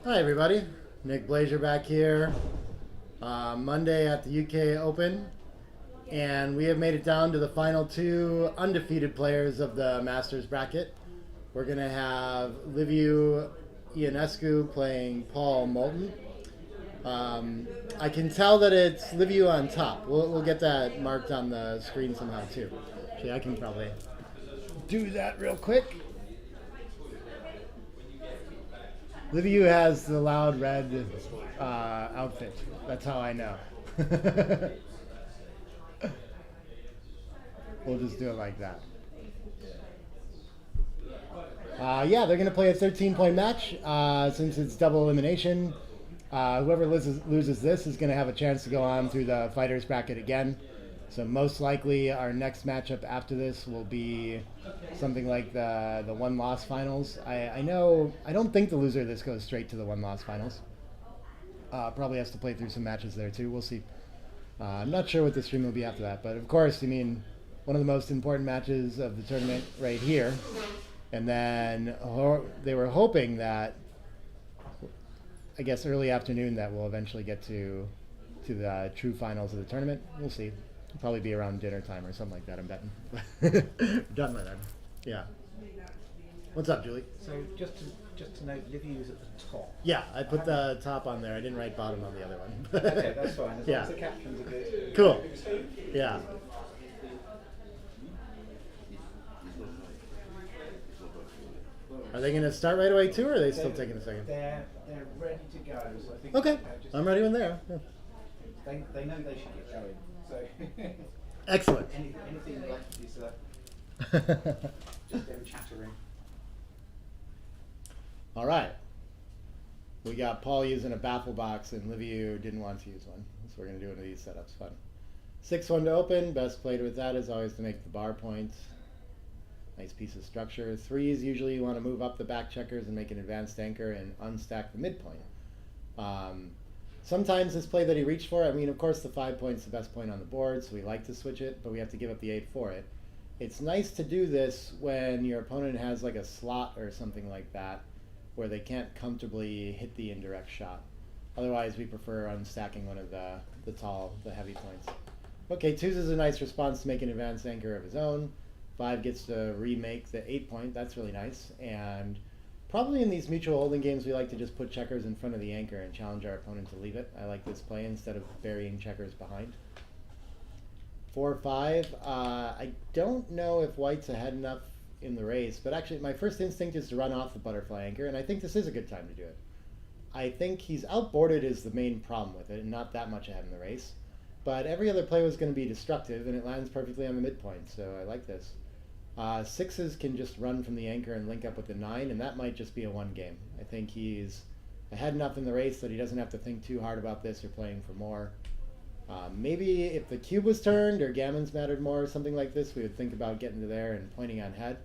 Hi, everybody. Nick Blazer back here. Monday at the UK Open, and we have made it down to the final two undefeated players of the Masters bracket. We're going to have Liviu Ionescu playing Paul Moulton. I can tell that it's Liviu on top. We'll get that marked on the screen somehow, too. Actually, I can probably do that real quick. Liviu has the loud red outfit. That's how I know. We'll just do it like that. Yeah, they're going to play a 13-point match since it's double elimination. Whoever loses this is going to have a chance to go on through the fighters bracket again. So most likely our next matchup after this will be something like the one loss finals. I know I don't think the loser of this goes straight to the one loss finals. Probably has to play through some matches there too. We'll see. I'm not sure what the stream will be after that, but of course, I mean, one of the most important matches of the tournament right here. And then they were hoping that, I guess, early afternoon that we'll eventually get to the true finals of the tournament. We'll see. It'll probably be around dinner time or something like that, I'm betting. Done by then. Yeah. What's up, Julie? So just to note, Livy is at the top. Yeah, I put the top on there. I didn't write bottom on the other one. Okay, that's fine. As long Yeah. as the captions are good. Cool. Yeah. Are they going to start right away too, or are they still taking a second? They're ready to go. So I think Okay, I'm ready when they are. Yeah. They know they should get going. So Excellent. anything left is just them chattering. All right. We got Paul using a baffle box, and Liviu didn't want to use one. So we're going to do one of these setups. Fun. 6-1 to open. Best played with that is always to make the bar point. Nice piece of structure. Threes, usually you want to move up the back checkers and make an advanced anchor and unstack the midpoint. Sometimes this play that he reached for, I mean, of course the 5 point's the best point on the board, so we like to switch it, but we have to give up the 8 for it. It's nice to do this when your opponent has like a slot or something like that where they can't comfortably hit the indirect shot. Otherwise, we prefer unstacking one of the heavy points. Okay, 2s is a nice response to make an advanced anchor of his own. 5 gets to remake the 8 point. That's really nice. And probably in these mutual holding games, we like to just put checkers in front of the anchor and challenge our opponent to leave it. I like this play instead of burying checkers behind. 4-5. I don't know if white's ahead enough in the race, but actually my first instinct is to run off the butterfly anchor, and I think this is a good time to do it. I think he's outboarded is the main problem with it, and not that much ahead in the race. But every other play was going to be destructive, and it lands perfectly on the midpoint, so I like this. 6s can just run from the anchor and link up with the 9, and that might just be a one game. I think he's ahead enough in the race that he doesn't have to think too hard about this or playing for more. Maybe if the cube was turned or gammons mattered more or something like this, we would think about getting to there and pointing on head.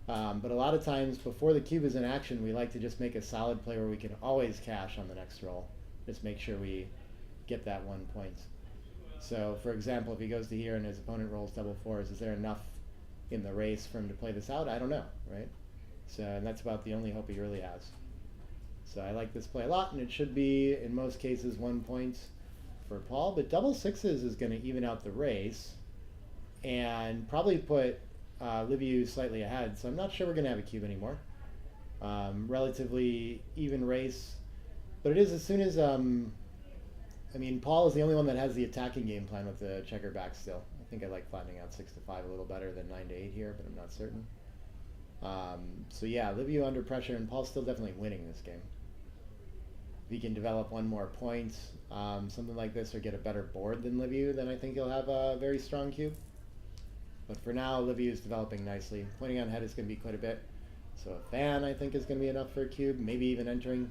But a lot of times before the cube is in action, we like to just make a solid play where we can always cash on the next roll. Just make sure we get that 1 point. So for example, if he goes to here and his opponent rolls double 4s, is there enough in the race for him to play this out? I don't know, right? So, and that's about the only hope he really has. So I like this play a lot, and it should be, in most cases, 1 point for Paul. But double 6s is going to even out the race and probably put Liviu slightly ahead. So I'm not sure we're going to have a cube anymore. Relatively even race. But it is as soon as, I mean, Paul is the only one that has the attacking game plan with the checker back still. I think I like flattening out 6-5 a little better than 9-8 here, but I'm not certain. So yeah, Liviu under pressure, and Paul's still definitely winning this game. If he can develop 1 more point, something like this, or get a better board than Liviu, then I think he'll have a very strong cube. But for now, Liviu is developing nicely. Pointing on head is going to be quite a bit. So a fan, I think, is going to be enough for a cube. Maybe even entering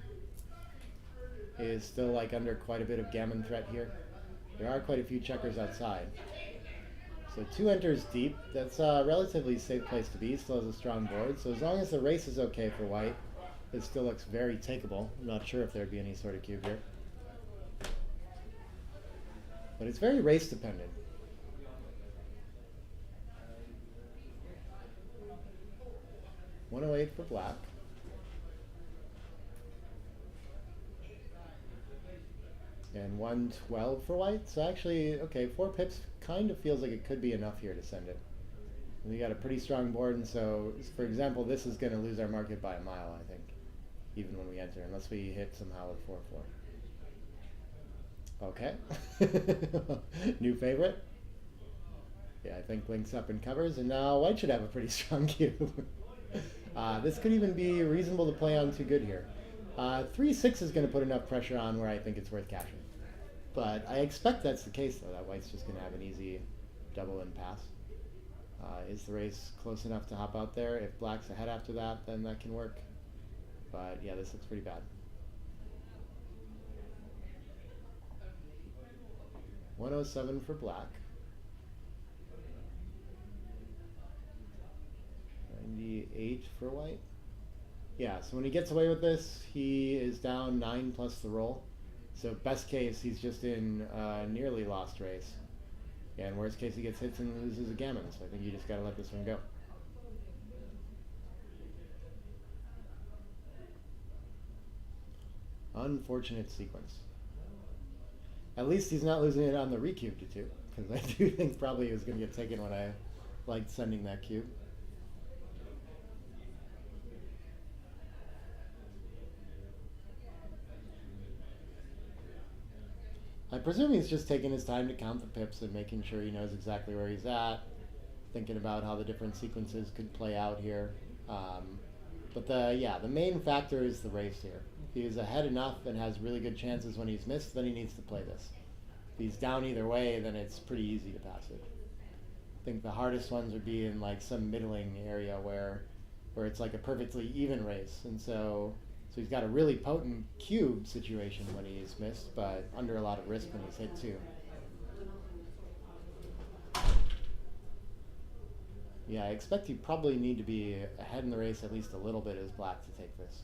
is still like under quite a bit of gammon threat here. There are quite a few checkers outside. So 2 enters deep. That's a relatively safe place to be. Still has a strong board. So as long as the race is okay for white, it still looks very takeable. I'm not sure if there'd be any sort of cube here. But it's very race dependent. $108 for black. And 112 for white. So actually, okay, 4 pips kind of feels like it could be enough here to send it. We got a pretty strong board, and so, for example, this is going to lose our market by a mile, I think, even when we enter, unless we hit somehow with 4-4. Okay. New favorite. Yeah, I think Blink's up and covers, and now white should have a pretty strong cube. This could even be reasonable to play on too good here. 3-6 is going to put enough pressure on where I think it's worth cashing. But I expect that's the case, though, that white's just going to have an easy double and pass. Is the race close enough to hop out there? If black's ahead after that, then that can work. But yeah, this looks pretty bad. 107 for black. 98 for white. Yeah, so when he gets away with this, he is down 9 plus the roll. So best case, he's just in a nearly lost race. And worst case, he gets hits and loses a gammon. So I think you just got to let this one go. Unfortunate sequence. At least he's not losing it on the recube to 2, because I do think probably he was going to get taken when I liked sending that cube. I presume he's just taking his time to count the pips and making sure he knows exactly where he's at, thinking about how the different sequences could play out here. But the main factor is the race here. If he's ahead enough and has really good chances when he's missed, then he needs to play this. If he's down either way, then it's pretty easy to pass it. I think the hardest ones would be in like some middling area where it's like a perfectly even race, and so he's got a really potent cube situation when he's missed, but under a lot of risk when he's hit too. Yeah, I expect you probably need to be ahead in the race at least a little bit as black to take this.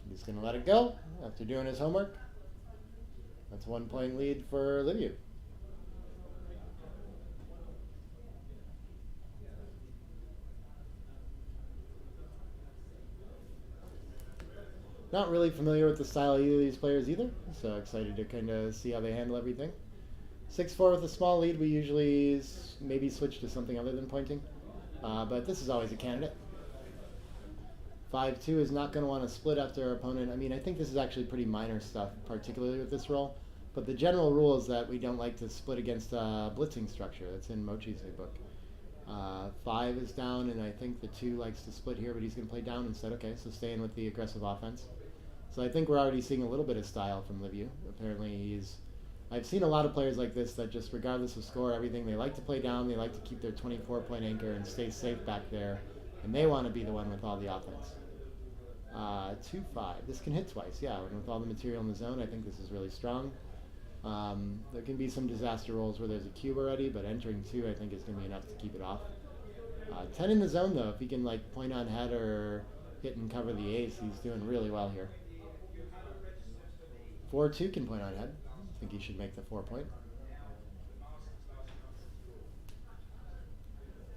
He's going to let it go after doing his homework. That's 1 point lead for Liviu. Not really familiar with the style of either of these players either, so excited to kind of see how they handle everything. 6-4 with a small lead, we usually maybe switch to something other than pointing, but this is always a candidate. 5-2 is not going to want to split after our opponent. I mean, I think this is actually pretty minor stuff, particularly with this roll, but the general rule is that we don't like to split against a blitzing structure. That's in Mochi's new book. 5 is down, and I think the 2 likes to split here, but he's going to play down instead. Okay, so staying with the aggressive offense. So I think we're already seeing a little bit of style from Liviu. Apparently I've seen a lot of players like this that just regardless of score, everything, they like to play down, they like to keep their 24-point anchor and stay safe back there, and they want to be the one with all the offense. 2-5. This can hit twice, yeah, and with all the material in the zone, I think this is really strong. There can be some disaster rolls where there's a cube already, but entering 2 I think is going to be enough to keep it off. 10 in the zone though, if he can like point on head or hit and cover the ace, he's doing really well here. 4-2 can point on head. I think he should make the 4-point.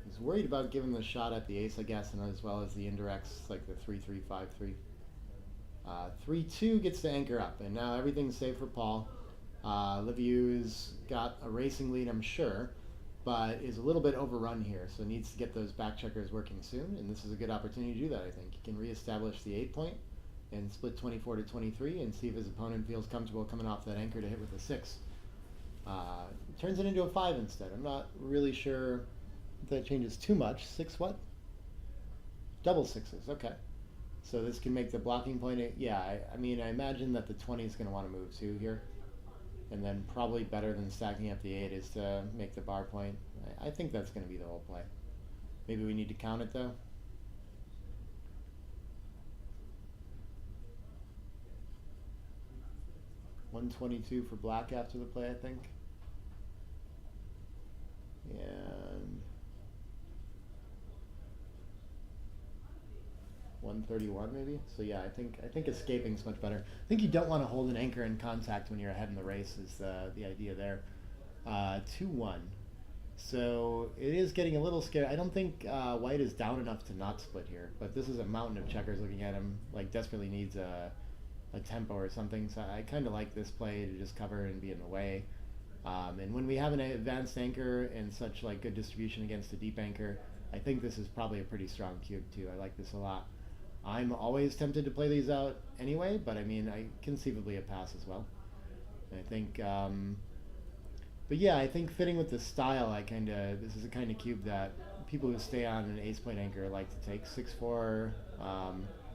He's worried about giving the shot at the ace, I guess, and as well as the indirects, like the 3-3, 5-3. 3-2 gets to anchor up, and now everything's safe for Paul. Liviu's got a racing lead, I'm sure, but is a little bit overrun here, so needs to get those back checkers working soon, and this is a good opportunity to do that, I think. He can reestablish the 8-point and split 24 to 23 and see if his opponent feels comfortable coming off that anchor to hit with a 6. Turns it into a 5 instead. I'm not really sure if that changes too much. 6 what? Double 6s, okay. So this can make the blocking point, I mean, I imagine that the 20 is going to want to move too here. And then probably better than stacking up the 8 is to make the bar point. I think that's going to be the whole play. Maybe we need to count it though. $122 for black after the play, I think. And 131 maybe. So yeah, I think escaping is much better. I think you don't want to hold an anchor in contact when you're ahead in the race is the idea there. 2-1. So it is getting a little scary. I don't think white is down enough to not split here, but this is a mountain of checkers looking at him. Like desperately needs a tempo or something. So I kind of like this play to just cover and be in the way. And when we have an advanced anchor and such like good distribution against a deep anchor, I think this is probably a pretty strong cube too. I like this a lot. I'm always tempted to play these out anyway, but I mean, I conceivably a pass as well. And I think, but yeah, I think fitting with the style, this is a kind of cube that people who stay on an ace point anchor like to take. 6-4,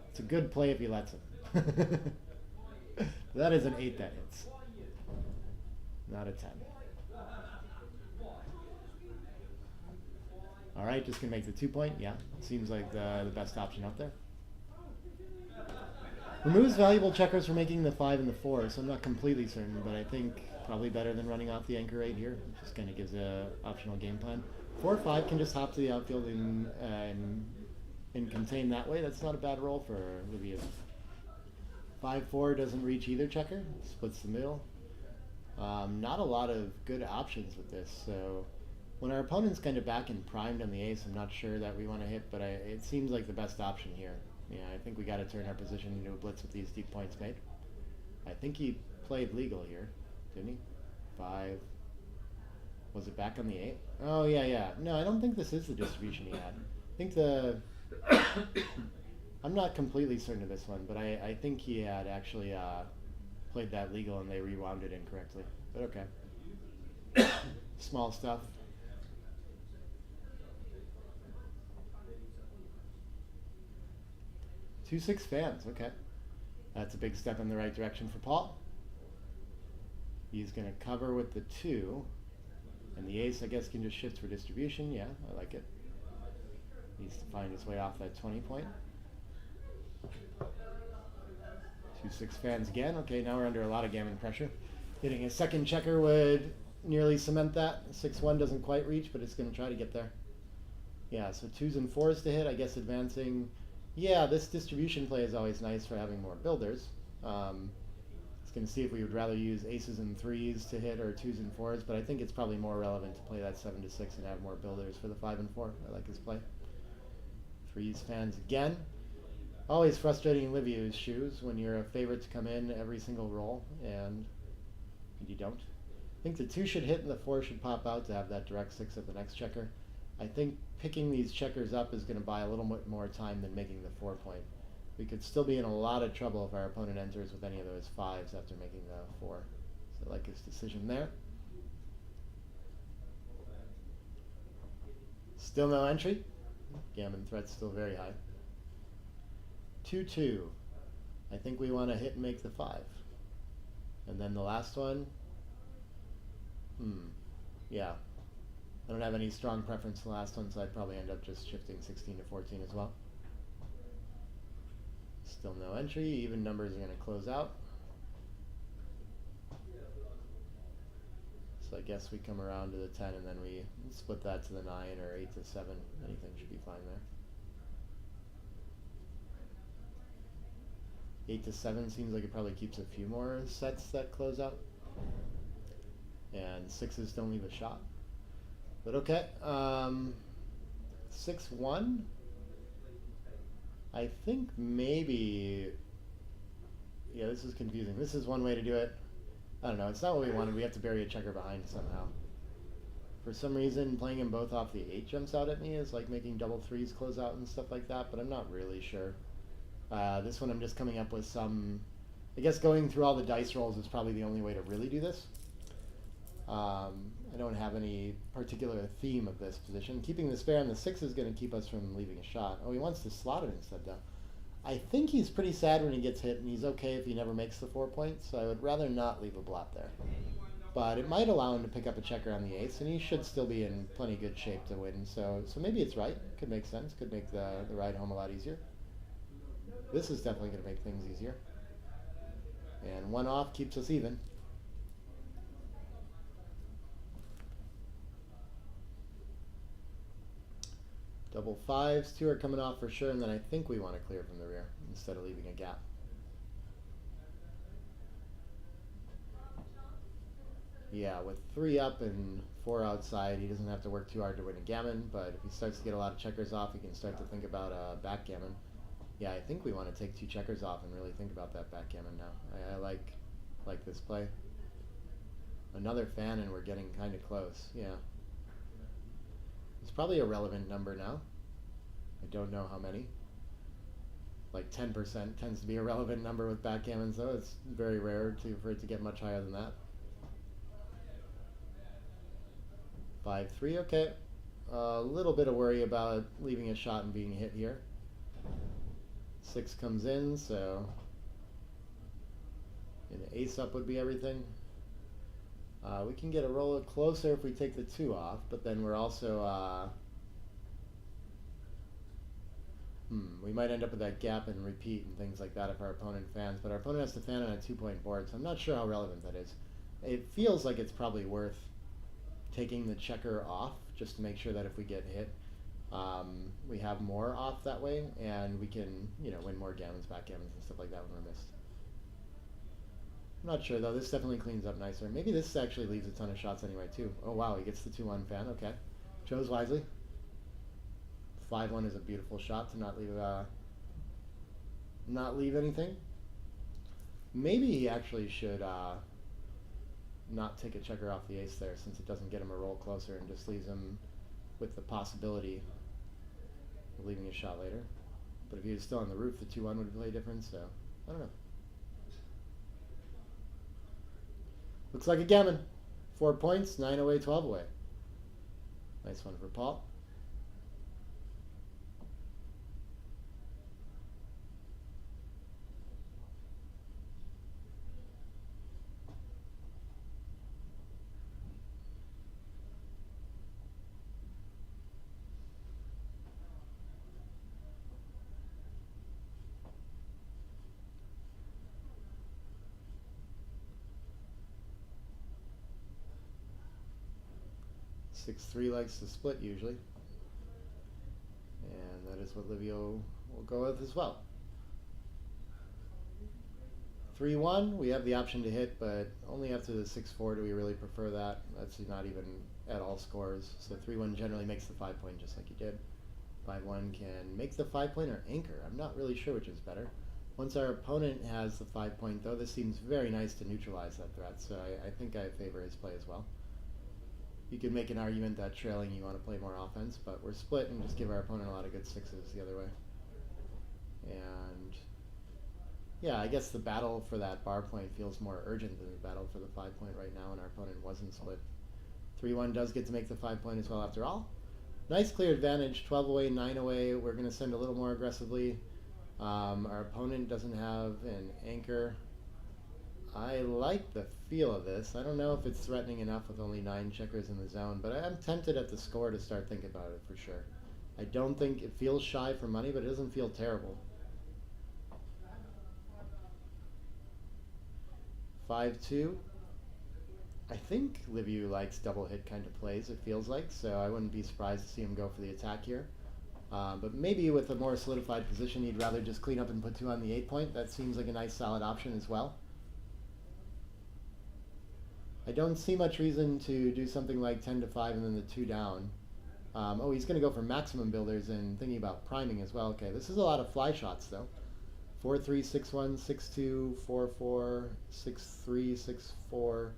it's a good play if he lets him. That is an 8 that hits. Not a 10. Alright, just gonna make the 2 point. Yeah, seems like the best option out there. Removes valuable checkers for making the 5 and the 4, so I'm not completely certain, but I think probably better than running off the anchor 8 here. It just kind of gives a optional game plan. 4-5 can just hop to the outfield and contain that way. That's not a bad roll for Livius. 5-4 doesn't reach either checker, splits the middle. Not a lot of good options with this, so when our opponent's kind of back and primed on the ace, I'm not sure that we want to hit, but it seems like the best option here. Yeah, I think we got to turn our position into a blitz with these deep points made. I think he played legal here, didn't he? 5. Was it back on the 8? Oh, yeah. No, I don't think this is the distribution he had. I think I'm not completely certain of this one, but I think he had actually played that legal and they rewound it incorrectly. But okay. Small stuff. 2-6 fans, okay. That's a big step in the right direction for Paul. He's going to cover with the 2. And the ace, I guess, can just shift for distribution. Yeah, I like it. Needs to find his way off that 20 point. 2-6 fans again. Okay, now we're under a lot of gammon pressure. Hitting a second checker would nearly cement that. 6-1 doesn't quite reach, but it's going to try to get there. Yeah, so 2s and 4s to hit. I guess advancing. Yeah, this distribution play is always nice for having more builders. It's going to see if we would rather use aces and 3s to hit or 2s and 4s, but I think it's probably more relevant to play that 7-6 and have more builders for the 5 and 4. I like his play. 3s fans again. Always frustrating in Liviu's shoes when you're a favorite to come in every single roll and you don't. I think the 2 should hit and the 4 should pop out to have that direct 6 at the next checker. I think picking these checkers up is going to buy a little bit more time than making the 4 point. We could still be in a lot of trouble if our opponent enters with any of those 5s after making the 4. So I like his decision there. Still no entry. Gammon threat's still very high. 2-2. I think we want to hit and make the 5. And then the last one. Yeah. I don't have any strong preference for the last one, so I'd probably end up just shifting 16 to 14 as well. Still no entry. Even numbers are going to close out. So I guess we come around to the 10 and then we split that to the 9 or 8 to 7. Anything should be fine there. 8 to 7 seems like it probably keeps a few more sets that close out. And 6s don't leave a shot. But okay. 6-1. I think maybe. Yeah, this is confusing. This is one way to do it. I don't know. It's not what we wanted. We have to bury a checker behind somehow. For some reason, playing them both off the 8 jumps out at me is like making double 3s close out and stuff like that, but I'm not really sure. This one I'm just coming up with some. I guess going through all the dice rolls is probably the only way to really do this. I don't have any particular theme of this position. Keeping the spare on the 6 is going to keep us from leaving a shot. Oh, he wants to slot it instead, though. I think he's pretty sad when he gets hit, and he's okay if he never makes the 4 points, so I would rather not leave a blot there. But it might allow him to pick up a checker on the ace, and he should still be in plenty good shape to win. So maybe it's right. Could make sense. Could make the ride home a lot easier. This is definitely going to make things easier. And 1 off keeps us even. Double 5s, 2 are coming off for sure, and then I think we want to clear from the rear instead of leaving a gap. Yeah, with 3 up and 4 outside, he doesn't have to work too hard to win a gammon, but if he starts to get a lot of checkers off, he can start to think about backgammon. Yeah, I think we want to take 2 checkers off and really think about that backgammon now. I like this play. Another fan and we're getting kind of close, yeah. It's probably a relevant number now. I don't know how many. Like 10% tends to be a relevant number with backgammons, though. It's very rare for it to get much higher than that. 5-3, okay. A little bit of worry about leaving a shot and being hit here. 6 comes in, so an ace up would be everything. We can get a roll closer if we take the 2 off, but then we're also we might end up with that gap and repeat and things like that if our opponent fans, but our opponent has to fan on a 2-point board, so I'm not sure how relevant that is. It feels like it's probably worth taking the checker off just to make sure that if we get hit, we have more off that way, and we can, win more gammons, backgammons, and stuff like that when we're missed. I'm not sure though. This definitely cleans up nicer. Maybe this actually leaves a ton of shots anyway too. Oh wow, he gets the 2-1 fan. Okay, chose wisely. 5-1 is a beautiful shot to not leave anything. Maybe he actually should not take a checker off the ace there, since it doesn't get him a roll closer and just leaves him with the possibility of leaving a shot later. But if he was still on the roof, the 2-1 would play a difference. So I don't know. Looks like a gammon. 4 points, 9 away, 12 away. Nice one for Paul. Six three likes to split usually, and that is what Livio will go with as well. 3-1, we have the option to hit, but only after the 6-4 do we really prefer that. That's not even at all scores. So 3-1 generally makes the 5-point just like you did. 5-1 can make the 5-point or anchor. I'm not really sure which is better. Once our opponent has the 5-point though, this seems very nice to neutralize that threat, so I think I favor his play as well. You could make an argument that trailing you want to play more offense, but we're split and just give our opponent a lot of good 6s the other way. And yeah, I guess the battle for that bar point feels more urgent than the battle for the 5-point right now, and our opponent wasn't split. 3-1 does get to make the 5-point as well after all. Nice clear advantage, 12 away, 9 away. We're going to send a little more aggressively. Our opponent doesn't have an anchor. I like the feel of this. I don't know if it's threatening enough with only 9 checkers in the zone, but I'm tempted at the score to start thinking about it for sure. I don't think it feels shy for money, but it doesn't feel terrible. 5-2. I think Liviu likes double hit kind of plays, it feels like, so I wouldn't be surprised to see him go for the attack here. But maybe with a more solidified position, he'd rather just clean up and put 2 on the 8-point. That seems like a nice solid option as well. I don't see much reason to do something like 10-5 and then the 2 down. Oh, he's going to go for maximum builders and thinking about priming as well. Okay, this is a lot of fly shots though. 4-3, 6-1, 6-2, 4-4, 6-3, 6-4.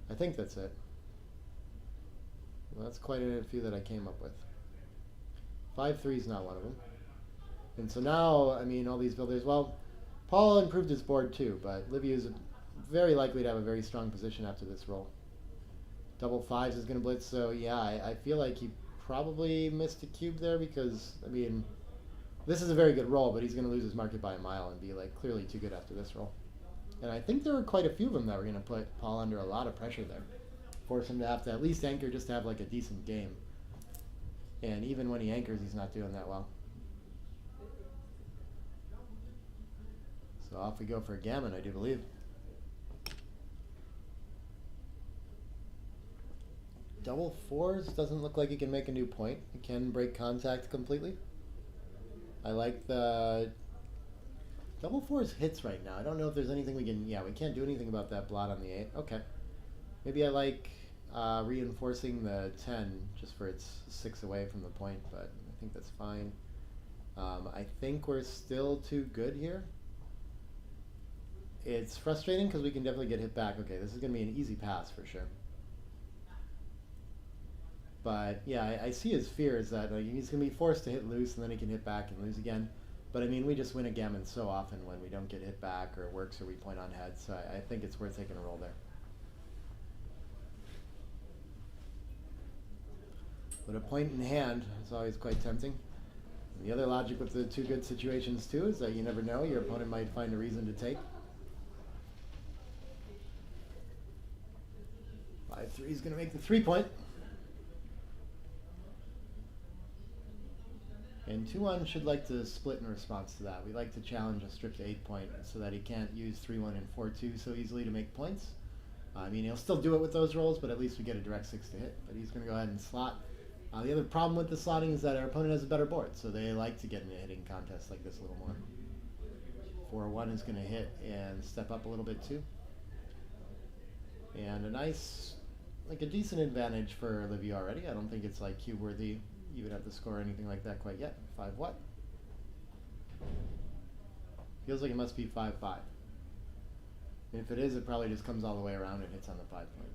I think that's it. Well, that's quite a few that I came up with. 5-3 is not one of them. And so now, I mean, all these builders, well, Paul improved his board too, but Liviu is very likely to have a very strong position after this roll. Double 5s is going to blitz, so yeah, I feel like he probably missed a cube there because, I mean, this is a very good roll, but he's going to lose his market by a mile and be like clearly too good after this roll. And I think there were quite a few of them that were going to put Paul under a lot of pressure there. Force him to have to at least anchor just to have like a decent game. And even when he anchors, he's not doing that well. So off we go for a gammon, I do believe. Double 4s doesn't look like he can make a new point. He can break contact completely. I like the double 4s hits right now. I don't know if there's anything we can... Yeah, we can't do anything about that blot on the 8. Okay. Maybe I like reinforcing the 10 just for its 6 away from the point, but I think that's fine. I think we're still too good here. It's frustrating because we can definitely get hit back. Okay, this is going to be an easy pass for sure. But yeah, I see his fear is that he's going to be forced to hit loose and then he can hit back and lose again. But I mean, we just win a gammon so often when we don't get hit back or it works or we point on heads. So I think it's worth taking a roll there. But a point in hand is always quite tempting. And the other logic with the two good situations too is that you never know, your opponent might find a reason to take. 5-3 is going to make the 3-point. And 2-1 should like to split in response to that. We like to challenge a stripped 8-point so that he can't use 3-1 and 4-2 so easily to make points. I mean, he'll still do it with those rolls, but at least we get a direct 6 to hit. But he's going to go ahead and slot. The other problem with the slotting is that our opponent has a better board, so they like to get in a hitting contest like this a little more. 4-1 is going to hit and step up a little bit too. And a nice, like a decent advantage for Livio already. I don't think it's like cube worthy. You would have to score anything like that quite yet. 5 what? Feels like it must be 5-5. If it is, it probably just comes all the way around and hits on the 5-point.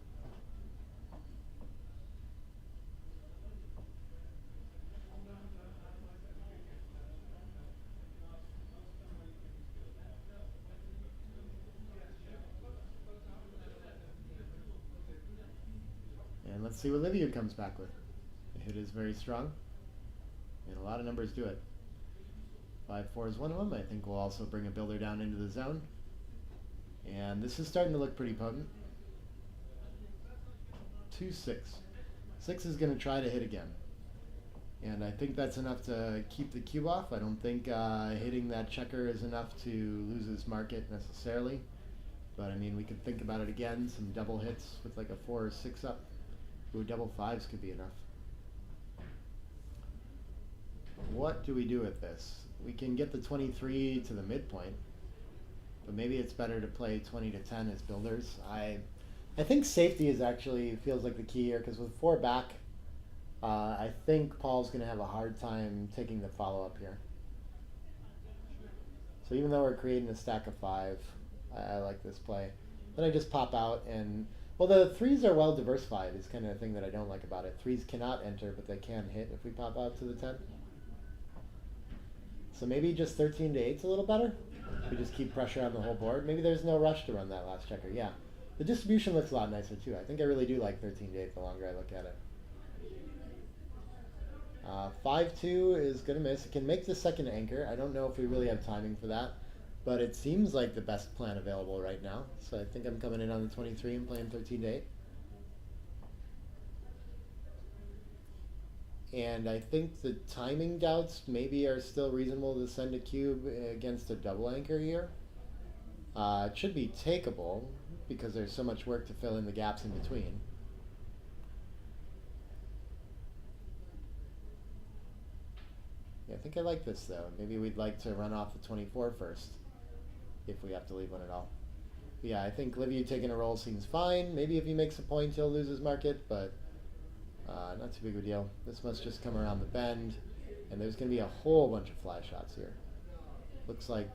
And let's see what Livio comes back with. The hit is very strong, and a lot of numbers do it. 5-4 is one of them. I think we'll also bring a builder down into the zone. And this is starting to look pretty potent. 2-6. 6 is going to try to hit again. And I think that's enough to keep the cube off. I don't think hitting that checker is enough to lose his market necessarily. But I mean, we could think about it again. Some double hits with like a 4 or 6 up. Ooh, double 5s could be enough. What do we do with this? We can get the 23 to the midpoint, but maybe it's better to play 20 to 10 as builders. I think safety is actually feels like the key here, because with 4 back, I think Paul's going to have a hard time taking the follow-up here. So even though we're creating a stack of 5, I like this play. Then I just pop out and, well, the 3s are well diversified is kind of the thing that I don't like about it. 3s cannot enter, but they can hit if we pop out to the 10. So maybe just 13 to 8's a little better. We just keep pressure on the whole board. Maybe there's no rush to run that last checker. Yeah. The distribution looks a lot nicer too. I think I really do like 13 to 8 the longer I look at it. 5-2 is going to miss. It can make the second anchor. I don't know if we really have timing for that, but it seems like the best plan available right now. So I think I'm coming in on the 23 and playing 13 to 8. And I think the timing doubts maybe are still reasonable to send a cube against a double anchor here. It should be takeable because there's so much work to fill in the gaps in between. Yeah, I think I like this though. Maybe we'd like to run off the 24 first if we have to leave one at all. But yeah, I think Livio taking a roll seems fine. Maybe if he makes a point, he'll lose his market, but not too big of a deal. This must just come around the bend, and there's going to be a whole bunch of fly shots here. Looks like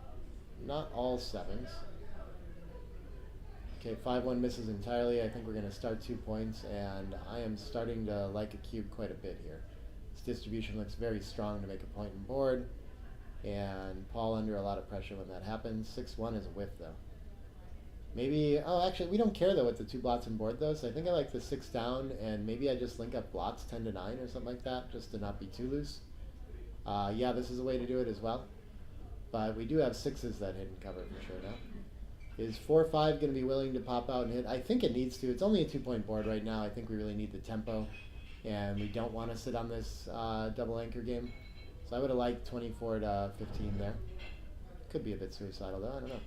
not all 7s. Okay, 5-1 misses entirely. I think we're going to start 2 points, and I am starting to like a cube quite a bit here. This distribution looks very strong to make a point in board, and Paul under a lot of pressure when that happens. 6-1 is a whiff, though. Maybe, oh, actually, we don't care, though, with the 2 blots in board, though, so I think I like the 6 down, and maybe I just link up blots 10 to 9 or something like that, just to not be too loose. Yeah, this is a way to do it as well. But we do have 6s that hit and cover for sure now. Is 4-5 going to be willing to pop out and hit? I think it needs to. It's only a 2-point board right now. I think we really need the tempo, and we don't want to sit on this double anchor game. So I would have liked 24 to 15 there. Could be a bit suicidal, though. I don't know.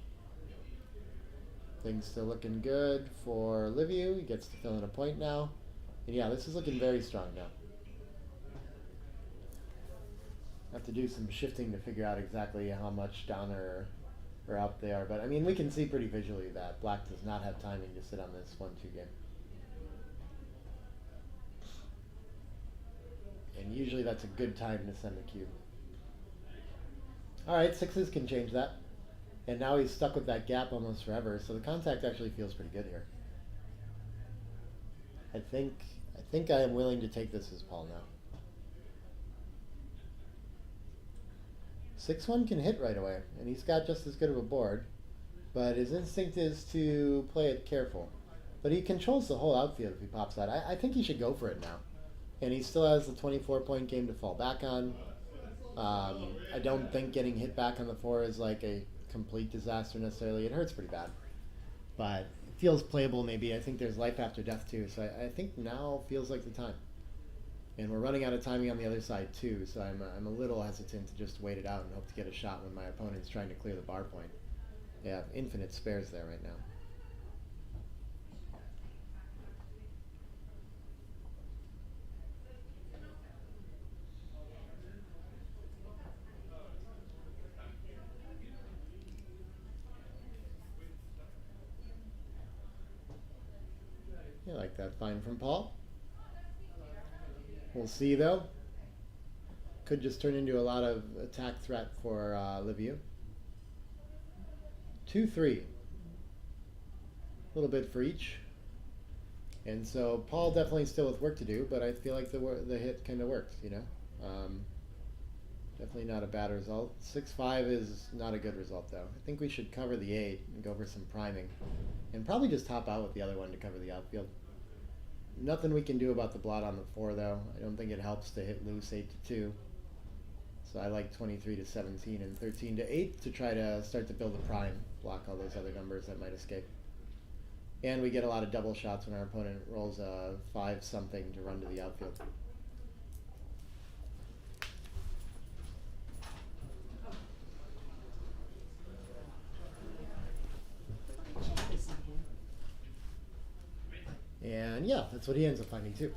Things still looking good for Livio. He gets to fill in a point now. And yeah, this is looking very strong now. I have to do some shifting to figure out exactly how much down or up they are. But I mean, we can see pretty visually that Black does not have timing to sit on this 1-2 game. usually that's a good time to send a cube. Alright, 6s can change that. And now he's stuck with that gap almost forever, so the contact actually feels pretty good here. I think I am willing to take this as Paul now. 6-1 can hit right away, and he's got just as good of a board, but his instinct is to play it careful. But he controls the whole outfield if he pops that. I think he should go for it now. And he still has the 24-point game to fall back on. I don't think getting hit back on the 4 is like a complete disaster necessarily. It hurts pretty bad, but it feels playable maybe. I think there's life after death too, so I think now feels like the time. And we're running out of timing on the other side too, so I'm a little hesitant to just wait it out and hope to get a shot when my opponent's trying to clear the bar point. They have infinite spares there right now. I like that find from Paul. We'll see though. Could just turn into a lot of attack threat for Liviu. 2-3. A little bit for each. And so Paul definitely still with work to do, but I feel like the hit kind of worked, you know. Definitely not a bad result. 6-5 is not a good result though. I think we should cover the 8 and go for some priming. And probably just top out with the other one to cover the outfield. Nothing we can do about the blot on the 4 though. I don't think it helps to hit loose 8-2. So I like 23-17 and 13-8 to try to start to build a prime, block all those other numbers that might escape. And we get a lot of double shots when our opponent rolls a 5-something to run to the outfield. And yeah, that's what he ends up finding too.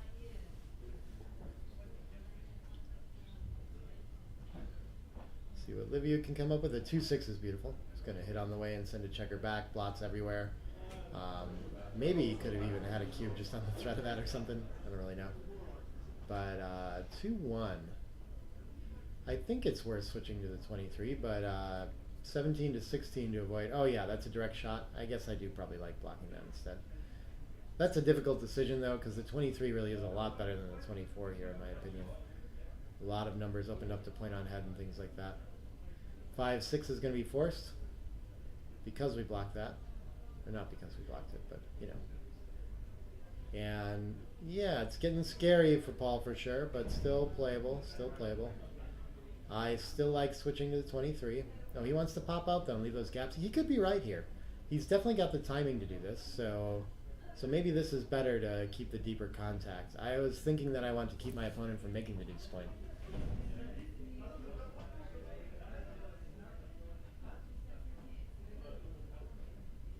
See what Liviu can come up with. A 2-6 is beautiful. It's going to hit on the way and send a checker back. Blots everywhere. Maybe he could have even had a cube just on the threat of that or something. I don't really know. But 2-1. I think it's worth switching to the 23, but 17-16 to avoid. Oh yeah, that's a direct shot. I guess I do probably like blocking that instead. That's a difficult decision though, because the 23 really is a lot better than the 24 here in my opinion. A lot of numbers opened up to point on head and things like that. 5-6 is going to be forced because we blocked that. Or not because we blocked it, but you know. And yeah, it's getting scary for Paul for sure, but still playable, still playable. I still like switching to the 23. Oh, he wants to pop out though and leave those gaps. He could be right here. He's definitely got the timing to do this, so maybe this is better to keep the deeper contact. I was thinking that I want to keep my opponent from making the deuce point.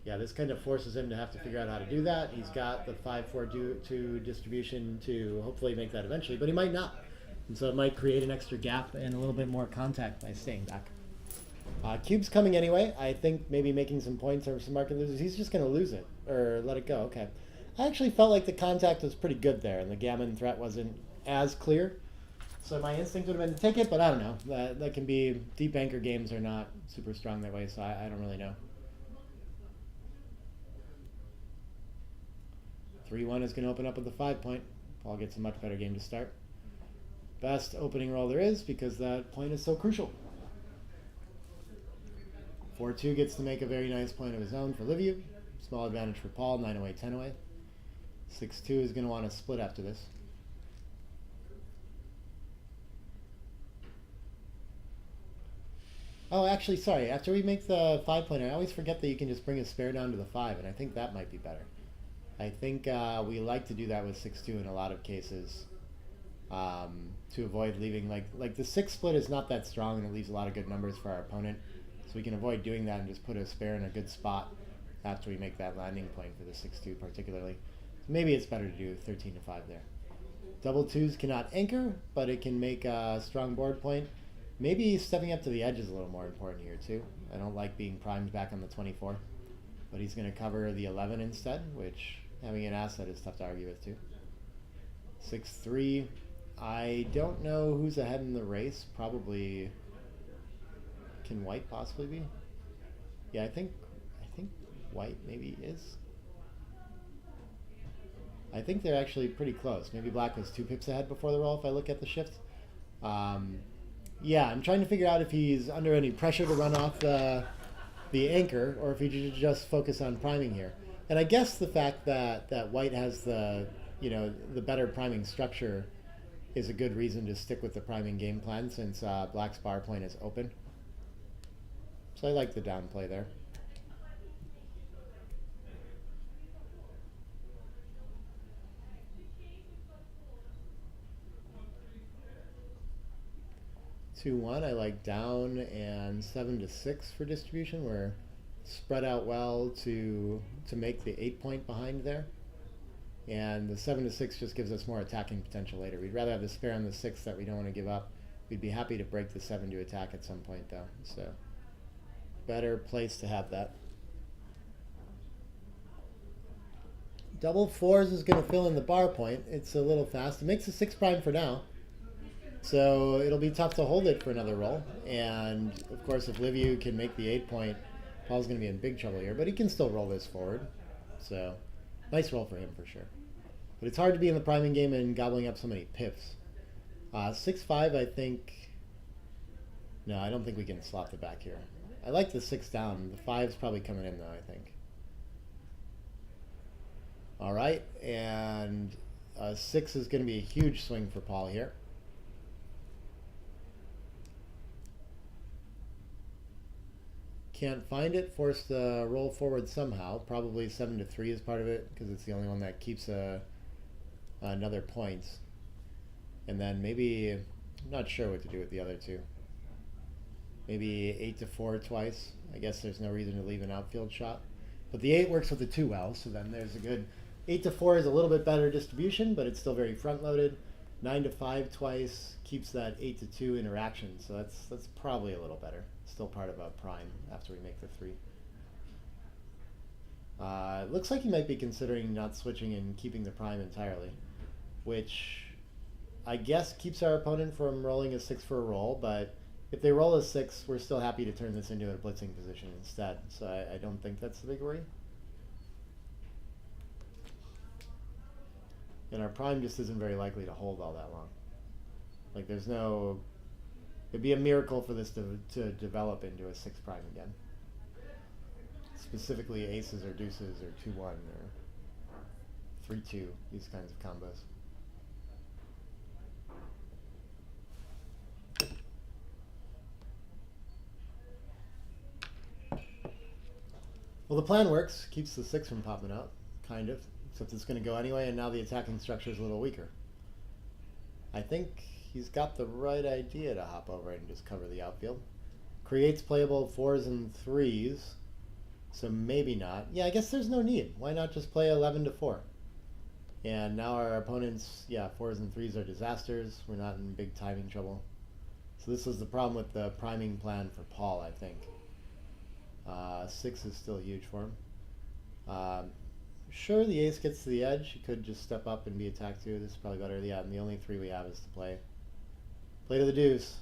Yeah, this kind of forces him to have to figure out how to do that. He's got the 5-4-2 distribution to hopefully make that eventually, but he might not. And so it might create an extra gap and a little bit more contact by staying back. Cube's coming anyway. I think maybe making some points or some market losers. He's just going to lose it or let it go. Okay. I actually felt like the contact was pretty good there and the gammon threat wasn't as clear. So my instinct would have been to take it, but I don't know. That can be, deep anchor games are not super strong that way, so I don't really know. 3-1 is going to open up with a 5-point. Paul gets a much better game to start. Best opening roll there is because that point is so crucial. 4-2 gets to make a very nice point of his own for Liviu. Small advantage for Paul, 9 away, 10 away. 6-2 is going to want to split after this. Oh, actually, sorry. After we make the 5-point, I always forget that you can just bring a spare down to the 5, and I think that might be better. I think we like to do that with 6-2 in a lot of cases to avoid leaving, like the 6 split is not that strong and it leaves a lot of good numbers for our opponent. So we can avoid doing that and just put a spare in a good spot after we make that landing point for the 6-2 particularly. So maybe it's better to do 13-5 there. Double 2s cannot anchor, but it can make a strong board point. Maybe stepping up to the edge is a little more important here too. I don't like being primed back on the 24, but he's going to cover the 11 instead, which having an asset is tough to argue with too. 6-3, I don't know who's ahead in the race. Probably, can white possibly be? Yeah, I think white maybe is. I think they're actually pretty close. Maybe black was 2 pips ahead before the roll if I look at the shift. Um, yeah, I'm trying to figure out if he's under any pressure to run off the anchor or if he should just focus on priming here. And I guess the fact that white has the better priming structure is a good reason to stick with the priming game plan since black's bar point is open. So I like the downplay there. Two one, I like down and 7-6 for distribution. We're spread out well to make the 8 point behind there. And the 7-6 just gives us more attacking potential later. We'd rather have the spare on the 6 that we don't want to give up. We'd be happy to break the 7 to attack at some point though. So better place to have that. Double fours is going to fill in the bar point. It's a little fast. It makes a 6 prime for now. So it'll be tough to hold it for another roll. And of course, if Liviu can make the 8 point, Paul's going to be in big trouble here. But he can still roll this forward. So nice roll for him for sure. But it's hard to be in the priming game and gobbling up so many pips. 6-5, I think. No, I don't think we can slot the back here. I like the 6 down. The 5's probably coming in though, I think. All right, and 6 is going to be a huge swing for Paul here. Can't find it, forced to roll forward somehow. Probably 7-3 is part of it because it's the only one that keeps another points. And then maybe, I'm not sure what to do with the other two. Maybe 8-4 twice. I guess there's no reason to leave an outfield shot. But the 8 works with the 2 well, so then there's a good 8-4 is a little bit better distribution, but it's still very front loaded. 9-5 twice keeps that 8-2 interaction, so that's probably a little better. Still part of a prime after we make the 3. It looks like he might be considering not switching and keeping the prime entirely, which I guess keeps our opponent from rolling a 6 for a roll, but if they roll a 6, we're still happy to turn this into a blitzing position instead, so I don't think that's the big worry. And our prime just isn't very likely to hold all that long. Like there's no, it'd be a miracle for this to develop into a 6 prime again. Specifically aces or deuces or 2-1 or 3-2, these kinds of combos. Well, the plan works, keeps the 6 from popping out, kind of. Except it's going to go anyway, and now the attacking structure is a little weaker. I think he's got the right idea to hop over and just cover the outfield. Creates playable 4s and 3s, so maybe not. Yeah, I guess there's no need. Why not just play 11-4? And now our opponents, 4s and 3s are disasters. We're not in big timing trouble. So this is the problem with the priming plan for Paul, I think. 6 is still huge for him. Sure, the ace gets to the edge. He could just step up and be attacked too. This is probably better. Yeah, and the only 3 we have is to play. Play to the deuce.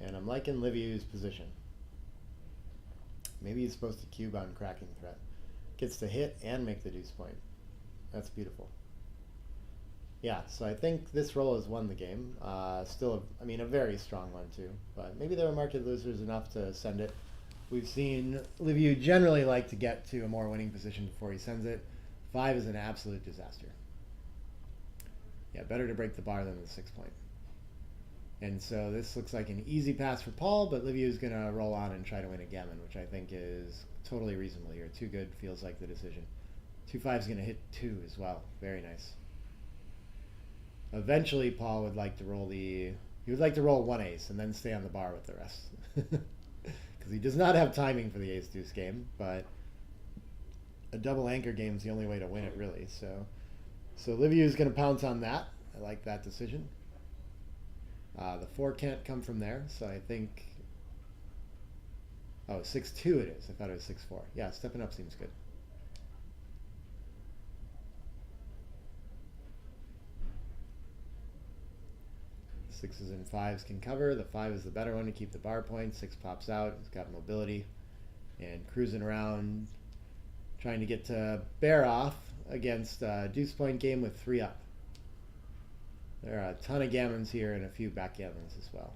And I'm liking Liviu's position. Maybe he's supposed to cube on cracking threat. Gets to hit and make the deuce point. That's beautiful. Yeah, so I think this roll has won the game. Still, a very strong one too. But maybe there were market losers enough to send it. We've seen Liviu generally like to get to a more winning position before he sends it. 5 is an absolute disaster. Yeah, better to break the bar than the 6 point. And so this looks like an easy pass for Paul, but Liviu is going to roll on and try to win a gammon, which I think is totally reasonable here. 2 good feels like the decision. 2-5 is going to hit 2 as well. Very nice. Eventually, Paul would like to roll he would like to roll 1 ace and then stay on the bar with the rest. Because he does not have timing for the ace-deuce game, but a double anchor game is the only way to win it, really. So Liviu is going to pounce on that. I like that decision. The 4 can't come from there, so I think... Oh, 6-2 it is. I thought it was 6-4. Yeah, stepping up seems good. Sixes and fives can cover. The 5 is the better one to keep the bar point. 6 pops out. It's got mobility. And cruising around, trying to get to bear off against a deuce point game with 3 up. There are a ton of gammons here and a few backgammons as well.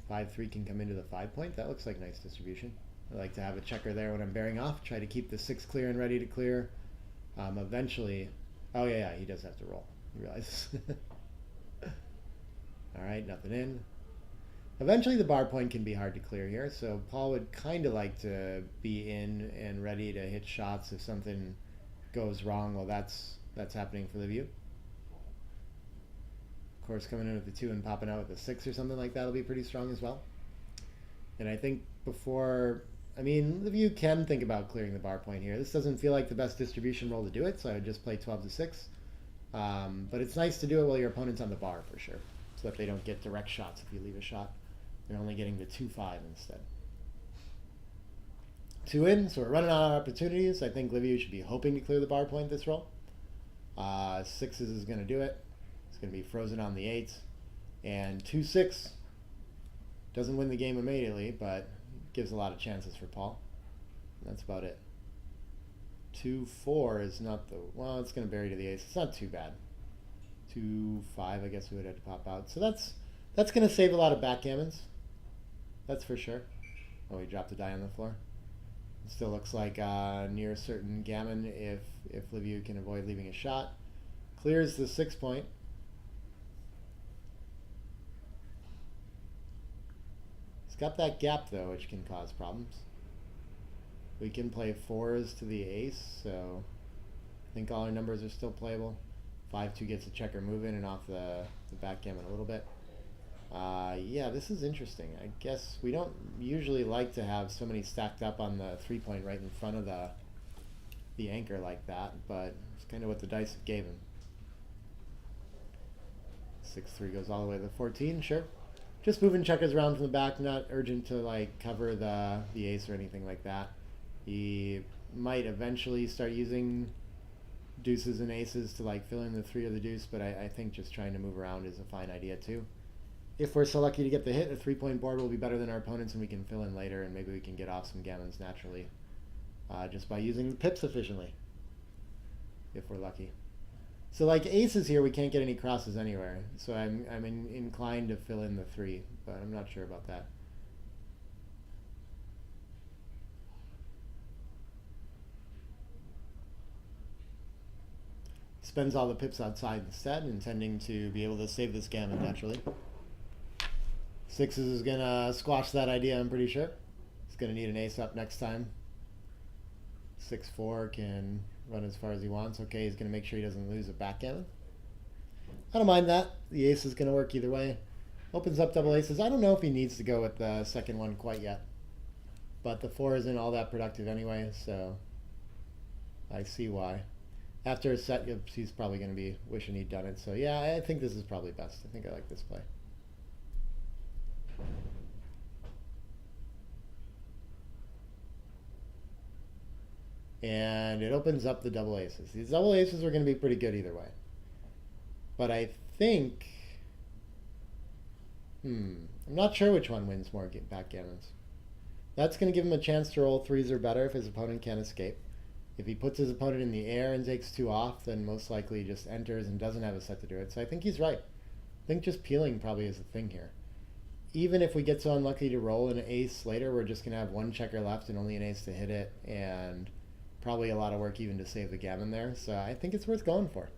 5-3 can come into the 5 point. That looks like nice distribution. I like to have a checker there when I'm bearing off. Try to keep the 6 clear and ready to clear. Eventually, oh yeah, he does have to roll. He realizes. All right, nothing in. Eventually the bar point can be hard to clear here, so Paul would kind of like to be in and ready to hit shots if something goes wrong. Well, that's happening for Liviu. Of course, coming in with the 2 and popping out with a 6 or something like that will be pretty strong as well. And I think Liviu can think about clearing the bar point here. This doesn't feel like the best distribution roll to do it, so I would just play 12 to 6. But it's nice to do it while your opponent's on the bar for sure, so that they don't get direct shots if you leave a shot. They're only getting the 2-5 instead. 2 in, so we're running out of opportunities. I think Liviu should be hoping to clear the bar point this roll. 6s is going to do it. It's going to be frozen on the 8s. And 2-6 doesn't win the game immediately, but gives a lot of chances for Paul. That's about it. 2-4 is not it's going to bury to the ace. It's not too bad. 2-5, I guess we would have to pop out. So that's going to save a lot of backgammons. That's for sure. Oh, he dropped a die on the floor. It still looks like near a certain gammon if Liviu can avoid leaving a shot. Clears the 6 point. It's got that gap though, which can cause problems. We can play 4s to the ace, so I think all our numbers are still playable. 5-2 gets a checker moving and off the backgammon a little bit. Yeah, this is interesting. I guess we don't usually like to have so many stacked up on the 3 point right in front of the anchor like that, but it's kind of what the dice gave him. 6-3 goes all the way to the 14, sure. Just moving checkers around from the back, not urgent to like cover the ace or anything like that. He might eventually start using deuces and aces to like fill in the 3 or the deuce, but I think just trying to move around is a fine idea too. If we're so lucky to get the hit, a 3 point board will be better than our opponents and we can fill in later, and maybe we can get off some gammons naturally just by using the pips efficiently, if we're lucky. So like aces here, we can't get any crosses anywhere, so I'm inclined to fill in the 3, but I'm not sure about that. Spends all the pips outside instead, intending to be able to save this gammon naturally. 6s is going to squash that idea, I'm pretty sure. He's going to need an ace up next time. 6-4 can run as far as he wants. Okay, he's going to make sure he doesn't lose a backgammon. I don't mind that. The ace is going to work either way. Opens up double aces. I don't know if he needs to go with the second one quite yet. But the 4 isn't all that productive anyway, so I see why. After a set, he's probably going to be wishing he'd done it. So yeah, I think this is probably best. I think I like this play. And it opens up the double aces. These double aces are going to be pretty good either way. But I think... I'm not sure which one wins more backgammons. That's going to give him a chance to roll 3s or better if his opponent can't escape. If he puts his opponent in the air and takes 2 off, then most likely he just enters and doesn't have a set to do it. So I think he's right. I think just peeling probably is the thing here. Even if we get so unlucky to roll an ace later, we're just going to have 1 checker left and only an ace to hit it, and probably a lot of work even to save the gammon there. So I think it's worth going for.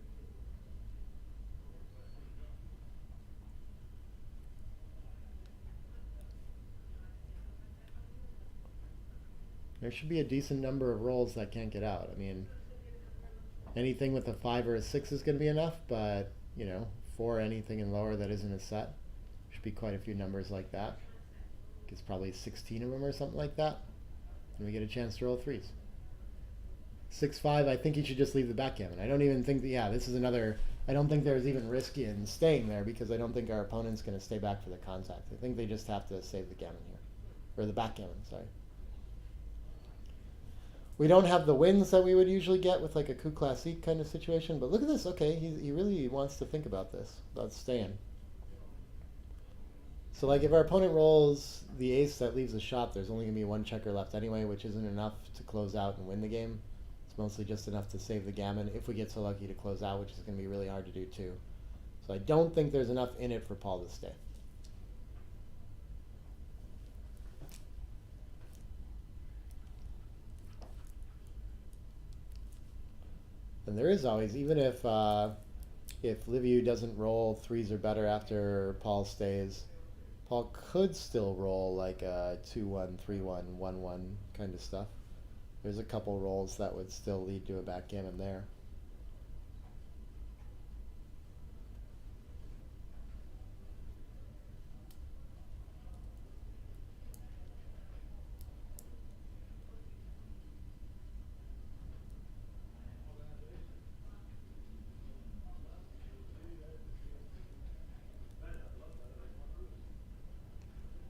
There should be a decent number of rolls that can't get out. I mean, anything with a 5 or a 6 is going to be enough, but, 4 anything and lower that isn't a set. Should be quite a few numbers like that. It's probably 16 of them or something like that. And we get a chance to roll 3s. 6-5, I think he should just leave the backgammon. I don't even think this is another... I don't think there's even risk in staying there because I don't think our opponent's going to stay back for the contact. I think they just have to save the gammon here. Or the backgammon, sorry. We don't have the wins that we would usually get with like a coup classique kind of situation, but look at this. Okay, he really wants to think about this, about staying. So like if our opponent rolls the ace that leaves the shop, there's only going to be one checker left anyway, which isn't enough to close out and win the game. It's mostly just enough to save the gammon if we get so lucky to close out, which is going to be really hard to do too. So I don't think there's enough in it for Paul to stay. And there is always, even if Liviu doesn't roll threes or better after Paul stays, Paul could still roll like a 2-1, 3-1, 1-1 kind of stuff. There's a couple rolls that would still lead to a backgammon there.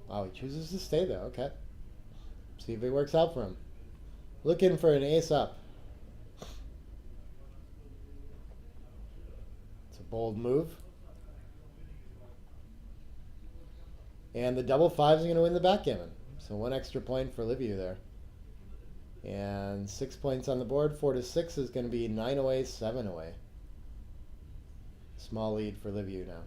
Wow, he chooses to stay though. Okay. See if it works out for him. Looking for an ace up. It's a bold move. And the double five is going to win the backgammon. So one extra point for Liviu there. And 6 points on the board. 4-6 is going to be 9 away, 7 away. Small lead for Liviu now.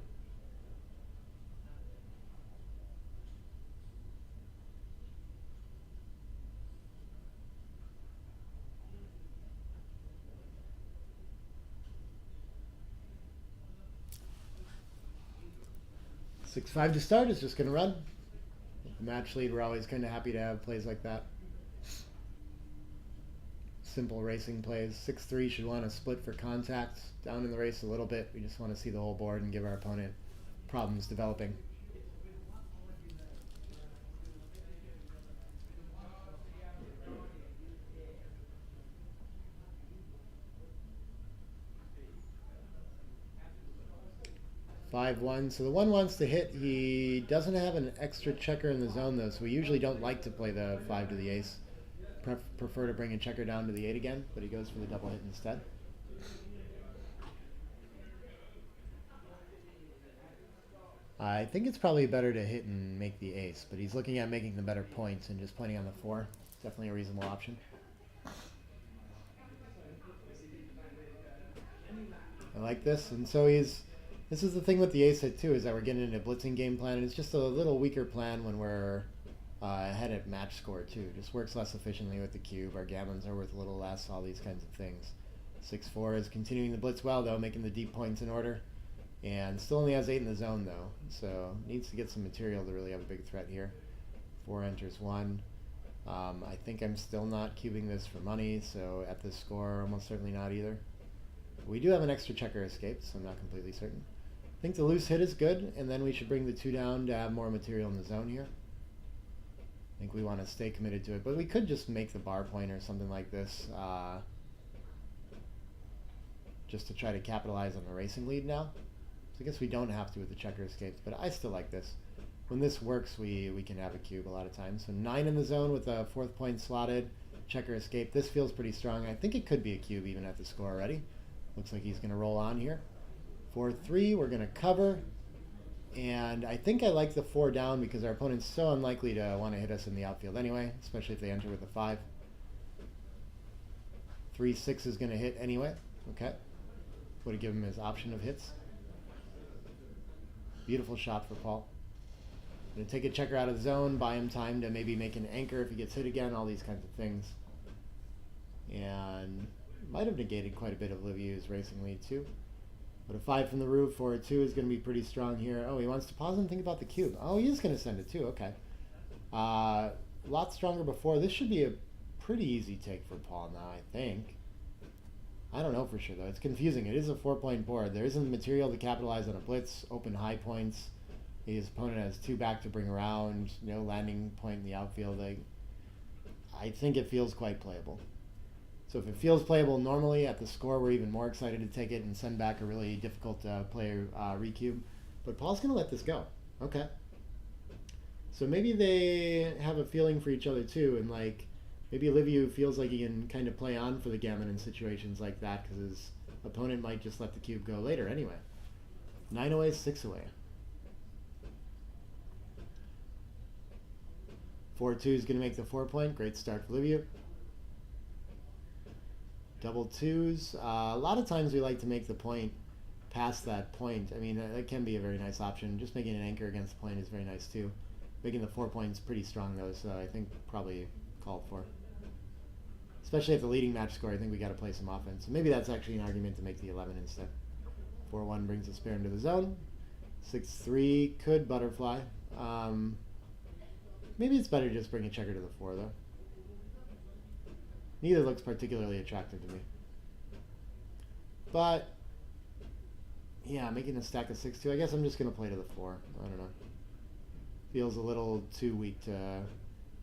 Six five to start is just going to run. The match lead, we're always kind of happy to have plays like that. Simple racing plays. 6-3 should want to split for contact. Down in the race a little bit. We just want to see the whole board and give our opponent problems developing. Five one. So the one wants to hit. He doesn't have an extra checker in the zone though, so we usually don't like to play the 5 to the ace. Prefer to bring a checker down to the 8 again, but he goes for the double hit instead. I think it's probably better to hit and make the ace, but he's looking at making the better points and just pointing on the 4. Definitely a reasonable option. I like this, and so this is the thing with the ace hit too, is that we're getting into a blitzing game plan, and it's just a little weaker plan when we're ahead at match score too. Just works less efficiently with the cube. Our gammons are worth a little less, all these kinds of things. 6-4 is continuing the blitz well though, making the deep points in order. And still only has 8 in the zone though, so needs to get some material to really have a big threat here. 4 enters 1. I think I'm still not cubing this for money, so at this score, almost certainly not either. We do have an extra checker escape, so I'm not completely certain. I think the loose hit is good, and then we should bring the 2 down to have more material in the zone here. I think we want to stay committed to it, but we could just make the bar point or something like this, just to try to capitalize on the racing lead now. So I guess we don't have to with the checker escapes, but I still like this. When this works, we can have a cube a lot of times. So 9 in the zone with a 4th point slotted, checker escape. This feels pretty strong. I think it could be a cube even at the score already. Looks like he's going to roll on here. 4-3, we're going to cover. And I think I like the 4 down because our opponent's so unlikely to want to hit us in the outfield anyway, especially if they enter with a 5. 3-6 is going to hit anyway. Okay. Would have given him his option of hits. Beautiful shot for Paul. Going to take a checker out of the zone, buy him time to maybe make an anchor if he gets hit again, all these kinds of things. And might have negated quite a bit of Liviu's racing lead too. But a 5 from the roof or a 2 is going to be pretty strong here. Oh, he wants to pause and think about the cube. Oh, he is going to send it too. Okay. A lot stronger before. This should be a pretty easy take for Paul now, I think. I don't know for sure, though. It's confusing. It is a 4-point board. There isn't the material to capitalize on a blitz, open high points. His opponent has 2 back to bring around, no landing point in the outfield. I think it feels quite playable. So if it feels playable normally at the score, we're even more excited to take it and send back a really difficult player recube. But Paul's going to let this go. Okay. So maybe they have a feeling for each other too, and like maybe Liviu feels like he can kind of play on for the gammon in situations like that because his opponent might just let the cube go later anyway. 9 away, 6 away. 4-2 is going to make the 4 point. Great start for Liviu. Double twos. A lot of times we like to make the point past that point. I mean, that can be a very nice option. Just making an anchor against the point is very nice too. Making the 4 points pretty strong though, so I think probably called for. Especially at the leading match score, I think we got to play some offense. So maybe that's actually an argument to make the 11 instead. 4-1 brings the spare into the zone. 6-3 could butterfly. Maybe it's better to just bring a checker to the 4 though. Neither looks particularly attractive to me. But yeah, making a stack of 6-2. I guess I'm just going to play to the 4. I don't know. Feels a little too weak to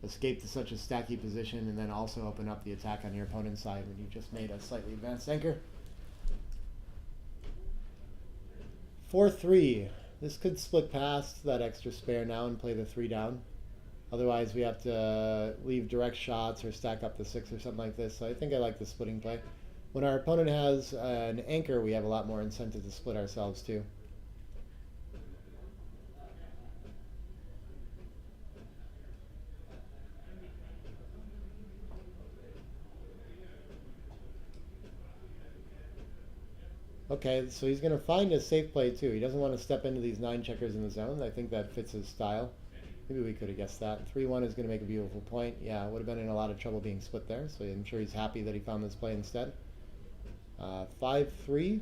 escape to such a stacky position and then also open up the attack on your opponent's side when you've just made a slightly advanced anchor. 4-3. This could split past that extra spare now and play the 3 down. Otherwise, we have to leave direct shots or stack up the 6 or something like this. So I think I like the splitting play. When our opponent has an anchor, we have a lot more incentive to split ourselves too. Okay, so he's going to find a safe play too. He doesn't want to step into these 9 checkers in the zone. I think that fits his style. Maybe we could have guessed that. 3-1 is going to make a beautiful point. Yeah, would have been in a lot of trouble being split there, so I'm sure he's happy that he found this play instead. 5-3.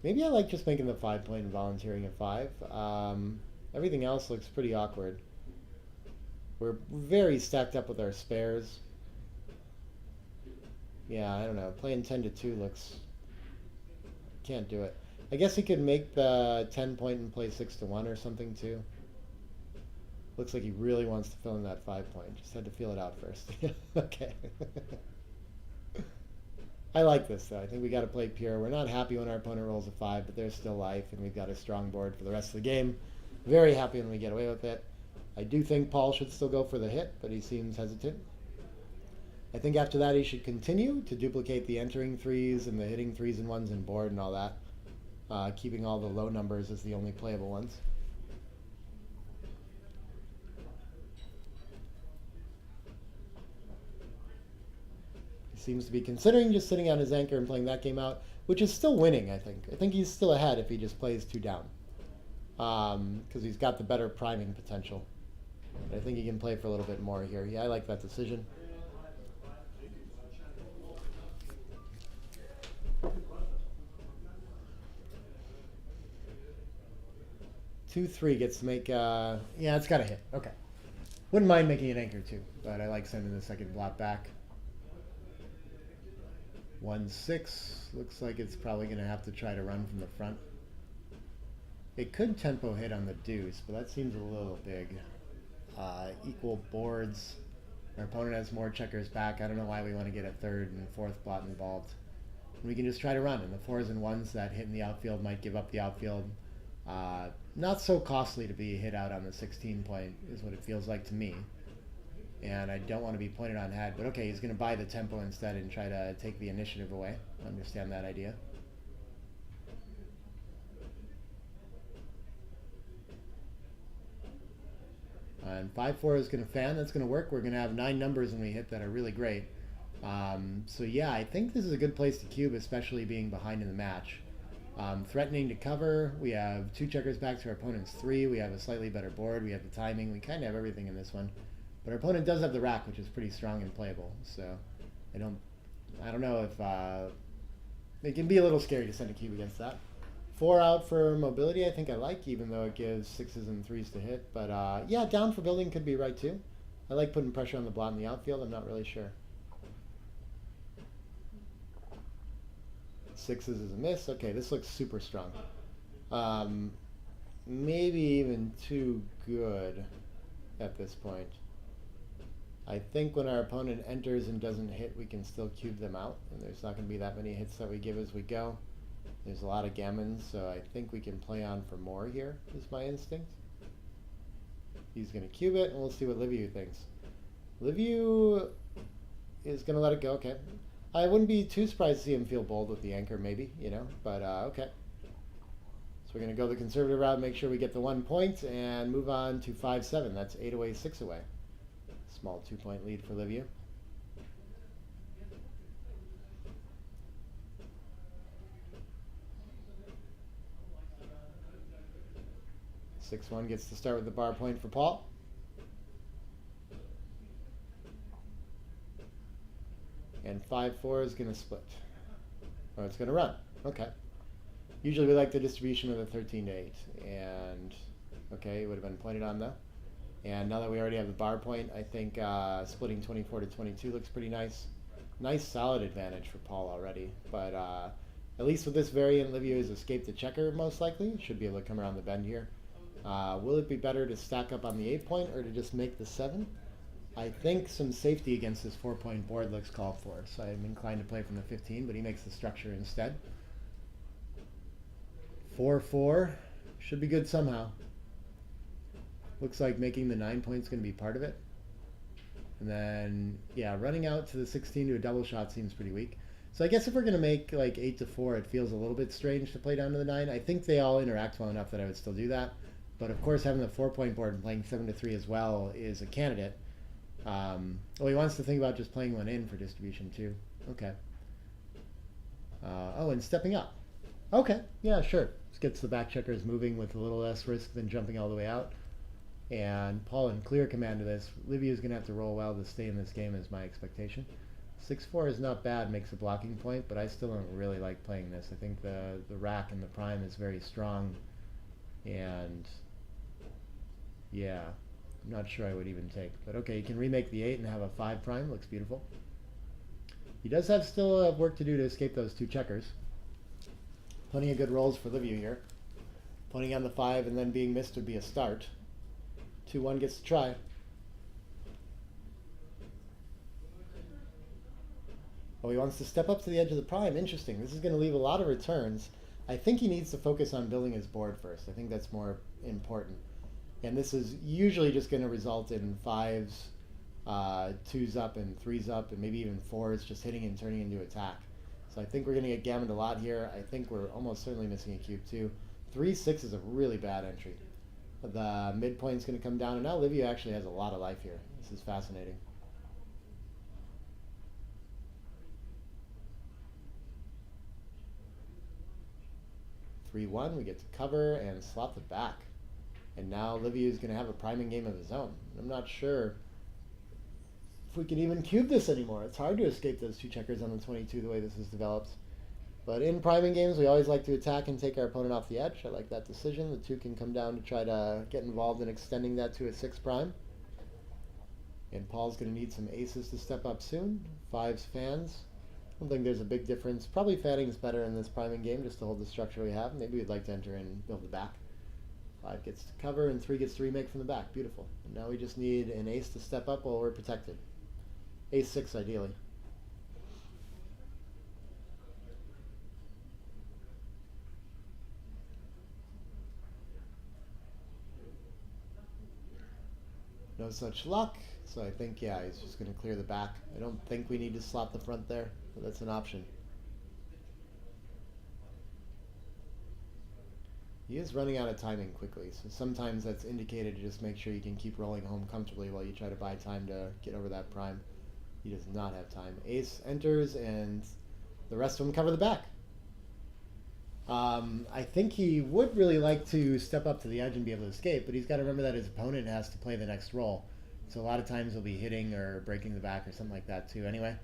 Maybe I like just making the 5 point and volunteering a 5. Everything else looks pretty awkward. We're very stacked up with our spares. Yeah, I don't know. Playing 10-2 looks... Can't do it. I guess he could make the 10 point and play 6-1 or something too. Looks like he really wants to fill in that 5 point. Just had to feel it out first. Okay. I like this though. I think we got to play pure. We're not happy when our opponent rolls a 5, but there's still life, and we've got a strong board for the rest of the game. Very happy when we get away with it. I do think Paul should still go for the hit, but he seems hesitant. I think after that he should continue to duplicate the entering 3s and the hitting 3s and 1s and board and all that. Keeping all the low numbers as the only playable ones. Seems to be considering just sitting on his anchor and playing that game out, which is still winning, I think. I think he's still ahead if he just plays 2 down. Because he's got the better priming potential. But I think he can play for a little bit more here. Yeah, I like that decision. Two, 3 gets to make, yeah, it's got to hit. Okay. Wouldn't mind making an anchor too, but I like sending the second block back. 1-6, looks like it's probably going to have to try to run from the front. It could tempo hit on the deuce, but that seems a little big. Equal boards. Our opponent has more checkers back. I don't know why we want to get a 3rd and 4th blot involved. We can just try to run, and the 4s and 1s that hit in the outfield might give up the outfield. Not so costly to be hit out on the 16 point is what it feels like to me. And I don't want to be pointed on head, but okay, he's going to buy the tempo instead and try to take the initiative away. I understand that idea. And 5-4 is going to fan. That's going to work. We're going to have 9 numbers when we hit that are really great. So yeah, I think this is a good place to cube, especially being behind in the match. Threatening to cover. We have 2 checkers back to our opponent's 3. We have a slightly better board. We have the timing. We kind of have everything in this one. But our opponent does have the rack, which is pretty strong and playable. So I don't know if it can be a little scary to send a cube against that. 4 out for mobility, I think I like, even though it gives 6s and 3s to hit. But yeah, down for building could be right too. I like putting pressure on the blot in the outfield. I'm not really sure. 6s is a miss. Okay, this looks super strong. Maybe even too good at this point. I think when our opponent enters and doesn't hit, we can still cube them out, and there's not going to be that many hits that we give as we go. There's a lot of gammons, so I think we can play on for more here, is my instinct. He's going to cube it, and we'll see what Liviu thinks. Liviu is going to let it go, okay. I wouldn't be too surprised to see him feel bold with the anchor, maybe, you know, but okay. So we're going to go the conservative route, make sure we get the 1 point, and move on to 5-7. That's 8 away, 6 away. Small 2-point lead for Liviu. Six one gets to start with the bar point for Paul. And 5-4 is going to split. Or it's going to run. Okay. Usually we like the distribution of the 13 to 8. And, okay, it would have been pointed on though. And now that we already have the bar point, I think splitting 24 to 22 looks pretty nice. Nice solid advantage for Paul already. But at least with this variant, Liviu has escaped the checker most likely. Should be able to come around the bend here. Will it be better to stack up on the 8 point or to just make the 7? I think some safety against this 4-point board looks called for. So I'm inclined to play from the 15, but he makes the structure instead. 4-4 should be good somehow. Looks like making the 9 points going to be part of it. And then, yeah, running out to the 16 to a double shot seems pretty weak. So I guess if we're going to make like 8-4, it feels a little bit strange to play down to the 9. I think they all interact well enough that I would still do that. But of course, having the 4-point board and playing 7-3 as well is a candidate. Well, he wants to think about just playing one in for distribution too. Okay. Oh, and stepping up. Okay, yeah, sure. This gets the back checkers moving with a little less risk than jumping all the way out. And Paul in clear command of this. Liviu is going to have to roll well to stay in this game is my expectation. 6-4 is not bad, makes a blocking point, but I still don't really like playing this. I think the rack and the prime is very strong. And yeah, I'm not sure I would even take. But okay, you can remake the 8 and have a 5 prime. Looks beautiful. He does have still work to do to escape those 2 checkers. Plenty of good rolls for Liviu here. Putting on the 5 and then being missed would be a start. 2-1 gets to try. Oh, he wants to step up to the edge of the prime. Interesting. This is going to leave a lot of returns. I think he needs to focus on building his board first. I think that's more important. And this is usually just going to result in 5s, 2s up and 3s up, and maybe even 4s just hitting and turning into attack. So I think we're going to get gammoned a lot here. I think we're almost certainly missing a cube too. 3-6 is a really bad entry. The midpoint is going to come down, and now Liviu actually has a lot of life here. This is fascinating. Three one, we get to cover and slot the back. And now Liviu is going to have a priming game of his own. I'm not sure if we can even cube this anymore. It's hard to escape those 2 checkers on the 22 the way this is developed. But in priming games, we always like to attack and take our opponent off the edge. I like that decision. The 2 can come down to try to get involved in extending that to a 6 prime. And Paul's going to need some aces to step up soon. 5s fans. I don't think there's a big difference. Probably fanning is better in this priming game just to hold the structure we have. Maybe we'd like to enter and build the back. 5 gets to cover and 3 gets to remake from the back. Beautiful. And now we just need an ace to step up while we're protected. Ace-6 ideally. No such luck, so I think, yeah, he's just going to clear the back. I don't think we need to slot the front there, but that's an option. He is running out of timing quickly, so sometimes that's indicated to just make sure you can keep rolling home comfortably while you try to buy time to get over that prime. He does not have time. Ace enters, and the rest of them cover the back. I think he would really like to step up to the edge and be able to escape, but he's got to remember that his opponent has to play the next roll. So a lot of times he'll be hitting or breaking the back or something like that too anyway.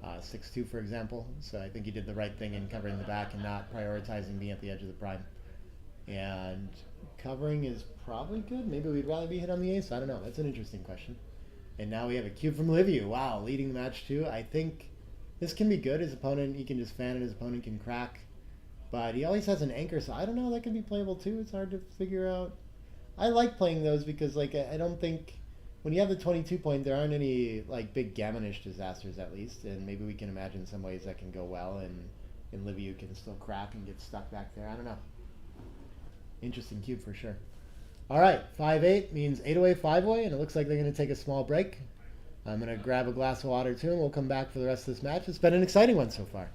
6-2, for example. So I think he did the right thing in covering the back and not prioritizing being at the edge of the prime. And covering is probably good. Maybe we'd rather be hit on the ace. I don't know. That's an interesting question. And now we have a cube from Liviu. Wow, leading the match too. I think this can be good. His opponent, he can just fan and his opponent can crack. But he always has an anchor, so I don't know. That can be playable too. It's hard to figure out. I like playing those because, like, I don't think when you have the 22 point, there aren't any like big gammonish disasters at least, and maybe we can imagine some ways that can go well, and Liviu can still crack and get stuck back there. I don't know. Interesting cube for sure. All right, 5-8 means 8 away, 5 away, and it looks like they're going to take a small break. I'm going to grab a glass of water too, and we'll come back for the rest of this match. It's been an exciting one so far.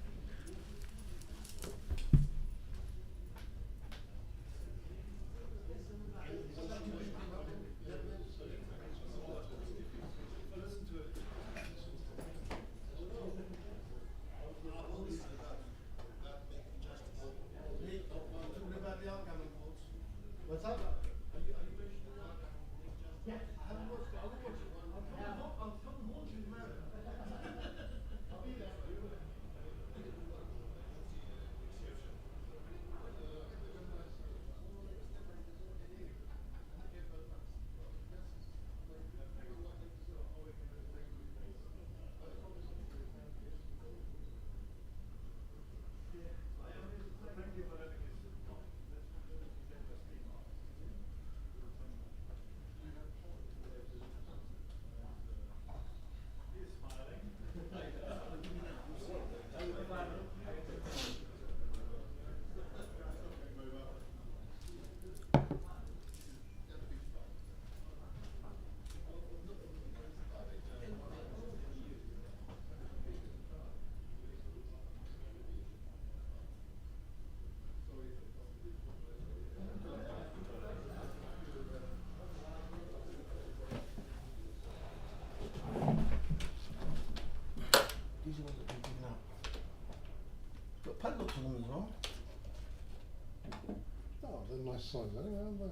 nice signs, aren't they?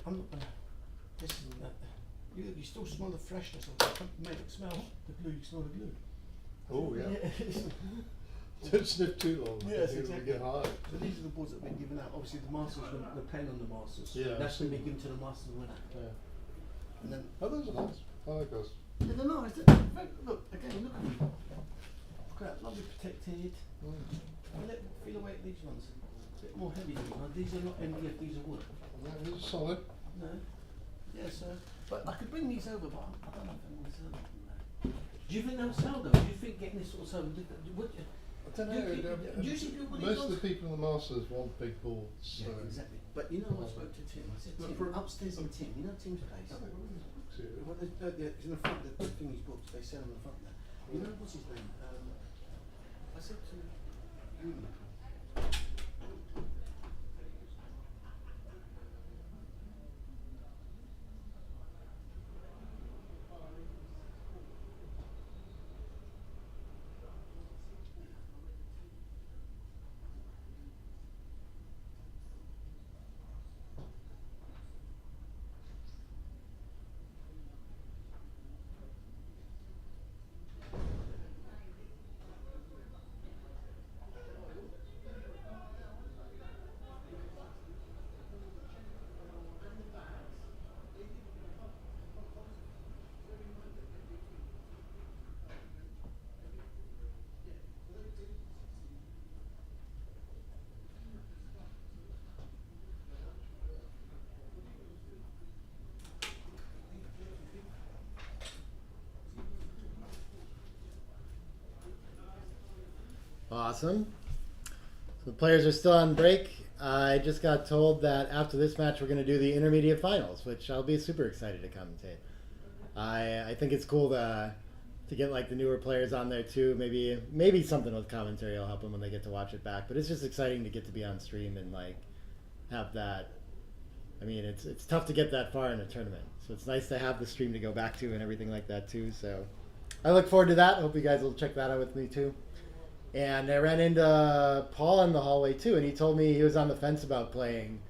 I'm not gonna. This is you still smell the freshness of it. Mate, smell the glue. You smell the glue. Oh yeah. Don't sniff too long. Yes, It'll exactly. get hard. So these are the boards that have been given out. Obviously, the masters, the pen on the masters. Yeah, That's I've going to be seen given to the masters winner. Yeah. And then Oh, those are nice. I like those. yeah, they're nice. Look again. Look at them. Look at that, lovely protected. Feel the weight of these ones. A bit more heavy. These are not MDF. These are wood. Yeah, these are solid. No. Yes, sir. But I could bring these over, but I don't know if I'm going to sell them. Do you think they'll sell though? Do you think getting this sort of sold? I don't know. Usually people with Most of these the people in the Masters want big boards. So. yeah, exactly. But you know, I spoke to Tim. I said, Look Tim, for- upstairs in Tim. You know Tim's place. Yeah, what are these books here? Well, it's in the front. The thing he's booked. They sell them in the front there. You know what's his name? I said to you. Awesome. So the players are still on break. I just got told that after this match, we're going to do the intermediate finals, which I'll be super excited to commentate. I think it's cool to get like the newer players on there too. Maybe something with commentary will help them when they get to watch it back. But it's just exciting to get to be on stream and like have that. I mean, it's tough to get that far in a tournament, so it's nice to have the stream to go back to and everything like that too. So I look forward to that. Hope you guys will check that out with me too. And I ran into Paul in the hallway too, and he told me he was on the fence about playing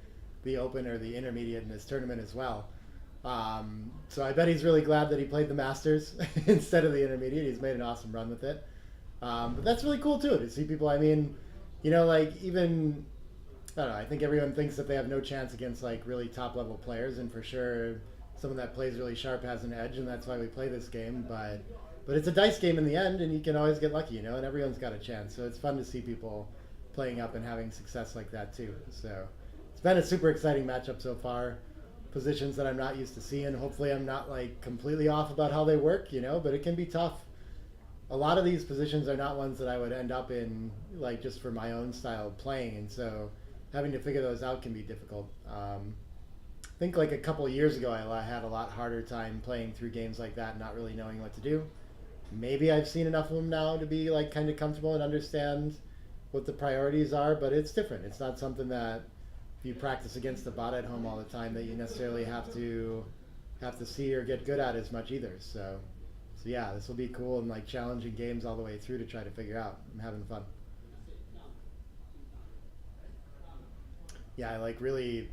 the Open or the Intermediate in this tournament as well. So I bet he's really glad that he played the Masters instead of the Intermediate. He's made an awesome run with it. But that's really cool too, to see people. I mean, you know, like even, I don't know, I think everyone thinks that they have no chance against like really top level players, and for sure someone that plays really sharp has an edge, and that's why we play this game. But it's a dice game in the end, and you can always get lucky, you know, and everyone's got a chance. So it's fun to see people playing up and having success like that too. So it's been a super exciting matchup so far. Positions that I'm not used to seeing. Hopefully I'm not like completely off about how they work, you know, but it can be tough. A lot of these positions are not ones that I would end up in like just for my own style of playing, and so having to figure those out can be difficult. I think like a couple of years ago I had a lot harder time playing through games like that, not really knowing what to do. Maybe I've seen enough of them now to be like kind of comfortable and understand what the priorities are, but it's different. It's not something that if you practice against the bot at home all the time that you necessarily have to see or get good at as much either. So yeah, this will be cool and like challenging games all the way through to try to figure out. I'm having fun. Yeah, I like really.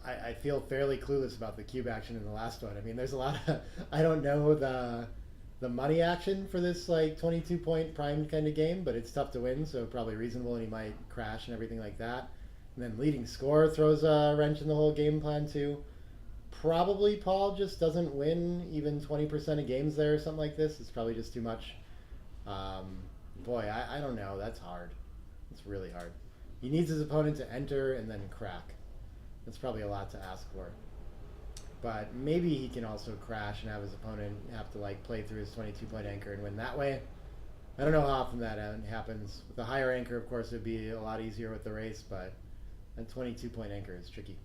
I feel fairly clueless about the cube action in the last one. I mean, there's a lot of I don't know the money action for this like 22 point primed kind of game, but it's tough to win, so probably reasonable, and he might crash and everything like that. And then leading score throws a wrench in the whole game plan too. Probably Paul just doesn't win even 20% of games there or something like this. It's probably just too much. Boy, I don't know. That's hard. It's really hard. He needs his opponent to enter and then crack. That's probably a lot to ask for. But maybe he can also crash and have his opponent have to like play through his 22 point anchor and win that way. I don't know how often that happens. With the higher anchor, of course, it'd be a lot easier with the race, but that 22 point anchor is tricky.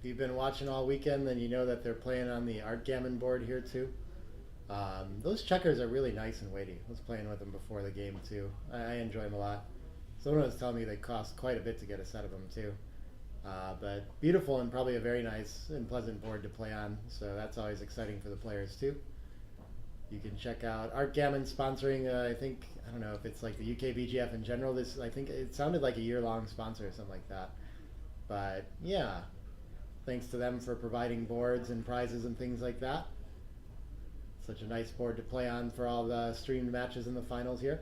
If you've been watching all weekend, then you know that they're playing on the Art Gammon board here too. Those checkers are really nice and weighty. I was playing with them before the game too. I enjoy them a lot. Someone was telling me they cost quite a bit to get a set of them too. But beautiful and probably a very nice and pleasant board to play on. So that's always exciting for the players too. You can check out Art Gammon sponsoring, I don't know if it's like the UK BGF in general. I think it sounded like a year-long sponsor or something like that. But yeah, thanks to them for providing boards and prizes and things like that. Such a nice board to play on for all the streamed matches in the finals here.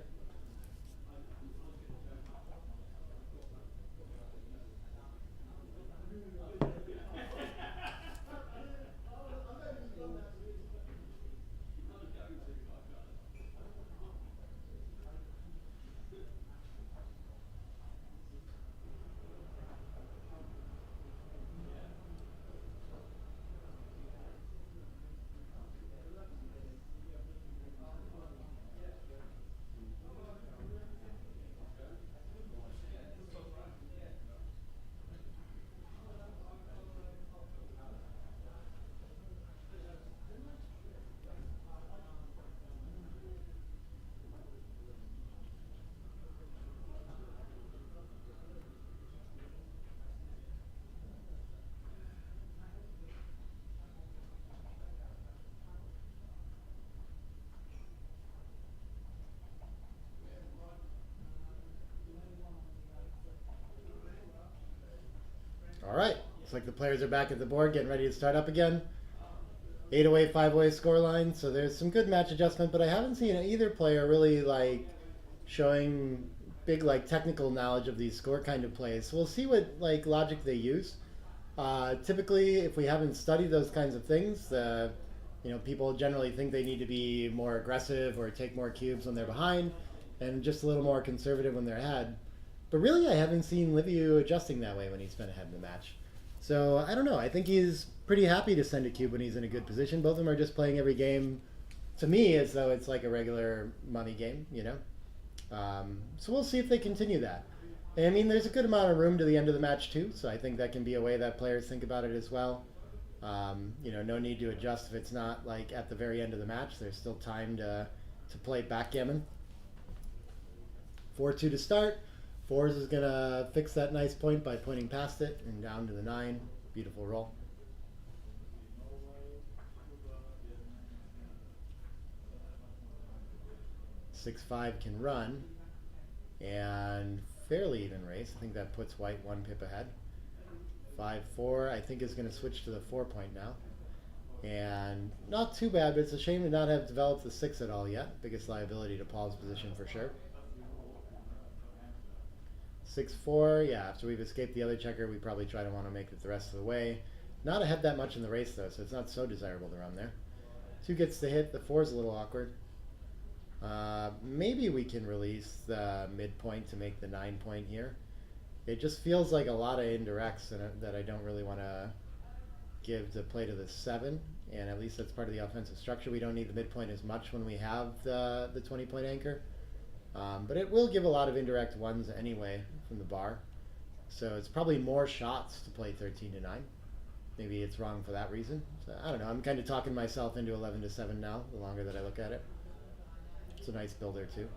All right, looks like the players are back at the board, getting ready to start up again. 8-away, 5-away scoreline, so there's some good match adjustment, but I haven't seen either player really like showing big like technical knowledge of these score kind of plays. So we'll see what like logic they use. Typically, if we haven't studied those kinds of things, people generally think they need to be more aggressive or take more cubes when they're behind, and just a little more conservative when they're ahead. But really, I haven't seen Liviu adjusting that way when he's been ahead in the match. So I don't know. I think he's pretty happy to send a cube when he's in a good position. Both of them are just playing every game, to me, as though it's like a regular money game, So we'll see if they continue that. And, I mean, there's a good amount of room to the end of the match too, so I think that can be a way that players think about it as well. No need to adjust if it's not like at the very end of the match. There's still time to play backgammon. 4-2 to start. Fours is going to fix that nice point by pointing past it and down to the 9. Beautiful roll. Six, 5 can run. And fairly even race. I think that puts white 1 pip ahead. 5-4 I think is going to switch to the 4 point now. And not too bad, but it's a shame to not have developed the 6 at all yet. Biggest liability to Paul's position for sure. 6-4, yeah, after we've escaped the other checker, we probably try to want to make it the rest of the way. Not ahead that much in the race, though, so it's not so desirable to run there. 2 gets the hit, the 4 is a little awkward. Maybe we can release the midpoint to make the 9 point here. It just feels like a lot of indirects that I don't really want to give to play to the 7, and at least that's part of the offensive structure. We don't need the midpoint as much when we have the 20-point anchor. But it will give a lot of indirect 1s anyway from the bar. So it's probably more shots to play 13 to 9. Maybe it's wrong for that reason. So I don't know. I'm kind of talking myself into 11 to 7 now, the longer that I look at it. It's a nice builder too.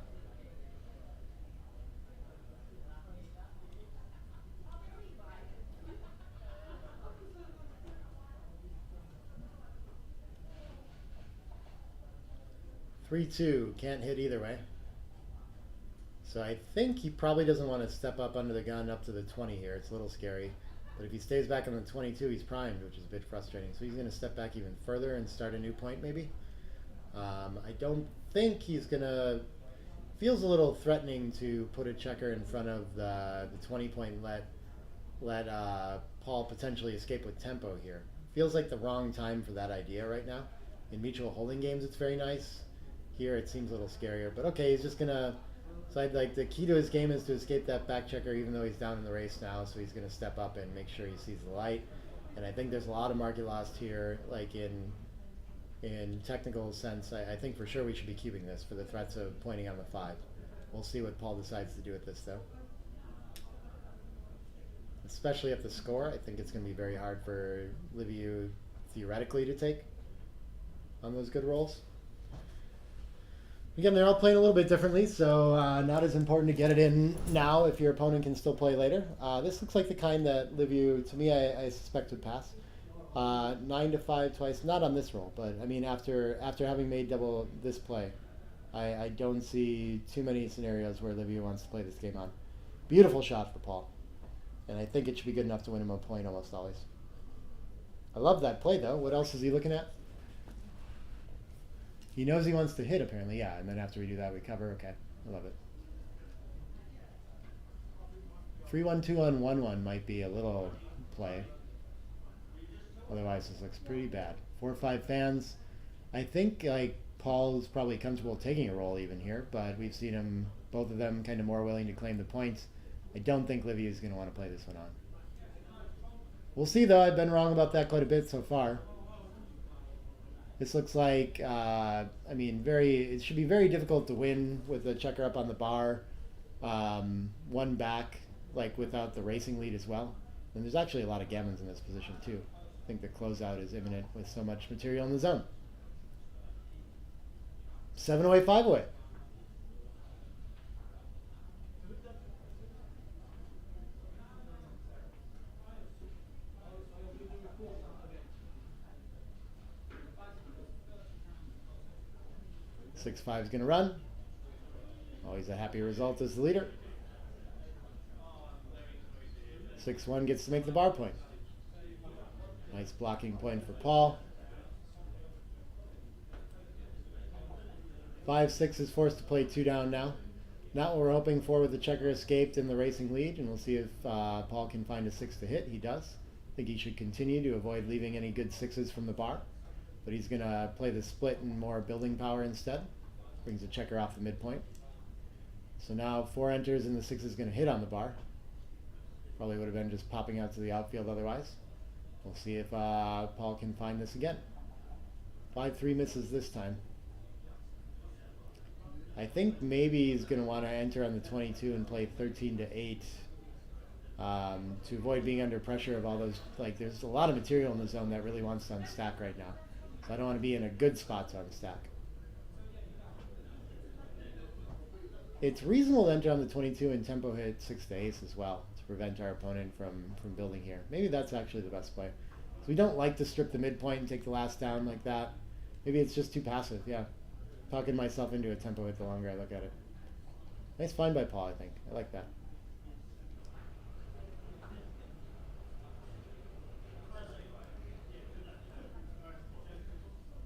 Three, 2, can't hit either way. So I think he probably doesn't want to step up under the gun up to the 20 here. It's a little scary. But if he stays back on the 22, he's primed, which is a bit frustrating. So he's going to step back even further and start a new point maybe. I don't think he's going to... Feels a little threatening to put a checker in front of the 20 point and let Paul potentially escape with tempo here. Feels like the wrong time for that idea right now. In mutual holding games, it's very nice. Here, it seems a little scarier. But okay, he's just going to... So like the key to his game is to escape that back checker even though he's down in the race now, so he's going to step up and make sure he sees the light. And I think there's a lot of market lost here, like in technical sense. I think for sure we should be keeping this for the threats of pointing on the 5. We'll see what Paul decides to do with this though. especially at the score. I think it's going to be very hard for Liviu theoretically to take on those good rolls. Again, they're all playing a little bit differently, so not as important to get it in now if your opponent can still play later. This looks like the kind that Liviu, to me, I suspect would pass. 9 to 5 twice, not on this roll, but I mean after having made double this play, I don't see too many scenarios where Liviu wants to play this game on. Beautiful shot for Paul, and I think it should be good enough to win him a point almost always. I love that play though. What else is he looking at? He knows he wants to hit, apparently, yeah, and then after we do that, we cover. Okay, I love it. 3-1-2 on 1-1 might be a little play. Otherwise, this looks pretty bad. 4-5 fans. I think, like, Paul's probably comfortable taking a roll even here, but we've seen him, both of them, kind of more willing to claim the points. I don't think Liviu is going to want to play this one on. We'll see, though. I've been wrong about that quite a bit so far. This looks like, I mean, it should be very difficult to win with the checker up on the bar, one back, like without the racing lead as well. And there's actually a lot of gammons in this position too. I think the closeout is imminent with so much material in the zone. 7 away, 5 away. Six five is going to run. Always a happy result as the leader. 6-1 gets to make the bar point. Nice blocking point for Paul. 5-6 is forced to play 2 down now. Not what we're hoping for with the checker escaped in the racing lead, and we'll see if Paul can find a 6 to hit. He does. I think he should continue to avoid leaving any good 6s from the bar, but he's going to play the split and more building power instead. Brings the checker off the midpoint. So now 4 enters and the 6 is going to hit on the bar. Probably would have been just popping out to the outfield otherwise. We'll see if Paul can find this again. 5-3 misses this time. I think maybe he's going to want to enter on the 22 and play 13 to 8 to avoid being under pressure of all those. Like, there's a lot of material in the zone that really wants to unstack right now. So I don't want to be in a good spot to unstack. It's reasonable to enter on the 22 and tempo hit 6 to ace as well to prevent our opponent from building here. Maybe that's actually the best play. So we don't like to strip the midpoint and take the last down like that. Maybe it's just too passive, yeah. Talking myself into a tempo hit the longer I look at it. Nice find by Paul, I think. I like that.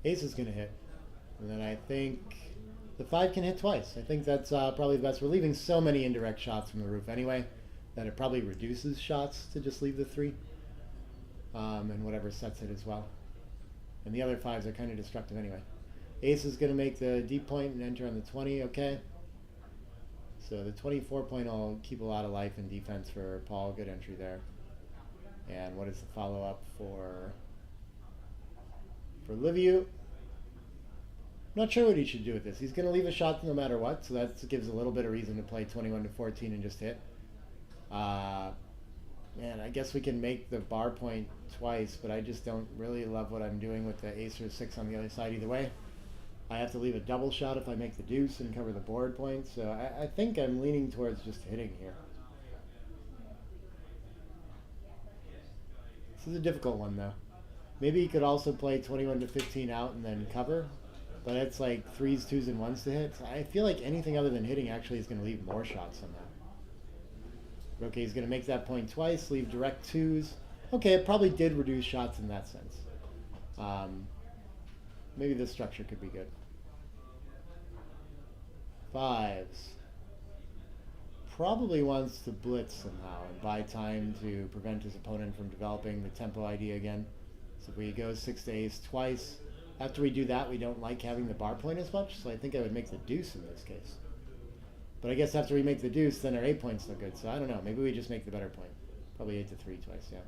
Ace is going to hit. And then I think the 5 can hit twice. I think that's probably the best. We're leaving so many indirect shots from the roof anyway that it probably reduces shots to just leave the 3. And whatever sets it as well. And the other 5s are kind of destructive anyway. Ace is going to make the deep point and enter on the 20, okay. So the 24 point will keep a lot of life in defense for Paul. Good entry there. And what is the follow-up for Liviu? Not sure what he should do with this. He's going to leave a shot no matter what, so that gives a little bit of reason to play 21 to 14 and just hit. Man, I guess we can make the bar point twice, but I just don't really love what I'm doing with the ace or 6 on the other side either way. I have to leave a double shot if I make the deuce and cover the board point, so I think I'm leaning towards just hitting here. This is a difficult one though. Maybe he could also play 21 to 15 out and then cover, but it's like 3s, 2s, and 1s to hit. So I feel like anything other than hitting actually is going to leave more shots somehow. Okay, he's going to make that point twice, leave direct 2s. Okay, it probably did reduce shots in that sense. Maybe this structure could be good. 5s. Probably wants to blitz somehow and buy time to prevent his opponent from developing the tempo idea again. So if we go 6 to ace twice, after we do that, we don't like having the bar point as much, so I think I would make the deuce in this case. But I guess after we make the deuce, then our 8 point's no good, so I don't know. Maybe we just make the better point. Probably 8 to 3 twice, yeah.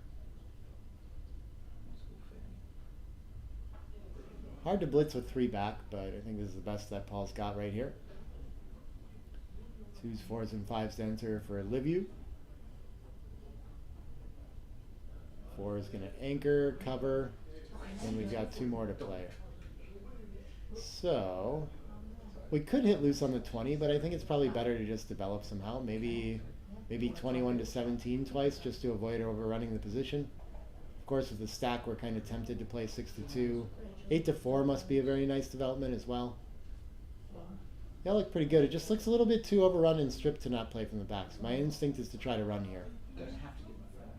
Hard to blitz with 3 back, but I think this is the best that Paul's got right here. 2s, 4s, and 5s to enter for Liviu. is going to anchor, cover, and we've got 2 more to play. So we could hit loose on the 20, but I think it's probably better to just develop somehow. Maybe 21 to 17 twice just to avoid overrunning the position. Of course, with the stack, we're kind of tempted to play 6 to 2. 8 to 4 must be a very nice development as well. They look pretty good. It just looks a little bit too overrun and stripped to not play from the back. So my instinct is to try to run here. Don't have to give them a phone.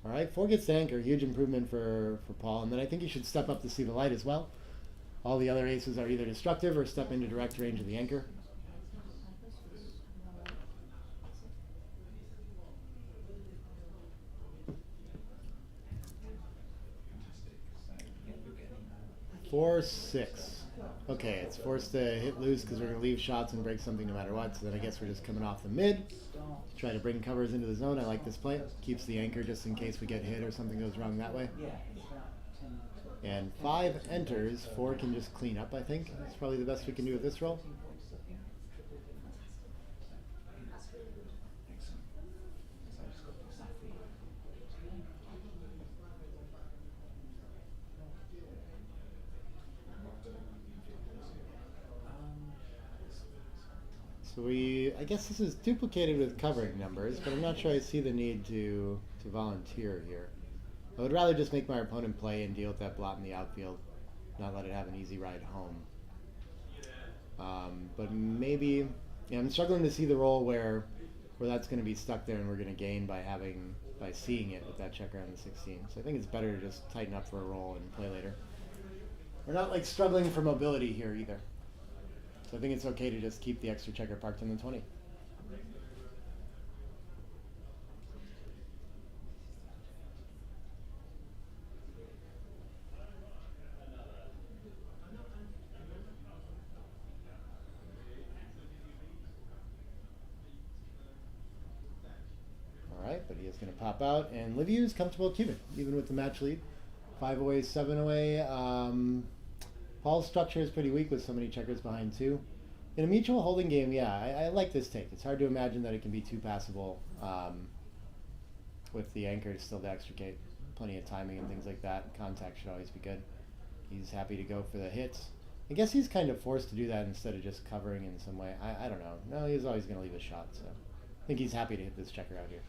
All right, 4 gets to anchor. Huge improvement for Paul. And then I think he should step up to see the light as well. All the other aces are either destructive or step into direct range of the anchor. Four, 6. Okay, it's forced to hit loose because we're going to leave shots and break something no matter what. So then I guess we're just coming off the mid to try to bring covers into the zone. I like this play. Keeps the anchor just in case we get hit or something goes wrong that way. Yeah, it's about 10. And 5 enters. 4 can just clean up, I think. That's probably the best we can do with this roll. So I guess this is duplicated with covering numbers, but I'm not sure I see the need to volunteer here. I would rather just make my opponent play and deal with that blot in the outfield, not let it have an easy ride home. But maybe, yeah, I'm struggling to see the role where that's going to be stuck there and we're going to gain by seeing it with that checker on the 16. So I think it's better to just tighten up for a roll and play later. We're not like struggling for mobility here either. So I think it's okay to just keep the extra checker parked on the 20. All right, but he is going to pop out, and Liviu's comfortable cubing, even with the match lead. 5 away, 7 away. Paul's structure is pretty weak with so many checkers behind 2. In a mutual holding game, yeah, I like this take. It's hard to imagine that it can be too passable with the anchor still to extricate. Plenty of timing and things like that. Contact should always be good. He's happy to go for the hits. I guess he's kind of forced to do that instead of just covering in some way. I don't know. No, he's always going to leave a shot, so I think he's happy to hit this checker out here.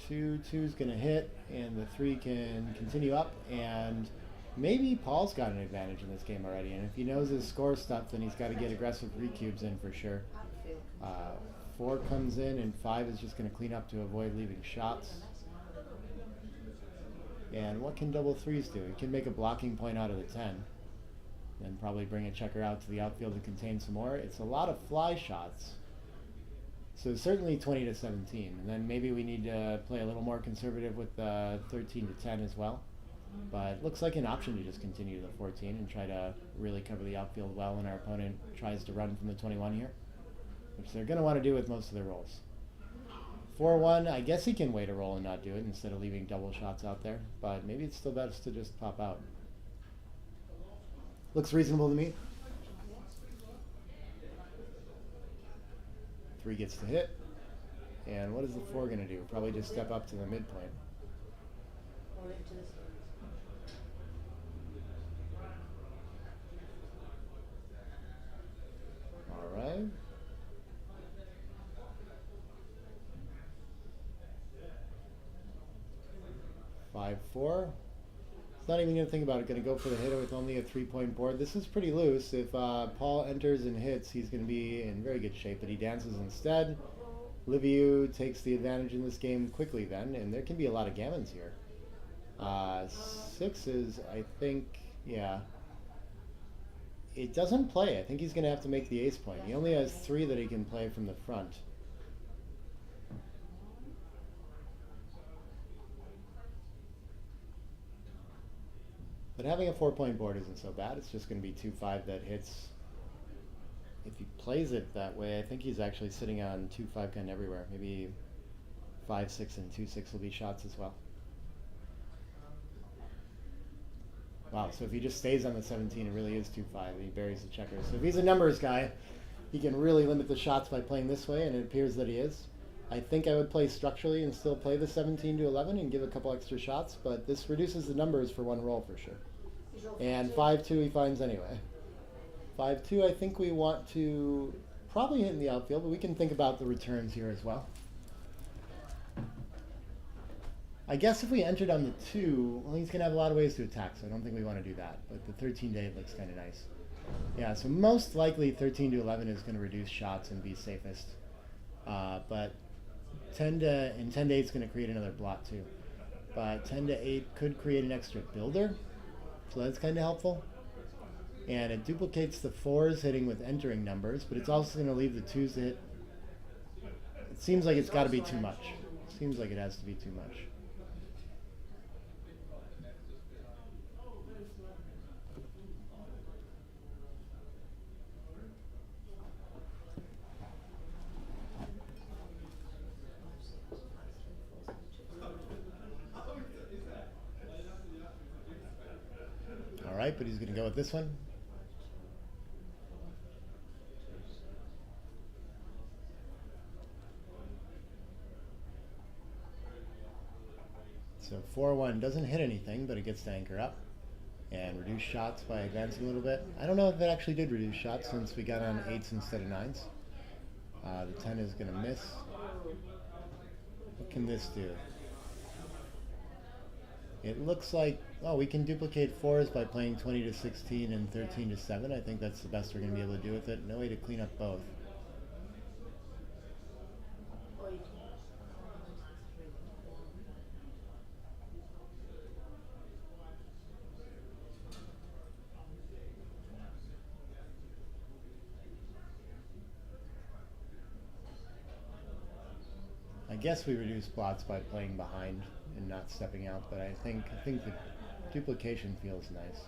4-2, 2's going to hit, and the 3 can continue up, and maybe Paul's got an advantage in this game already, and if he knows his score stuff, then he's got to get aggressive recubes in for sure. 4 comes in, and 5 is just going to clean up to avoid leaving shots. And what can double 3s do? It can make a blocking point out of the 10, then probably bring a checker out to the outfield to contain some more. It's a lot of fly shots. So certainly 20 to 17, and then maybe we need to play a little more conservative with 13 to 10 as well. But it looks like an option to just continue to the 14 and try to really cover the outfield well when our opponent tries to run from the 21 here, which they're going to want to do with most of their rolls. 4-1, I guess he can wait a roll and not do it instead of leaving double shots out there, but maybe it's still best to just pop out. Looks reasonable to me. 3 gets to hit, and what is the 4 going to do? Probably just step up to the midpoint. All right. Five, 4. It's not even going to think about it. Going to go for the hitter with only a 3-point board. This is pretty loose. If Paul enters and hits, he's going to be in very good shape, but he dances instead. Liviu takes the advantage in this game quickly then, and there can be a lot of gammons here. 6 is, I think, yeah. It doesn't play. I think he's going to have to make the ace point. He only has 3 that he can play from the front. But having a 4-point board isn't so bad. It's just going to be 2-5 that hits. If he plays it that way, I think he's actually sitting on 2-5 kind of everywhere. Maybe 5-6 and 2-6 will be shots as well. Wow, so if he just stays on the 17, it really is 2-5, and he buries the checkers. So if he's a numbers guy, he can really limit the shots by playing this way, and it appears that he is. I think I would play structurally and still play the 17 to 11 and give a couple extra shots, but this reduces the numbers for one roll for sure. And 5-2 he finds anyway. 5-2, I think we want to probably hit in the outfield, but we can think about the returns here as well. I guess if we entered on the 2, well, he's going to have a lot of ways to attack, so I don't think we want to do that. But the 13 to 8 looks kind of nice. Yeah, so most likely 13 to 11 is going to reduce shots and be safest. But 10 to 8 is going to create another blot too. But 10 to 8 could create an extra builder, so that's kind of helpful. And it duplicates the 4s hitting with entering numbers, but it's also going to leave the 2s to hit. It seems like it's got to be too much. Seems like it has to be too much. All right, but he's going to go with this one. So 4-1 doesn't hit anything, but it gets to anchor up and reduce shots by advancing a little bit. I don't know if it actually did reduce shots since we got on 8s instead of 9s. The 10 is going to miss. What can this do? It looks like, oh, we can duplicate 4s by playing 20 to 16 and 13 to 7. I think that's the best we're going to be able to do with it. No way to clean up both. I guess we reduce blots by playing behind and not stepping out, but I think the duplication feels nice.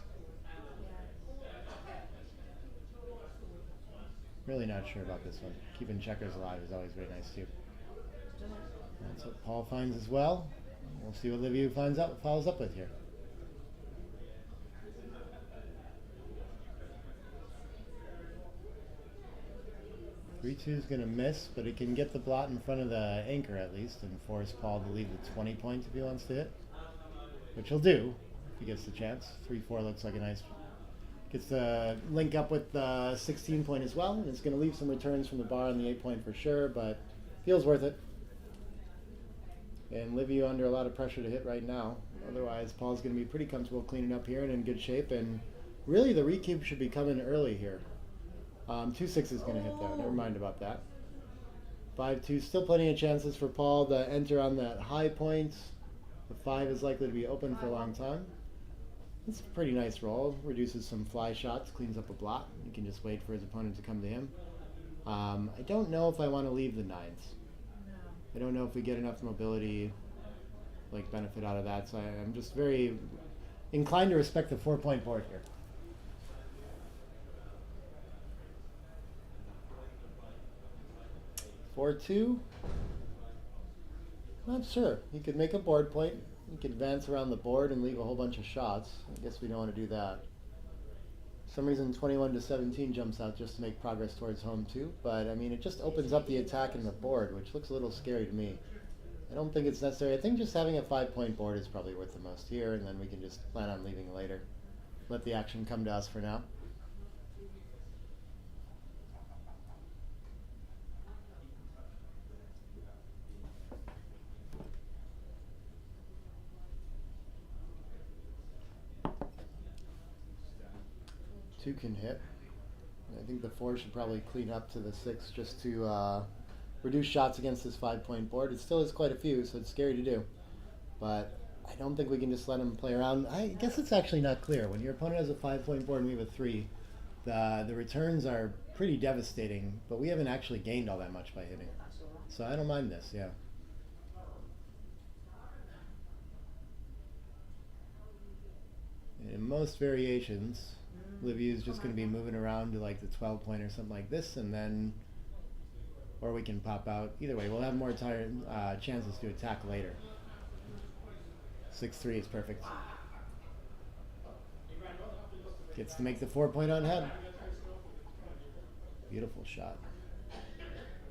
Really not sure about this one. Keeping checkers alive is always very nice too. That's what Paul finds as well. We'll see what Liviu follows up with here. 3-2 is going to miss, but it can get the blot in front of the anchor at least and force Paul to leave the 20 points if he wants to hit, which he'll do if he gets the chance. 3-4 looks like a nice, gets the link up with the 16 point as well, and it's going to leave some returns from the bar on the 8 point for sure, but feels worth it. And Liviu under a lot of pressure to hit right now. Otherwise, Paul's going to be pretty comfortable cleaning up here and in good shape, and really the recube should be coming early here. 2-6 is going to hit though, never mind about that. 5-2, still plenty of chances for Paul to enter on that high point. The 5 is likely to be open for a long time. It's a pretty nice roll, reduces some fly shots, cleans up a blot. You can just wait for his opponent to come to him. I don't know if I want to leave the 9s. I don't know if we get enough mobility, like benefit out of that, so I'm just very inclined to respect the 4 point board here. Four two. Not sure. He could make a board point. He could advance around the board and leave a whole bunch of shots. I guess we don't want to do that. For some reason 21 to 17 jumps out just to make progress towards home too. But I mean, it just opens up the attack in the board, which looks a little scary to me. I don't think it's necessary. I think just having a 5 point board is probably worth the most here, and then we can just plan on leaving later. Let the action come to us for now. Two can hit. I think the 4 should probably clean up to the 6 just to reduce shots against this 5 point board. It still is quite a few, so it's scary to do. But I don't think we can just let him play around. I guess it's actually not clear. When your opponent has a 5 point board and we have a 3, the returns are pretty devastating, but we haven't actually gained all that much by hitting. So I don't mind this, yeah. And in most variations, Liviu is just going to be moving around to like the 12 point or something like this, and then, or we can pop out. Either way, we'll have more chances to attack later. 6-3 is perfect. Gets to make the 4-point on head. Beautiful shot.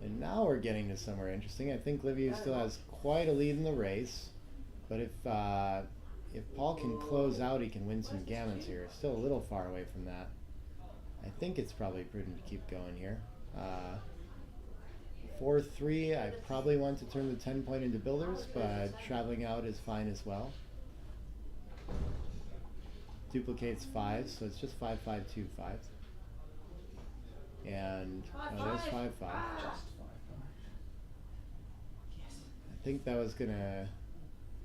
And now we're getting to somewhere interesting. I think Liviu still has quite a lead in the race, but if Paul can close out, he can win some gammons here. Still a little far away from that. I think it's probably prudent to keep going here. 4-3, I probably want to turn the 10-point into builders, but traveling out is fine as well. Duplicates 5, so it's just 5-5-2-5. And there's 5-5. Just 5-5. I think that was gonna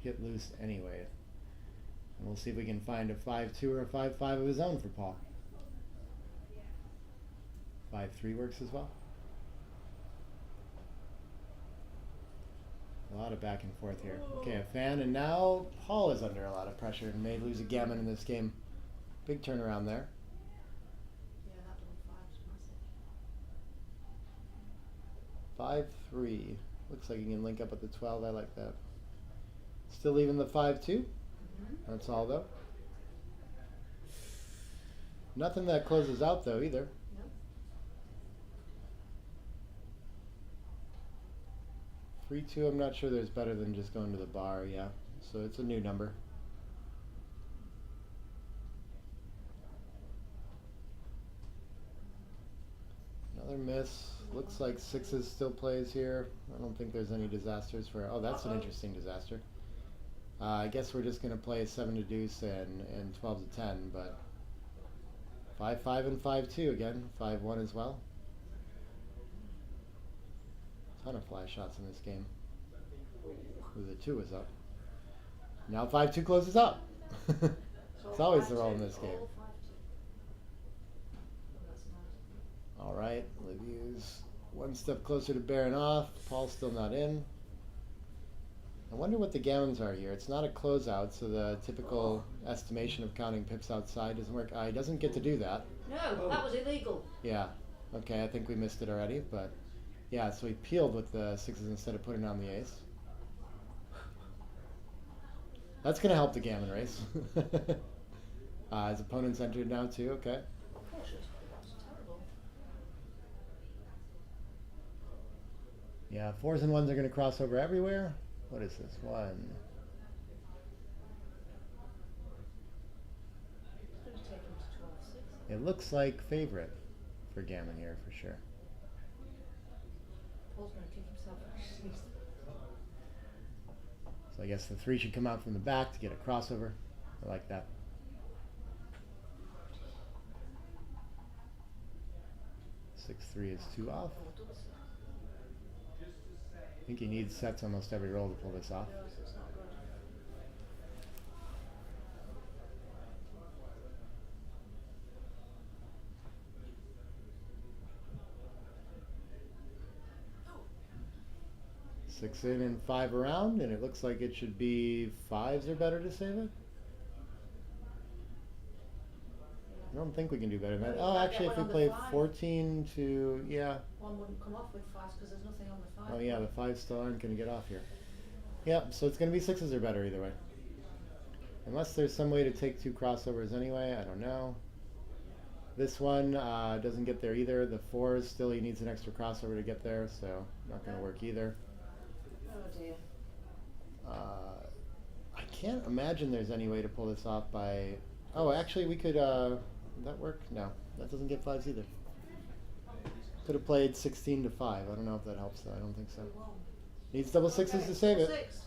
hit loose anyway. And we'll see if we can find a 5-2 or a 5-5 of his own for Paul. 5-3 works as well. A lot of back and forth here. Okay, a fan, and now Paul is under a lot of pressure and may lose a gammon in this game. Big turnaround there. Yeah, that double 5 is massive. 5-3. Looks like he can link up with the 12. I like that. Still leaving the 5-2. That's all though. Nothing that closes out though either. No. 3-2, I'm not sure there's better than just going to the bar, yeah. So it's a new number. Another miss. Looks like 6s still plays here. I don't think there's any disasters for... Oh, that's an interesting disaster. I guess we're just going to play 7 to deuce and 12 to 10, but 5-5 and 5-2 again. 5-1 as well. Ton of flash shots in this game. Ooh, the 2 is up. Now 5-2 closes up. It's always the roll in this game. All 5-2. That's nice. All right, Liviu's one step closer to bearing off. Paul's still not in. I wonder what the gammons are here. It's not a closeout, so the typical estimation of counting pips outside doesn't work. He doesn't get to do that. No, that was illegal. Yeah. Okay, I think we missed it already, but yeah, so he peeled with the 6s instead of putting on the ace. That's going to help the gammon race. His opponent's entered now too, okay. Cautious. That's terrible. Yeah, 4s and 1s are going to cross over everywhere. What is this? 1. It's going to take him to 12-6. It looks like favorite for gammon here for sure. Paul's going to kick himself. So I guess the 3 should come out from the back to get a crossover. I like that. Six 3 is 2 off. Oh, double 6. I think he needs sets almost every roll to pull this off. Yeah, so it's not good. Six in and 5 around, and it looks like it should be 5s are better to save it. I don't think we can do better than that. Oh, actually, if we play 14 to, yeah. One wouldn't come off with 5s because there's nothing on the 5. Oh yeah, the 5s still aren't going to get off here. Yep, so it's going to be 6s or better either way. Unless there's some way to take 2 crossovers anyway, I don't know. This one doesn't get there either. The 4s still, he needs an extra crossover to get there, so not going to work either. Oh dear. I can't imagine there's any way to pull this off by... Oh, actually we could, would that work? No, that doesn't get 5s either. Could have played 16 to 5. I don't know if that helps though, I don't think so. Needs double 6s to save it. 6. 6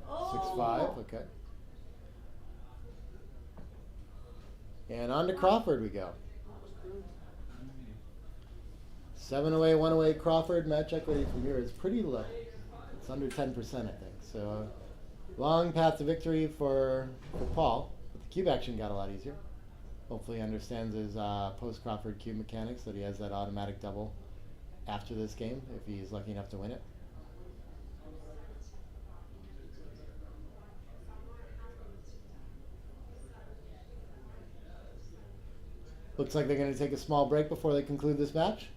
Oh. 5, okay. And on to Crawford we go. That was good. 7 away, 1 away Crawford. Match equity from here is pretty low. It's under 10%, I think. So long path to victory for Paul. But the cube action got a lot easier. Hopefully he understands his post-Crawford cube mechanics, that he has that automatic double after this game if he's lucky enough to win it. Looks like they're going to take a small break before they conclude this match.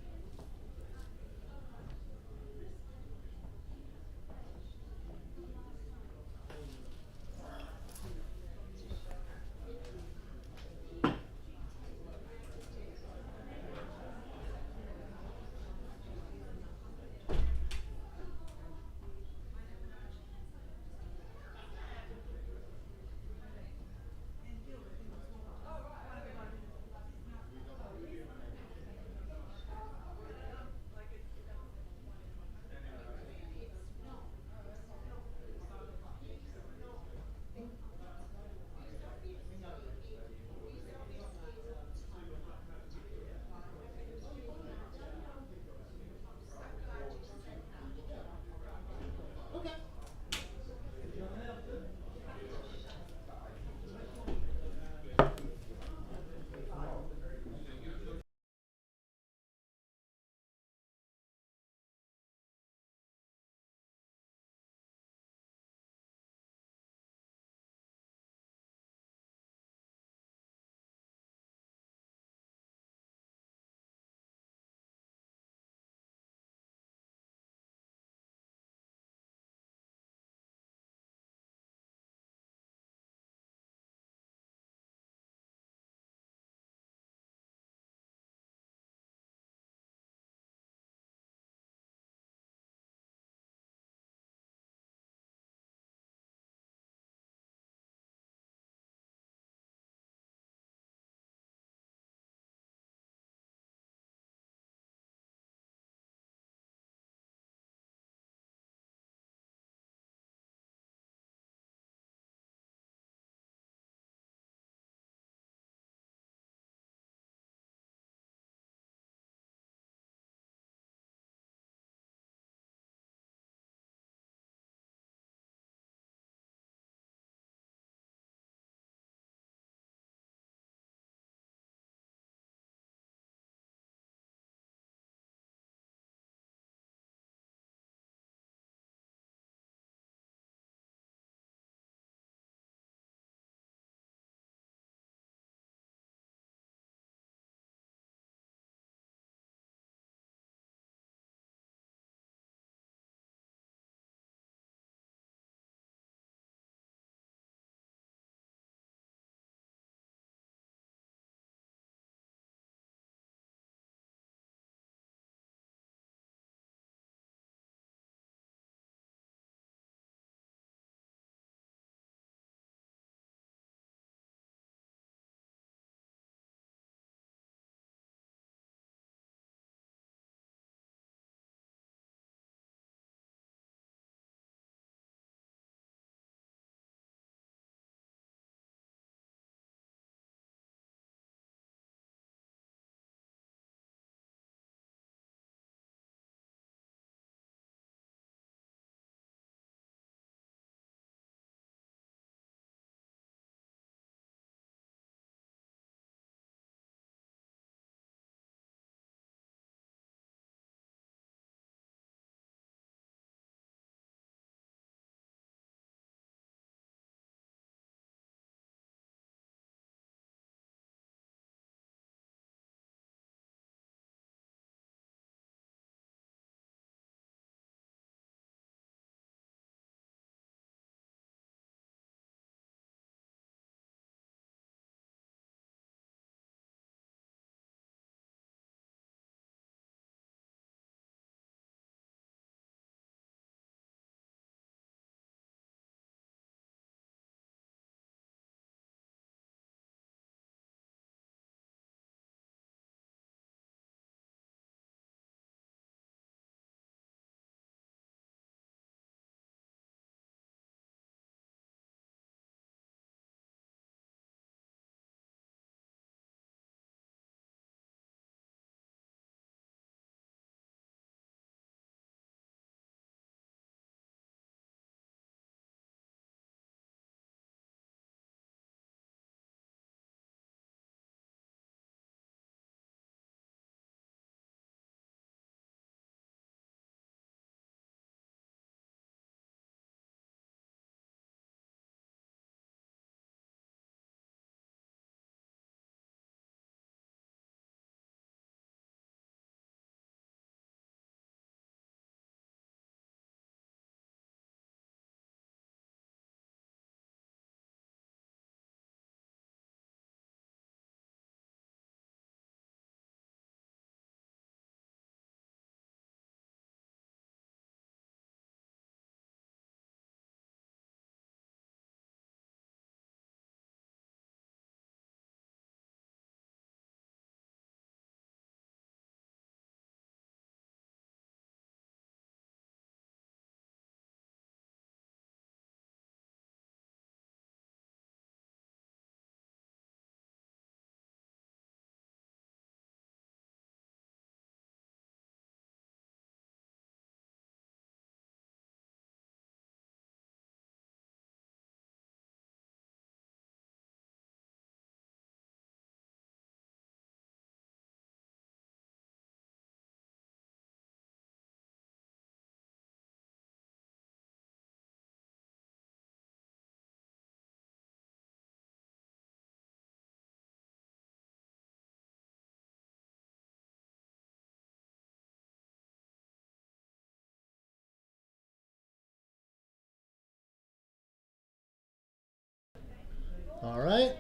All right.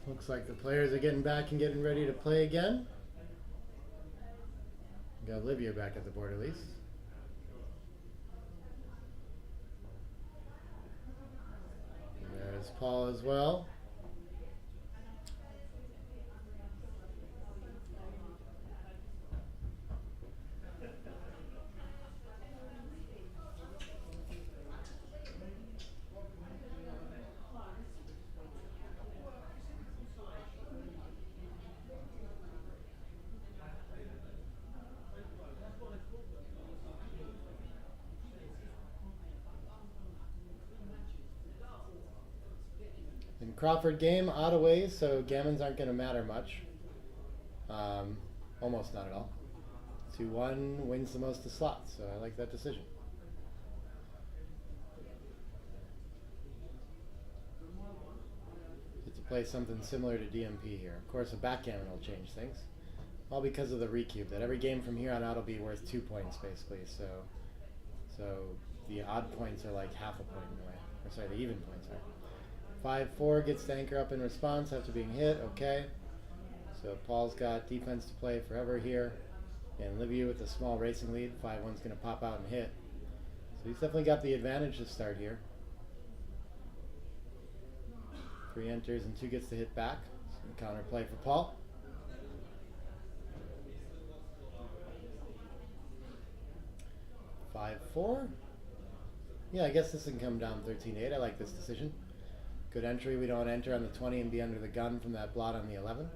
Looks like the players are getting back and getting ready to play again. Got Olivia back at the board at least. And there's Paul as well. In Crawford game, odd away, so gammons aren't going to matter much. Almost not at all. 2-1 wins the most of slots, so I like that decision. Get to play something similar to DMP here. Of course, a backgammon will change things. All because of the recube, that every game from here on out will be worth 2 points, basically. So the odd points are like half a point in a way. Or sorry, the even points are. 5-4 gets to anchor up in response after being hit. Okay. So Paul's got defense to play forever here. And Livia with a small racing lead. 5-1's going to pop out and hit. So he's definitely got the advantage to start here. 3 enters and 2 gets to hit back. Some counter play for Paul. Five, 4. Yeah, I guess this can come down 13-8. I like this decision. Good entry. We don't enter on the 20 and be under the gun from that blot on the 11.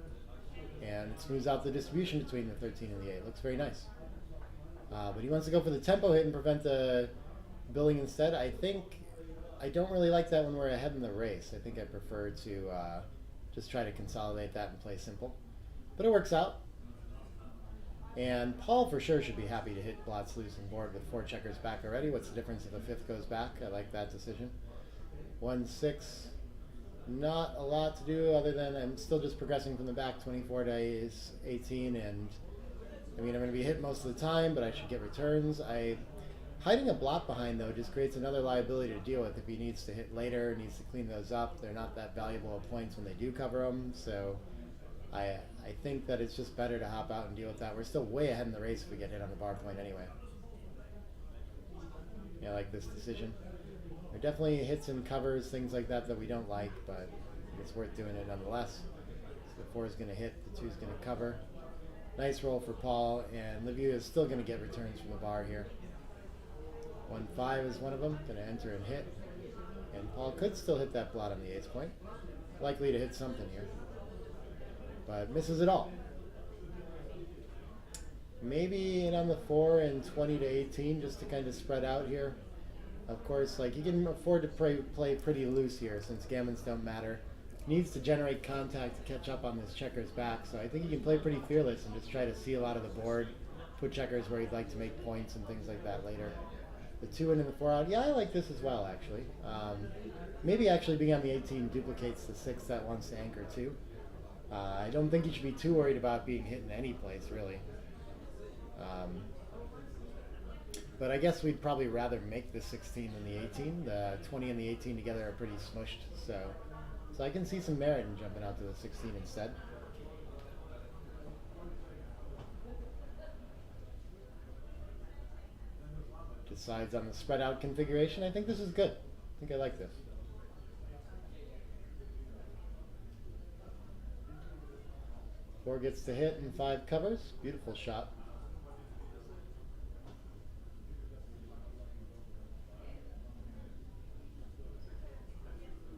And it smooths out the distribution between the 13 and the 8. Looks very nice. But he wants to go for the tempo hit and prevent the billing instead. I don't really like that when we're ahead in the race. I think I prefer to just try to consolidate that and play simple. But it works out. And Paul for sure should be happy to hit blots loose and board with 4 checkers back already. What's the difference if a 5th goes back? I like that decision. 1-6. Not a lot to do other than I'm still just progressing from the back. 24 to 18, and I mean I'm going to be hit most of the time, but I should get returns. Hiding a blot behind though just creates another liability to deal with if he needs to hit later, needs to clean those up. They're not that valuable of points when they do cover them, so I think that it's just better to hop out and deal with that. We're still way ahead in the race if we get hit on the bar point anyway. Yeah, I like this decision. There are definitely hits and covers, things like that we don't like, but it's worth doing it nonetheless. So the 4 is going to hit, the 2 is going to cover. Nice roll for Paul, and Livia is still going to get returns from the bar here. 1-5 is one of them, going to enter and hit. And Paul could still hit that blot on the 8th point. Likely to hit something here, but misses it all. Maybe in on the 4 and 20 to 18 just to kind of spread out here. Of course, like, he can afford to play pretty loose here since gammons don't matter. He needs to generate contact to catch up on this checkers back, so I think he can play pretty fearless and just try to seal out of the board, put checkers where he'd like to make points and things like that later. The 2 in and the 4 out, yeah, I like this as well, actually. Maybe actually being on the 18 duplicates the 6 that wants to anchor too. I don't think you should be too worried about being hit in any place, really. But I guess we'd probably rather make the 16 than the 18. The 20 and the 18 together are pretty smushed, so I can see some merit in jumping out to the 16 instead. Decides on the spread out configuration. I think this is good. I think I like this. Four gets to hit and 5 covers. Beautiful shot.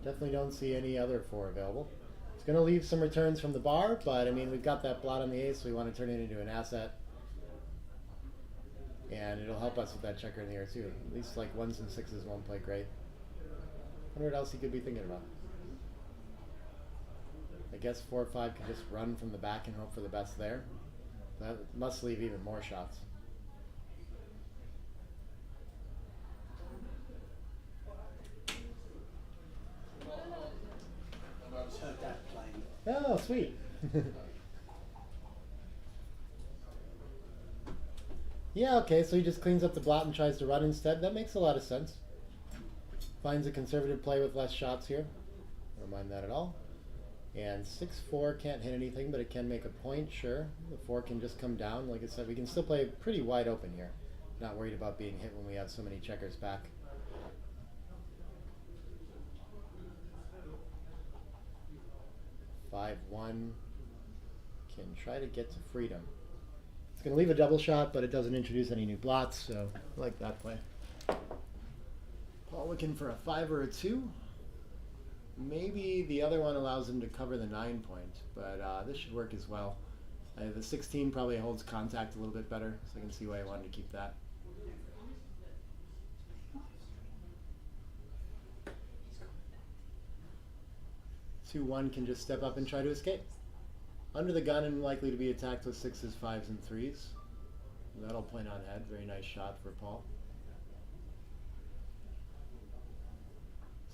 Definitely don't see any other 4 available. It's going to leave some returns from the bar, but I mean, we've got that blot on the ace, so we want to turn it into an asset. And it'll help us with that checker in the air too. At least like 1s and 6s won't play great. Wonder what else he could be thinking about. I guess 4 or 5 can just run from the back and hope for the best there. That must leave even more shots. Just heard that playing. Oh, sweet. Yeah, okay, so he just cleans up the blot and tries to run instead. That makes a lot of sense. Finds a conservative play with less shots here. Don't mind that at all. And 6-4 can't hit anything, but it can make a point, sure. The 4 can just come down. Like I said, we can still play pretty wide open here. Not worried about being hit when we have so many checkers back. Five one can try to get to freedom. It's going to leave a double shot, but it doesn't introduce any new blots, so I like that play. Paul looking for a 5 or a 2. Maybe the other one allows him to cover the 9 point, but this should work as well. The 16 probably holds contact a little bit better, so I can see why I wanted to keep that. 2-1 can just step up and try to escape. Under the gun and likely to be attacked with 6s, 5s, and 3s. That'll point on head. Very nice shot for Paul.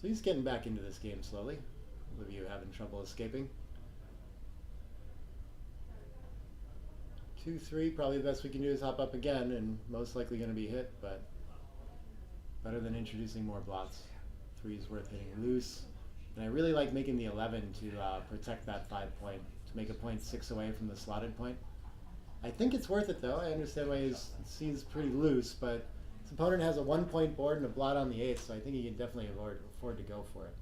So he's getting back into this game slowly. Olivia having trouble escaping. 2-3, probably the best we can do is hop up again, and most likely going to be hit, but better than introducing more blots. 3 is worth hitting loose. And I really like making the 11 to protect that 5 point, to make a point 6 away from the slotted point. I think it's worth it though. I understand why he seems pretty loose, but his opponent has a 1 point board and a blot on the 8th, so I think he can definitely afford to go for it.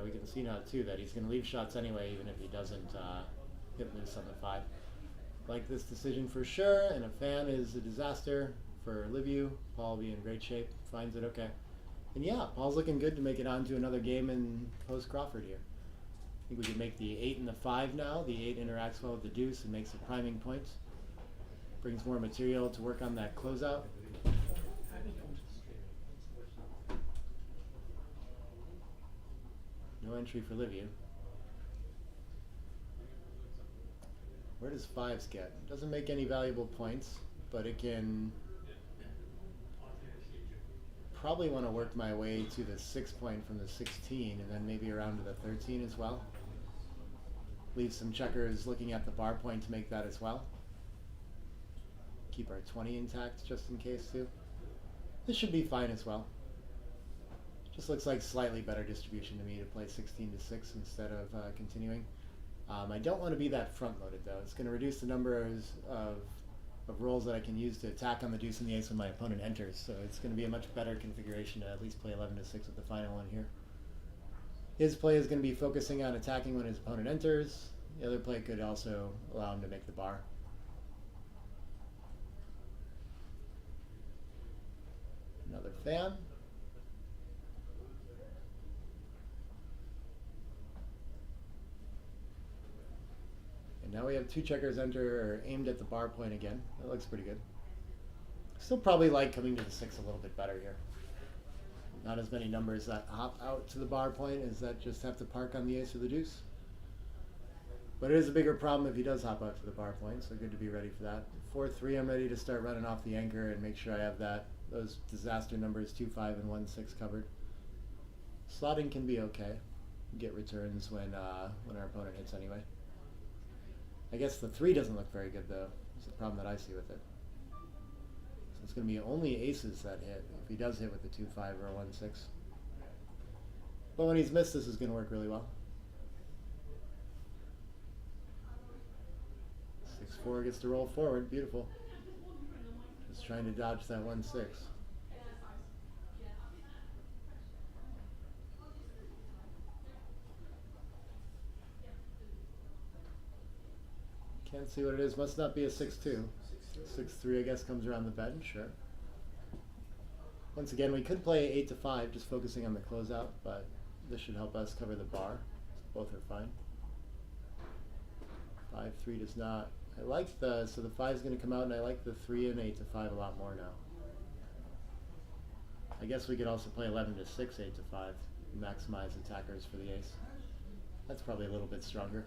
We can see now too that he's going to leave shots anyway, even if he doesn't hit loose on the 5. Like this decision for sure, and a fan is a disaster for Liviu. Paul be in great shape, finds it okay. And yeah, Paul's looking good to make it on to another game in post-Crawford here. I think we can make the 8 and the 5 now. The 8 interacts well with the deuce and makes a priming point. Brings more material to work on that closeout. No entry for Liviu. Where does 5s get? It doesn't make any valuable points, but it can probably want to work my way to the 6 point from the 16 and then maybe around to the 13 as well. Leave some checkers looking at the bar point to make that as well. Keep our 20 intact just in case too. This should be fine as well. Just looks like slightly better distribution to me to play 16 to 6 instead of continuing. I don't want to be that front-loaded though. It's going to reduce the number of rolls that I can use to attack on the deuce and the ace when my opponent enters. So it's going to be a much better configuration to at least play 11 to 6 with the final one here. His play is going to be focusing on attacking when his opponent enters. The other play could also allow him to make the bar. Another fan. Now we have 2 checkers enter aimed at the bar point again. That looks pretty good. Still probably like coming to the 6 a little bit better here. Not as many numbers that hop out to the bar point as that just have to park on the ace or the deuce. But it is a bigger problem if he does hop out to the bar point, so good to be ready for that. 4-3, I'm ready to start running off the anchor and make sure I have those disaster numbers 2-5 and 1-6 covered. Slotting can be okay. Get returns when our opponent hits anyway. I guess the 3 doesn't look very good though. That's the problem that I see with it. So it's going to be only aces that hit, if he does hit with the 2-5 or a 1-6. But when he's missed, this is going to work really well. 6-4 gets to roll forward, beautiful. Just trying to dodge that 1-6. Can't see what it is. Must not be a 6-2. 6-3, I guess, comes around the bend. Sure. Once again, we could play 8 to 5, just focusing on the closeout, but this should help us cover the bar. Both are fine. 5-3 does not. I like so the 5 is going to come out, and I like the 3 and 8 to 5 a lot more now. I guess we could also play 11 to 6, 8 to 5, maximize attackers for the ace. That's probably a little bit stronger.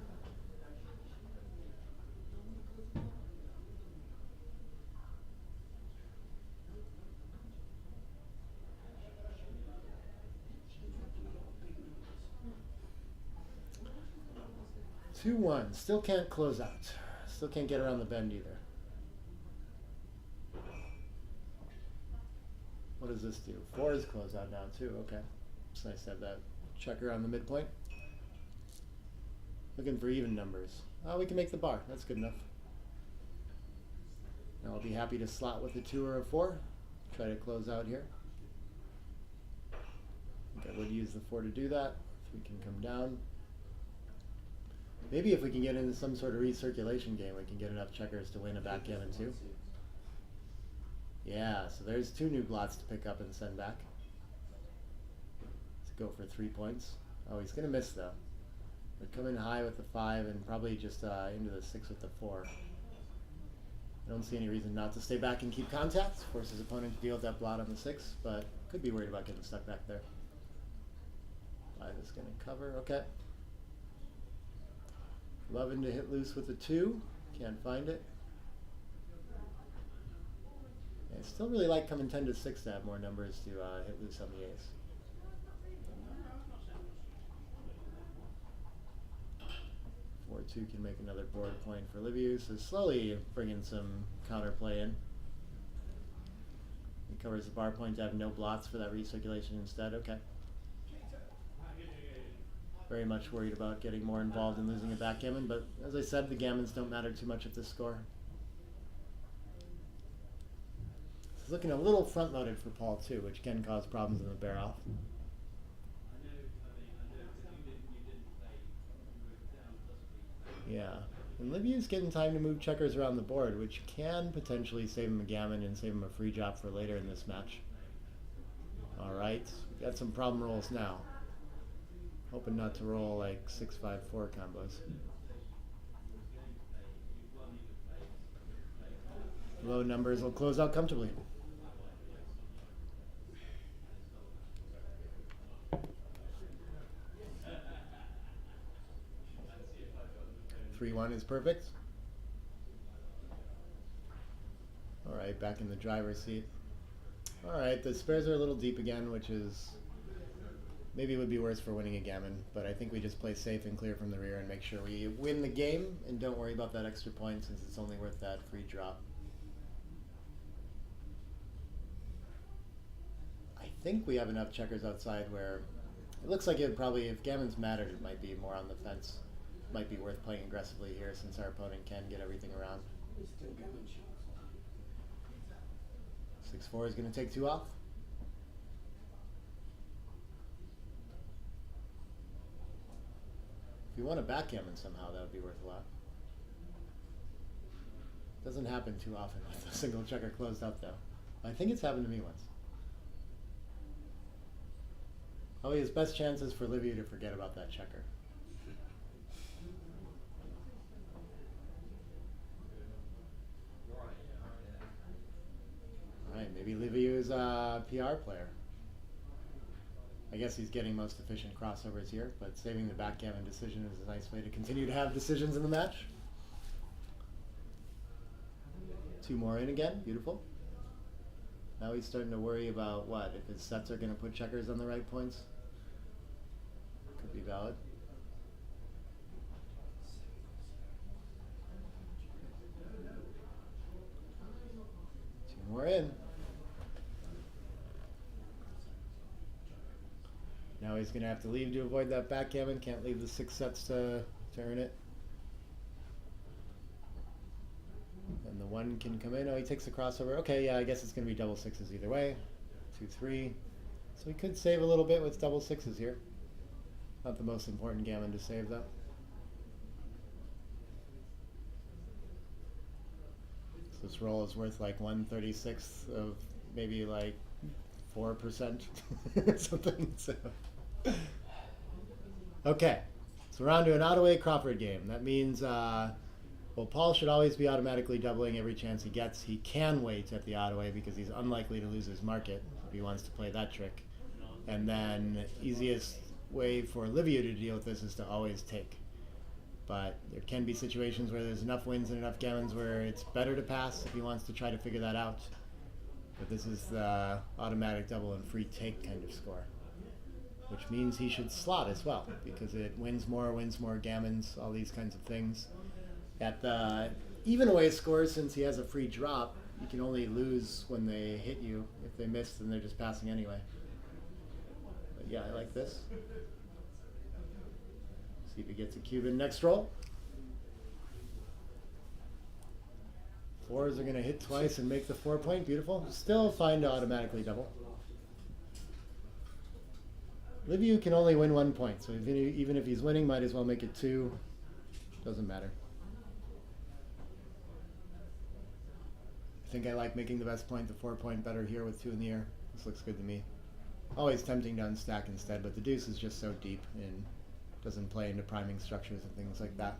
2-1. Still can't close out. Still can't get around the bend either. What does this do? 4 is close out now too. Okay. It's nice to have that checker on the midpoint. Looking for even numbers. Oh, we can make the bar. That's good enough. Now I'll be happy to slot with a 2 or a 4. Try to close out here. I think I would use the 4 to do that. 3 can come down. Maybe if we can get into some sort of recirculation game, we can get enough checkers to win a backgammon too. Yeah, so there's 2 new blots to pick up and send back. Let's go for 3 points. Oh, he's going to miss though. We're coming high with the 5 and probably just into the 6 with the 4. I don't see any reason not to stay back and keep contact. Force his opponent to deal with that blot on the 6, but could be worried about getting stuck back there. 5 is going to cover. Okay. Loving to hit loose with the 2. Can't find it. I still really like coming 10 to 6 to have more numbers to hit loose on the ace. 4-2 can make another board point for Liviu, so slowly bringing some counterplay in. He covers the bar point to have no blots for that recirculation instead. Okay. Very much worried about getting more involved in losing a backgammon, but as I said, the gammons don't matter too much at this score. It's looking a little front-loaded for Paul too, which can cause problems in the bear-off. Yeah, and Liviu's getting time to move checkers around the board, which can potentially save him a gammon and save him a free drop for later in this match. Alright, we got some problem rolls now. Hoping not to roll like 6-5-4 combos. Low numbers will close out comfortably. (3-1) is perfect. Alright, back in the driver's seat. Alright, the spares are a little deep again, which is maybe would be worse for winning a gammon, but I think we just play safe and clear from the rear and make sure we win the game and don't worry about that extra point since it's only worth that free drop. I think we have enough checkers outside where it looks like it would probably, if gammons mattered, it might be more on the fence. Might be worth playing aggressively here since our opponent can get everything around. 6-4 is going to take 2 off. If you want a backgammon somehow, that would be worth a lot. Doesn't happen too often with a single checker closed up though. I think it's happened to me once. Probably his best chance is for Liviu to forget about that checker. Alright, maybe Liviu is a PR player. I guess he's getting most efficient crossovers here, but saving the backgammon decision is a nice way to continue to have decisions in the match. 2 more in again, beautiful. Now he's starting to worry about what, if his sets are going to put checkers on the right points. Could be valid. Two more in. Now he's going to have to leave to avoid that backgammon. Can't leave the 6 sets to earn it. And the 1 can come in. Oh, he takes a crossover. Okay, yeah, I guess it's going to be double 6s either way. 2-3. So we could save a little bit with double 6s here. Not the most important gammon to save, though. So this roll is worth like 1/36 of maybe like 4% or something. So. Okay, so we're on to an Ottaway Crawford game. That means, well, Paul should always be automatically doubling every chance he gets. He can wait at the Ottaway because he's unlikely to lose his market if he wants to play that trick. And then easiest way for Liviu to deal with this is to always take. But there can be situations where there's enough wins and enough gammons where it's better to pass if he wants to try to figure that out. But this is the automatic double and free take kind of score. which means he should slot as well, because it wins more gammons, all these kinds of things. At the even away score, since he has a free drop, you can only lose when they hit you. If they miss, then they're just passing anyway. But yeah, I like this. See if he gets a Cuban next roll. Fours are going to hit twice and make the 4 point. Beautiful. Still fine to automatically double. Liviu can only win 1 point, so even if he's winning, might as well make it 2. Doesn't matter. I think I like making the best point, the 4 point, better here with 2 in the air. This looks good to me. Always tempting to unstack instead, but the deuce is just so deep and doesn't play into priming structures and things like that.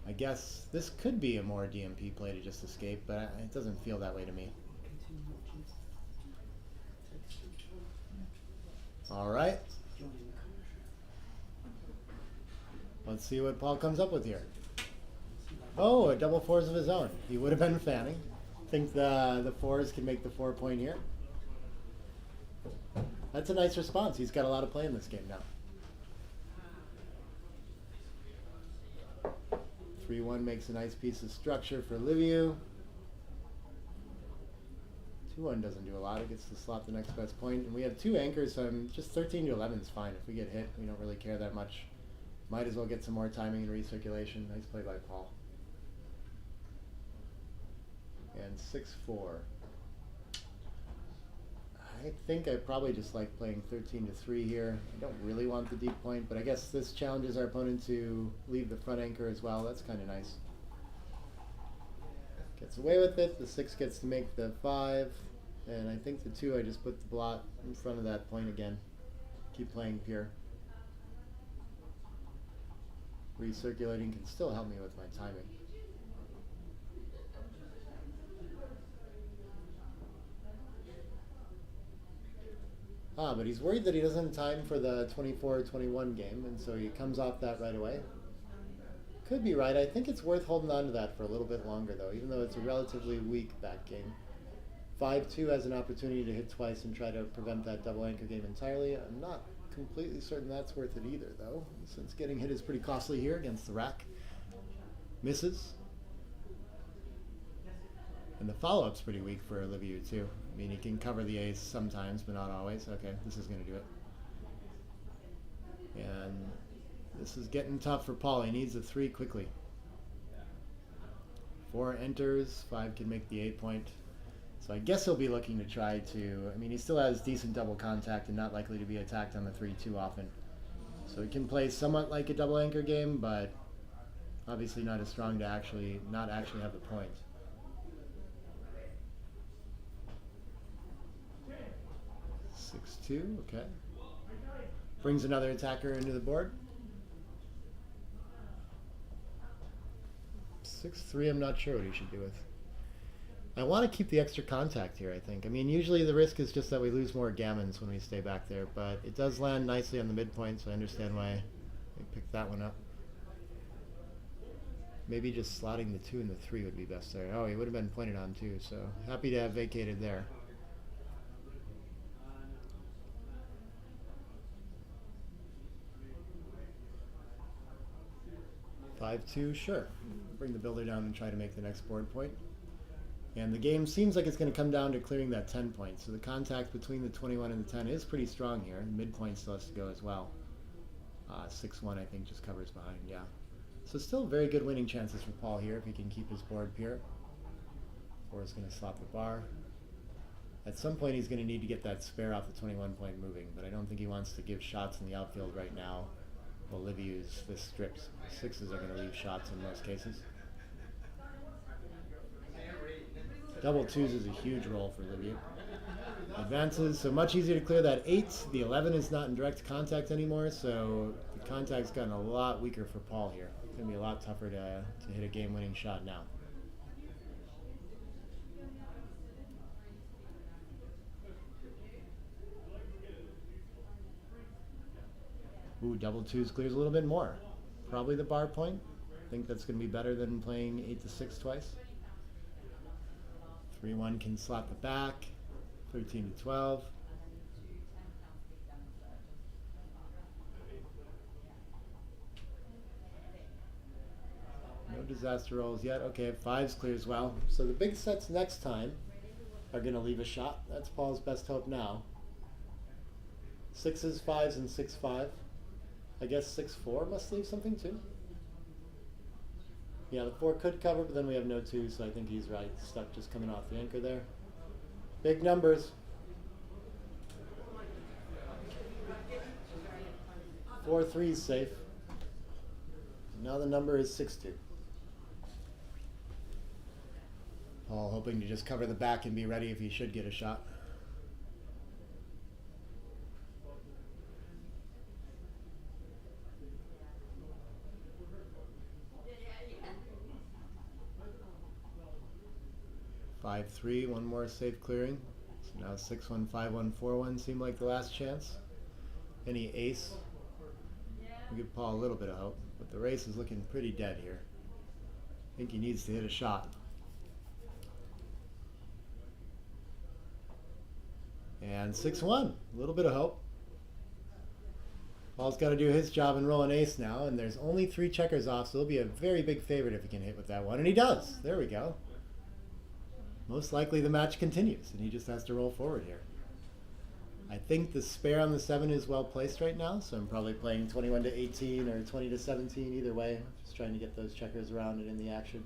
I guess this could be a more DMP play to just escape, but it doesn't feel that way to me. All right. Let's see what Paul comes up with here. Oh, a double fours of his own. He would have been fanning. Think the fours can make the 4 point here. That's a nice response. He's got a lot of play in this game now. 3-1 makes a nice piece of structure for Liviu. 2-1 doesn't do a lot. It gets to slot the next best point. And we have 2 anchors, so I'm just 13 to 11 is fine. If we get hit, we don't really care that much. Might as well get some more timing and recirculation. Nice play by Paul. And 6-4. I think I probably just like playing 13 to 3 here. I don't really want the deep point, but I guess this challenges our opponent to leave the front anchor as well. That's kind of nice. Gets away with it. The 6 gets to make the 5. And I think the 2, I just put the blot in front of that point again. Keep playing pure. Recirculating can still help me with my timing. Ah, but he's worried that he doesn't have time for the 24-21 game, and so he comes off that right away. Could be right. I think it's worth holding on to that for a little bit longer, though, even though it's a relatively weak back game. 5-2 has an opportunity to hit twice and try to prevent that double anchor game entirely. I'm not completely certain that's worth it either, though, since getting hit is pretty costly here against the rack. Misses. And the follow-up's pretty weak for Liviu, too. I mean, he can cover the ace sometimes, but not always. Okay, this is going to do it. And this is getting tough for Paul. He needs a 3 quickly. 4 enters. 5 can make the 8 point. So I guess he'll be looking to try to... I mean, he still has decent double contact and not likely to be attacked on the 3 too often. So he can play somewhat like a double anchor game, but obviously not as strong to not actually have the point. 6-2, okay. Brings another attacker into the board. 6-3, I'm not sure what he should do with. I want to keep the extra contact here, I think. I mean, usually the risk is just that we lose more gammons when we stay back there, but it does land nicely on the midpoint, so I understand why they picked that one up. Maybe just slotting the 2 and the 3 would be best there. Oh, he would have been pointed on too, so happy to have vacated there. 5-2, sure. Bring the builder down and try to make the next board point. And the game seems like it's going to come down to clearing that 10 point. So the contact between the 21 and the 10 is pretty strong here. Midpoint still has to go as well. 6-1 I think just covers behind, yeah. So still very good winning chances for Paul here if he can keep his board pure. 4 is going to slot the bar. At some point he's going to need to get that spare off the 21 point moving, but I don't think he wants to give shots in the outfield right now. Well, Liviu's this strips. 6s are going to leave shots in most cases. Double 2s is a huge roll for Liviu. Advances, so much easier to clear that 8. The 11 is not in direct contact anymore, so the contact's gotten a lot weaker for Paul here. It's going to be a lot tougher to hit a game-winning shot now. Ooh, double 2s clears a little bit more. Probably the bar point. I think that's going to be better than playing 8-6 twice. 3-1 can slot the back. 13-12. disaster rolls yet. Okay, fives clears well. So the big sets next time are going to leave a shot. That's Paul's best hope now. Sixes, fives, and 6-5. I guess 6-4 must leave something too. Yeah, the 4 could cover, but then we have no 2, so I think he's right. Stuck just coming off the anchor there. Big numbers. 4-3 is safe. Now the number is 6-2. Paul hoping to just cover the back and be ready if he should get a shot. Five, 3, one more safe clearing. So now 6-1, 5-1, 4-1 seem like the last chance. Any ace will give Paul a little bit of hope, but the race is looking pretty dead here. I think he needs to hit a shot. And 6-1, a little bit of hope. Paul's got to do his job and roll an ace now, and there's only 3 checkers off, so he'll be a very big favorite if he can hit with that one, and he does. There we go. Most likely the match continues, and he just has to roll forward here. I think the spare on the 7 is well placed right now, so I'm probably playing 21-18 or 20-17 either way. Just trying to get those checkers around and in the action.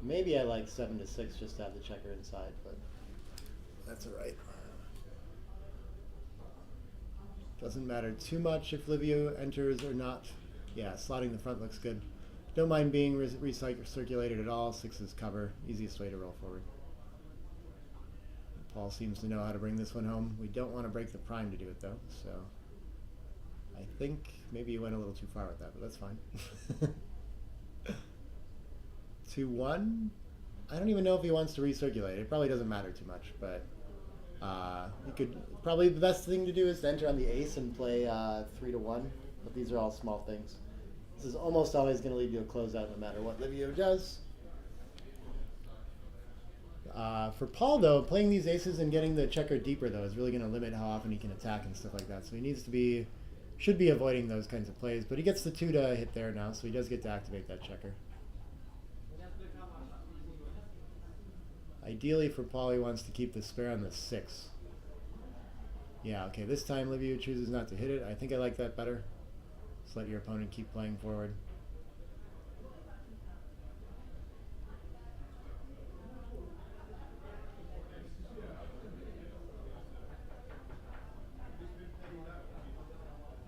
Maybe I like 7-6 just to have the checker inside, but that's all right. Doesn't matter too much if Livio enters or not. Yeah, slotting the front looks good. Don't mind being recirculated at all. 6s cover. Easiest way to roll forward. Paul seems to know how to bring this one home. We don't want to break the prime to do it though, so I think maybe you went a little too far with that, but that's fine. 2-1. I don't even know if he wants to recirculate. It probably doesn't matter too much, but he could probably the best thing to do is to enter on the ace and play 3-1. But these are all small things. This is almost always going to lead you a closeout no matter what Livio does. For Paul, though, playing these aces and getting the checker deeper, though, is really going to limit how often he can attack and stuff like that. So he needs to be, should be avoiding those kinds of plays. But he gets the 2 to hit there now, so he does get to activate that checker. Ideally for Paul, he wants to keep the spare on the 6. Yeah, okay, this time Livio chooses not to hit it. I think I like that better. Just let your opponent keep playing forward.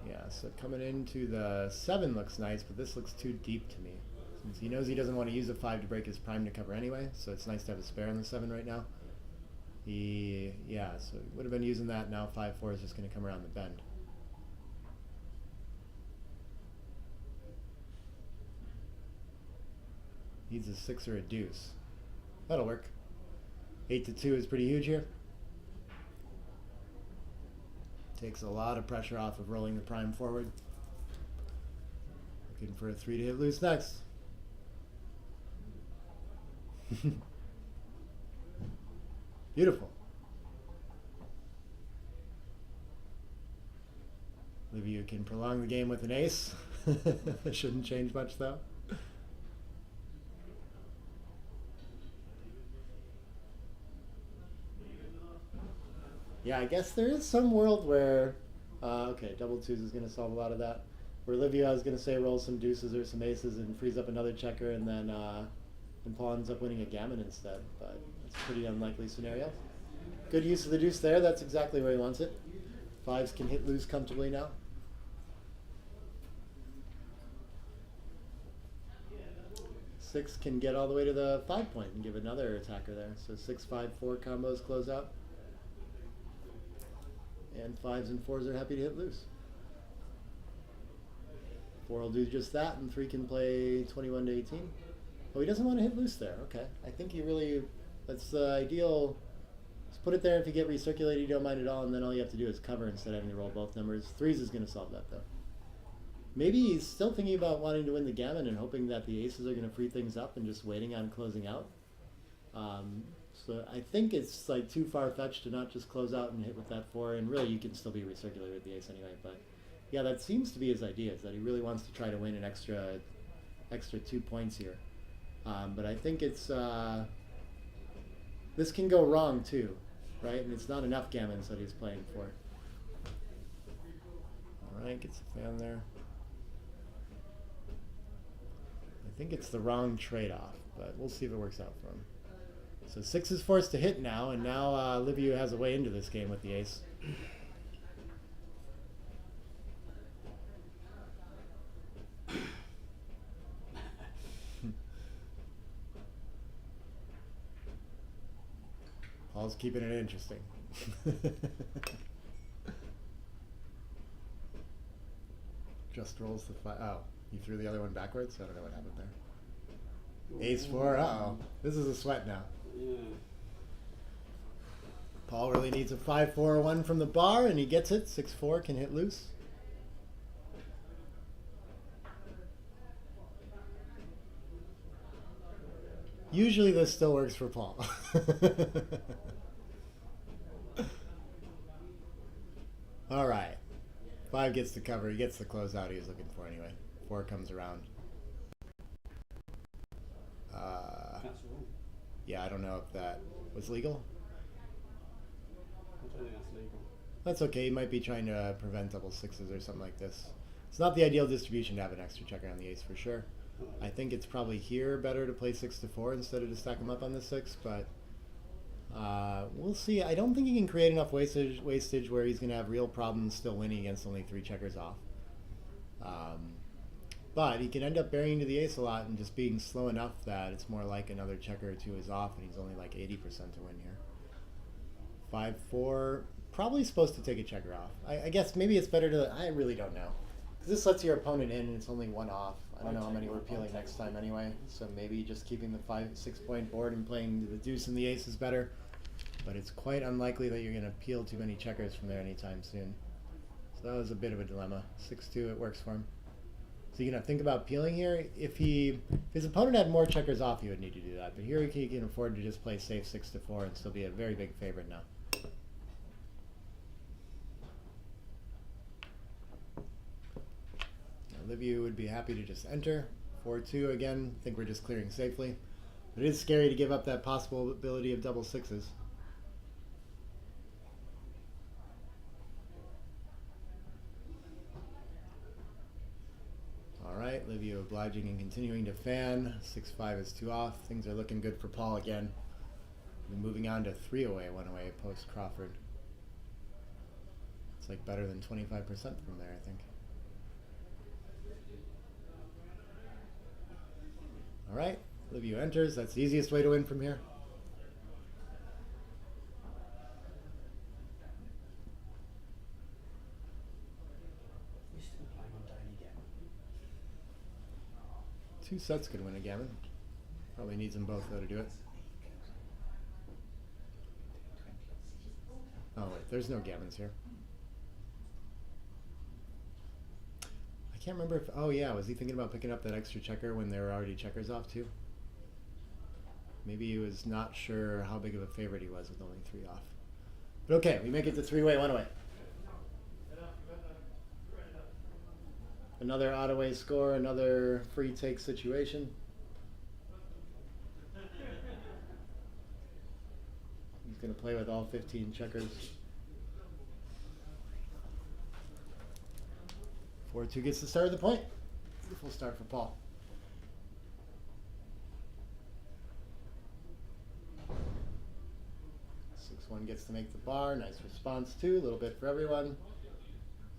Yeah, so coming into the 7 looks nice, but this looks too deep to me. Since he knows he doesn't want to use a 5 to break his prime to cover anyway, so it's nice to have a spare on the 7 right now. So he would have been using that, now 5-4 is just going to come around the bend. Needs a 6 or a deuce. That'll work. 8-2 is pretty huge here. Takes a lot of pressure off of rolling the prime forward. Looking for a 3 to hit loose next. Beautiful. Livio can prolong the game with an ace. Shouldn't change much though. Yeah, I guess there is some world where, okay, double 2s is going to solve a lot of that. Where Livio is going to say roll some deuces or some aces and frees up another checker, and then Paul ends up winning a gammon instead. But it's a pretty unlikely scenario. Good use of the deuce there. That's exactly where he wants it. 5s can hit loose comfortably now. Six can get all the way to the 5 point and give another attacker there. So 6-5-4 combos close out. And 5s and 4s are happy to hit loose. 4 will do just that, and 3 can play 21-18. Oh, he doesn't want to hit loose there. Okay. I think he really, that's the ideal. Just put it there. If you get recirculated, you don't mind at all, and then all you have to do is cover instead of having to roll both numbers. 3s is going to solve that, though. Maybe he's still thinking about wanting to win the gammon and hoping that the aces are going to free things up and just waiting on closing out. So I think it's like too far fetched to not just close out and hit with that 4, and really you can still be recirculated with the ace anyway. But yeah, that seems to be his idea, is that he really wants to try to win an extra 2 points here. But I think it's this can go wrong too, right? And it's not enough gammons that he's playing for. All right, gets the fan there. I think it's the wrong trade-off, but we'll see if it works out for him. So 6 is forced to hit now, and now Liviu has a way into this game with the ace. Paul's keeping it interesting. Just rolls the 5. Oh, you threw the other one backwards? I don't know what happened there. Ace 4. Uh-oh. This is a sweat now. Yeah. Paul really needs a 5-4-1 from the bar, and he gets it. 6-4 can hit loose. Usually this still works for Paul. All right. 5 gets the cover. He gets the closeout he was looking for anyway. 4 comes around. That's wrong. Yeah, I don't know if that was legal. I don't think that's legal. That's okay. He might be trying to prevent double 6s or something like this. It's not the ideal distribution to have an extra checker on the ace for sure. I think it's probably here better to play 6-4 instead of to stack him up on the 6, but we'll see. I don't think he can create enough wastage where he's going to have real problems still winning against only 3 checkers off. But he can end up burying to the ace a lot and just being slow enough that it's more like another checker or 2 is off, and he's only like 80% to win here. 5-4, probably supposed to take a checker off. I guess maybe it's better to, I really don't know. Because this lets your opponent in and it's only 1 off. I don't know how many we're peeling next time anyway, so maybe just keeping the 5-6 point board and playing the deuce and the ace is better. But it's quite unlikely that you're going to peel too many checkers from there anytime soon. So that was a bit of a dilemma. 6-2, it works for him. So you're going to think about peeling here. If his opponent had more checkers off, he would need to do that. But here he can afford to just play safe 6-4 and still be a very big favorite now. Liviu would be happy to just enter. 4-2 again. I think we're just clearing safely. But it is scary to give up that possibility of double 6s. Alright, Liviu obliging and continuing to fan. 6-5 is 2 off. Things are looking good for Paul again. We're moving on to 3 away, 1 away post Crawford. It's like better than 25% from there, I think. Alright, Liviu enters. That's the easiest way to win from here. We're still playing on daily gammon. 2 sets could win a gammon. Probably needs them both though to do it. Oh wait, there's no gammons here. I can't remember if, oh yeah, was he thinking about picking up that extra checker when there were already checkers off too? Maybe he was not sure how big of a favorite he was with only 3 off. But okay, we make it to 3-way, 1 away. Another odd away score, another free take situation. He's going to play with all 15 checkers. 4-2 gets the start of the point. Beautiful start for Paul. 6-1 gets to make the bar. Nice response too. A little bit for everyone.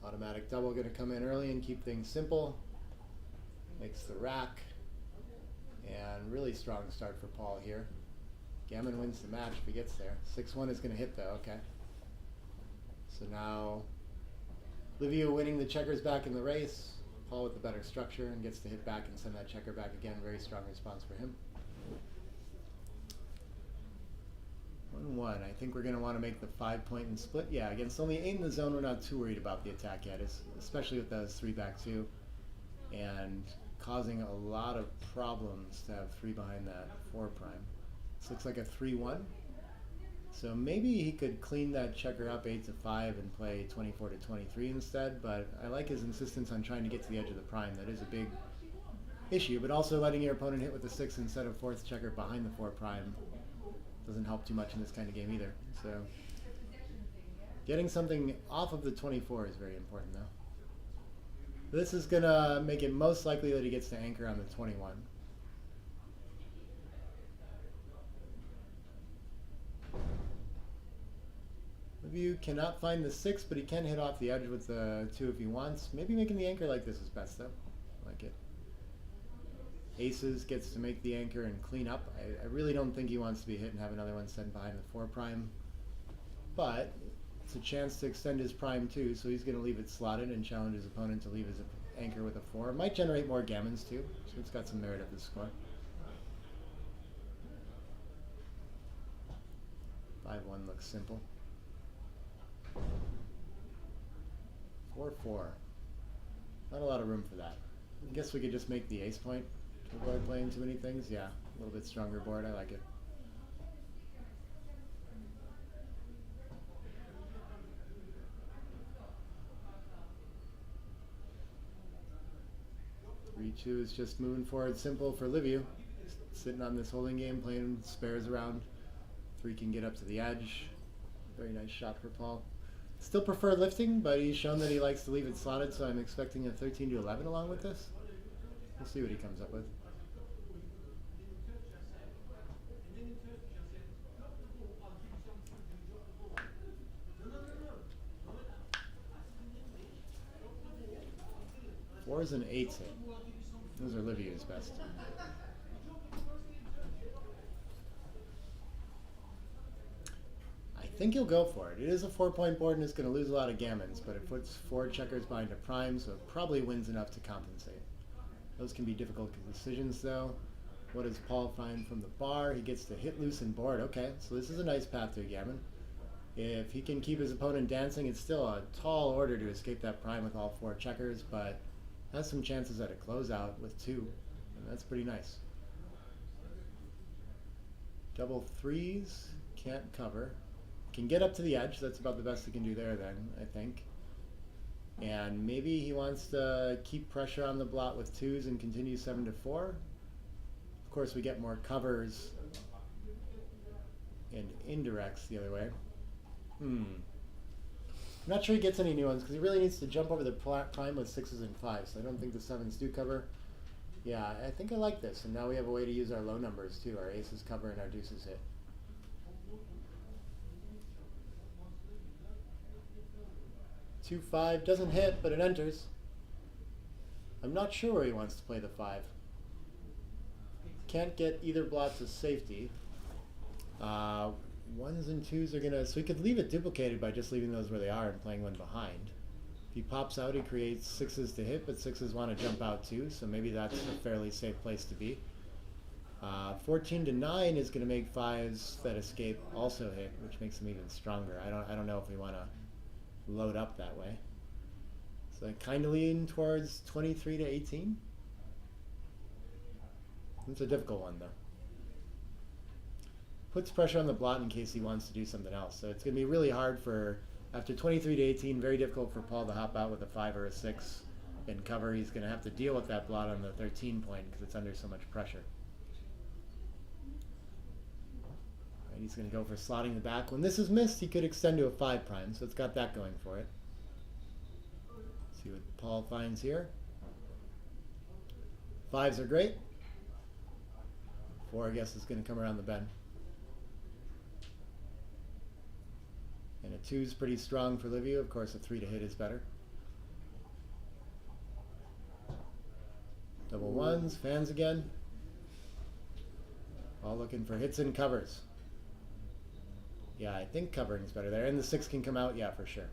Automatic double going to come in early and keep things simple. Makes the rack. And really strong start for Paul here. Gammon wins the match if he gets there. 6-1 is going to hit though. Okay. So now Liviu winning the checkers back in the race. Paul with the better structure and gets to hit back and send that checker back again. Very strong response for him. 1-1. I think we're going to want to make the 5-point and split. Yeah, against only 8 in the zone, we're not too worried about the attack yet, especially with those 3 back 2. And causing a lot of problems to have 3 behind that 4 prime. This looks like a 3-1. So maybe he could clean that checker up 8 to 5 and play 24 to 23 instead, but I like his insistence on trying to get to the edge of the prime. That is a big issue, but also letting your opponent hit with the 6 instead of 4th checker behind the 4 prime doesn't help too much in this kind of game either. So getting something off of the 24 is very important though. This is going to make it most likely that he gets to anchor on the 21. Liviu cannot find the 6, but he can hit off the edge with the 2 if he wants. Maybe making the anchor like this is best though. I like it. Aces gets to make the anchor and clean up. I really don't think he wants to be hit and have another one sent behind the 4 prime. But it's a chance to extend his prime too, so he's going to leave it slotted and challenge his opponent to leave his anchor with a 4. Might generate more gammons too, so it's got some merit at the score. 5-1 looks simple. 4-4. Not a lot of room for that. I guess we could just make the ace point to avoid playing too many things. Yeah, a little bit stronger board. I like it. Three-two is just moving forward simple for Liviu. Sitting on this holding game, playing spares around. 3 can get up to the edge. Very nice shot for Paul. Still prefer lifting, but he's shown that he likes to leave it slotted, so I'm expecting a 13 to 11 along with this. We'll see what he comes up with. Fours and 8s hit. Those are Liviu's best. I think he'll go for it. It is a 4-point board and it's going to lose a lot of gammons, but it puts 4 checkers behind a prime, so it probably wins enough to compensate. Those can be difficult decisions though. What does Paul find from the bar? He gets to hit loose and board. Okay, so this is a nice path to a gammon. If he can keep his opponent dancing, it's still a tall order to escape that prime with all 4 checkers, but has some chances at a closeout with 2, and that's pretty nice. Double 3s, can't cover. Can get up to the edge, that's about the best he can do there then, I think. And maybe he wants to keep pressure on the blot with 2s and continue 7 to 4. Of course we get more covers and indirects the other way. I'm not sure he gets any new ones because he really needs to jump over the prime with 6s and 5s, so I don't think the 7s do cover. Yeah, I think I like this, and now we have a way to use our low numbers too. Our aces cover and our deuces hit. 2-5 doesn't hit, but it enters. I'm not sure where he wants to play the 5. Can't get either blot to safety. 1s and 2s are gonna, so he could leave it duplicated by just leaving those where they are and playing one behind. If he pops out, he creates 6s to hit, but 6s want to jump out too, so maybe that's a fairly safe place to be. 14 to 9 is gonna make 5s that escape also hit, which makes them even stronger. I don't know if we want to load up that way. So I kind of lean towards 23 to 18. It's a difficult one though. Puts pressure on the blot in case he wants to do something else. So it's going to be really hard for, after 23 to 18, very difficult for Paul to hop out with a 5 or a 6 and cover. He's going to have to deal with that blot on the 13 point because it's under so much pressure. Right, he's going to go for slotting the back. When this is missed, he could extend to a 5 prime, so it's got that going for it. See what Paul finds here. 5s are great. 4, I guess, is going to come around the bend. And a 2 is pretty strong for Liviu. Of course, a 3 to hit is better. Double 1s, fans again. All looking for hits and covers. Yeah, I think covering is better there. And the 6 can come out, yeah, for sure.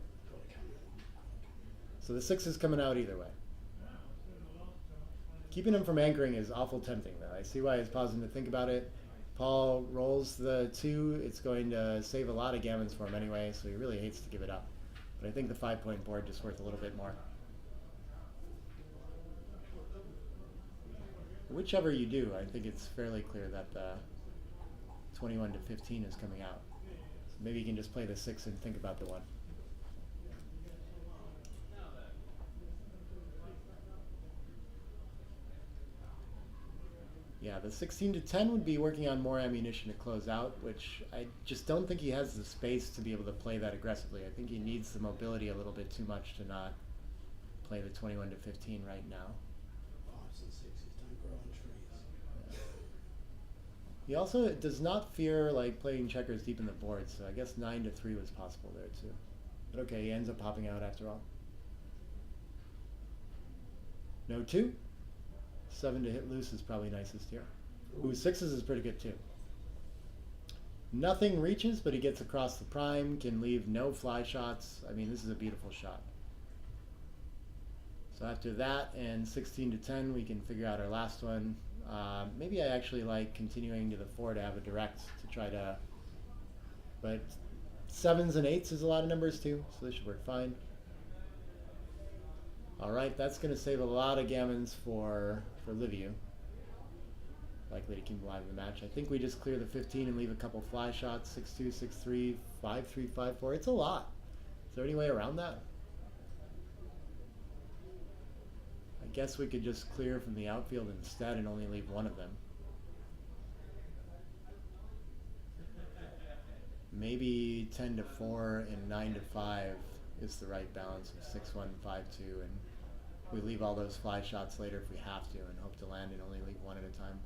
So the 6 is coming out either way. Keeping him from anchoring is awful tempting, though. I see why he's pausing to think about it. Paul rolls the 2. It's going to save a lot of gammons for him anyway, so he really hates to give it up. But I think the 5-point board just worth a little bit more. Whichever you do, I think it's fairly clear that the 21 to 15 is coming out. So maybe you can just play the 6 and think about the 1. Yeah, the 16 to 10 would be working on more ammunition to close out, which I just don't think he has the space to be able to play that aggressively. I think he needs the mobility a little bit too much to not play the 21 to 15 right now. 5s and 6s don't grow on trees. He also does not fear like playing checkers deep in the board, so I guess 9 to 3 was possible there too. But okay, he ends up popping out after all. No 2. 7 to hit loose is probably nicest here. Ooh, 6s is pretty good too. Nothing reaches, but he gets across the prime, can leave no fly shots. I mean, this is a beautiful shot. So after that and 16 to 10, we can figure out our last one. Maybe I actually like continuing to the 4 to have a direct to try to, but 7s and 8s is a lot of numbers too, so this should work fine. All right, that's going to save a lot of gammons for Liviu. Likely to keep him alive in the match. I think we just clear the 15 and leave a couple fly shots. 6-2, 6-3, 5-3, 5-4. It's a lot. Is there any way around that? I guess we could just clear from the outfield instead and only leave one of them. Maybe 10 to 4 and 9 to 5 is the right balance of 6-1, 5-2, and we leave all those fly shots later if we have to and hope to land and only leave one at a time.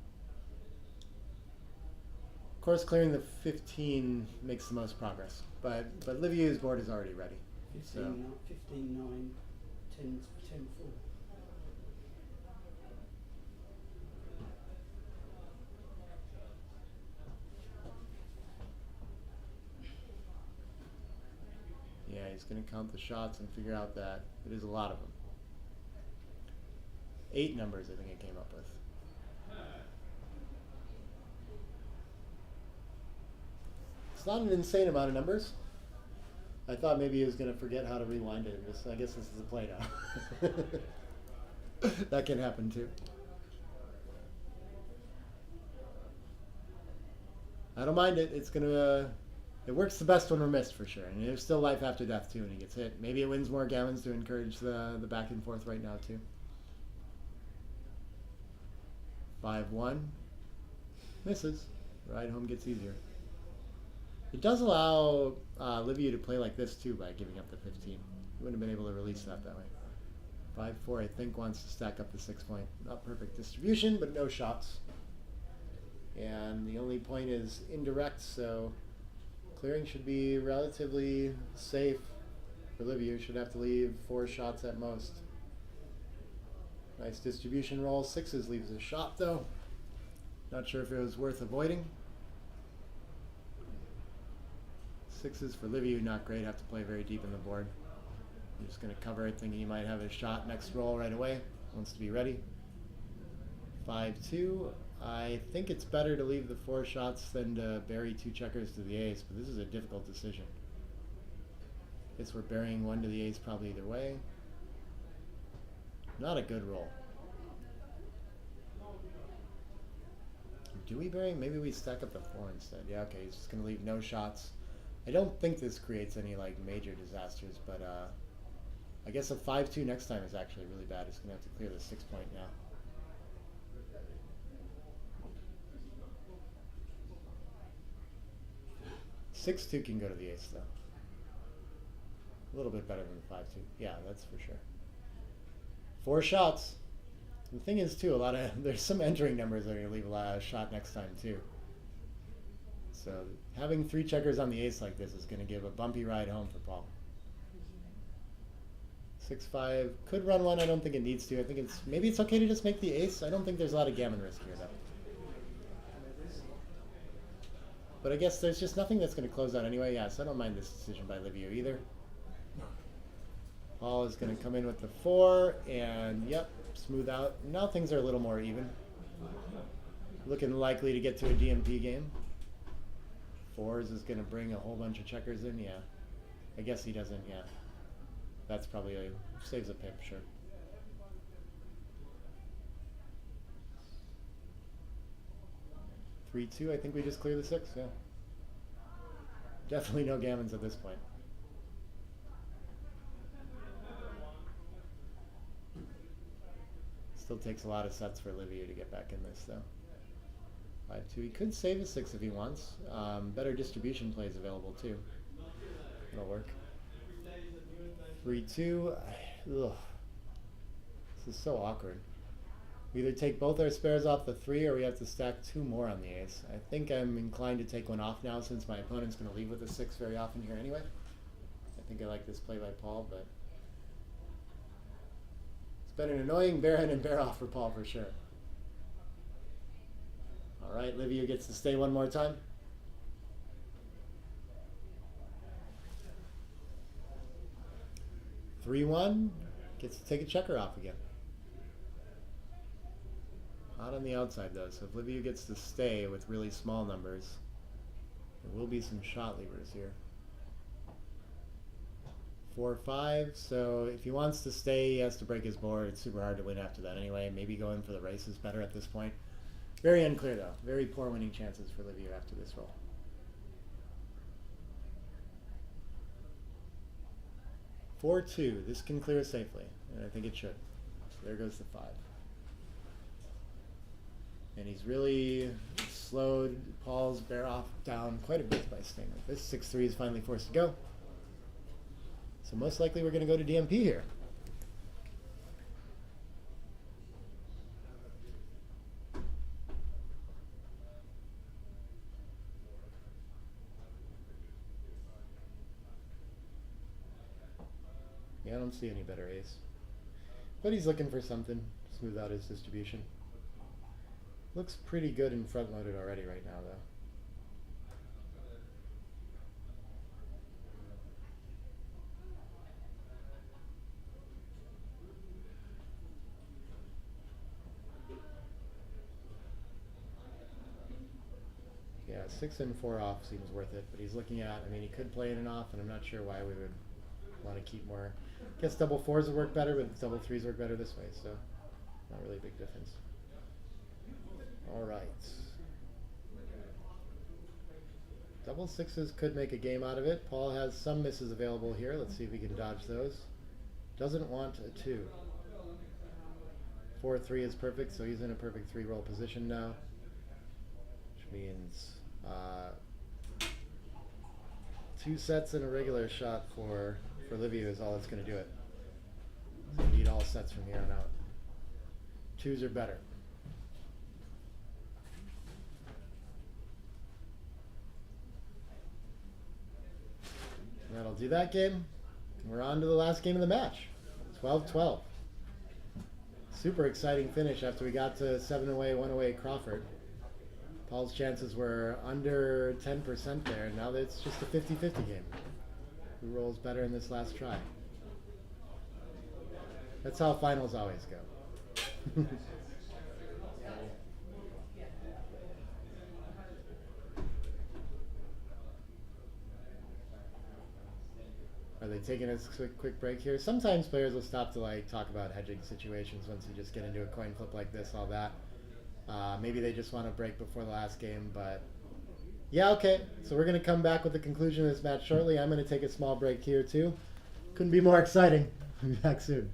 Of course, clearing the 15 makes the most progress, but Liviu's board is already ready. 15, So 15, 9, 10, 10, 4. yeah, he's going to count the shots and figure out that it is a lot of them. 8 numbers, I think I came up with. It's not an insane amount of numbers. I thought maybe he was going to forget how to rewind it. And just, I guess this is a play now. That can happen too. I don't mind it. It's gonna. It works the best when we're missed for sure. And there's still life after death too when he gets hit. Maybe it wins more gammons to encourage the back and forth right now too. 5-1. Misses. Ride home gets easier. It does allow Liviu to play like this too by giving up the 15. He wouldn't have been able to release that way. 5-4 I think wants to stack up the 6 point. Not perfect distribution, but no shots. And the only point is indirect, so clearing should be relatively safe for Liviu. Should have to leave 4 shots at most. Nice distribution roll. 6s leaves a shot though. Not sure if it was worth avoiding. 6s for Liviu, not great. Have to play very deep in the board. I'm just going to cover it, thinking he might have a shot next roll right away. Wants to be ready. 5-2. I think it's better to leave the 4 shots than to bury 2 checkers to the ace, but this is a difficult decision. Guess we're burying 1 to the ace probably either way. Not a good roll. Do we bury? Maybe we stack up the 4 instead. Yeah, okay, he's just going to leave no shots. I don't think this creates any like major disasters, but I guess a 5-2 next time is actually really bad. He's going to have to clear the 6 point now. Six 2 can go to the ace though. A little bit better than the 5-2. Yeah, that's for sure. 4 shots. The thing is too, there's some entering numbers that are going to leave a shot next time too. So having 3 checkers on the ace like this is going to give a bumpy ride home for Paul. 6-5 could run one. I don't think it needs to. I think maybe it's okay to just make the ace. I don't think there's a lot of gammon risk here though. But I guess there's just nothing that's going to close out anyway. Yeah, so I don't mind this decision by Liviu either. Paul is going to come in with the 4 and yep, smooth out. Now things are a little more even. Looking likely to get to a DMP game. 4s is going to bring a whole bunch of checkers in. Yeah, I guess he doesn't. Yeah, that's probably saves a pip, sure. Three 2. I think we just clear the 6. Yeah. Definitely no gammons at this point. Still takes a lot of sets for Liviu to get back in this, though. 5-2. He could save a 6 if he wants. Better distribution plays available, too. That'll work. 3-2. Ugh. This is so awkward. We either take both our spares off the 3 or we have to stack 2 more on the ace. I think I'm inclined to take one off now since my opponent's going to leave with a 6 very often here anyway. I think I like this play by Paul, but it's been an annoying bear-in and bear-off for Paul for sure. All right, Liviu gets to stay one more time. (3-1) gets to take a checker off again. Not on the outside though, so if Liviu gets to stay with really small numbers, there will be some shot levers here. 4-5, so if he wants to stay, he has to break his board. It's super hard to win after that anyway. Maybe going for the race is better at this point. Very unclear though. Very poor winning chances for Liviu after this roll. 4-2. This can clear safely, and I think it should. So there goes the 5. And he's really slowed Paul's bear-off down quite a bit by staying like this. 6-3 is finally forced to go. So most likely we're going to go to DMP here. Yeah, I don't see any better ace. But he's looking for something to smooth out his distribution. Looks pretty good and front-loaded already right now, though. Yeah, 6 and 4 off seems worth it, but he's looking at, I mean, he could play in and off, and I'm not sure why we would want to keep more. I guess double 4s would work better, but double 3s work better this way, so not really a big difference. All right. Double 6s could make a game out of it. Paul has some misses available here. Let's see if we can dodge those. Doesn't want a 2. 4-3 is perfect, so he's in a perfect 3-roll position now, which means 2 sets and a regular shot for Liviu is all that's going to do it. So you need all sets from here on out. 2s are better. And that'll do that game. We're on to the last game of the match. 12-12. Super exciting finish after we got to 7 away, 1 away Crawford. Paul's chances were under 10% there, and now it's just a 50-50 game. Who rolls better in this last try? That's how finals always go. Are they taking a quick break here? Sometimes players will stop to like talk about hedging situations once you just get into a coin flip like this, all that. Maybe they just want to break before the last game, but yeah, okay. So we're going to come back with the conclusion of this match shortly. I'm going to take a small break here too. Couldn't be more exciting. I'll be back soon.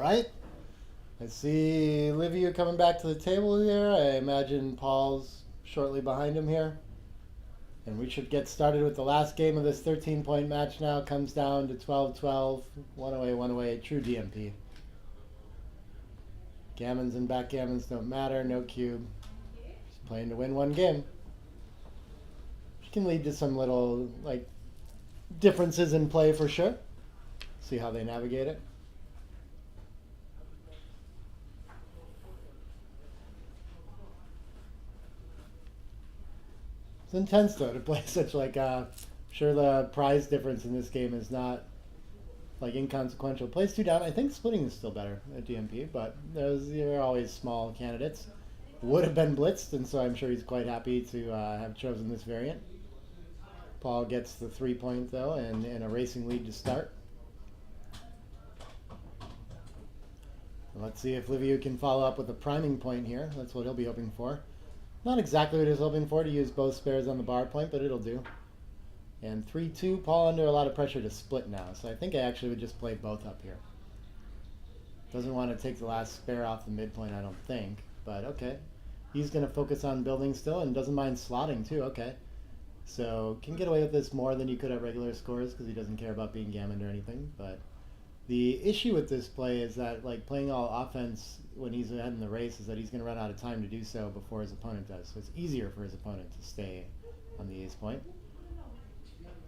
right. I see Liviu coming back to the table here. I imagine Paul's shortly behind him here. And we should get started with the last game of this 13-point match now. Comes down to 12-12. One away. True DMP. Gammons and backgammons don't matter. No cube. Just playing to win one game. Which can lead to some little, like, differences in play for sure. See how they navigate it. It's intense though to play such like sure the prize difference in this game is not like inconsequential. Plays 2 down. I think splitting is still better at DMP, but those are always small candidates. Would have been blitzed, and so I'm sure he's quite happy to have chosen this variant. Paul gets the 3-point though, and a racing lead to start. Let's see if Liviu can follow up with a priming point here. That's what he'll be hoping for. Not exactly what he's hoping for, to use both spares on the bar point, but it'll do. And 3-2, Paul under a lot of pressure to split now, so I think I actually would just play both up here. Doesn't want to take the last spare off the midpoint, I don't think, but okay. He's going to focus on building still and doesn't mind slotting too, okay. So can get away with this more than you could at regular scores because he doesn't care about being gammoned or anything, but the issue with this play is that, like, playing all offense when he's ahead in the race is that he's going to run out of time to do so before his opponent does. So it's easier for his opponent to stay on the ace point.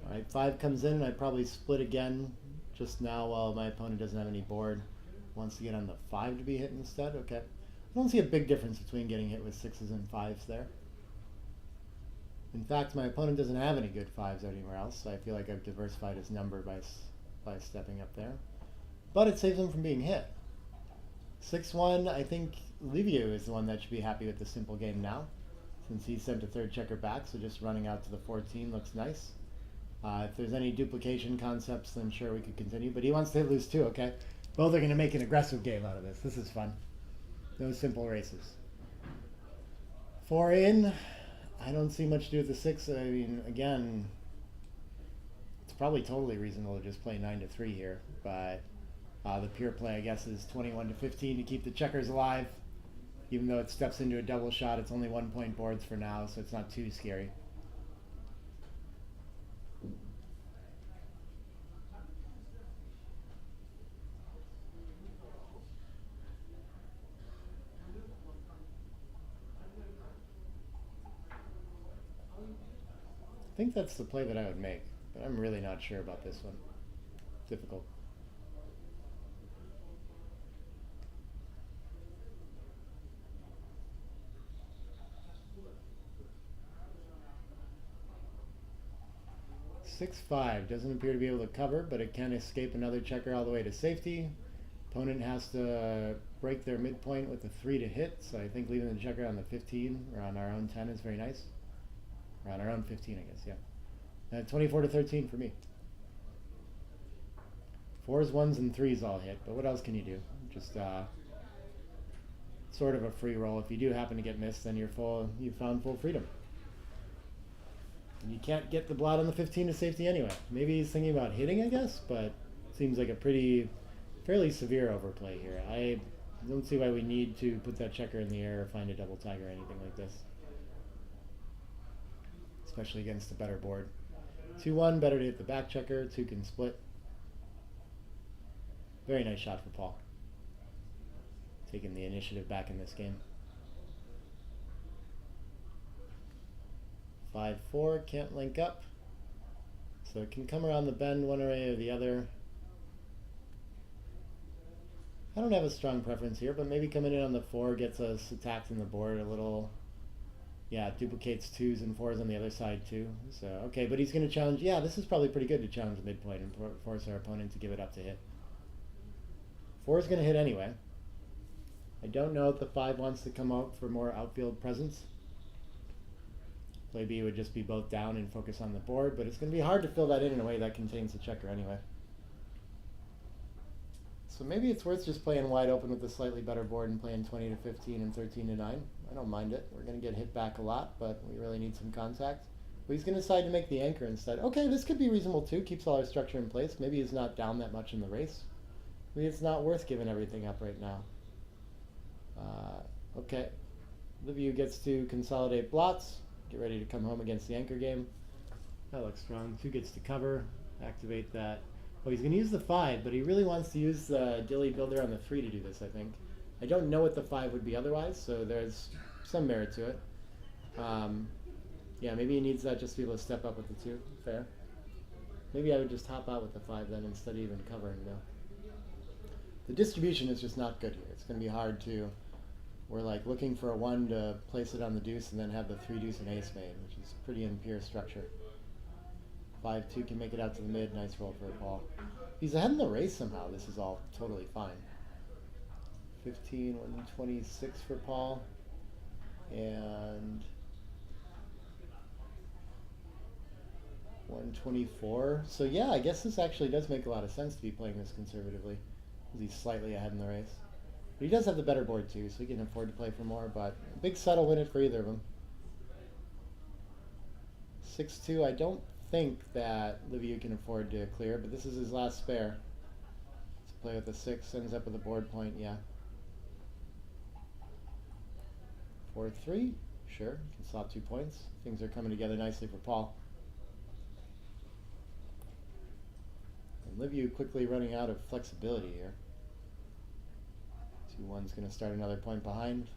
All right, 5 comes in, and I probably split again just now while my opponent doesn't have any board. Wants to get on the 5 to be hit instead. Okay. I don't see a big difference between getting hit with 6s and 5s there. In fact, my opponent doesn't have any good 5s anywhere else, so I feel like I've diversified his number by stepping up there. But it saves him from being hit. 6-1, I think Liviu is the one that should be happy with the simple game now, since he sent a 3rd checker back, so just running out to the 14 looks nice. If there's any duplication concepts, then sure we could continue, but he wants to hit loose too, okay? Both are going to make an aggressive game out of this. This is fun. No simple races. 4 in, I don't see much to do with the 6. I mean, again, it's probably totally reasonable to just play 9-3 here, but the pure play, I guess, is 21-15 to keep the checkers alive. Even though it steps into a double shot, it's only 1-point boards for now, so it's not too scary. I think that's the play that I would make, but I'm really not sure about this one. Difficult. (6-5) doesn't appear to be able to cover, but it can escape another checker all the way to safety. Opponent has to break their midpoint with a 3 to hit, so I think leaving the checker on the 15 or on our own 10 is very nice. Or on our own 15, I guess, yeah. 24-13 for me. 4s, 1s, and 3s all hit, but what else can you do? Just sort of a free roll. If you do happen to get missed, then you've found full freedom. And you can't get the blot on the 15 to safety anyway. Maybe he's thinking about hitting, I guess, but it seems like a fairly severe overplay here. I don't see why we need to put that checker in the air or find a double tag or anything like this. Especially against a better board. 2-1, better to hit the back checker. 2 can split. Very nice shot for Paul. Taking the initiative back in this game. 5-4, can't link up. So it can come around the bend one way or the other. I don't have a strong preference here, but maybe coming in on the 4 gets us attacked in the board a little. Yeah, it duplicates 2s and 4s on the other side too. So, okay, but he's going to challenge. Yeah, this is probably pretty good to challenge the midpoint and force our opponent to give it up to hit. 4 is going to hit anyway. I don't know if the 5 wants to come out for more outfield presence. Play B would just be both down and focus on the board, but it's going to be hard to fill that in a way that contains the checker anyway. So maybe it's worth just playing wide open with a slightly better board and playing 20-15 and 13-9. I don't mind it. We're going to get hit back a lot, but we really need some contact. But he's going to decide to make the anchor instead. Okay, this could be reasonable too. Keeps all our structure in place. Maybe he's not down that much in the race. Maybe it's not worth giving everything up right now. Okay. Liviu gets to consolidate blots. Get ready to come home against the anchor game. That looks strong. 2 gets to cover. Activate that. Oh, he's going to use the 5, but he really wants to use the Dilly Builder on the 3 to do this, I think. I don't know what the 5 would be otherwise, so there's some merit to it. Yeah, maybe he needs that just to be able to step up with the 2. Fair. Maybe I would just hop out with the 5 then instead of even covering, though. The distribution is just not good here. It's going to be hard to... We're like looking for a 1 to place it on the deuce and then have the 3 deuce and ace made, which is pretty impure structure. 5-2 can make it out to the mid. Nice roll for Paul. He's ahead in the race somehow. This is all totally fine. 15, 126 for Paul. And 124. So yeah, I guess this actually does make a lot of sense to be playing this conservatively. He's slightly ahead in the race. But he does have the better board too, so he can afford to play for more, but a big set will win it for either of them. 6-2, I don't think that Liviu can afford to clear, but this is his last spare. Let's play with the 6, ends up with a board point, yeah. 4-3, sure, can slot 2 points. Things are coming together nicely for Paul. And Liviu quickly running out of flexibility here. 2-1's going to start another point behind.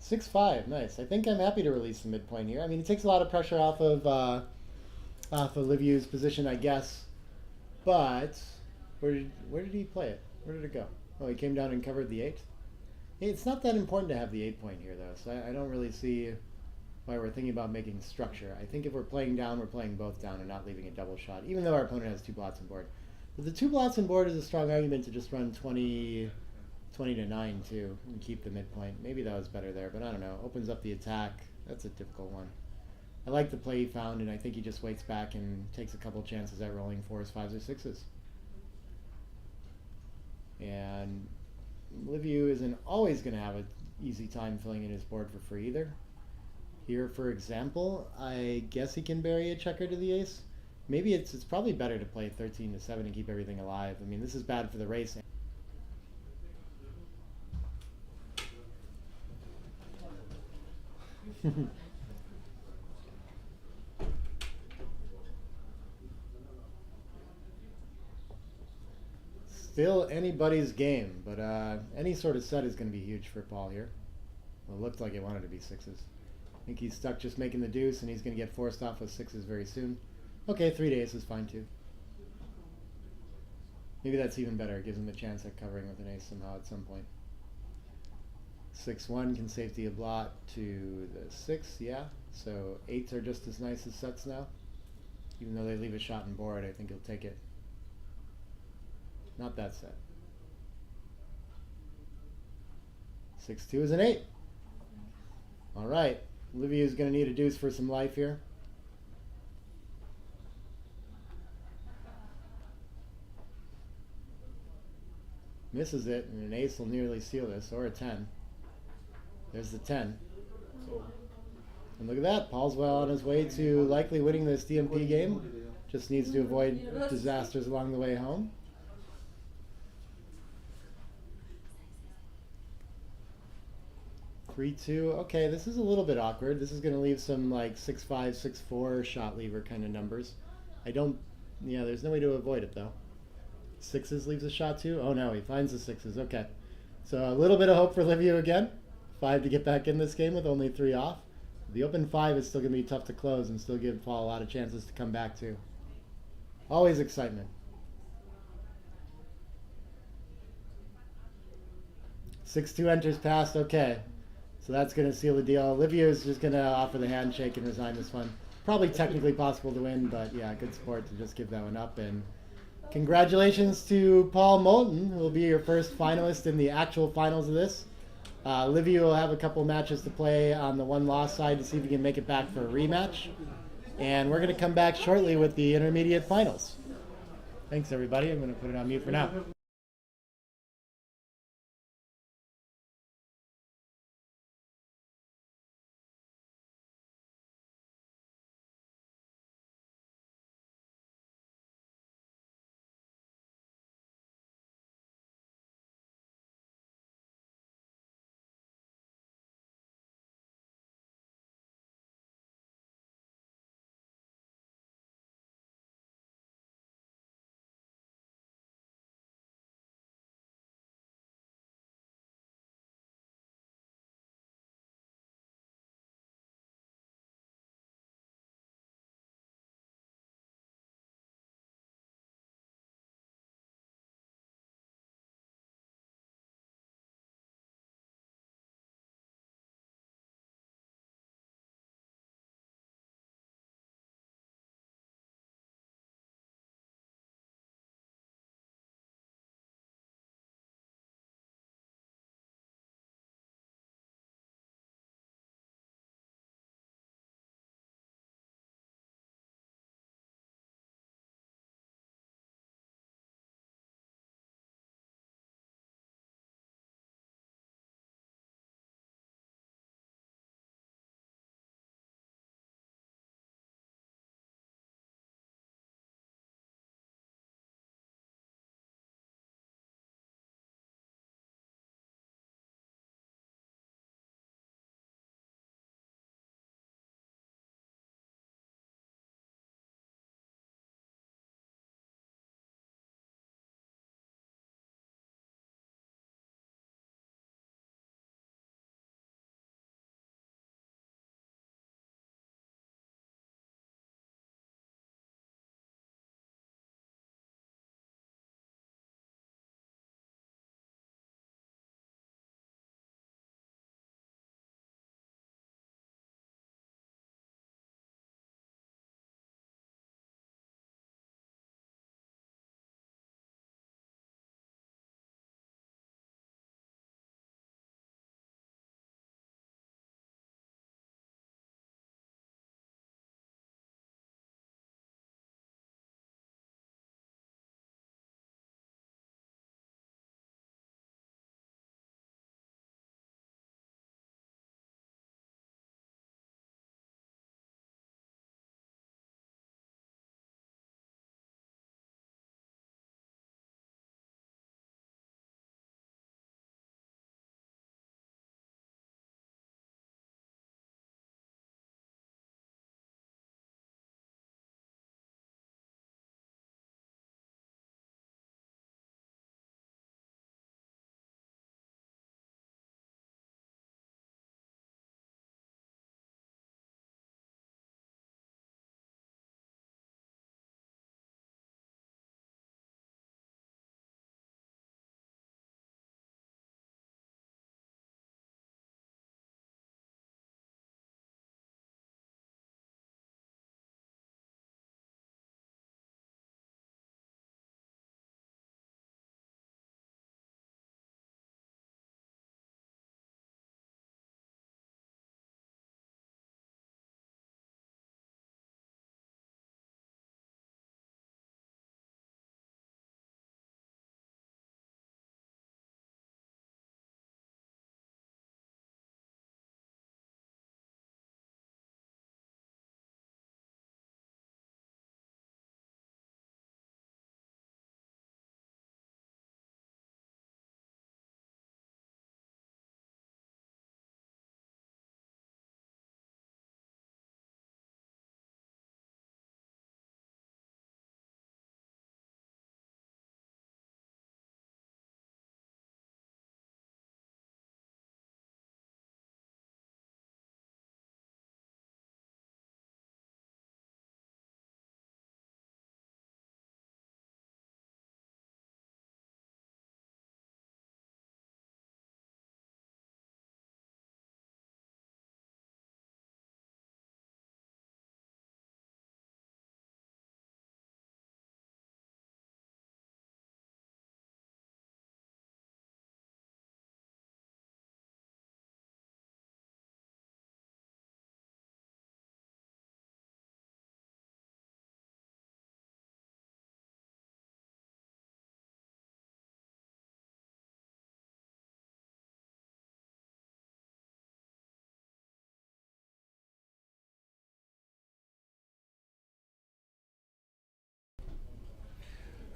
6-5, nice. I think I'm happy to release the midpoint here. I mean, it takes a lot of pressure off of Liviu's position, I guess. But where did he play it? Where did it go? Oh, he came down and covered the 8. Hey, it's not that important to have the 8 point here, though. So I don't really see why we're thinking about making structure. I think if we're playing down, we're playing both down and not leaving a double shot, even though our opponent has 2 blots on board. But the 2 blots on board is a strong argument to just run 20 to 9 too and keep the midpoint. Maybe that was better there, but I don't know. Opens up the attack. That's a difficult one. I like the play he found, and I think he just waits back and takes a couple chances at rolling 4s, 5s, or 6s. And Liviu isn't always going to have an easy time filling in his board for free either. Here, for example, I guess he can bury a checker to the ace. Maybe it's probably better to play 13 to 7 and keep everything alive. I mean, this is bad for the race. Still anybody's game, but any sort of set is going to be huge for Paul here. Well, it looked like it wanted to be 6s. I think he's stuck just making the deuce, and he's going to get forced off with 6s very soon. Okay, 3 to ace is fine too. Maybe that's even better. It gives him a chance at covering with an ace somehow at some point. 6-1 can safety a blot to the 6, yeah. So 8s are just as nice as sets now. Even though they leave a shot and board, I think he'll take it. Not that set. 6-2 is an 8. All right. Liviu is going to need a deuce for some life here. Misses it, and an ace will nearly seal this, or a 10. There's the 10. And look at that. Paul's well on his way to likely winning this DMP game. Just needs to avoid disasters along the way home. Three, 2. Okay, this is a little bit awkward. This is going to leave some like 6-5, 6-4 shot lever kind of numbers. Yeah, there's no way to avoid it though. 6s leaves a shot too. Oh no, he finds the 6s. Okay. So a little bit of hope for Liviu again. 5 to get back in this game with only 3 off. The open 5 is still going to be tough to close and still give Paul a lot of chances to come back too. Always excitement. 6-2 enters past. Okay. So that's going to seal the deal. Liviu is just going to offer the handshake and resign this one. Probably technically possible to win, but yeah, good sport to just give that one up. And congratulations to Paul Moulton, who will be your first finalist in the actual finals of this. Liviu will have a couple matches to play on the one-loss side to see if he can make it back for a rematch. And we're going to come back shortly with the intermediate finals. Thanks, everybody. I'm going to put it on mute for now.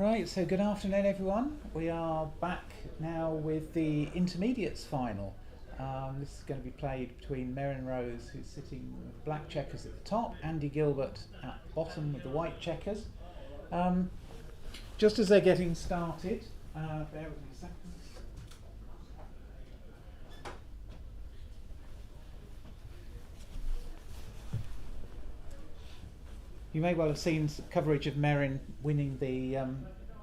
Right, so good afternoon everyone. We are back now with the intermediates final. This is going to be played between Merrin Rose, who's sitting with black checkers at the top, Andy Gilbert at the bottom with the white checkers. Just as they're getting started, bear with me a second. You may well have seen coverage of Merrin winning the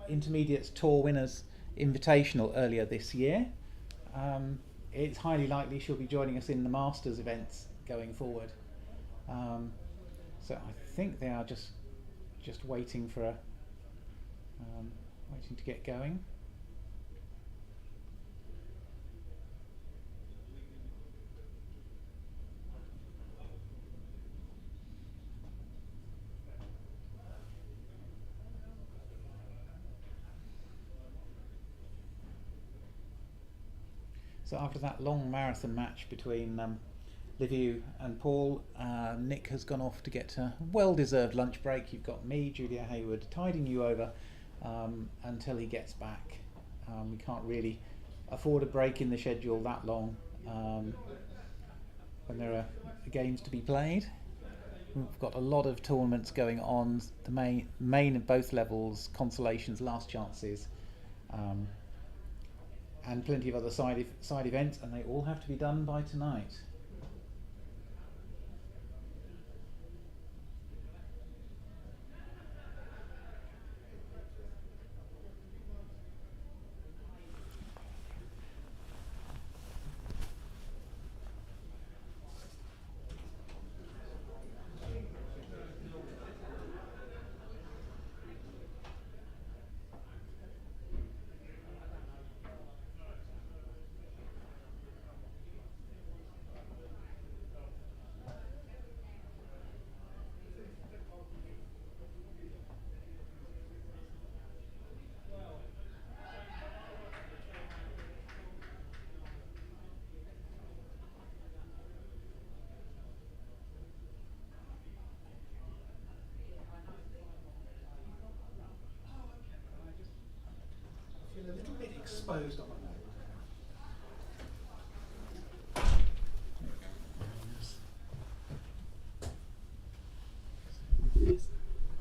Intermediates Tour Winners Invitational earlier this year. It's highly likely she'll be joining us in the Masters events going forward. So I think they are just waiting for waiting to get going. So after that long marathon match between Liviu and Paul, Nick has gone off to get a well-deserved lunch break. You've got me, Julia Hayward, tiding you over until he gets back. We can't really afford a break in the schedule that long when there are games to be played. We've got a lot of tournaments going on, the main of both levels, consolations, last chances, and plenty of other side events, and they all have to be done by tonight. I feel a little bit exposed on my nose.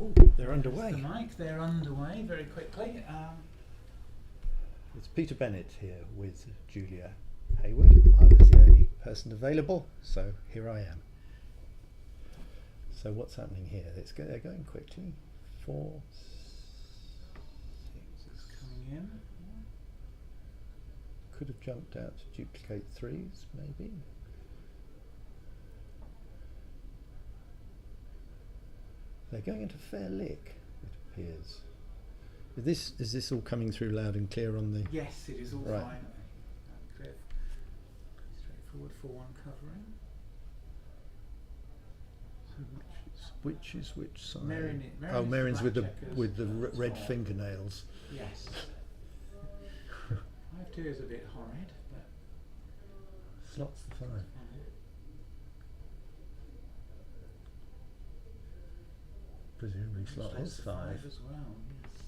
Oh, they're underway. The mic, they're underway very quickly. It's Peter Bennett here with Julia Hayward. I was the only person available, so here I am. So what's happening here? They're going quickly. 4, 6 It's coming in. Could have jumped out to duplicate 3s, maybe. They're going into fair lick, it appears. Is this all coming through loud and clear on the... Yes, it is all Right. fine. Clear. Straightforward 4-1 covering. Which is which side? Merrin's Oh, Merrin's with the black checkers. with the red fingernails. Yes. 5-2 is a bit horrid, but Slots the 5. Presumably slot slots is the 5. as well. Yes.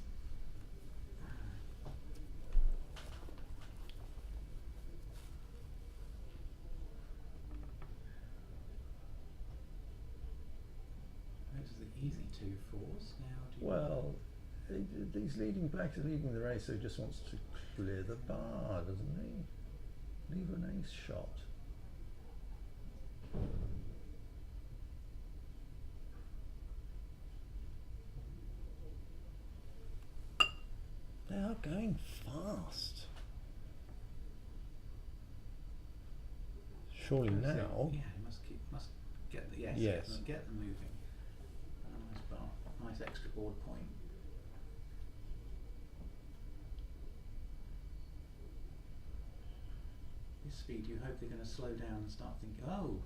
Those are the easy 2-4s. Now, do you Well, he's leading. Black is leading the race, so he just wants to clear the bar, doesn't he? Leave an ace shot. They are going fast. Surely That's it. now. Yeah, you must get the Yes. get them moving. A nice bar, nice extra board point. This speed, you hope they're going to slow down and start thinking. Oh,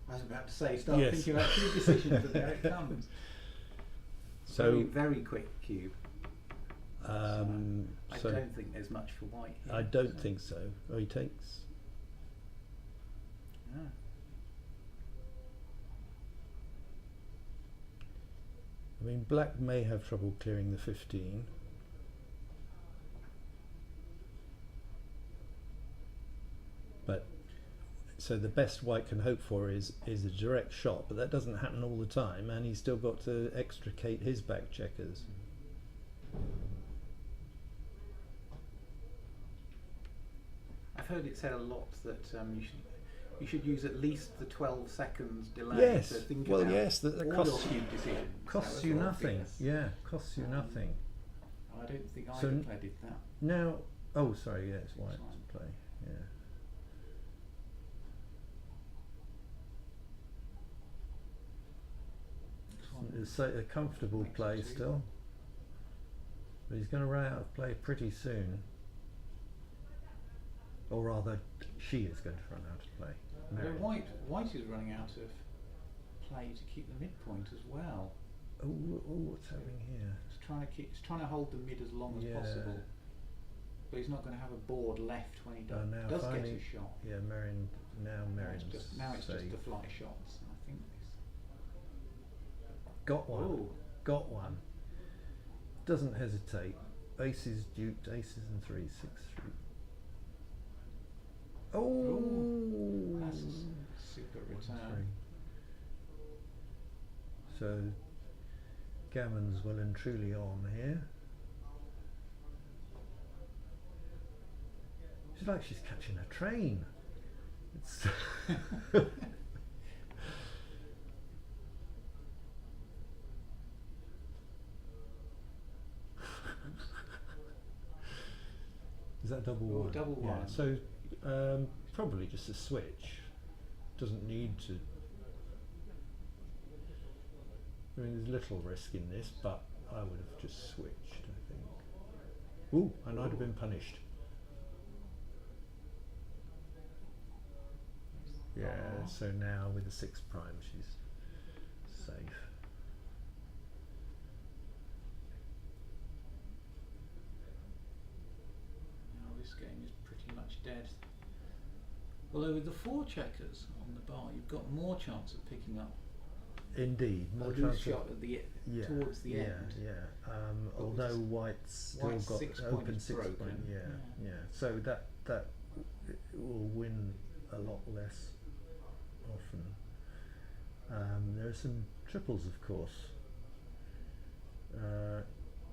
I was about to say, start Yes. thinking about two decisions, but there it comes. So very, very quick cube. I so don't think there's much for white here. I don't think so. Oh, he takes. Yeah. I mean, black may have trouble clearing the 15. So the best white can hope for is a direct shot, but that doesn't happen all the time, and he's still got to extricate his back checkers. I've heard it said a lot that you should use at least the 12 seconds delay Yes, to think well, about yes, that all costs- your cube decisions. Costs That was you all nothing. obvious. Yeah, costs you nothing. I don't think So either player did that. Now, oh, sorry, yeah, it's white It's fine. to play. Yeah. It's a comfortable Makes play it two. still, but he's going to run out of play pretty soon, or rather, she is going to run out of play. Although Mary. white is running out of play to keep the midpoint as well. Oh, what's happening here? It's trying to hold the mid as long as Yeah. possible. But he's not going to have a board left when he Oh, now does get finally- his shot. Yeah, Marion. Now Marion's Now it's just safe. the fly shots. I think this. Got one. Oh, Got one. Doesn't hesitate. Aces, dukes, aces and threes, 6-3. Oh, that's a super return. 1-3. So Gammon's well and truly on here. She's like she's catching a train. It's Is that double Oh, one? double Yeah, one. so probably just a switch. Doesn't need to. I mean, there's little risk in this, but I would have just switched, I think. Ooh, and I'd have been punished. Yeah, Aw. so now with the 6 prime, she's safe. Now this game is pretty much dead. Although with the 4 checkers on the bar, you've got more chance of picking up Indeed, a more loose chance shot of, at the yeah, towards the yeah, end. yeah. But with Although this- White's still White's got 6 point open is 6 point, broken. yeah, yeah. So that will win a lot less often. There are some triples, of course.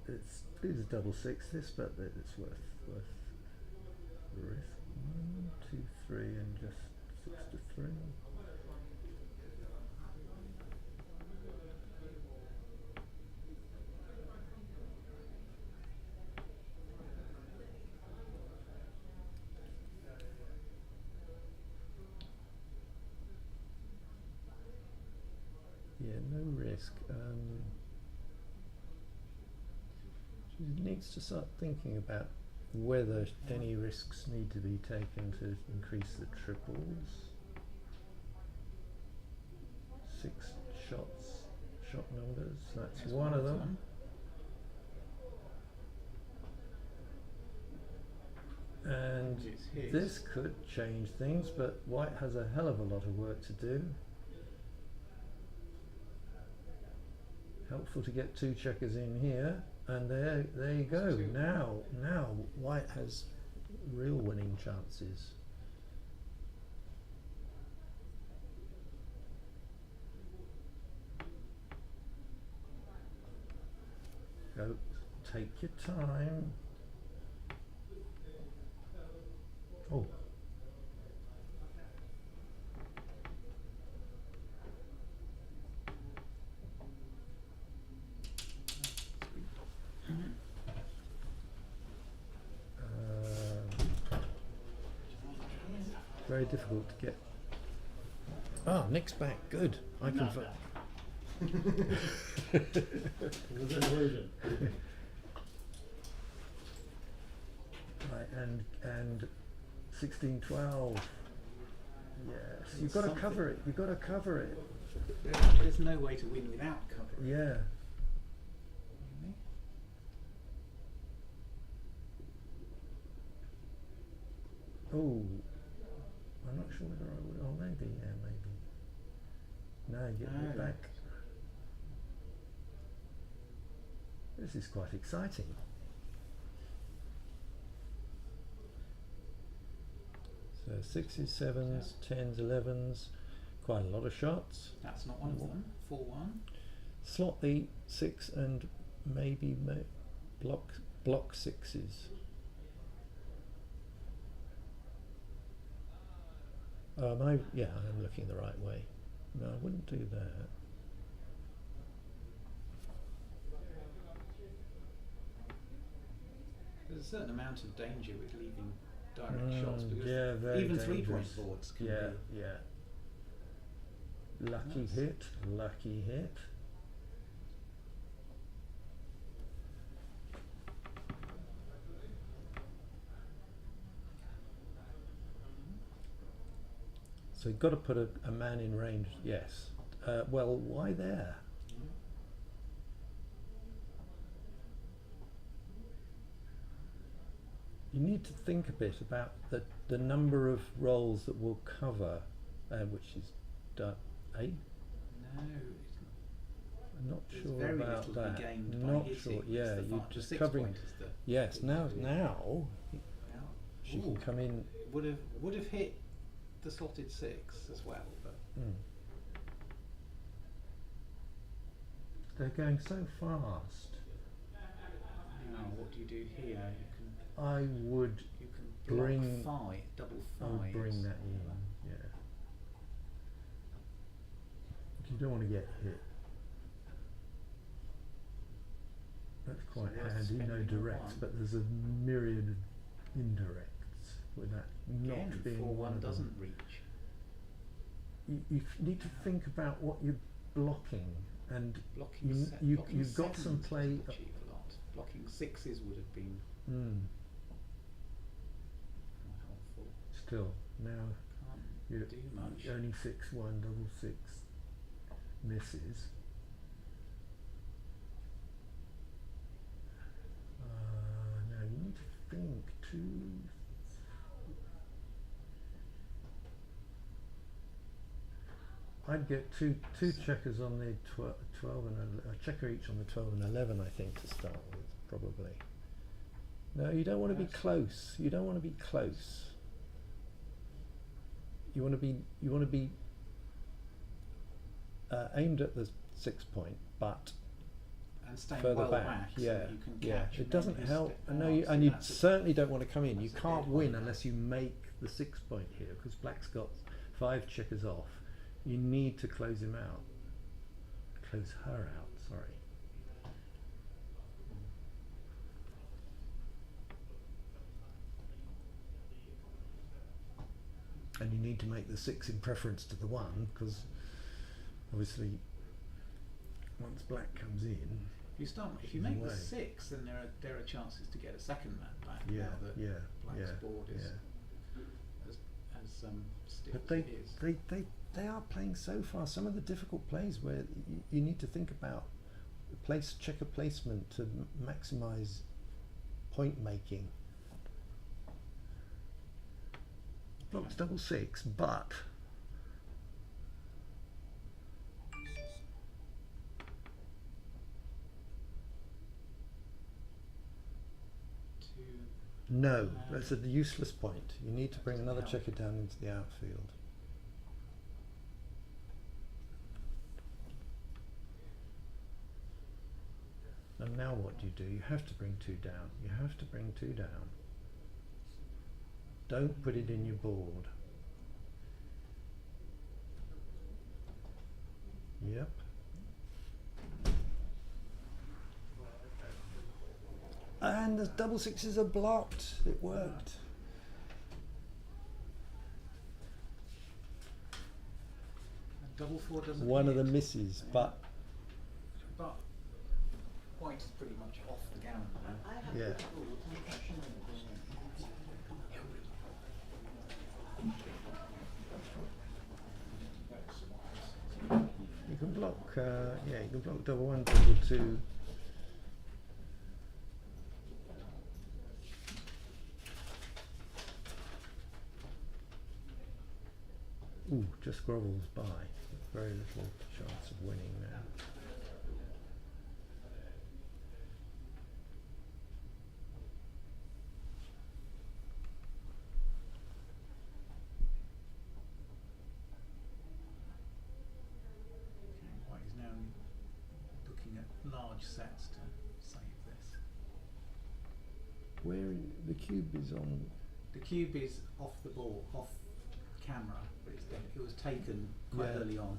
It's a double 6 this, but it's worth the risk. 1, 2, 3, and just 6 to 3. Yeah, no risk. She needs to start thinking about whether any risks need to be taken to increase the triples. 6 shot numbers, that's There's one of them. And It's his. this could change things, but White has a hell of a lot of work to do. Helpful to get 2 checkers in here, and there you go. Two. Now White has real winning chances. Go, take your time. Oh. Very difficult to get. Ah, Nick's back. Good. I can. Not Was it version? Right, and 16-12. Yes, you've got to Something. cover it. You've got to cover it. There's no way to win without covering. Yeah. Really? Oh, I'm not sure whether I would. Oh, maybe. Yeah, maybe. No, get it No. back. This is quite exciting. So sixes, sevens, tens, 11s. Quite a lot of shots. That's not one of them. 4-1. Slot the 6 and maybe block sixes. Yeah, I'm looking the right way. No, I wouldn't do that. There's a certain amount of danger with leaving direct shots because Yeah, very even dangerous. 3-point boards can Yeah, be. yeah. Lucky Nice. hit, lucky hit. So you've got to put a man in range, yes. Well, why there? You need to think a bit about the number of rolls that will cover, which is 8. No, it's I'm not there's sure very about little to that. be gained by Not hitting. sure. It's Yeah, the you're the just 6 covering. point is the Yes. bit Now, to do. now she can Ooh, come in. would have hit the slotted 6 as well, but They're going so fast. now what do you do here? I would. You can block Bring- double I would fives. bring that in. Yeah. You don't want to get hit. That's quite worth handy. No spending a directs, one. but there's a myriad of indirects with that Again, not being 4-1 one of doesn't them. reach. You need to think about what you're blocking, and Blocking blocking you've got some sevens play. doesn't achieve a lot. Blocking 6s would have been Mm, more helpful. still now Can't you do much. only 6-1 double 6 misses. Now you need to think too. I'd get two checkers on the 12 and a checker each on the 12 and 11. I think to start with, probably. No, you don't want to be close. You don't want to be close. You want to be aimed at the 6 point, but And staying further well back. so Yeah, that you can yeah. catch It and doesn't then help. step I know out. you, So and you that's a- certainly don't want to come in. You that's a can't dead win one. unless you make the 6 point here, because black's got 5 checkers off. You need to close him out. Close her out. Sorry. And you need to make the 6 in preference to the 1, because obviously once black comes in, If you Either make the way. 6, then there are chances to get a second man back. yeah, now that yeah, black's yeah, board is yeah. as stiff But as it is. they are playing so far. Some of the difficult plays where you need to think about checker placement to maximise point making. Blocks double 6, but no, that's a useless point. You need to bring another checker down into the outfield. And now what do? You have to bring 2 down. You have to bring 2 down. Don't put it in your board. Yep. And the double 6s are blocked. It worked. Double 4 doesn't One of hit. the misses, but But white is pretty much off the gown now. I have yeah. good board. You can block. Yeah, you can block double 1, double 2. Ooh, just grovels by. Very little chance of winning now. large sets to save this. Where the cube is on. The cube is off the ball, off camera, but it was taken quite Yeah. early on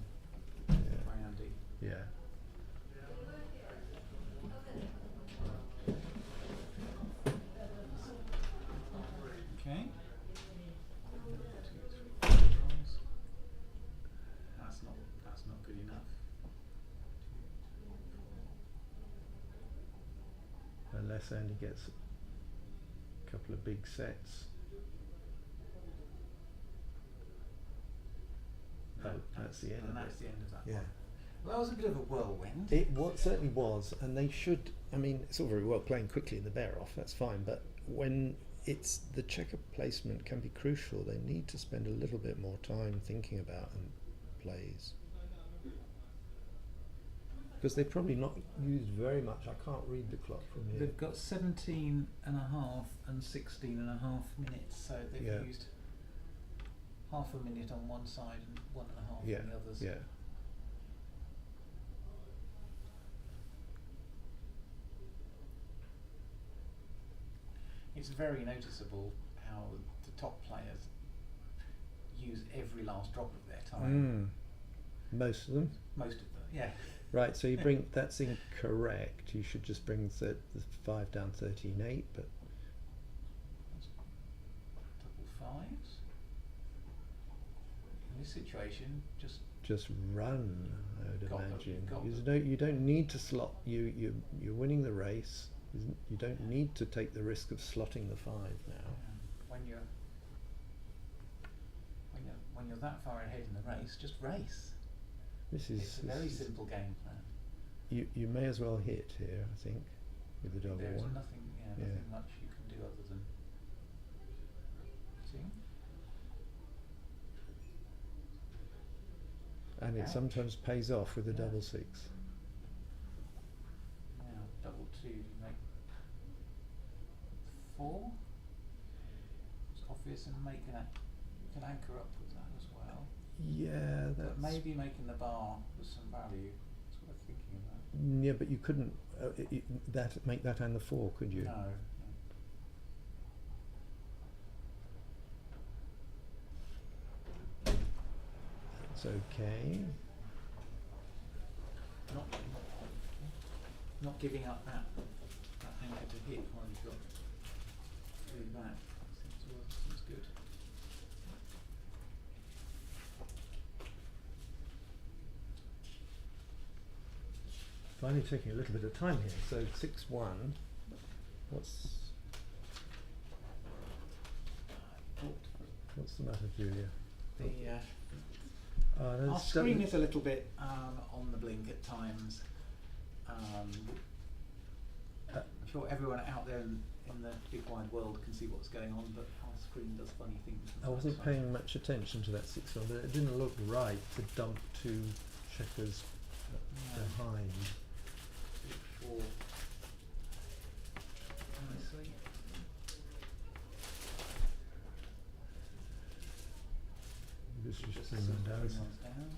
Yeah. by Andy. Yeah. Okay. 1, 2, 3, 4 rolls. That's not good enough. 2, 3, 4. Unless Andy gets a couple of big sets. No, Oh, that's the end and of that's it. the end of that Yeah. one. Well, that was a bit of a whirlwind. It certainly was, and they should. I mean, it's all very well playing quickly in the bear off. That's fine, but when it's the checker placement can be crucial. They need to spend a little bit more time thinking about and plays because they've probably not used very much. I can't read the clock from here. They've got 17 and a half and 16 and a half minutes, so they've Yeah. used half a minute on one side and 1.5 Yeah, on the others. yeah. It's very noticeable how the top players use every last drop of their time. Most of them. Most of them, yeah. Right, so you bring that's incorrect. You should just bring the 5 down 13-8, but Double fives. In this situation, just run. I would Got them, imagine got you don't need to slot. You're winning the race. You don't need to take the risk of slotting the 5 now. when you're that far ahead in the race, just race. It's It's a very simple game plan. You may as well hit here, I think, with the double There's one. nothing much you can do other than see. And it Ouch. sometimes pays off with a Yeah. double 6. Now double 2, you make 4. It's obvious, and you can anchor up with that as well. Yeah, that's But maybe making the bar with some value. That's what I'm thinking about. yeah, but you couldn't make that and the 4, could you? No. It's okay. Not giving up that anchor to hit while you've got 3 back. Seems good. Finally taking a little bit of time here. So 6-1. What's the matter, Julia? Our There's screen is a little bit on the blink at times. I'm sure everyone out there in the big wide world can see what's going on, but our screen does funny things. I wasn't paying much attention to that 6-1, but it didn't look right to dump 2 checkers behind. 4. Nicely. This is Just just bring them down. ones down.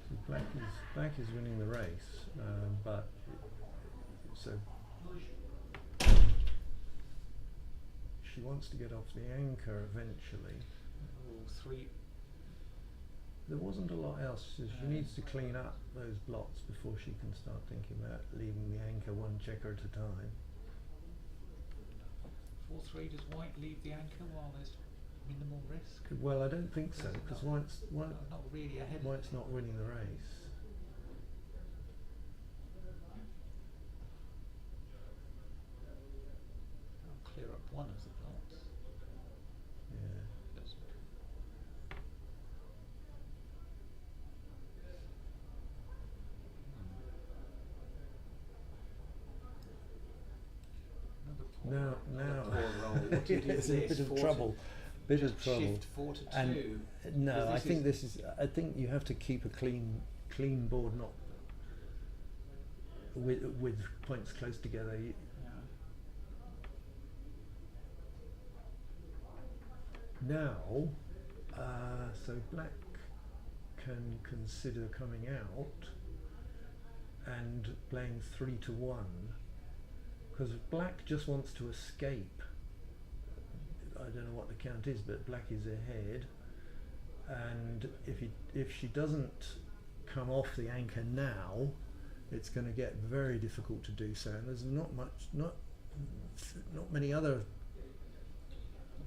So black is winning the race, but so she wants to get off the anchor eventually. All 3. There wasn't a lot else. So she No. needs to clean up those blots before she can start thinking about leaving the anchor 1 checker at a time. 4-3, does white leave the anchor while there's minimal risk? Well, I don't think so, because white's Not really ahead. not winning the race. I'll clear up one of the blots. Yeah. That's Now, poor roll. What do you do it's with a bit this? of 4 to trouble. Bit of trouble. Shift 4 to 2. And no, Because I this think is- this is. I think you have to keep a clean board, not with points close together. Yeah. Now, so black can consider coming out and playing 3-1, because black just wants to escape. I don't know what the count is, but black is ahead, and if she doesn't come off the anchor now, it's going to get very difficult to do so. And there's not many other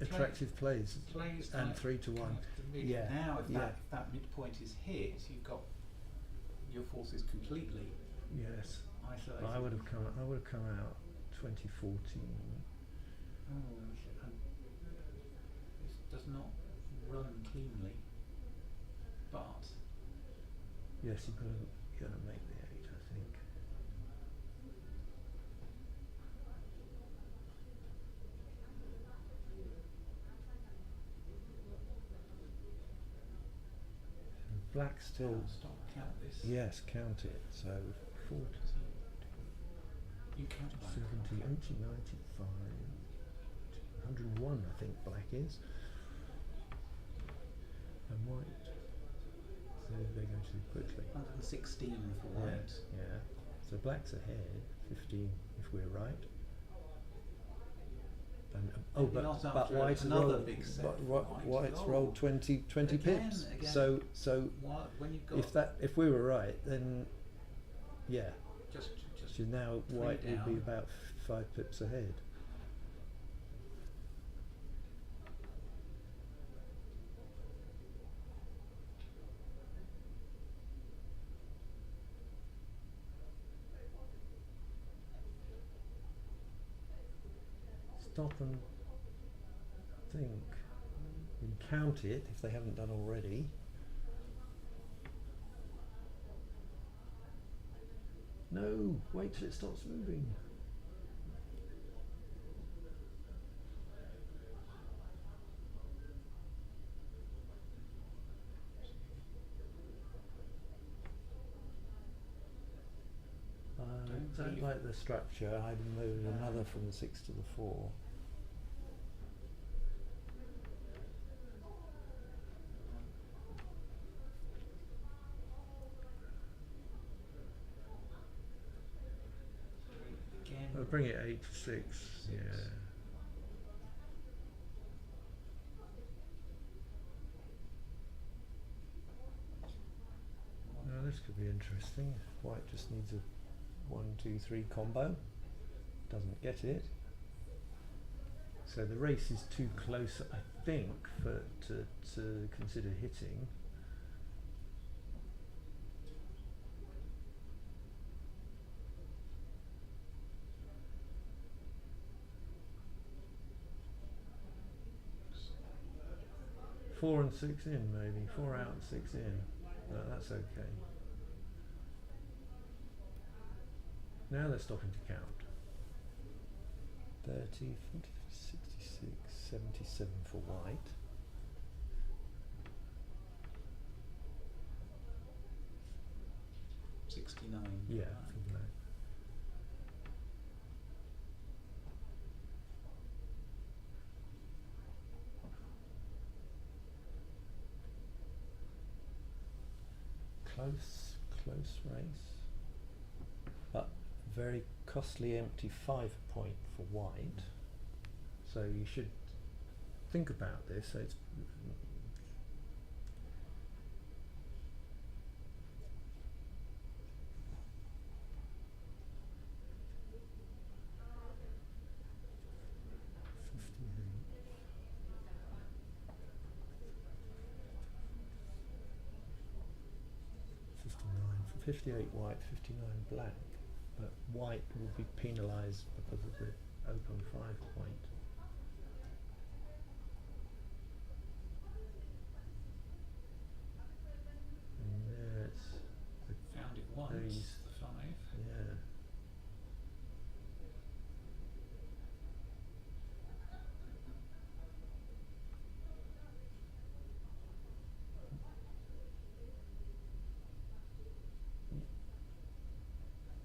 attractive plays. Plays And like 3-1. kind of the mid- Yeah, Now, if yeah. that midpoint is hit, you've got your forces completely Yes, isolated. I would have come out 2014. Oh, and this does not run cleanly, but Yes, you've got to make the 8, I think. And black still. stop, count this. Yes, count it. So 40, You count it back. 70, 80, 95, 101, I think black is. And white. So they're going too quickly. 116 for white. Yes, yeah. So black's ahead, 15 if we're right. And, Maybe but not after white's another rolled, big set but for white. white's Oh. rolled 20 Again, pips. again. So When you've got if we were right, then yeah. just So now three white would be down. about 5 pips ahead. Stop and think and count it if they haven't done already. No, wait till it stops moving. Don't leave. like the structure. I'd move another from the 6 to the 4. again. I'll bring it 8 to 6. Yeah. Now this could be interesting. White just needs a 1, 2, 3 combo. Doesn't get it. So the race is too close, I think, to consider hitting. Four and 6 in, maybe. 4 out and 6 in. No, that's okay. Now they're stopping to count. 30, 40, 66, 77 for white. Yeah, for black. Close race. But very costly empty 5 point for white. So you should think about this. So it's for 58 white, 59 black, but white will be penalised because of the open 5 point. And there it's Found it once, these. the 5. yeah.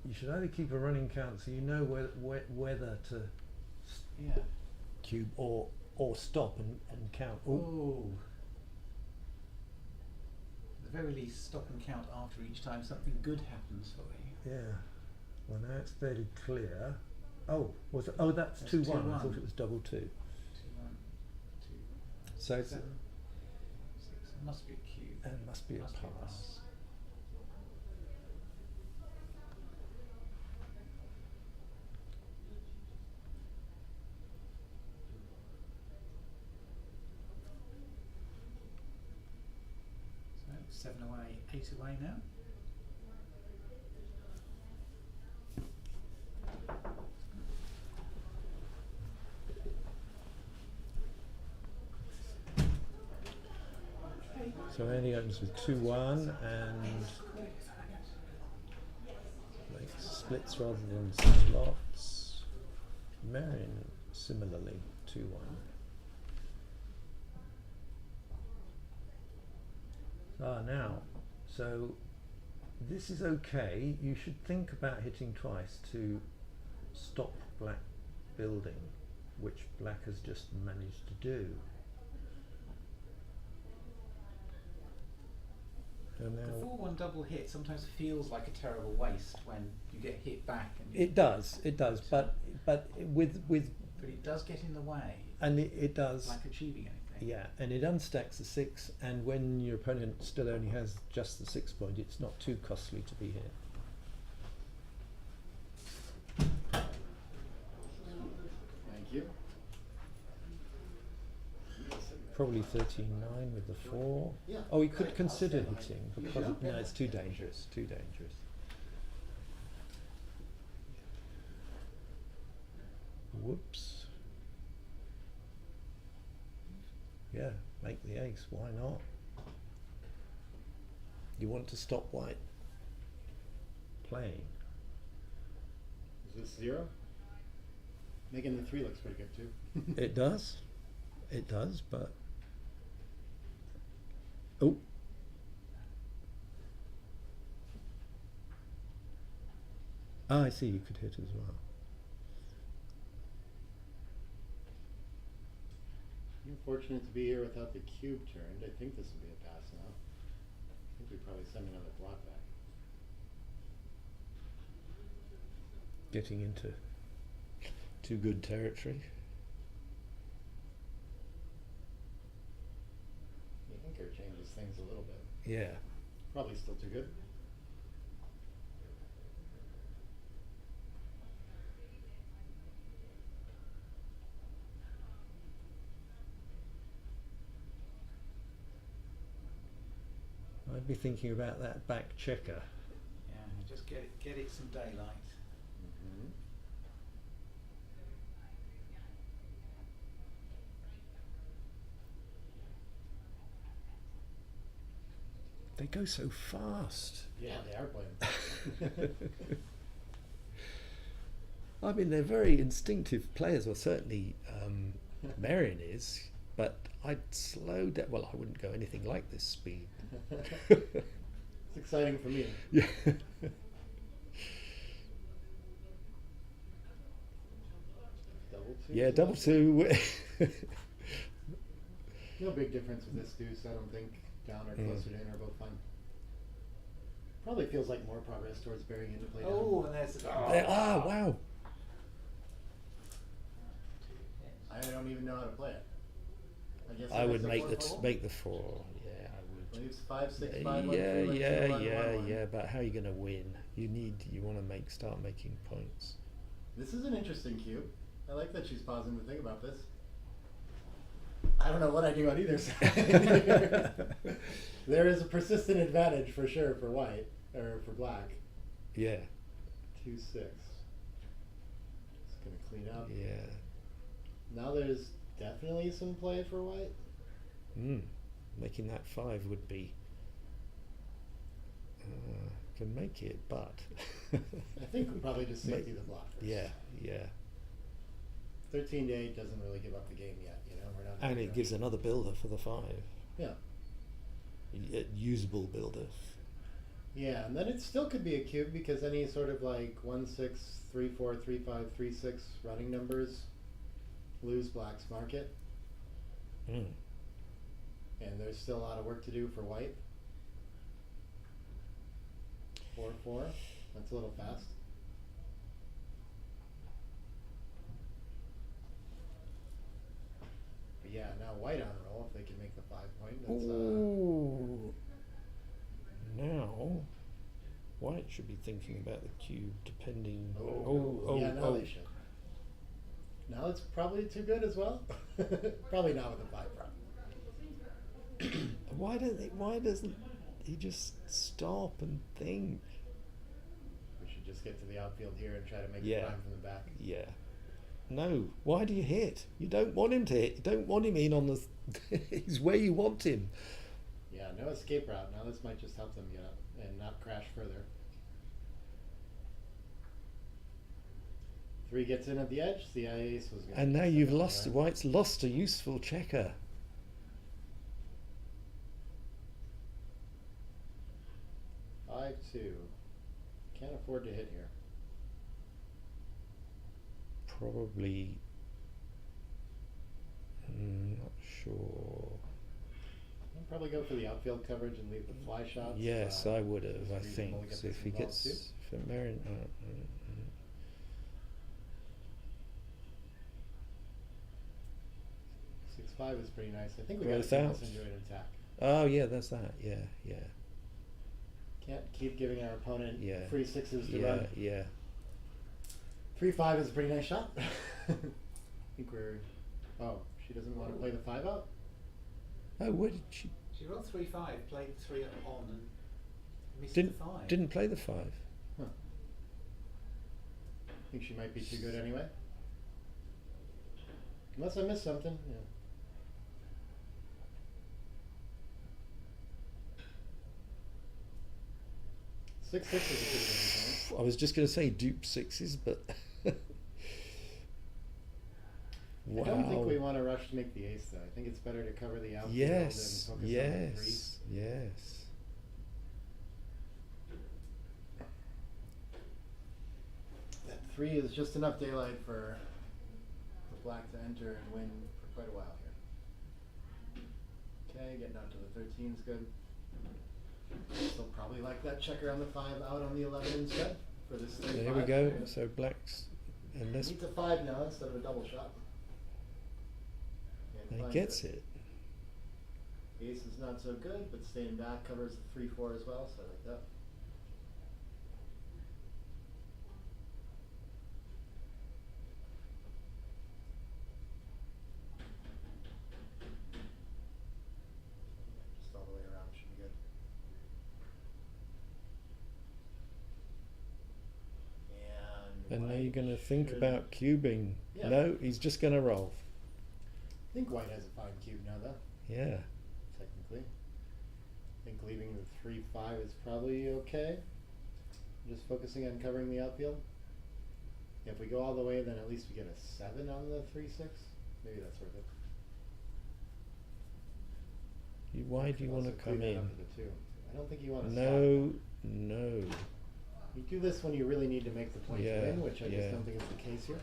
You should either keep a running count so you know whether to Yeah. cube or or stop and count. Ooh. Oh. At the very least, stop and count after each time something good happens for you. Yeah. Well, now it's fairly clear. Oh, was it? Oh, that's That's 2-1. 2-1. I thought it was double 2. 2, 1, 2, So it's 7, 6. It must be a cube. and must be a Must pass. So 7 away, 8 away now. So Andy opens with 2-1 and makes splits rather than slots. Marion similarly 2-1. Now, so this is okay. You should think about hitting twice to stop black building, which black has just managed to do. And The now 4-1 double hit sometimes feels like a terrible waste when you get hit back. And it does, but with But it does get in the way, and it does. like achieving anything. Yeah, and it unstacks the 6, and when your opponent still only has just the 6 point, it's not too costly to be hit. Thank you. Probably 13-9 with the 4. Yeah. Oh, he could I'll consider stand by. hitting, You because sure? no, it's too dangerous, too dangerous. Whoops. Yeah, make the ace, why not? You want to stop white playing. Is this 0? Making the 3 looks pretty good too. It does, but oh, I see. You could hit as well. You're fortunate to be here without the cube turned. I think this will be a pass now. I think we probably send another block back. Getting into too good territory. The anchor changes things a little bit. Yeah. Probably still too good. I'd be thinking about that back checker. Yeah, just get it some daylight. Mm-hmm. They go so fast. Yeah, they are playing. I mean, they're very instinctive players, or certainly Marion is, but I'd slow down. Well, I wouldn't go anything like this speed. It's exciting for me. Yeah. Double 2. Yeah, as double well. 2. No big difference with this deuce. I don't think down or Mm. closer to in are both fine. Probably feels like more progress towards bearing into play down. Oh, and there's Wow. I don't even know how to play it. I guess I would it's a make 4-4. make the 4. Yeah, I would. Leaves 5, 6, 5, 1, 3, 1, 2, 1, 1. Yeah. But how are you going to win? You want to start making points. This is an interesting cube. I like that she's pausing to think about this. I don't know what I do on either side. There is a persistent advantage for sure for white, or for black. Yeah, 2, 6. It's gonna clean up. yeah. Now there's definitely some play for white. Making that 5 would be can make it, but I think we'll probably just safety the blockers. yeah. 13 to 8 doesn't really give up the game yet, you know. We're not. And it gives another builder for the 5. Yeah. Usable builder. Yeah, and then it still could be a cube because any sort of like 1, 6, 3, 4, 3, 5, 3, 6 running numbers lose black's market. Mm. And there's still a lot of work to do for white. 4-4. That's a little fast. But yeah, now white on a roll if they can make the 5 point. That's Ooh. Now, white should be thinking about the cube, depending. yeah, now they should. Now it's probably too good as well. Probably not with a 5 prop. Why don't they? Why doesn't he just stop and think? We should just get to the outfield here and try to make Yeah. the prime from the back. Yeah. No. Why do you hit? You don't want him to hit. You don't want him in on the. He's where you want him. Yeah, no escape route. Now this might just help them get up and not crash further. 3 gets in at the edge. The ace was going. And now you've lost. White's lost a useful checker. 5-2. Can't afford to hit here. Probably. Not sure. I'd probably go for the outfield coverage and leave the fly shots. Yes, I would have. it's I reasonable think to get so. this If he involved gets, too. if Marin, 6-5 is pretty nice. I think we Both got to out. this into an attack. oh yeah, that's that. Yeah, yeah, Can't keep giving our opponent Yeah. free 6s to yeah, run. yeah. 3-5 is a pretty nice shot. I think we're. Oh, she doesn't want to play the 5 out? Oh, where did she? She rolled 3-5, played 3 on, and missed Didn't the 5. didn't play the 5. Huh. Think she might be too good anyway? Unless I missed something. Yeah. Six is a good game. I was just going to say dupe 6s, but. Wow. I don't think we want to rush to make the ace though. I think it's better to cover the outfield Yes, and focus on the 3. yes, yes. That 3 is just enough daylight for the black to enter and win for quite a while here. Okay, getting out to the 13 is good. Still probably like that checker on the 5 out on the 11 instead for this 35. There we go. So black's, unless Needs a 5 now instead of a double shot. And he finds gets it. Ace is not so good, but staying back covers the 3-4 as well, so I like that. Just all the way around should be good. And now white you're going to think should- about cubing. Yeah. No, he's just going to roll. I think white has a fine cube now though, Yeah. technically. I think leaving the 3-5 is probably okay. Just focusing on covering the outfield. If we go all the way, then at least we get a 7 on the 3-6. Maybe that's worth it. Why do you want to Also clean come that in? up to the 2. I don't think you want to No, no. You do this when you really need to make the point Yeah, to win, which I yeah. just don't think is the case here.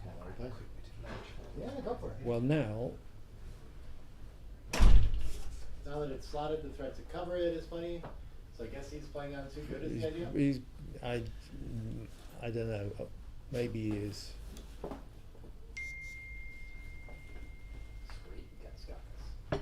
Small overplay. Yeah, go for it. Well, now, Now that it's slotted, the threat to cover it is funny. So I guess he's playing on too good is the idea. I don't know. Maybe he is. Sweet, you guys got this.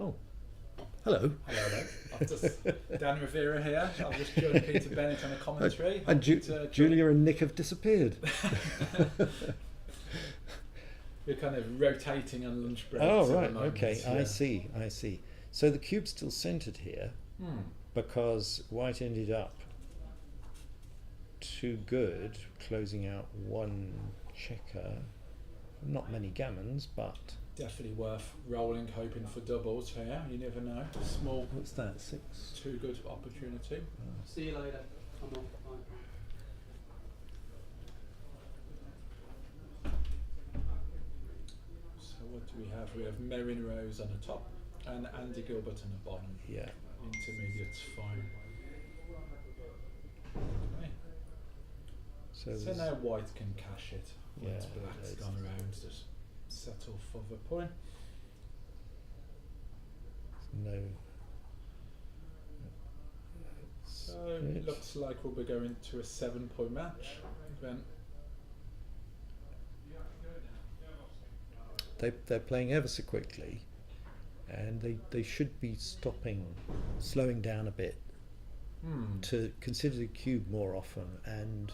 Oh, hello. Hello there. I've just Dan Rivera here. I've just joined Peter Bennett on a commentary. And Julia and Nick have disappeared. We're kind of rotating on lunch breaks. Oh, at the right. moment, Okay. yeah. I see. So the cube's still centered here Hmm. because white ended up too good, closing out one checker. Not many gammons, but Definitely worth rolling, hoping for doubles here. You never know. Small, what's that? 6. too good opportunity. See you later. I'm off. Bye. So what do we have? We have Merrin Rose on the top and Andy Gilbert on the bottom. Yeah. Intermediate's fine. Okay. So, So there's now white can cash it. Once Yeah, black's it's- gone around, just settle for the point. no. So It's- it looks like we'll be going to a 7-point match. Then They're playing ever so quickly, and they should be slowing down a bit to consider the cube more often and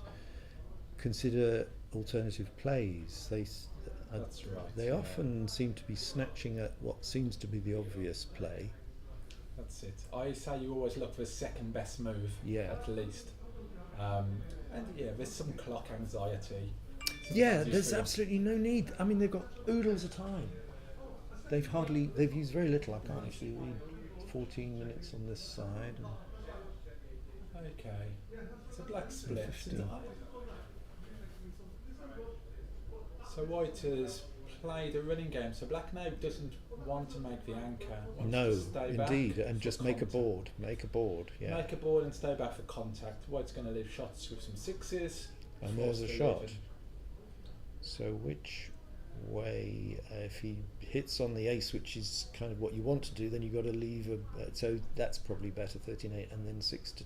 consider alternative plays. That's right, They yeah. often seem to be snatching at what seems to be the obvious play. that's it. I say you always look for the second best move, Yeah. at least. And yeah, there's some clock anxiety. Yeah, Sometimes you there's feel- absolutely no need. I mean, they've got oodles of time. They've used very little. I can't actually read 14 minutes on this side. Okay, it's a black split. 15. So white has played a running game. So black now doesn't want to make the anchor. Wants No, to stay back indeed, and for just make a contact. board. Make a board, yeah. Make a board and stay back for contact. White's going to leave shots with some sixes. And there's a force the shot. lead. So which way, if he hits on the ace, which is kind of what you want to do, then you've got to leave so that's probably better, 13-8, and then 6-2.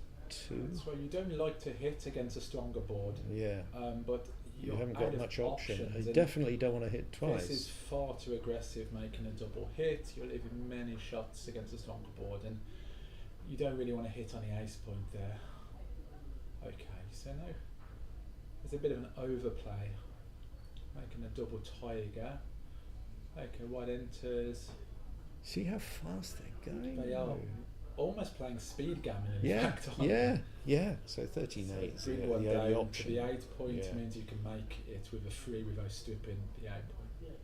So you don't like to hit against a stronger board, Yeah, but you you're haven't out got of much option. options, You and definitely don't want to hit twice. This is far too aggressive, making a double hit. You're leaving many shots against a stronger board, and you don't really want to hit on the ace point there. Okay, so no, there's a bit of an overplay, making a double tiger. Okay, white enters. See how fast they're going? They are though. almost playing speed gammon in Yeah, fact, aren't yeah, they? yeah. So 13-8 is Bring the one only down to option. the 8 point Yeah. means you can make it with a 3 without stripping the 8 point.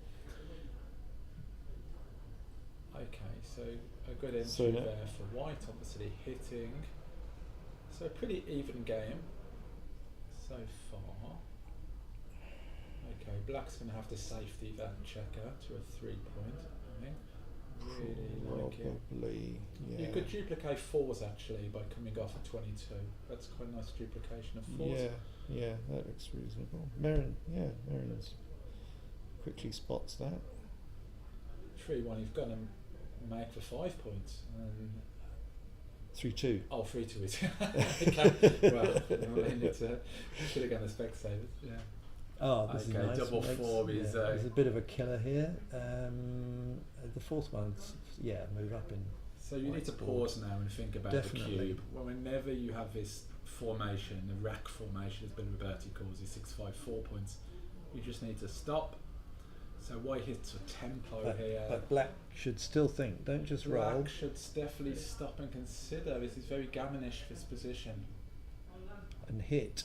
Okay, so a good entry So now- there for white, obviously hitting. So a pretty even game so far. Okay, black's going to have to safety that checker to a 3 point, I think. Really like it. Probably, yeah. You could duplicate 4s actually by coming off at 22. That's quite a nice duplication of 4s. Yeah, that looks reasonable. Merrin's quickly spots that. 3-1, you've got to make for 5 points. 3-2. Oh, 3-2 is. Okay, well, I mean, should have gone the Specsavers, yeah. Oh, this Okay, is nice. double Makes- 4 is, there's a bit of a killer here. The fourth one's move up in. So you need to White board. pause now and think about Definitely. the cube. Well, whenever you have this formation, the rack formation, as Bill Roberti calls it, 6-5-4 points, you just need to stop. So white hits a tempo here. But black should still think. Don't just roll. Black should definitely stop and consider. This is very gammonish, this position. And hit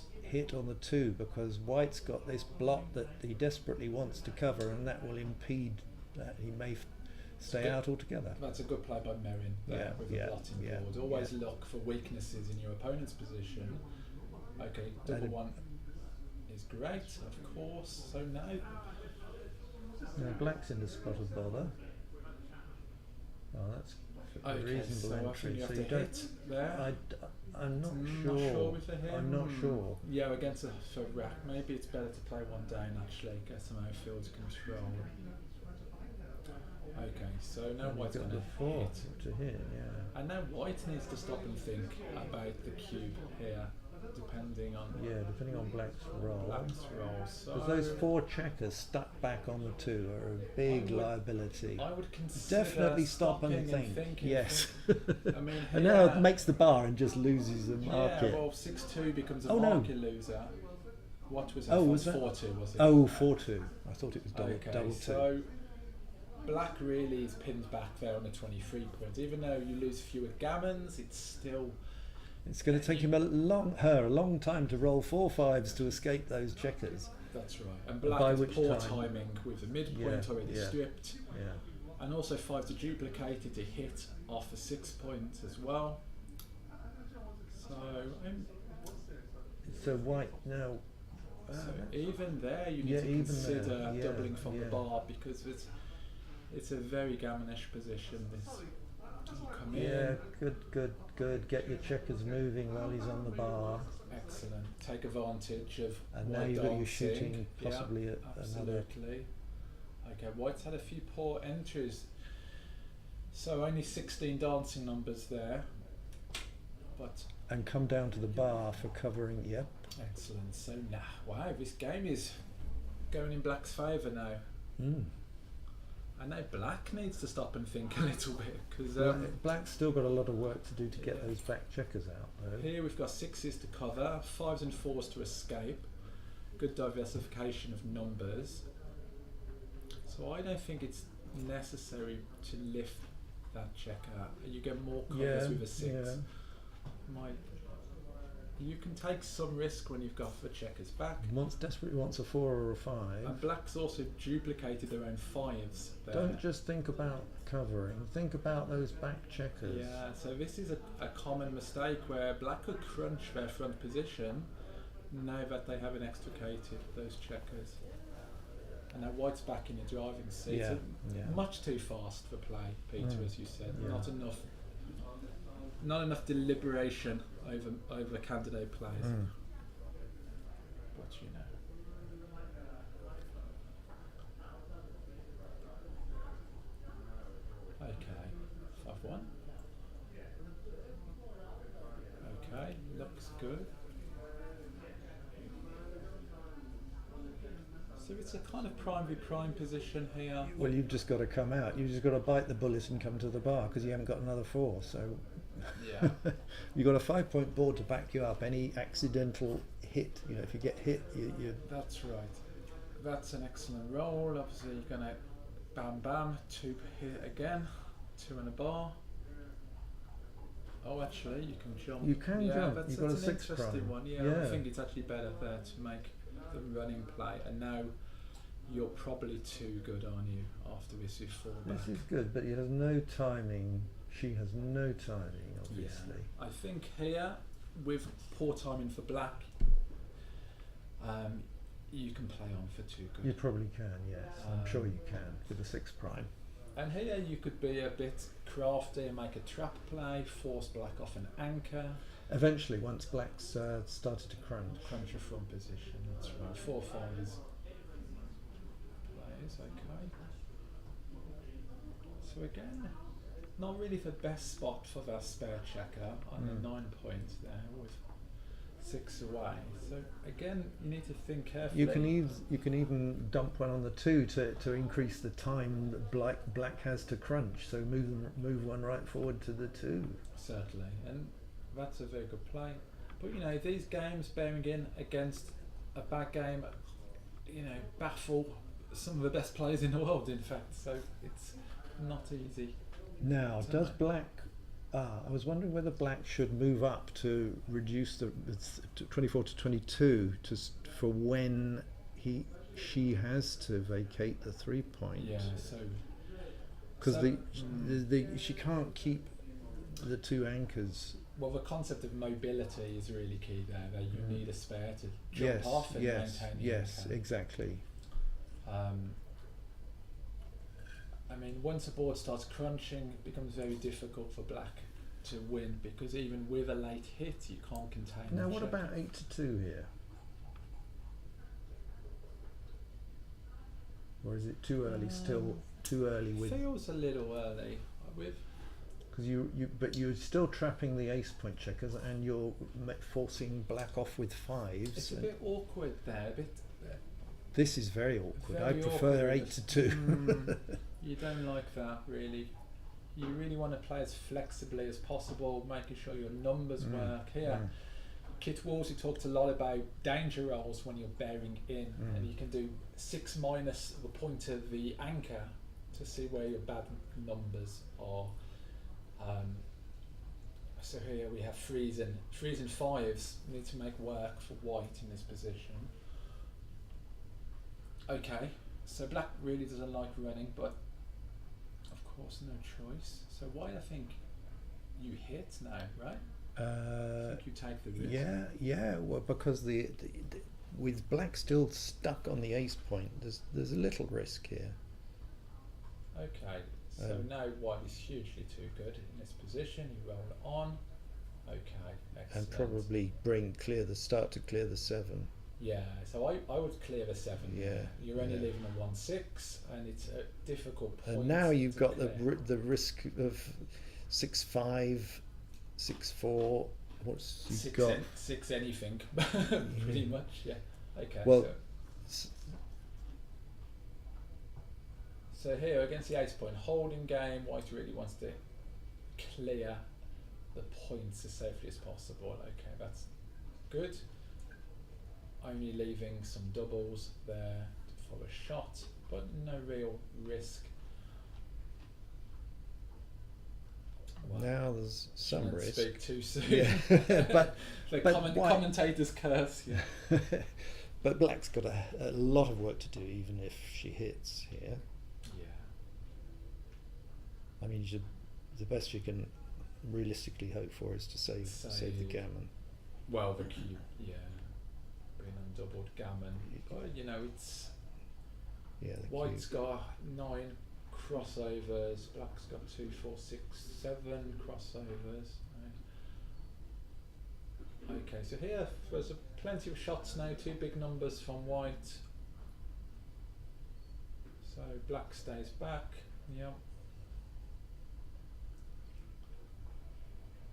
on the 2 because white's got this block that he desperately wants to cover, and that will impede that. He may stay Good. out altogether. That's a good play by Merrin there Yeah, with yeah, a blot in yeah, board. Always yeah. look for weaknesses in your opponent's position. Okay, double That'd- 1 is great, of course. So now, Now black's in the spot of bother. Oh, that's a okay, reasonable so I entry. think you have So to you don't. hit there. I'm not Not sure. sure with the hit. I'm not sure. Yeah, against a for rack, maybe it's better to play one down actually, get some outfield control. Okay, so now And white's you've going got to the 4 hit. to hit. Yeah. And now white needs to stop and think about the cube here, depending on Yeah, depending on black's roll. black's roll. So Because those 4 checkers stuck back on the 2 are a big I would- liability. I would consider Definitely stop and stopping think. thinking. Yes. I mean, And now here- it makes the bar and just loses the yeah, market. well, 6-2 becomes a Oh, no. market loser. What was it? Oh, was that? 4-2, was it? Oh, 4-2. I thought it was double Okay, 2. so black really is pinned back there on the 23 points. Even though you lose fewer gammons, it's still. It's going to take him a long time to roll 4 5s to escape those checkers. That's right. And black By has which poor time- timing with the midpoint Yeah, already yeah. stripped. Yeah. And also 5 to duplicate it to hit off a 6 point as well. So So white now. So even there, you need yeah, to even consider there, yeah, doubling from the yeah. bar because it's a very gammonish position. This you come Yeah, in, good. Get your checkers moving while he's on the bar, excellent. Take advantage of and now white you've got you dancing. shooting Yeah, possibly at another. absolutely. Okay, white's had a few poor entries, so only 16 dancing numbers there, but And come down to the bar for covering. Yep. excellent. So now, wow, this game is going in black's favour now. Mm. I know black needs to stop and think a little bit because Black's still got a lot of work to do to get yeah. those back checkers out, though. here we've got 6s to cover, 5s and 4s to escape. Good diversification of numbers. So I don't think it's necessary to lift that checker. You get more covers with a 6. Yeah. You can take some risk when you've got the checkers back. Desperately wants a 4 or a 5. And black's also duplicated their own 5s there. Don't just think about covering. Think about those back checkers. Yeah, so this is a common mistake where black could crunch their front position now that they haven't extricated those checkers. And now white's back in the driving seat. Yeah, So yeah. much too fast for play, Peter, as you said. Yeah. Not enough deliberation over candidate plays. But you know. Okay, 5-1. Okay, looks good. So it's a kind of primary prime position here. Well, you've just got to come out. You've just got to bite the bullet and come to the bar because you haven't got another 4. So Yeah. you've got a 5-point board to back you up. Any accidental hit, if you get hit, you That's right. That's an excellent roll. Obviously, you're going to bam bam, 2 hit again, 2 in a bar. Oh, actually, you can jump. You can yeah, jump. That's, You've got that's a an 6 interesting prime. one. Yeah, Yeah. I think it's actually better there to make the running play. And now you're probably too good, aren't you, after this with 4 back? This is good, but he has no timing. She has no timing, obviously. Yeah. I think here, with poor timing for black, you can play on for 2 good. You probably can, yes. I'm sure you can with a 6 prime. And here you could be a bit crafty and make a trap play, force black off an anchor, Eventually, once black's started to crunch. crunch your front position. That's right. 4-5 is plays, okay. So again, not really the best spot for that spare checker on the 9 points there with 6 away. So again, you need to think carefully. You can even dump one on the 2 to increase the time that black has to crunch. So move one right forward to the 2. Certainly, and that's a very good play. But you know, these games bearing in against a bad game, baffle some of the best players in the world, in fact. So it's not easy. Now, So does black? I was wondering whether black should move up to reduce the 24 to 22 for when she has to vacate the 3 point. Yeah. So Because so- she can't keep the 2 anchors. well, the concept of mobility is really key there. That you need a spare to jump Yes, off and yes, maintain. the yes, anchor. exactly. I mean, once the board starts crunching, it becomes very difficult for black to win because even with a late hit, you can't contain. Now, the what checker. about 8 to 2 here? Or is it too early? Still too early with Feels a little early with. because but you're still trapping the ace point checkers and you're forcing black off with 5s. It's a and bit awkward there. A bit. this is very awkward. I Very prefer awkward. 8 to 2. You don't like that, really. You really want to play as flexibly as possible, making sure your numbers work. Here, Kit Wolsey talked a lot about danger rolls when you're bearing in, and you can do 6 minus the point of the anchor to see where your bad numbers are. So here we have 3s and 5s. We need to make work for white in this position. Okay, so black really doesn't like running, but of course no choice. So white, I think you hit now, right? I think you take the risk. Yeah. Well, because with black still stuck on the ace point, there's a little risk here. Okay, so now white is hugely too good in this position. You roll it on. Okay, excellent. And probably clear the 7. Yeah, so I would clear the 7. Yeah, You're only yeah. leaving a 1-6, and it's a difficult point. And now you've to got clear. the risk of 6-5, 6-4. What's you've Six got? six anything, pretty much. Yeah. Okay. Well, So here against the ace point, holding game, white really wants to clear the points as safely as possible. Okay, that's good. Only leaving some doubles there for a shot, but no real risk. Well, now there's some shouldn't risk. speak too soon. Yeah, but the but white- commentator's curse. Yeah. but black's got a lot of work to do, even if she hits here. Yeah. I mean, the best you can realistically hope for is to save the gammon. Well, the cube, yeah, being undoubled gammon. But you know, it's Yeah, the white's cube. got 9 crossovers, black's got 2, 4, 6, 7 crossovers. Right. Okay, so here there's plenty of shots now. 2 big numbers from white. So black stays back. Yep.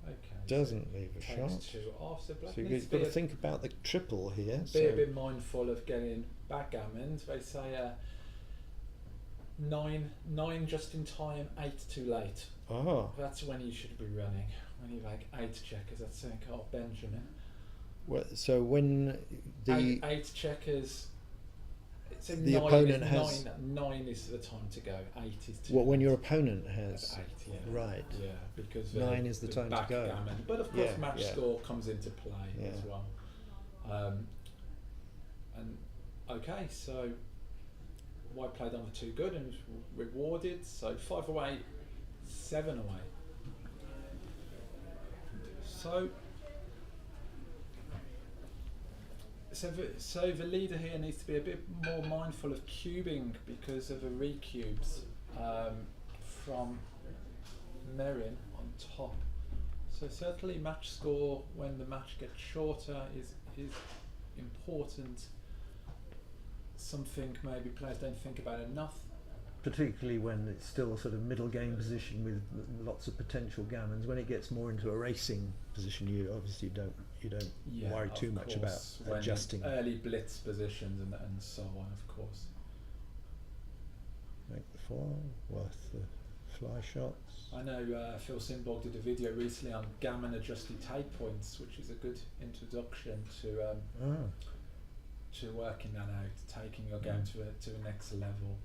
Okay. Doesn't leave a Takes shot. 2 off. So black So needs you've got to be think about the triple here. be a bit mindful of getting backgammons. They say 9 just in time, 8 too late. Ah, That's when you should be running. When you like 8 checkers, that's saying, oh, Benjamin. well, so when the 8 checkers. It's a the 9 opponent is has- 9 is the time to go. 8 is too when late. your opponent That's has 8, yeah. right. Yeah, because 9 is the time to go. backgammon. But of course, Yeah, match yeah. score comes into play Yeah. as well. And okay, so white played on the 2 good and was rewarded. So 5 away, 7 away. So the leader here needs to be a bit more mindful of cubing because of the recubes from Merin on top. So certainly match score when the match gets shorter is important. Something maybe players don't think about enough. Particularly when it's still sort of middle game position with lots of potential gammons. When it gets more into a racing position, you obviously don't Yeah, worry of too much about course, when adjusting. early blitz positions and so on, of course. Make the 4 worth the fly shots. I know Phil Simborg did a video recently on gammon adjusted take points, which is a good introduction to working that out, taking your game to the next level.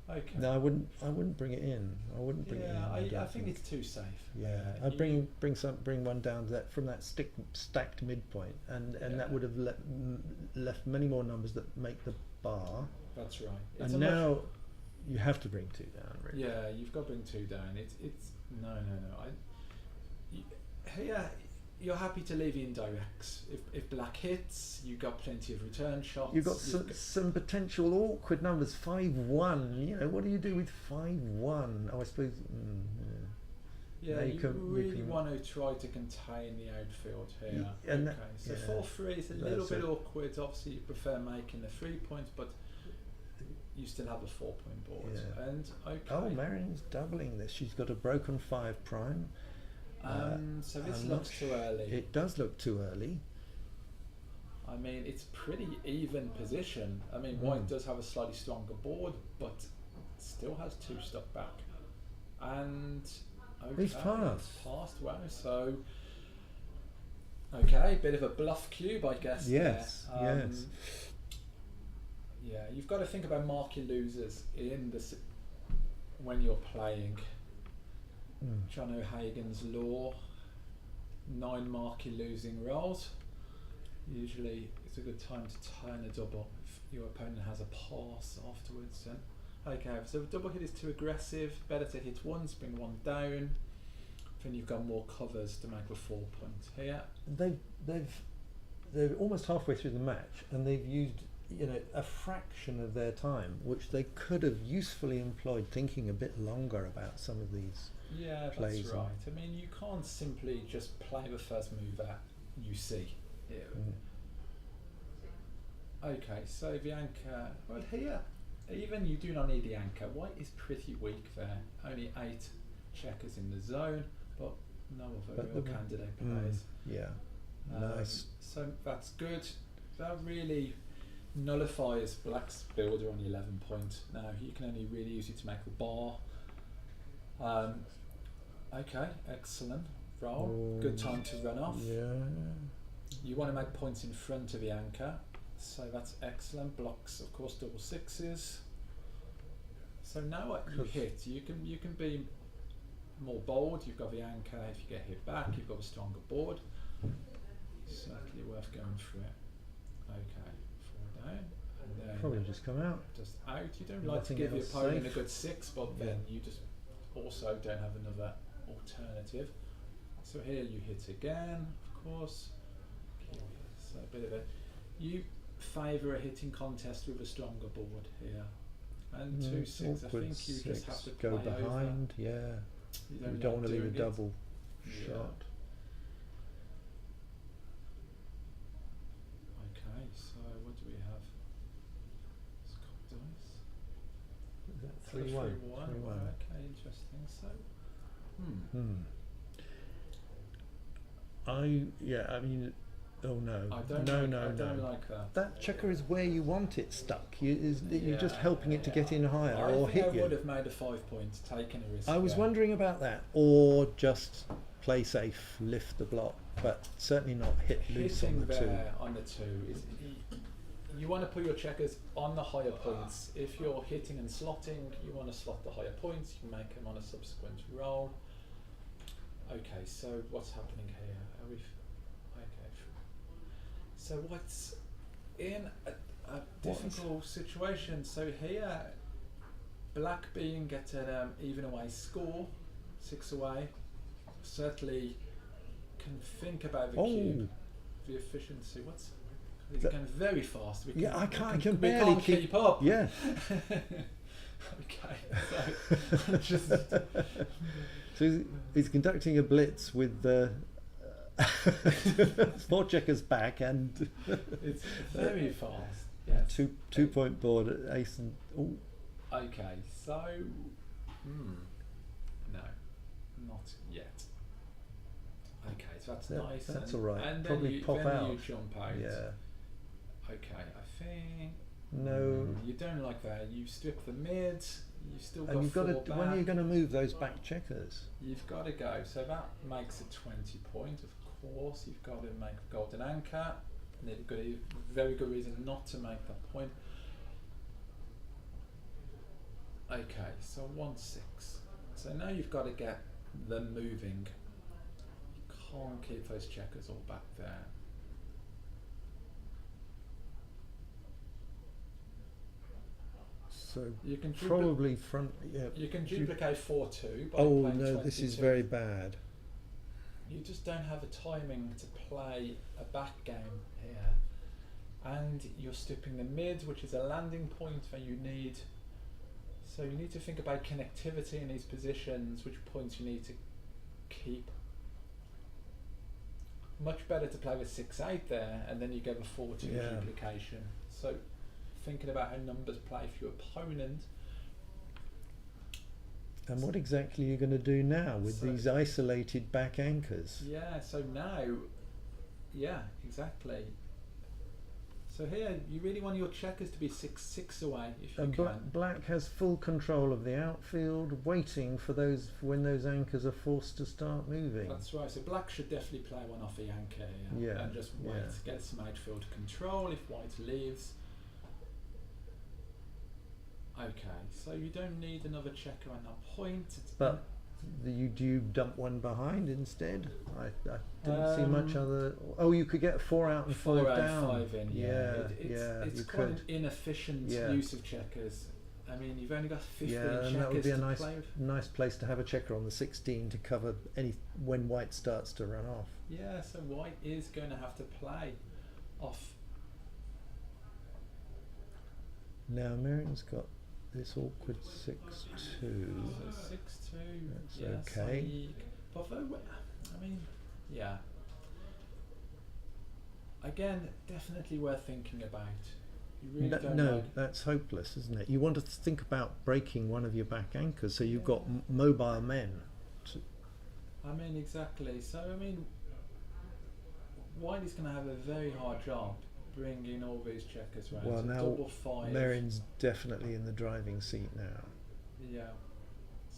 Okay. No, I wouldn't bring it in. I wouldn't bring it in. I don't think it's too safe. Yeah, I'd You- bring one down from that stacked midpoint, and Yeah. that would have left many more numbers that make the bar. That's right. And now you have to bring 2 down. Really. Yeah, you've got to bring 2 down. It's no. Here, you're happy to leave in directs. If black hits, you've got plenty of return shots. You've got some potential awkward numbers. 5-1. You know, what do you do with 5-1? Oh, I suppose. Yeah, Now you really can- want to try to contain the outfield here. And okay, so yeah. 4-3 is a That's little bit it. awkward. Obviously, you prefer making the 3 points, but you still have a 4-point board. Yeah. And okay. Oh, Marion's doubling this. She's got a broken 5 prime. So this I'm looks not too early. It does look too early. I mean, it's pretty even position. I mean, white does have a slightly stronger board, but still has 2 stuck back. And okay, He's passed. Passed well, so okay, bit of a bluff cube, I guess. Yes, there. yes. Yeah, you've got to think about marquee losers in when you're playing. John O'Hagan's law: 9 marquee losing rolls. Usually, it's a good time to turn a double if your opponent has a pass afterwards. Okay, so if a double hit is too aggressive, better to hit once, bring 1 down. then you've got more covers to make the 4 point here. They're almost halfway through the match, and they've used, you know, a fraction of their time, which they could have usefully employed thinking a bit longer about some of these. Yeah, Plays that's right. I mean, you can't simply just play the first move that you see. Yeah. Okay, so the anchor, well here, even you do not need the anchor. White is pretty weak there. Only 8 checkers in the zone, but no other But real the- candidate plays. Yeah, nice. So that's good. That really nullifies Black's builder on the 11 point. Now he can only really use it to make the bar. Okay, excellent. Roll. Good time to run off. Yeah. You want to make points in front of the anchor, so that's excellent. Blocks, of course, double 6s. So now what you hit, you can be more bold. You've got the anchor. If you get hit back, you've got a stronger board. Certainly worth going for it. Okay, 4 down, and then Probably just come out. just out. You don't like to Nothing give your else opponent safe. a good 6, but then you just also don't have another alternative. So here you hit again, of course. So a bit of a, you favour a hitting contest with a stronger board here, and 2 6. I Awkward think you just have 6. to Go play behind. Yeah. over. You like don't want to leave a doing it. double Yeah. shot. Okay, so what do we have? It's got dice. Is that So 3-1? 3-1. 3-1. Okay, interesting. So, I mean, oh no, I don't no, like, no, I don't no. like that. That checker is where you want it stuck. You're just helping it to get in higher I or think hit I would you. have made a 5 point, taken a risk. I was there. wondering about that, or just play safe, lift the block, but certainly not hit loose Hitting on the 2. there on the 2 is you want to put your checkers on the higher points. If you're hitting and slotting, you want to slot the higher points. You make them on a subsequent roll. Okay, so what's happening here? Are we? Okay. So what's in a difficult situation? So here, Black being at an even away score, 6 away, certainly can think about the cube, the efficiency. What's it's That- going very fast. We Yeah, I can we barely can't keep up. Yeah. Okay, so just So he's conducting a blitz with 4 checkers back and it's very fast. Yes. 2 point board at ace and Okay, so no, not yet. Okay, so that's Yeah, nice. that's and, all right. And Probably then you, pop then out. you jump out. yeah. Okay, I think No. you don't like that. You strip the mid. You still got And you've got 4 to, when are you back. going to move those back checkers? You've got to go. So that makes a 20 point. Of course, you've got to make a golden anchor. And you've got a very good reason not to make that point. Okay, so 1-6. So now you've got to get them moving. You can't keep those checkers all back there. So You can probably front. Yeah. you can duplicate 4-2 by Oh playing no, this is 22. very bad. You just don't have the timing to play a back game here. And you're stripping the mid, which is a landing point that you need. So you need to think about connectivity in these positions, which points you need to keep. Much better to play with 6-8 there, and then you go with 4-2 Yeah. duplication. So thinking about how numbers play for your opponent. And what exactly are you going to do now with So- these isolated back anchors? Yeah, so now, yeah, exactly. So here, you really want your checkers to be 6-6 away if you And can. Black has full control of the outfield, waiting for those when those anchors are forced to start moving. That's right. So Black should definitely play one off the anchor here Yeah, and just wait, yeah. get some outfield control if White leaves. Okay, so you don't need another checker on that point. It's But do you dump one behind instead? I didn't see much other. Oh, you could get 4 out and 5 4 out, down. 5 in. Yeah, Yeah, it's yeah, it's you quite could. an inefficient Yeah. use of checkers. I mean, you've only got 15 Yeah, checkers and that would be a to nice, play with. nice place to have a checker on the 16 to cover any when white starts to run off. Yeah, so white is going to have to play off. Now Merrin's got this awkward 6-2. So 6-2. That's Yes, okay. I mean, yeah. Again, definitely worth thinking about. You really don't No, like. that's hopeless, isn't it? You want to think about breaking one of your back anchors, so you've got mobile men. I mean, exactly. So, I mean, white is going to have a very hard job bringing all these checkers round. Well, so now double 5. Merrin's definitely in the driving seat now. Yeah.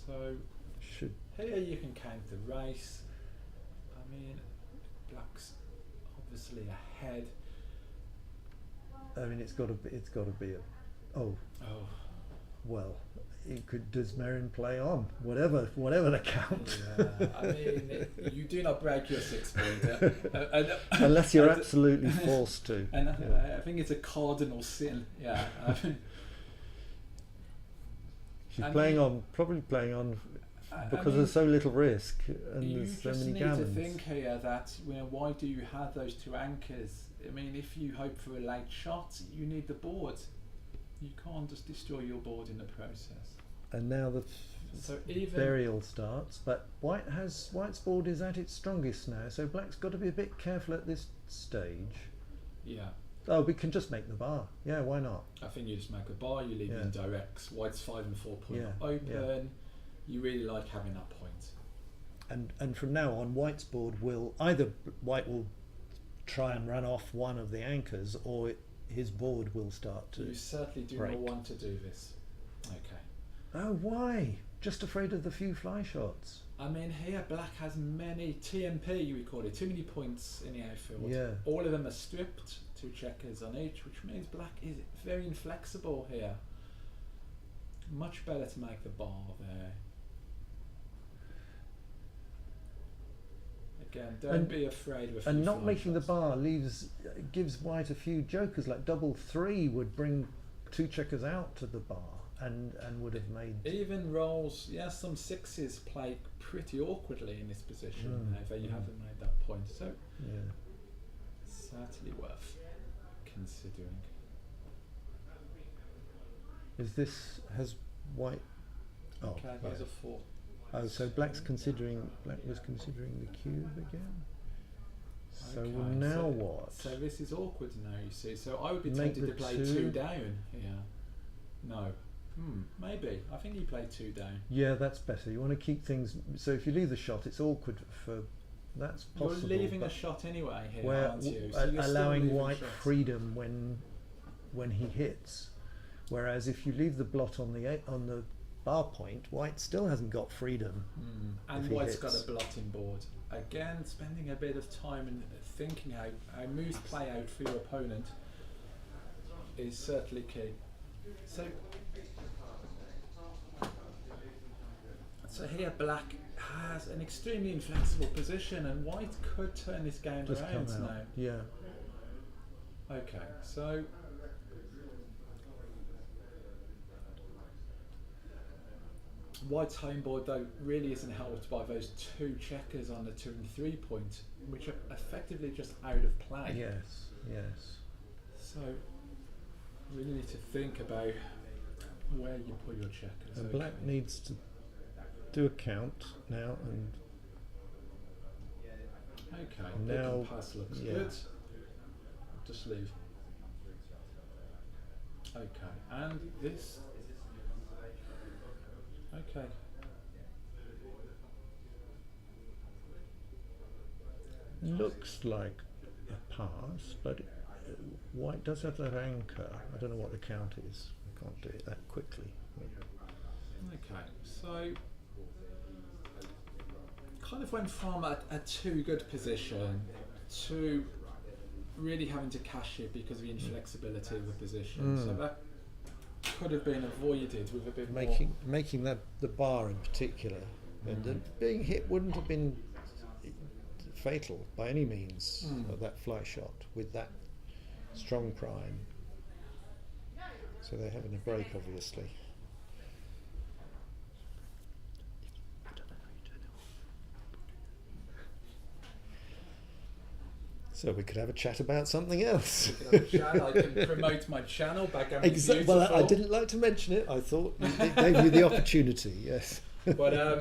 So Should here you can count the race. I mean, black's obviously ahead. I mean, it's got to be a. Oh Oh, well, it could. Does Merrin play on? Whatever the count. yeah. I mean, you do not break your 6-pointer. Unless you're and- absolutely forced to. And Yeah. I think it's a cardinal sin. Yeah. I mean, She's and playing you- on, probably playing on because mean, there's so little risk and you there's so just many need gammons. to think here that, you know, why do you have those two anchors? I mean, if you hope for a late shot, you need the board. You can't just destroy your board in the process. And now the So even burial starts, but white's board is at its strongest now, so black's got to be a bit careful at this stage. yeah, Oh, we can just make the bar. Yeah, why not? I think you just make a bar. You leave it in directs. White's 5 and 4 point Yeah, open. yeah. You really like having that point. And from now on, white's board will either white will try and run off one of the anchors, or his board will start to. You certainly do break. not want to do this. Okay. Oh, why? Just afraid of the few fly shots. I mean, here black has many TMP, we call it, too many points in the outfield. Yeah. All of them are stripped, 2 checkers on each, which means black is very inflexible here. Much better to make the bar there. Again, don't And- be afraid of a few And not fly making the shots. bar gives white a few jokers. Like double 3 would bring 2 checkers out to the bar and would have made. Even rolls, yeah, some 6s play pretty awkwardly in this position. However, you haven't made that point, so Yeah. certainly worth considering. Has white? Oh, Okay, yeah. those are 4. Oh, so black was considering the cube again. So Okay, now so- what? So this is awkward now, you see. So I would be Make tempted the to play 2. 2 down here. No. Maybe. I think you play 2 down. Yeah, that's better. You want to keep things. So if you leave the shot, it's awkward for. That's possible. You're leaving a but shot anyway here, where aren't you? So you're still allowing leaving white shots. freedom when he hits. Whereas if you leave the blot on the bar point, white still hasn't got freedom. And if he white's got hits. a blotting board. Again, spending a bit of time and thinking how moves play out for your opponent is certainly key. So here black has an extremely inflexible position and white could turn this game Just come around out. now. Yeah. Okay, so white's home board though really isn't helped by those 2 checkers on the 2 and 3 point, which are effectively just out of play. Yes. Yes. So really need to think about where you put your checkers. And Okay. black needs to do a count now, and Okay, now- open pass looks yeah. good. Just leave. Okay, and this. Okay. looks like a pass, but white does have that anchor. I don't know what the count is. I can't do it that quickly. Okay, so kind of went from a too good position to really having to cash it because of the inflexibility of the position. So that could have been avoided with a bit Making that the bar in particular, and then being hit wouldn't have been fatal by any means. That fly shot with that strong prime. So they're having a break, obviously. So we could have a chat about something else. We can have a chat. I can promote my channel, Backgammon is Exactly. Well, I Beautiful. didn't like to mention it. I thought it gave you the opportunity. Yes. But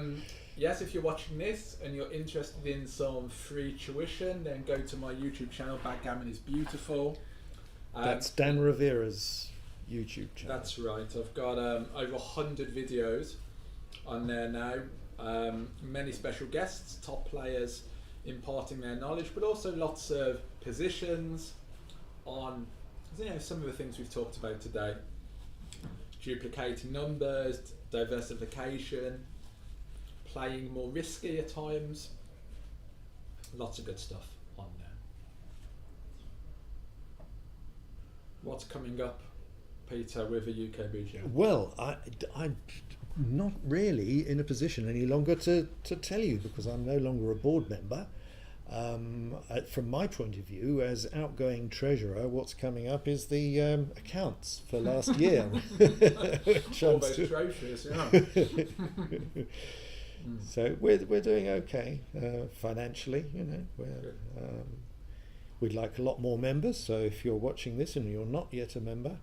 yes, if you're watching this and you're interested in some free tuition, then go to my YouTube channel, Backgammon is Beautiful. That's Dan Rivera's YouTube channel. That's right. I've got over 100 videos on there now. Many special guests, top players imparting their knowledge, but also lots of positions on some of the things we've talked about today. Duplicating numbers, diversification, playing more risky at times. Lots of good stuff on there. What's coming up, Peter, with the UKBGF? Well, I'm not really in a position any longer to tell you because I'm no longer a board member. From my point of view, as outgoing treasurer, what's coming up is the accounts for last year. Which All I'm those still- trophies, yeah. So we're doing okay financially. We'd like a lot more members. So if you're watching this and you're not yet a member,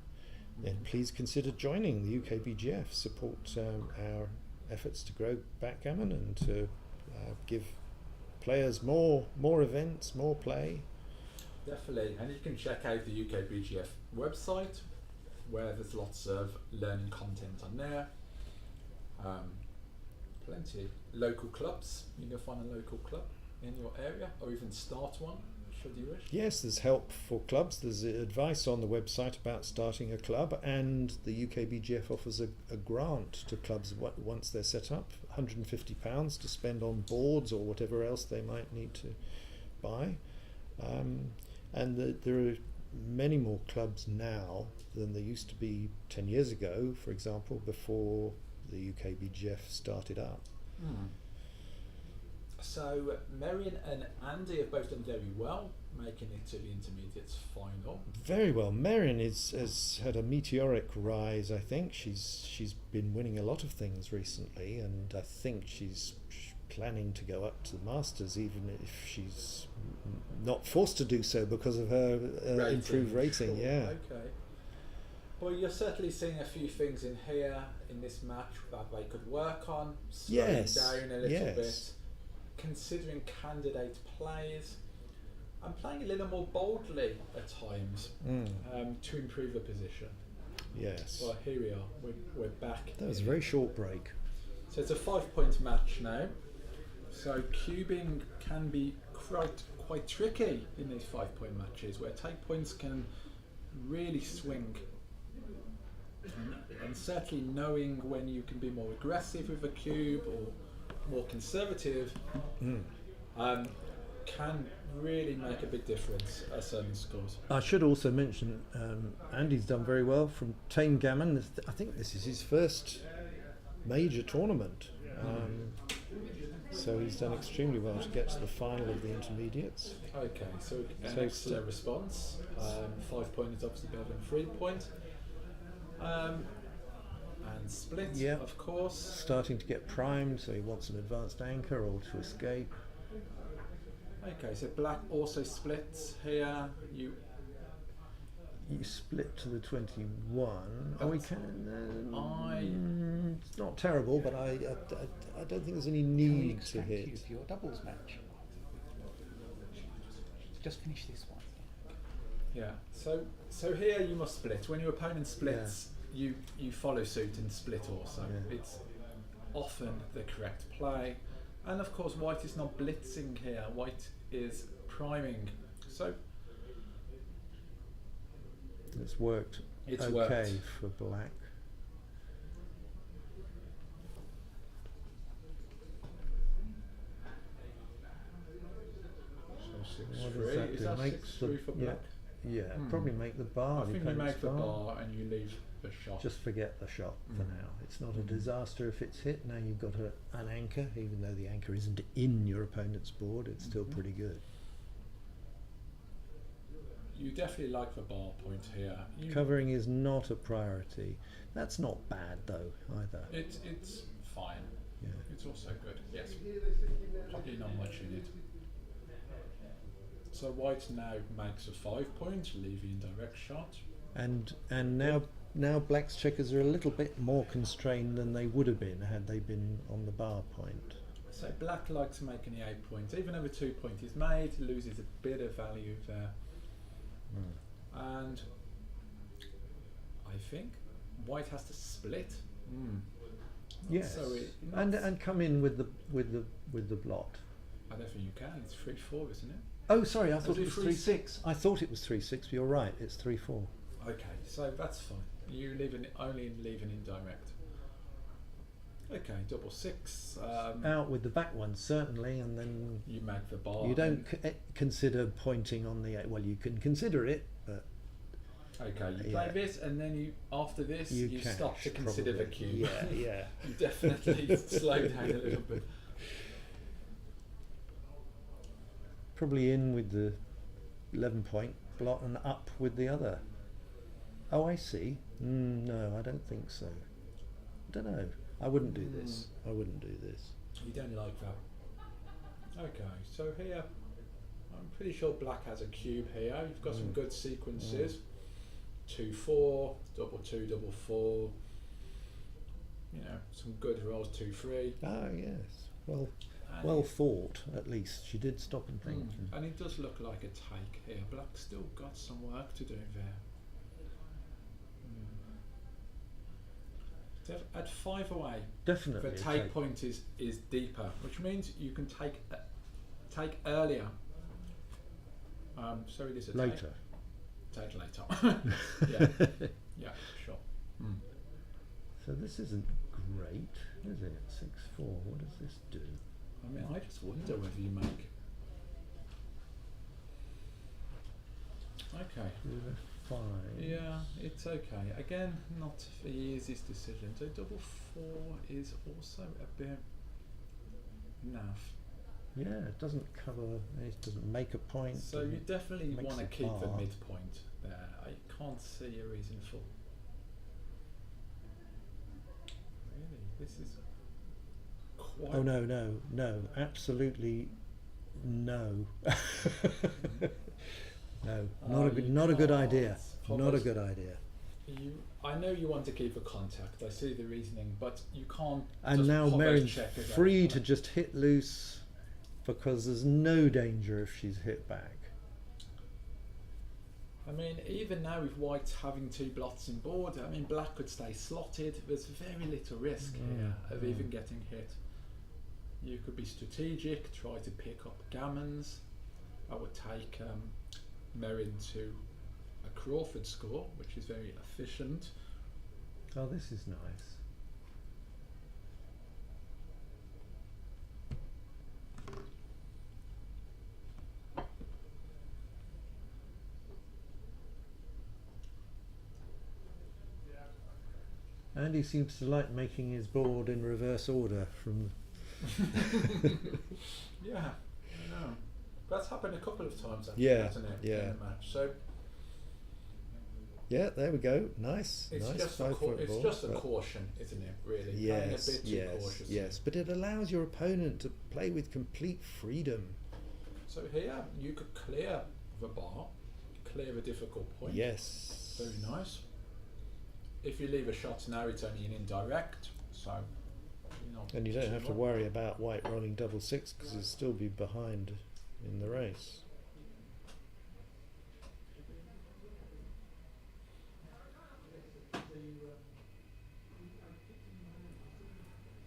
then please consider joining the UKBGF. Support our efforts to grow backgammon and to give players more events, more play. Definitely, and you can check out the UKBGF website where there's lots of learning content on there. Plenty local clubs. You can find a local club in your area, or even start one should you wish. Yes, there's help for clubs. There's advice on the website about starting a club, and the UKBGF offers a grant to clubs once they're set up, £150 to spend on boards or whatever else they might need to buy. There are many more clubs now than there used to be 10 years ago, for example, before the UKBGF started up. So Marion and Andy have both done very well, making it to the intermediates final. Very well. Marion has had a meteoric rise. I think she's been winning a lot of things recently, and I think she's planning to go up to the Masters, even if she's not forced to do so because of her improved rating. Sure. Yeah. Okay. Well, you're certainly seeing a few things in here in this match that they could work on, slowing Yes. down a little Yes. bit, considering candidate plays, and playing a little more boldly at times to improve the position. Yes. Well, here we are. We're back. That was a in very it. short break. So it's a 5-point match now. So cubing can be quite tricky in these 5-point matches, where take points can really swing. And certainly knowing when you can be more aggressive with a cube or more conservative can really make a big difference at certain scores. I should also mention Andy's done very well from Tame Gammon. I think this is his first major tournament. So he's done extremely well to get to the final of the intermediates. Okay, so an So excellent response. 5-point is obviously better than 3-point. And split, Yeah. of course. Starting to get primed, so he wants an advanced anchor or to escape. Okay, so black also splits here. You split to the 21. And we can. I- It's not terrible, but I don't think there's any need to hit. You for your doubles match. Just finish this one. Yeah. So here you must split. When your opponent splits, you follow suit and split also. Yeah. It's often the correct play. And of course white is not blitzing here. White is priming. So It's worked it's okay worked. for black. So What 6-3. does that Is do? that Makes 6-3 for black? Yeah, probably make the bar. I the think you opponent's make the bar and you leave the shot. Just forget the shot for now. It's not a disaster if it's hit. Now you've got an anchor, even though the anchor isn't in your opponent's board, it's still pretty good. You definitely like the bar point here. Covering is not a priority. That's not bad though either. It's fine. Yeah. It's also good. Yes. Probably not much in it. So white now makes a 5 point, leaving direct shot. And now black's checkers are a little bit more constrained than they would have been had they been on the bar point. So black likes making the 8 points. Even though a 2 point is made, it loses a bit of value there. And I think white has to split. Yes, So and come in with the blot. I don't think you can. It's 3-4, isn't it? Oh, sorry, I thought do it was 3-6. I thought it was 3-6. You're right. It's 3-4. Okay, so that's fine. You only leave an indirect. Okay, double 6. Out with the back one certainly, and then You make the bar. you don't consider pointing on the. Well, you can consider it, but Okay, you Yeah. play this, and then after this you stop cash, to consider the probably. cube. Yeah, yeah. You definitely slow down a little bit. Probably in with the 11-point blot and up with the other. Oh, I see. No, I don't think so. I don't know. I wouldn't do this. I wouldn't do this. You don't like that. Okay, so here, I'm pretty sure black has a cube here. You've got some good sequences. 2-4, double 2, double 4. You know, some good rolls. 2-3. Ah, yes. Well, And well thought. At least she did stop and think. And it does look like a take here. Black's still got some work to do there. At 5 away, Definitely. the a take point is deeper, which means you can take earlier. So it is a later. Take later. Yeah, yeah, sure. So this isn't great, is it? 6-4. What does this do? I mean, I just wonder whether you make. Okay. With a 5. Yeah, it's okay. Again, not the easiest decision. So double 4 is also a bit naff. Yeah, it doesn't cover. It doesn't make a point. So you doesn't- definitely makes want to it keep the hard. midpoint there. I can't see a reason for. Really, this is quite. Oh no! Absolutely no. No, not a good idea. Not a good idea. I know you want to keep a contact. I see the reasoning, but you can't. And just now pop those Merrin's checkers out. free to just hit loose, because there's no danger if she's hit back. I mean, even now with white having 2 blots in board, I mean, black could stay slotted. There's very little risk here of even getting hit. You could be strategic, try to pick up gammons. I would take Merrin to a Crawford score, which is very efficient. Oh, this is nice. Andy seems to like making his board in reverse order from. Yeah, I know. That's happened a couple of times, actually, Yeah, hasn't it? yeah. In the match. So Yeah, there we go. Nice, it's nice just 5-foot it's ball. just a but- caution, isn't it? Really, playing a Yes, bit too yes, cautiously. yes. But it allows your opponent to play with complete freedom. So here you could clear the bar, clear a difficult point. Yes. Very nice. If you leave a shot now, it's only an indirect, so you're not And you don't too have to worried. worry about white rolling double 6 because he'll still be behind in the race.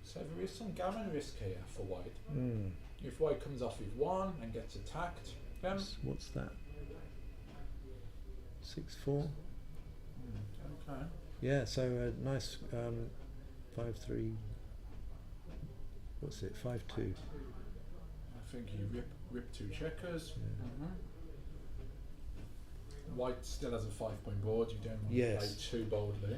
So there is some gammon risk here for white. Mm. If white comes off with 1 and gets attacked, then What's that? 6-4. okay. Yeah, so a nice 5-3. What's it? 5-2. I think you rip 2 checkers. Yeah. White still has a 5-point board. You don't want Yes. to play too boldly.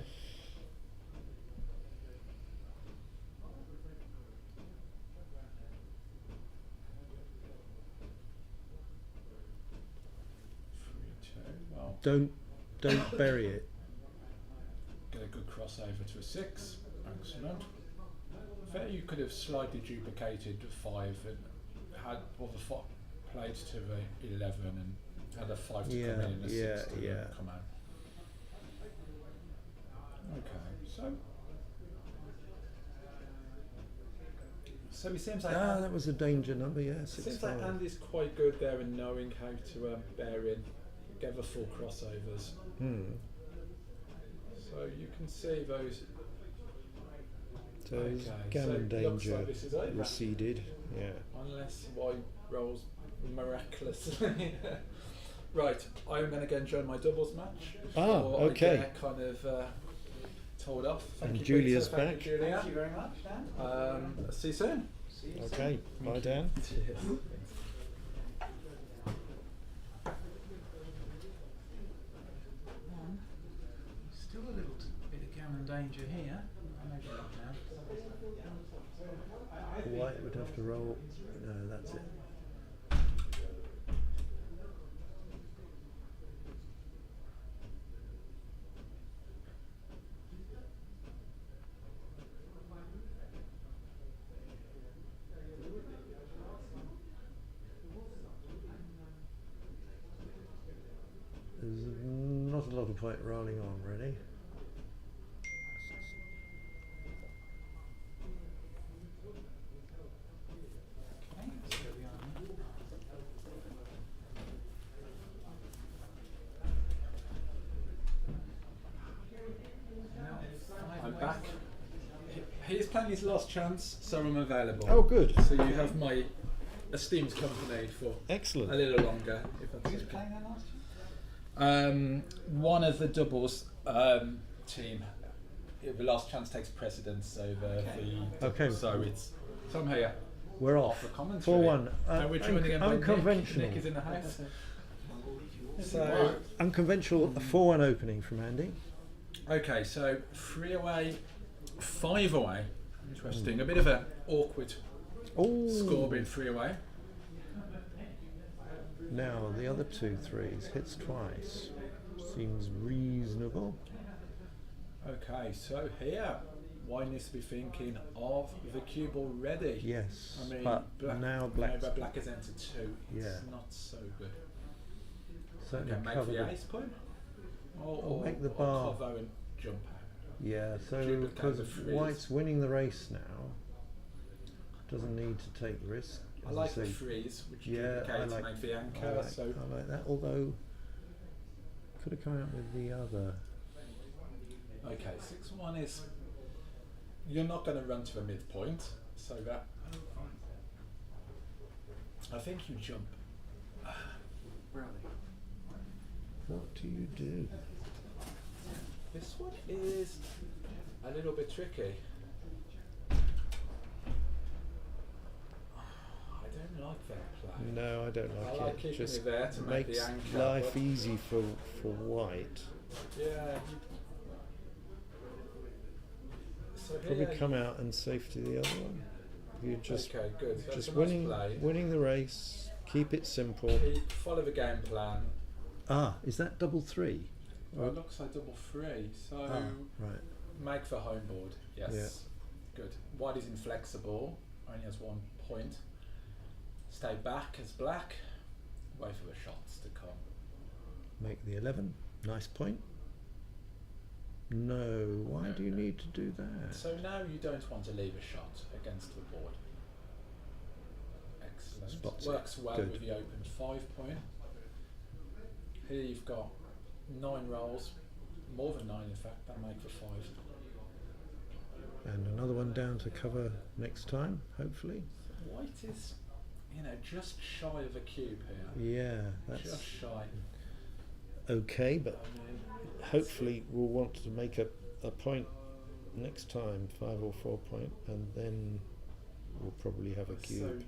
Well, Don't bury it. get a good crossover to a 6. Excellent. There you could have slightly duplicated 5 and had played to the 11 and had a 5 to Yeah, come in and a 6 yeah, to yeah. come out. Okay, so it seems like That was a danger number, yeah, it 6 seems like 5. Andy's quite good there in knowing how to bear in, get the full crossovers. So you can see those. So Okay, gammon so it looks danger like this is over. receded. Yeah. Unless white rolls miraculously. Right, I'm going to go and join my doubles match. Ah, before okay. I get kind of told off. Thank And you, Julia's Peter. Thank back. you, Julia. Thank you very much, Dan. See you soon. See you Okay. Bye, Dan. Cheers. Still a little bit of gammon danger here. I know that now. White would have to roll. No, that's it. There's not a lot of point rolling on, really. Okay, let's go beyond that. Now, I'm five back. He's playing his last chance, so I'm available. Oh, good. So you have my esteemed company for Excellent. a little longer, if that's Who's okay. playing that last year? One of the doubles team, the last chance takes precedence over the. Okay. So it's. So I'm here. We're Off off. the commentary. 4-1. And we're joining in by Nick. Unconventional. Nick is in the house. So Unconventional 4-1 opening from Andy. okay, so 3 away, 5 away. Interesting. A bit of an awkward Oh. score being 3 away. Now the other 2 threes hits twice. Seems reasonable. Okay, so here one needs to be thinking of the cube already. Yes. I mean, but now black but black has entered 2. It's Yeah. not so good. certainly Okay, make cover the the ace point, Or make the bar. cover and jump out. Yeah, so Duplicate because the freeze. White's winning the race now, doesn't need to take risk. I as like say. the freeze, which Yeah, I duplicates like- make the anchor. I like, So I like that. Although could have come out with the other. okay, 6-1 is you're not going to run to the midpoint, so that I think you jump. Where are they? What do you do? This one is a little bit tricky. I don't like that play. No, I don't I like like it. keeping Just it there to make makes the anchor. life but easy for White. yeah. So Probably here come out and safety the other one. You just okay, good. That's just a nice winning play. winning the race. Keep it simple. Follow the game plan. Ah, is that double 3? Well, it looks like double 3, so Ah, right. make the home board. Yes. Good. White is inflexible, only has 1 point. Stay back as black. Wait for the shots to come. Make the 11. Nice point. No, why No, do you no. need to do that? So now you don't want to leave a shot against the board. Excellent. Spots it. Works well Good. with the open 5 point. Here you've got 9 rolls, more than 9 in fact, that make for 5. And another one down to cover next time, hopefully. White is, just shy of a cube here. Yeah, that's Just shy. okay, but I mean, hopefully we'll want to make a point next time, 5 or 4 point, and then we'll probably have a cube.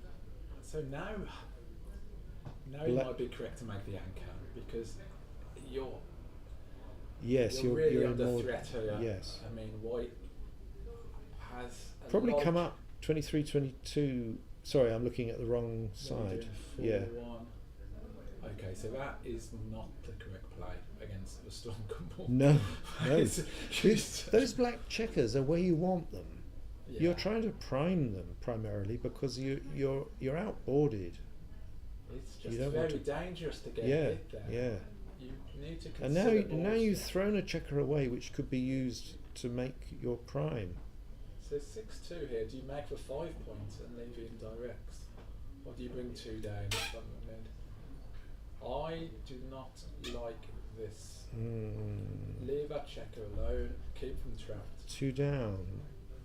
So now it Black- might be correct to make the anchor because you're Yes, you're really you're under more. threat here. Yes, I mean, White has a probably lot come up 23, 22. Sorry, I'm looking at the wrong when you're side. doing Yeah. 4-1. Okay, so that is not the correct play against the Stormcombe. No, no. It's just- Those black checkers are where you want them. yeah. You're trying to prime them primarily because you're outboarded. It's You just don't want very to- dangerous to get Yeah, hit there. yeah. You need to And consider now more you've stuff. thrown a checker away, which could be used to make your prime. So 6-2 here. Do you make for 5 points and leave it in directs, or do you bring 2 down from the mid? I do not like this. Leave that checker alone. Keep them trapped. 2 down.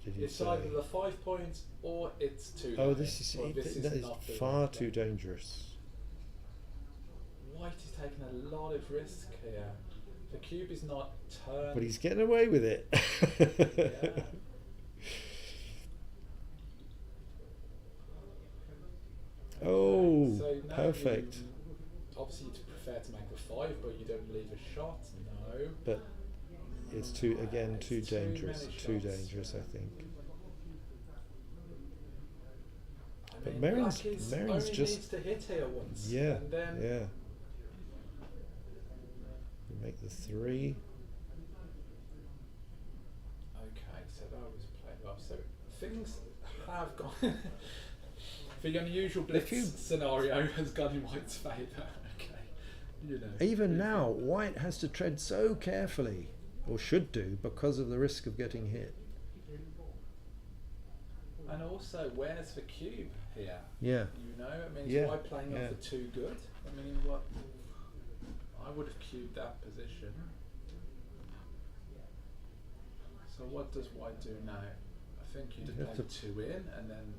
Did you It's say? either the 5 points or it's 2 Oh, down, this is or this that is not the far right too play. dangerous. White is taking a lot of risk here. The cube is not turned. But he's getting away with it. Yeah. Oh, So now perfect. obviously you'd prefer to make the 5, but you don't leave a shot. No. But it's too It's too too dangerous. many Too shots. dangerous, I think. I But mean, Marin's- Black is Marin's only just- needs to hit here once. Yeah, And then yeah. You make the 3. Okay, so that was played well. So things have gone. The unusual blitz you- scenario has gone in White's favour. Okay, you know. Even now, White has to tread so carefully, or should do, because of the risk of getting hit. And also, where's the cube here? Yeah. You know, I mean, Yeah, is White playing yeah. off the 2 good? I mean, what? I would have cubed that position. So what does White do now? I think you'd You have have played 2 in, and then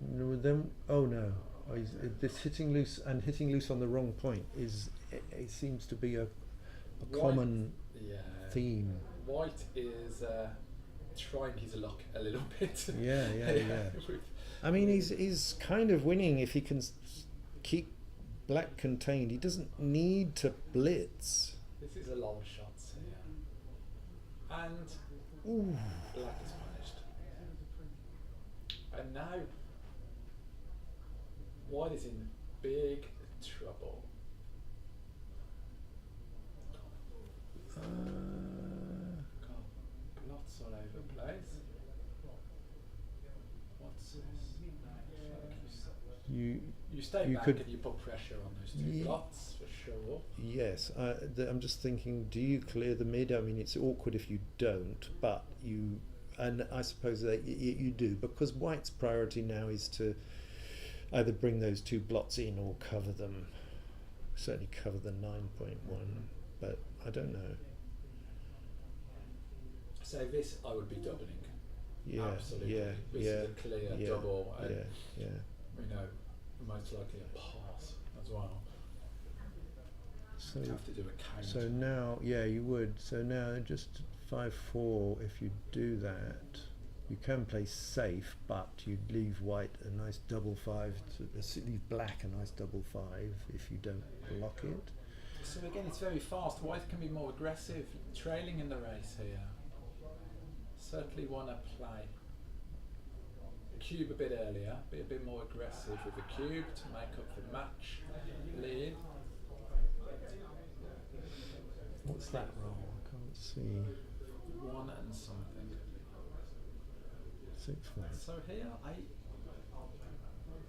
No, then, oh no, this hitting loose and hitting loose on the wrong point is. It seems to be a White- common yeah, theme. White is trying his luck a little bit. Yeah, yeah. with- I mean, he's kind of winning if he can keep Black contained. He doesn't need to blitz. This is a lot of shots here, and Ooh. Black is punished. And now White is in big trouble. God, plots all over the place. What's this? You stay You back could- and you put pressure on those 2 Ye- plots for sure. Yes, I'm just thinking, do you clear the mid? I mean, it's awkward if you don't, but you, and I suppose that you do, because White's priority now is to either bring those 2 blots in or cover them. Certainly cover the 9.1, but I don't know. So this I would be doubling. Yeah, Absolutely. yeah, This yeah, is a clear yeah, double, and yeah. you know, most likely a pass as well. So, You'd have to do a count. so now, yeah, you would. So now, just 5-4. If you do that, you can play safe, but you'd leave White a nice double 5. Leave Black a nice double 5 if you don't block it. So again, it's very fast. White can be more aggressive, trailing in the race here. Certainly want to play cube a bit earlier, be a bit more aggressive with the cube to make up the match lead. What's that roll? I can't see. 1 and something. 6-1. So here,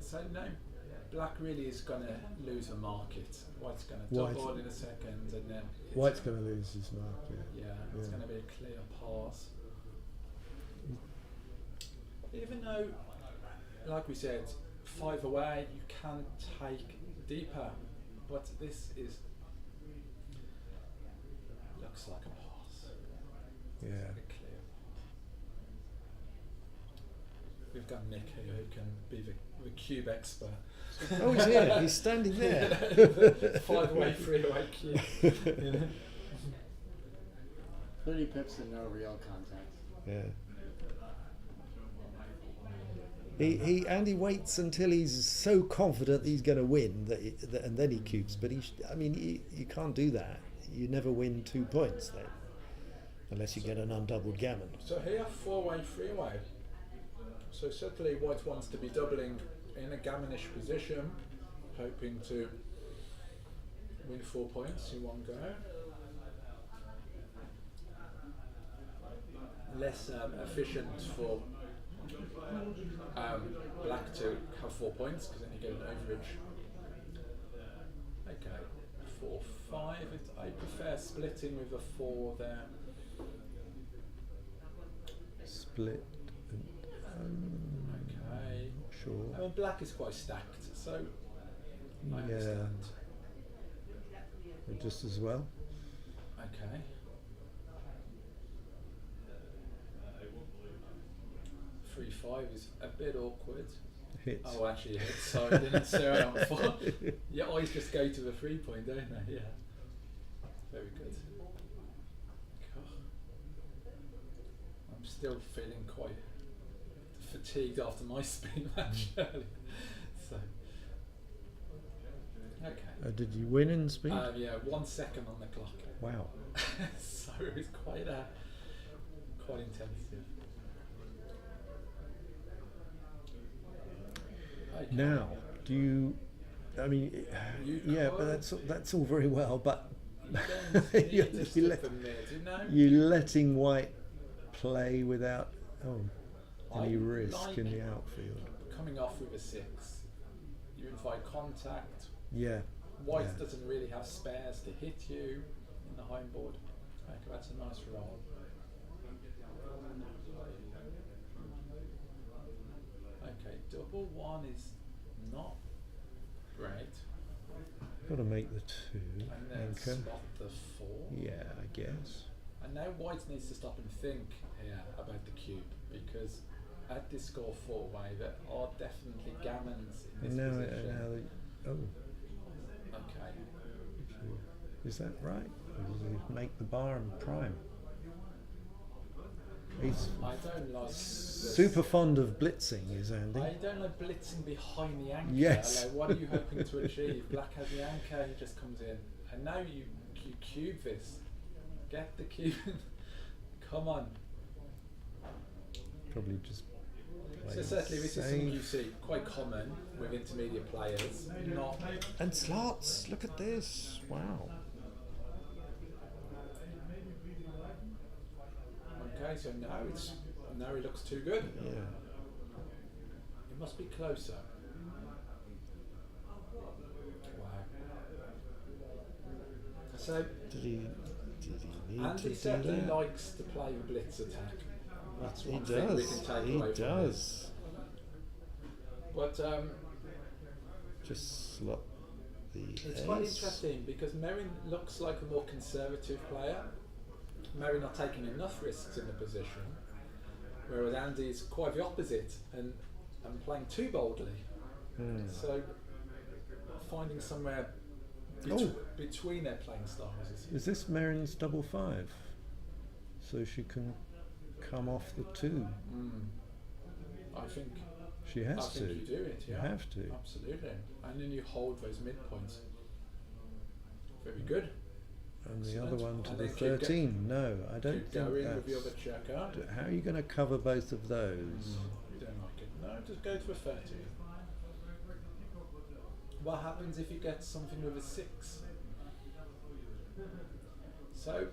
so no, Black really is going to lose the market. White's going to White- double in a second, and then it's White's going to lose his market. yeah, it's Yeah. going to be a clear pass. Even though, like we said, 5 away, you can take deeper, but this is looks like a pass. Yeah. Like a clear pass. We've got Nick here who can be the cube expert. Oh, he's here. He's standing there. 5 away, 3 away cube. You know? 30 pips and no real contact. Yeah. He waits until he's so confident that he's going to win and then he cubes. But you can't do that. You never win 2 points then, unless you get an undoubled gammon. So here, 4-way, 3-way. So certainly White wants to be doubling in a gammonish position, hoping to win 4 points in one go. Less efficient for Black to have 4 points, because then you get an overage Okay, 4-5. I prefer splitting with a 4 there. Split. Okay. Sure. I mean, black is quite stacked, so I Yeah. understand. Just as well. Okay. Three five is a bit awkward. Hits. Oh, actually, it hits. Sorry, I didn't say it on 4. Your eyes just go to the 3 point, don't they? Yeah. Very good. God. I'm still feeling quite fatigued after my spin match earlier. So. Okay. Did you win in speed? Yeah, 1 second on the clock. Wow. So it was quite intense. Yeah. Okay. Now, do you? I mean, You yeah, could. but that's all very well. But You don't need you're, to you stick let, the mid, you know? you're letting white play without any I risk like in the outfield. coming off with a 6. You invite contact. Yeah. White Yeah. doesn't really have spares to hit you in the home board. Okay, that's a nice roll. Okay, double 1 is not great. Got to make the 2 And then anchor. spot the 4. Yeah, I guess. And now White needs to stop and think here about the cube, because at this score 4 way there are definitely gammons in this And now, position. Okay. Okay. Is that right? Or does he make the bar and prime? He's I don't like super fond of blitzing, is Andy? I don't like blitzing behind the anchor. Yes. Like, what are you hoping to achieve? Black has the anchor, he just comes in. And now you cube this. Get the cube. Come on. Probably just. So play certainly this is something you safe. see quite common with intermediate players. Not And slots. Look at this. Wow. okay, so now it looks too good. Yeah. It must be closer. Wow. So Did he need to Andy do certainly that? likes to play the blitz attack. That's He one thing we does. can take He away from does. this. But Just slot the it's quite ace. interesting because Merrin looks like a more conservative player. Merrin not taking enough risks in the position, whereas Andy is quite the opposite and playing too boldly. Hmm. So finding somewhere Oh. between their playing styles Is this Merrin's double 5? So she can come off the 2. I think She has to. you do it. You Yeah, have to. absolutely, and then you hold those midpoints. Very good. And the Excellent. other one to And the then keep 13. No, I don't Keep think going with the that's. other checker. How are you going to cover both of those? You don't like it. No, just go to a 13. What happens if you get something with a 6? So,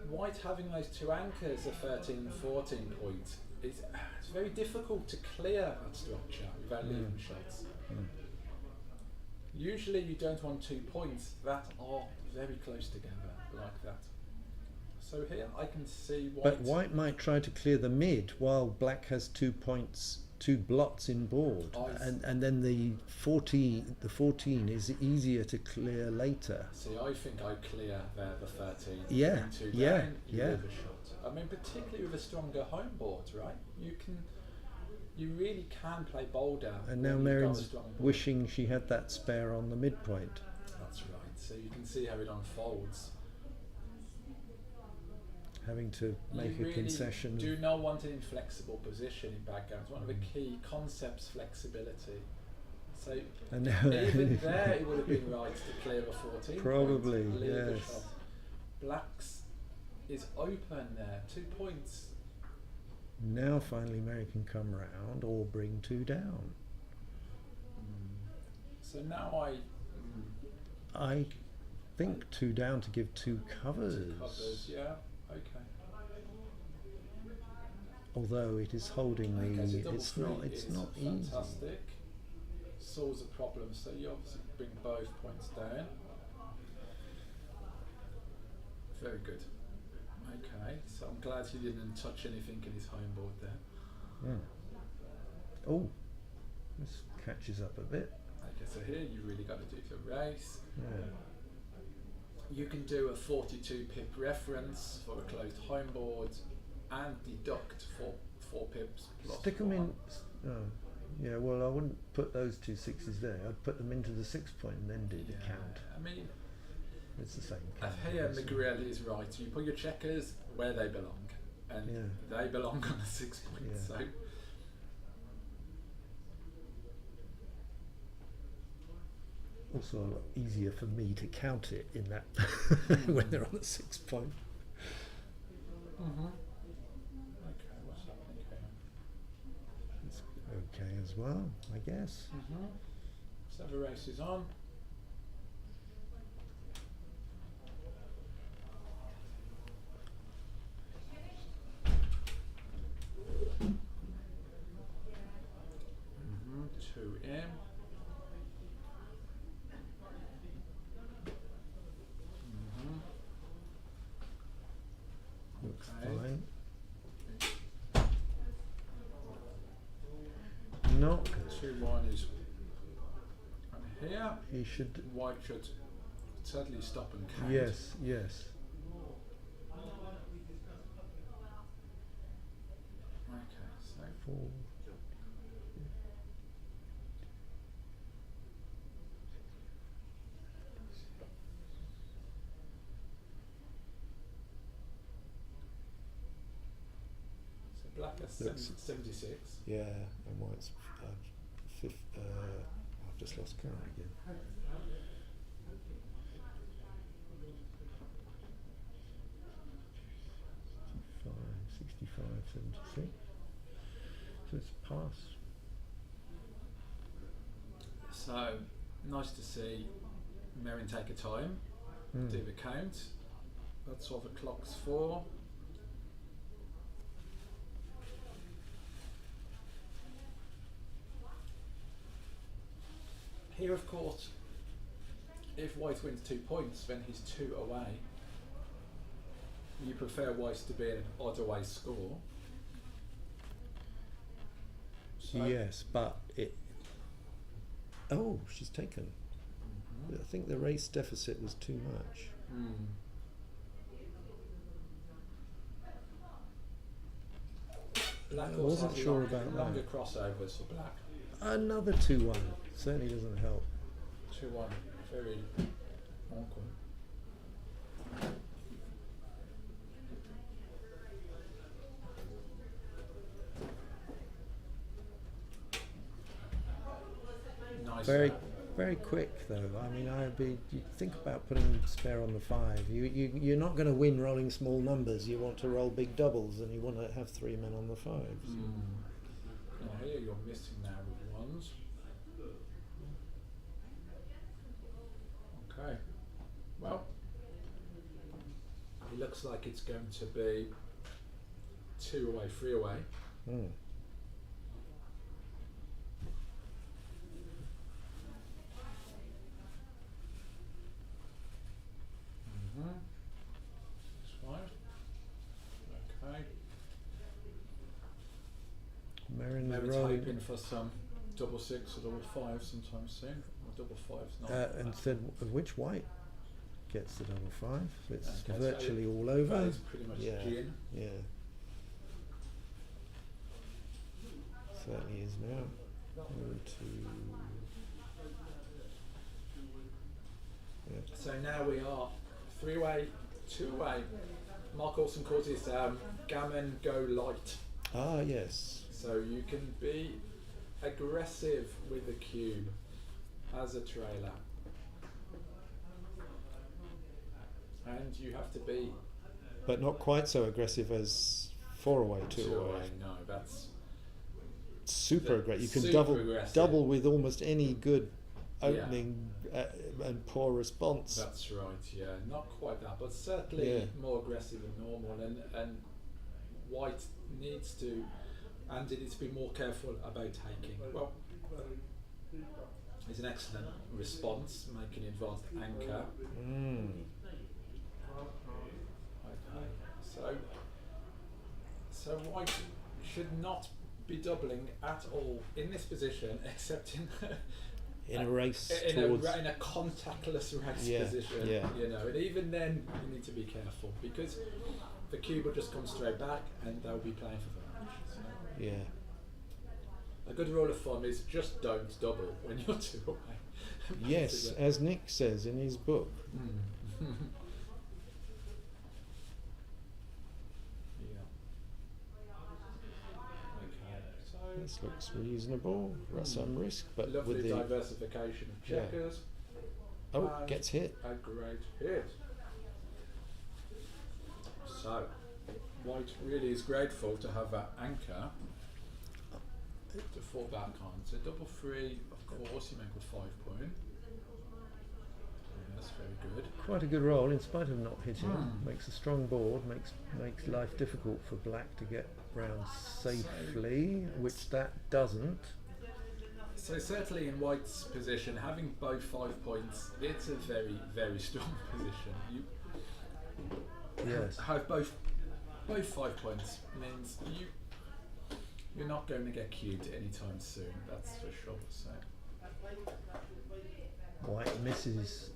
White having those 2 anchors, a 13 and 14 point, it's very difficult to clear that structure without leaving shots. Usually you don't want 2 points that are very close together like that. So here I can see White. But White might try to clear the mid while Black has 2 points, 2 blots in board, and then the 14 is easier to clear later. See, I think I clear there the 13. Yeah, and 2 yeah, down, you yeah. leave a shot. I mean, particularly with a stronger home board, right? You really can play bolder. And now when you've got a Merrin's strong board. wishing she had that spare on the midpoint. That's right. So you can see how it unfolds. Having to make you a really concession. do not want an inflexible position in backgammon. One of the key concepts, flexibility. So And now even there, it would have been right to clear a 14. Probably, point, leave a yes. shot. Black's is open there, 2 points. Now finally Merry can come round or bring 2 down. So now I think 2 down to give 2 covers. covers, yeah, okay. Although it is holding Okay, so double it's three not is easy. fantastic. solves the problem. So you obviously bring both points down. Very good. Okay, so I'm glad he didn't touch anything in his home board there. Oh, this catches up a bit. Okay, so here you really got to do the race. Yeah. You can do a 42 pip reference for a closed home board and deduct 4 pips plus Stick them in. 1. Oh, yeah. Well, I wouldn't put those 2 6s there. I'd put them into the 6 point and then do the count. I mean, It's the same count. here isn't it? Miguel is right. You put your checkers where they belong, and Yeah. they belong on the 6 point. Yeah. So Also a lot easier for me to count it in that when they're on the 6 point. okay, what's happening here? It's okay as well, I guess. So the race is on. Two in. Looks Okay. fine. Not good. 2-1 is on here. He should. White should certainly stop and count. Yes, yes. Okay, so 4. black has Looks- 76. Yeah, and white's I've just lost count again. 65, 76. So it's pass. So nice to see Merrin take a time, Mm. do the count. That's what the clock's for. Here, of course, if white wins 2 points, then he's 2 away. You prefer white to be an odd away score. So, Yes, but it. Oh, she's taken. I think the race deficit was too much. Mm. Black I also wasn't has sure about longer that. crossovers for black. Another 2-1 certainly doesn't help. 2-1, very awkward. Nice. Very quick though. I mean, you think about putting spare on the 5. You're not going to win rolling small numbers. You want to roll big doubles, and you want to have 3 men on the 5s. Now here you're missing now with 1s. Okay. Well, it looks like it's going to be 2 away, 3 away. Mm. That's fine. Okay. Merrin's Maybe rolling. hoping for some double 6 or double 5 sometime soon. Or double 5's not. Instead of which white gets the double 5. It's Okay, so virtually all over. That is pretty much Yeah. gin. Yeah. Certainly is now. 1, 2. Yeah. So now we are 3 away, 2 away. Mark Olsen calls this gammon go light. Ah, yes. So you can be aggressive with the cube as a trailer. And you have to be But not quite so aggressive as 4 away, 2 away. No, that's Super aggressive. You can super aggressive. double with almost any good opening and poor response. That's right, yeah. Not quite that, but certainly Yeah. more aggressive than normal. And white needs to, and it needs to be more careful about taking. Well, is an excellent response, making advanced anchor. Mm. Okay, so white should not be doubling at all in this position, except In a race in towards. a contactless race Yeah, position. yeah. You know, and even then you need to be careful because the cube will just come straight back and they'll be playing for the match. So Yeah. a good rule of thumb is just don't double when you're 2 away. Yes, as Nick says in his book. Mm. Yeah. Okay. So This looks reasonable. Got some risk, but lovely with the diversification of Yeah. checkers. gets hit. A great hit. So white really is grateful to have that anchor to fall back on. So double three, of course, you make a 5 point. Yes, very good. Quite a good roll in spite of not hitting. Mm. Makes a strong board. Makes life difficult for black to get round safely, which that doesn't. So certainly in white's position, having both 5 points, it's a very, very strong position. You Yes. have both 5 points means you're not going to get cubed anytime soon. That's for sure. White misses.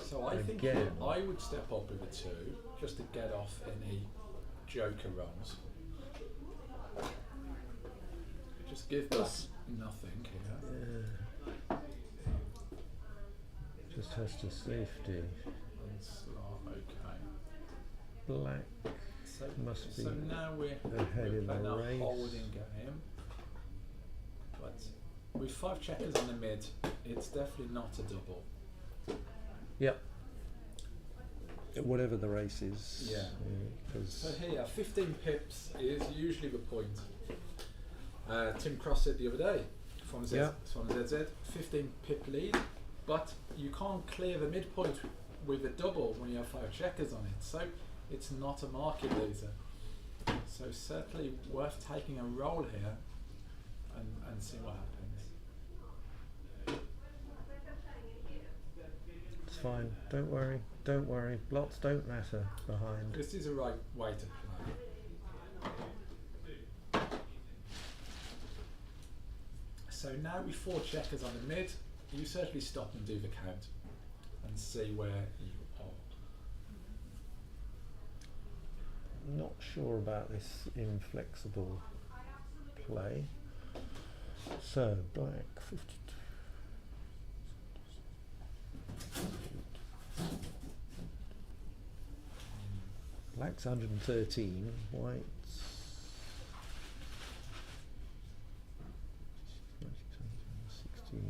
So I think Again. I would step up with a 2 just to get off any joker rolls. Just give back nothing here. Just has to safety. And slot, okay. Black So, must be so now we're ahead in the playing a race. holding game. But with 5 checkers in the mid, it's definitely not a double. Yep. Whatever the race is. Yeah. Because So here, 15 pips is usually the point. Tim Cross said the other day from ZZ, 15 pip lead, but you can't clear the midpoint with a double when you have 5 checkers on it, so it's not a market loser. So certainly worth taking a roll here and see what happens. it's fine. Don't worry. Don't worry. Blots don't matter behind. This is a right way to play. So now with 4 checkers on the mid, you certainly stop and do the count and see where you are. Not sure about this inflexible play. So black 52. Black's 113. White's 16,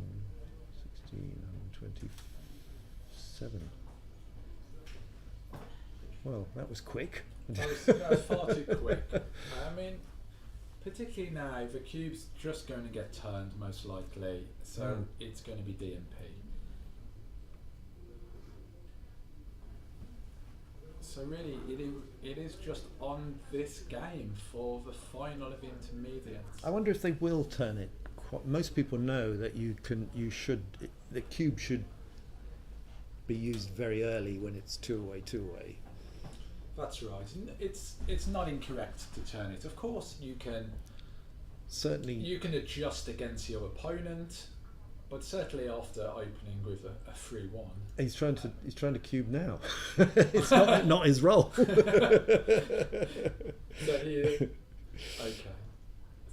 127. Well, that was quick. That was far too quick. I mean, particularly now, the cube's just going to get turned most likely, so it's going to be DMP. So really, it is just on this game for the final of intermediates. I wonder if they will turn it. Most people know that the cube should be used very early when it's two away. That's right. It's not incorrect to turn it. Of course, you can adjust against your opponent, but certainly after opening with a 3-1. He's trying to cube now. It's not his role. So okay.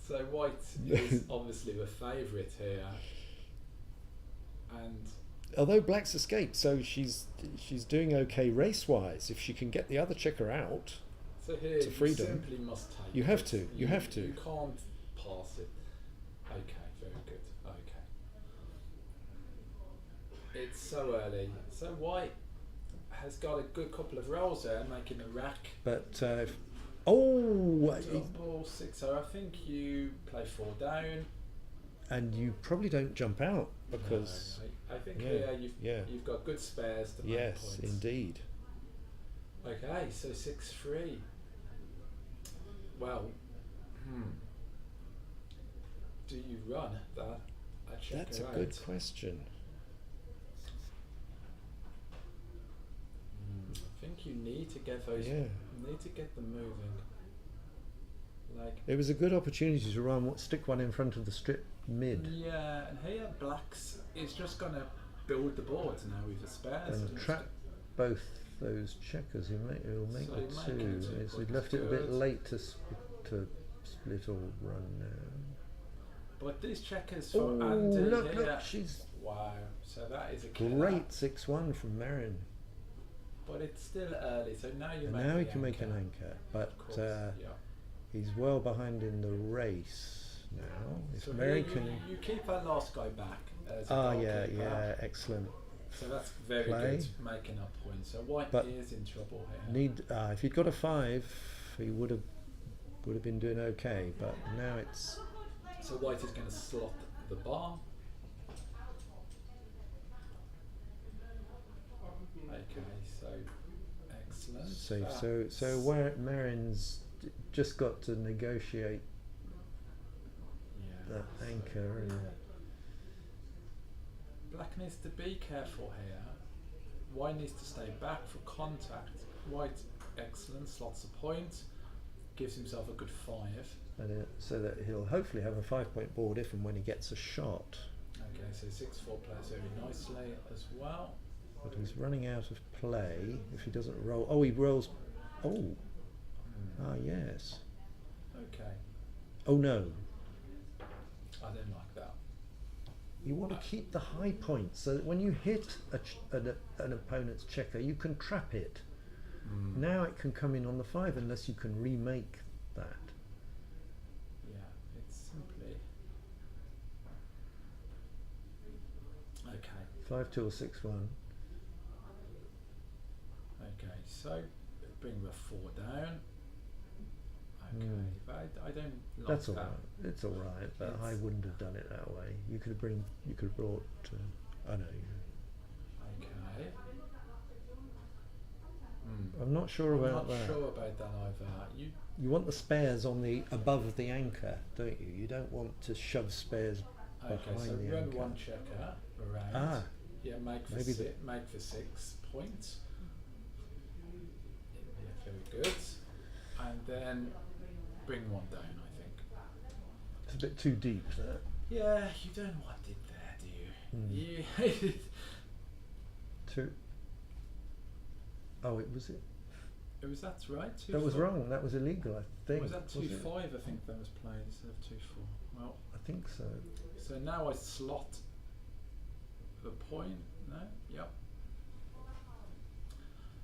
So white is obviously the favourite here, and Although black's escaped, so she's doing okay race-wise. If she can get the other checker out, so here to freedom. you simply must take You have it. to. You have to. You can't pass it. Okay, very good. Okay. It's so early. So white has got a good couple of rolls there, making a rack. but Double 6. So I think you play 4 down. and you probably don't jump out because No, I think yeah, here you've got good spares to make yes, points. indeed. Okay, so 6-3. Well, do you run that a checker That's a out? good question. think you need to get those. Yeah. You need to get them moving. Like. It was a good opportunity to run, stick one in front of the strip mid Yeah, and here Blacks is just gonna build the board now with the spares. and trap both those checkers. He'll make So the he'll make two. it two He's points, left it a bit good. late to split or run now. But these checkers Oh, for Andy look, here. look, she's Wow, so that is a killer. great 6-1 from Marin. But it's still early, so now you And make now he the can make an anchor. anchor, but Of course, yeah. he's well behind in the race now. If So Marin here can. you keep that last guy back as a Ah, yeah, goalkeeper. yeah, excellent. So that's very Play. good, making up points. So White But is in trouble here. Need if he'd got a 5, he would have been doing okay. But now it's So White is going to slot the bar. Okay, so excellent. safe. Ah, So where Marin's just got to negotiate yeah. that anchor and. Black needs to be careful here. White needs to stay back for contact. White, excellent, slots a point, gives himself a good 5. So that he'll hopefully have a 5-point board if and when he gets a shot. Okay, so 6-4 plays very nicely as well. But he's running out of play if he doesn't roll. Oh, he rolls. Oh, yes. Okay, Oh no. I don't like that. You want to keep the high points so that when you hit an opponent's checker, you can trap it. Now it can come in on the 5 unless you can remake that. Yeah, it's simply. Okay, 5-2 or 6-1. okay, so bring the 4 down. Okay, but I don't like That's all that. right. It's all right, but I It's- wouldn't have done it that way. You could have brought. I know. Okay. I'm not sure I'm about not that. sure about that either. You want the spares on the above the anchor, don't you? You don't want to shove spares Okay, behind so the run anchor. one checker around. Ah, Yeah, make for maybe make for 6 points. Yeah, very good. And then bring one down, I think. it's a bit too deep there. Yeah, you don't want it there, do you? Yeah. Two. Oh, it was it. Was that right? That was 2-4? wrong. That was illegal. I think. Was that it? 2-5? I think that was played instead of 2-4. Well, I think so. so now I slot the point. No, yep.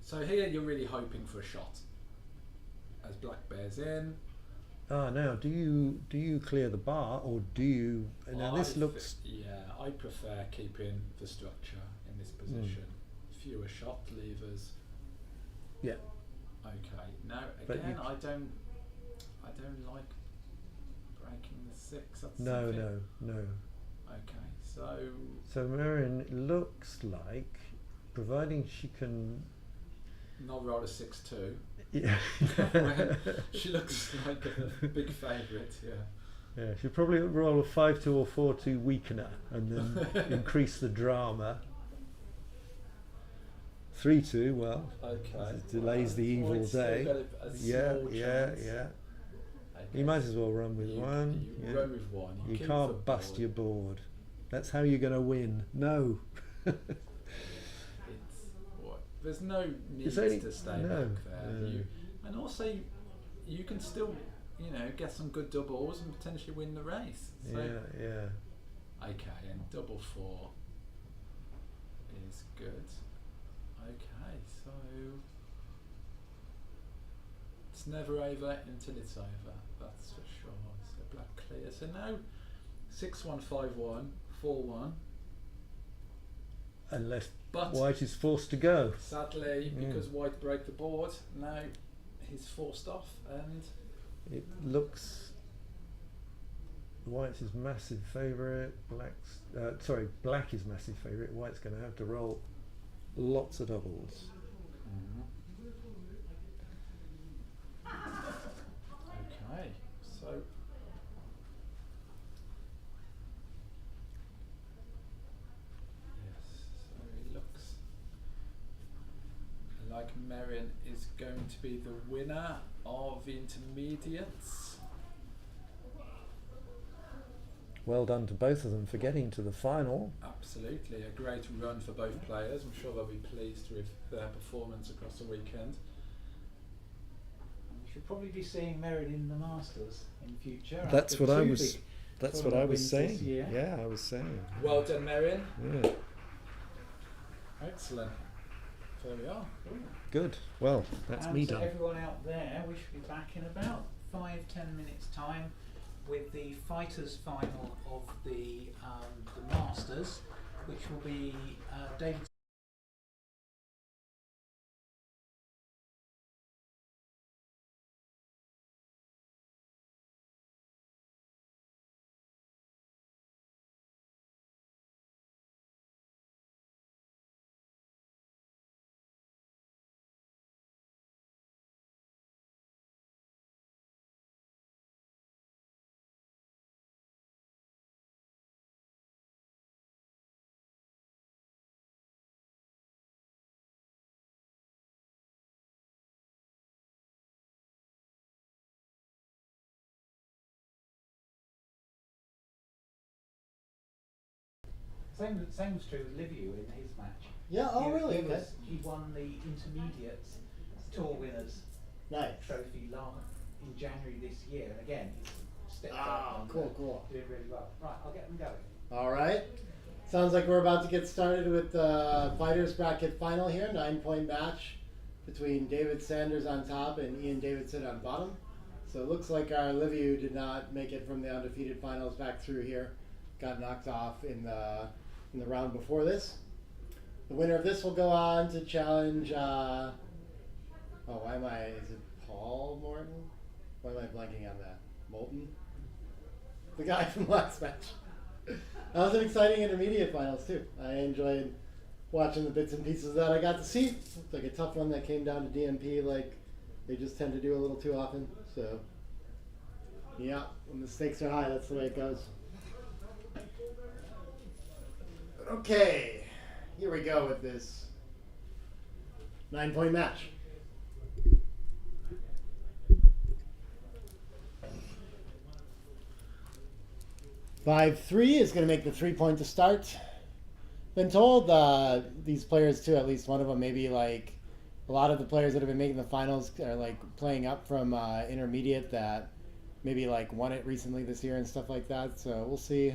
So here you're really hoping for a shot. As Black bears in. Ah, now do you clear the bar or do you? Now this looks. Yeah, I prefer keeping the structure in this position. Fewer shot levers. Yeah. Okay. Now But again, you I don't like breaking the 6. That's No, something. no. Okay, so So Marin looks like, providing she can. not roll a 6-2. Yeah. She looks like a big favourite. Yeah. Yeah, she'll probably roll a 5-2 or 4-2 weakener and then increase the drama. 3-2, well, Okay. it delays the evil Well, it's still day. got a Yeah, small yeah, chance. yeah. Okay. You might as well run with You- one. You yeah. run with one. You keep can't the bust board. your board. That's how you're going to win. No. It's what? There's no need It's only- to stay no, back there. no. And also, you can still, get some good doubles and potentially win the race. So, Yeah. okay, and double 4 is good. Okay, so it's never over until it's over. That's for sure. So Black clear. So now 6-1, 5-1, 4-1. Unless But White is forced to go. sadly, Mm. because White broke the board, now he's forced off, and It looks. White's his massive favourite. Black is massive favourite. White's going to have to roll lots of doubles. okay, so yes, so it looks like like Merrin is going to be the winner of the intermediates. Well done to both of them for getting to the final. Absolutely, a great run for both players. I'm sure they'll be pleased with their performance across the weekend. We should probably be seeing Merrin in the Masters in future. That's after what I two was. big That's what I tournament was wins saying. this year. Yeah, I was saying. Well done, Merrin. Yeah. Excellent. So there we are. Good. Well, that's And me to done. everyone out there, we should be back in about 5-10 minutes time with the fighters final of the Masters, which will be David Same was true with Liviu in his match. Yeah. Oh, He- really? He, Okay. he won the intermediates tour winners Nice. trophy in January this year, and again he's stepped Ah, up and cool. doing really well. Right, I'll get them going. All right. Sounds like we're about to get started with the fighters bracket final here. 9-point match between David Sanders on top and Ian Davidson on bottom. So it looks like our Liviu did not make it from the undefeated finals back through here. Got knocked off in the round before this. The winner of this will go on to challenge. Is it Paul Morton? Why am I blanking on that? Moulton? The guy from last match. That was an exciting intermediate finals too. I enjoyed watching the bits and pieces that I got to see. It's like a tough one that came down to DMP, like they just tend to do a little too often. So, yeah, when the stakes are high, that's the way it goes. Okay, here we go with this 9-point match. Five three is going to make the 3-point to start. Been told these players too, at least one of them, maybe like a lot of the players that have been making the finals are like playing up from intermediate that maybe like won it recently this year and stuff like that. So we'll see.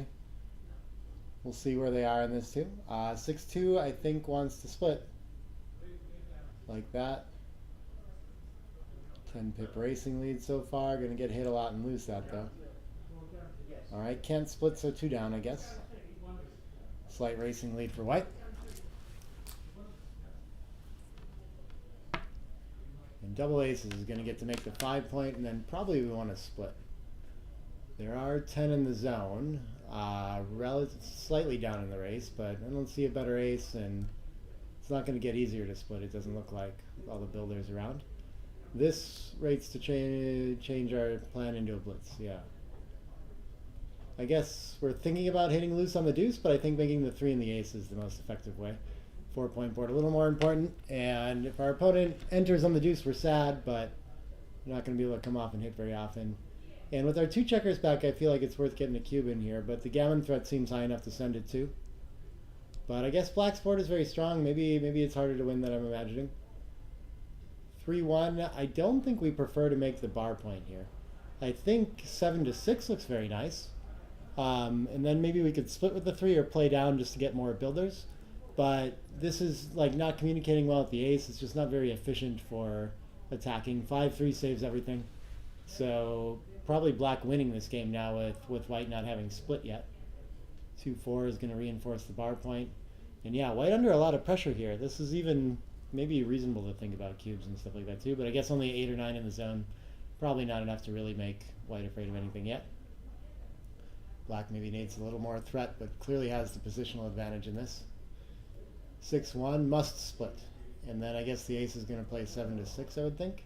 We'll see where they are in this too. 6-2 I think wants to split like that. 10-pip racing lead so far. Going to get hit a lot and lose that though. All right, can't split, so 2 down, I guess. Slight racing lead for white. And double aces is going to get to make the 5-point, and then probably we want to split. There are 10 in the zone, slightly down in the race, but I don't see a better ace, and it's not going to get easier to split. It doesn't look like with all the builders around. This rates to change our plan into a blitz, yeah. I guess we're thinking about hitting loose on the deuce, but I think making the 3 and the ace is the most effective way. 4-point board a little more important, and if our opponent enters on the deuce, we're sad, but we're not going to be able to come off and hit very often. And with our 2 checkers back, I feel like it's worth getting a cube in here, but the gammon threat seems high enough to send it to. But I guess black's board is very strong. Maybe it's harder to win than I'm imagining. 3-1. I don't think we prefer to make the bar point here. I think 7-6 looks very nice. And then maybe we could split with the 3 or play down just to get more builders. But this is like not communicating well with the ace. It's just not very efficient for attacking. 5-3 saves everything. So probably black winning this game now with white not having split yet. 2-4 is going to reinforce the bar point. And yeah, white under a lot of pressure here. This is even maybe reasonable to think about cubes and stuff like that too. But I guess only 8 or 9 in the zone. Probably not enough to really make white afraid of anything yet. Black maybe needs a little more threat, but clearly has the positional advantage in this. 6-1 must split. And then I guess the ace is going to play 7-6, I would think.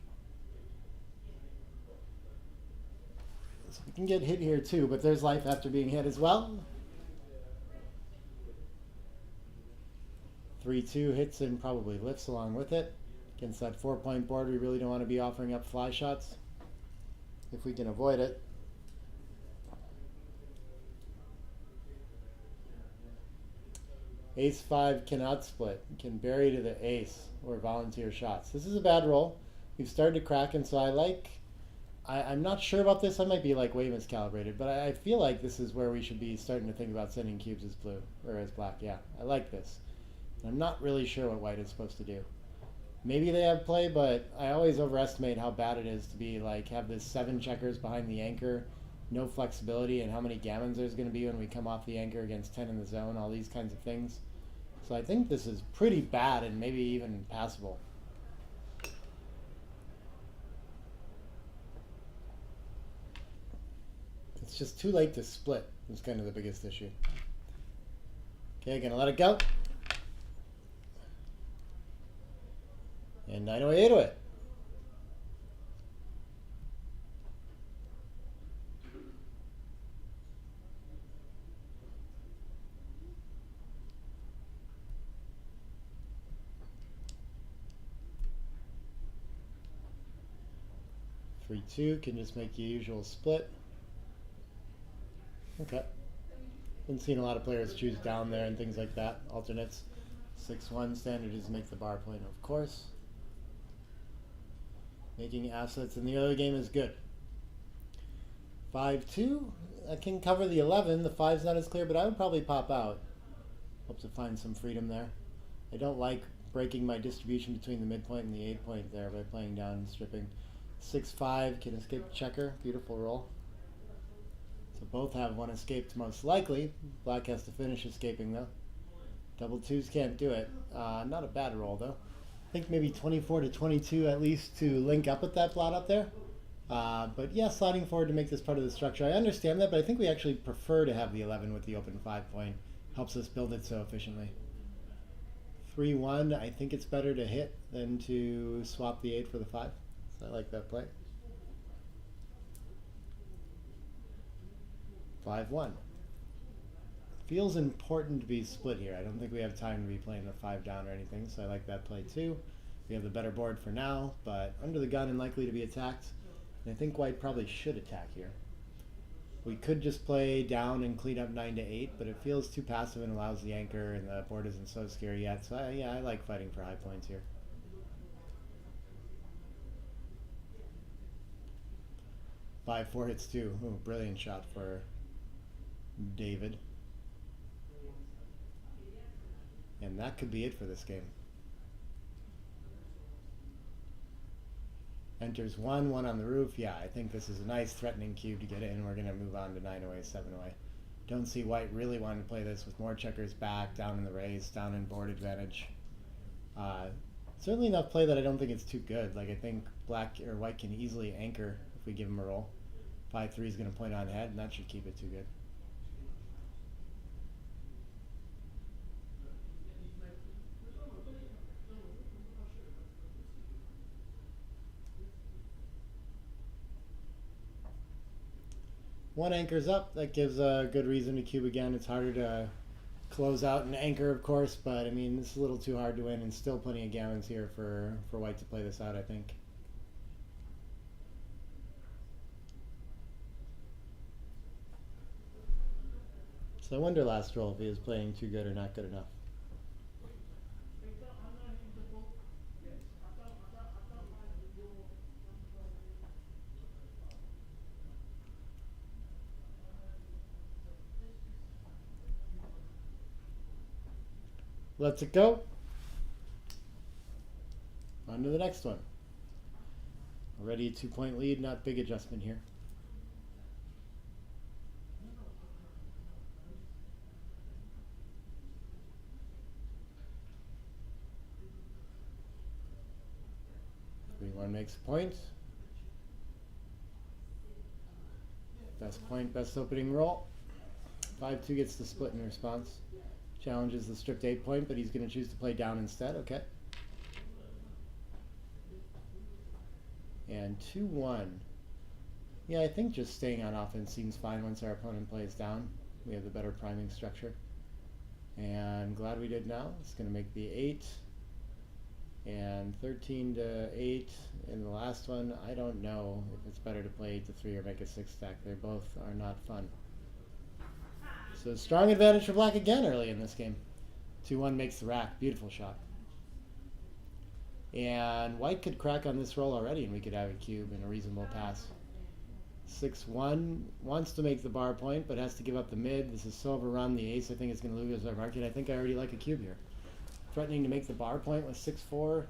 So we can get hit here too, but there's life after being hit as well. 3-2 hits and probably lifts along with it. Against that 4-point board, we really don't want to be offering up fly shots if we can avoid it. Ace-5 cannot split. Can bury to the ace or volunteer shots. This is a bad roll. We've started to crack, and so I'm not sure about this. I might be like way miscalibrated, but I feel like this is where we should be starting to think about sending cubes as blue, or as black. Yeah, I like this. I'm not really sure what white is supposed to do. Maybe they have play, but I always overestimate how bad it is to be like, have this 7 checkers behind the anchor, no flexibility, and how many gammons there's going to be when we come off the anchor against 10 in the zone, all these kinds of things. So I think this is pretty bad and maybe even passable. It's just too late to split is kind of the biggest issue. Okay, gonna let it go. And 908 to it. Three, 2 can just make your usual split. Okay. Been seeing a lot of players choose down there and things like that. Alternates. 6-1 standard is make the bar point, of course. Making assets in the other game is good. 5-2. I can cover the 11. The 5's not as clear, but I would probably pop out. Hope to find some freedom there. I don't like breaking my distribution between the midpoint and the 8-point there by playing down and stripping. 6-5 can escape checker. Beautiful roll. So both have one escaped most likely. Black has to finish escaping though. Double 2s can't do it. Not a bad roll though. I think maybe 24 to 22 at least to link up with that blot up there. But yeah, sliding forward to make this part of the structure. I understand that, but I think we actually prefer to have the 11 with the open 5-point. Helps us build it so efficiently. 3-1, I think it's better to hit than to swap the 8 for the 5. So I like that play. 5-1. Feels important to be split here. I don't think we have time to be playing the 5 down or anything, so I like that play too. We have the better board for now, but under the gun and likely to be attacked. And I think white probably should attack here. We could just play down and clean up 9 to 8, but it feels too passive and allows the anchor, and the board isn't so scary yet. So yeah, I like fighting for high points here. 5-4 hits 2. Ooh, brilliant shot for David. And that could be it for this game. Enters 1 on the roof. Yeah, I think this is a nice threatening cube to get in. We're going to move on to 9 away, 7 away. Don't see white really wanting to play this with more checkers back, down in the raise, down in board advantage. Certainly enough play that I don't think it's too good. Like, I think black or white can easily anchor if we give him a roll. 5-3 is going to point on head, and that should keep it too good. One anchor's up. That gives a good reason to cube again. It's harder to close out an anchor, of course, but I mean, it's a little too hard to win, and still plenty of gammons here for white to play this out, I think. So I wonder last roll if he was playing too good or not good enough. Let's it go. On to the next one. Already a 2-point lead, not big adjustment here. One makes a point. Best point, best opening roll. 5-2 gets the split in response. Challenges the stripped 8-point, but he's going to choose to play down instead. Okay. And 2-1. Yeah, I think just staying on offense seems fine once our opponent plays down. We have the better priming structure. And glad we did now. It's going to make the 8. And 13 to 8 in the last one. I don't know if it's better to play 8 to 3 or make a 6 stack. They both are not fun. So strong advantage for black again early in this game. 2-1 makes the rack. Beautiful shot. And white could crack on this roll already and we could have a cube and a reasonable pass. 6-1 wants to make the bar point but has to give up the mid. This is so overrun. The ace I think is going to lose our market. I think I already like a cube here. Threatening to make the bar point with 6-4.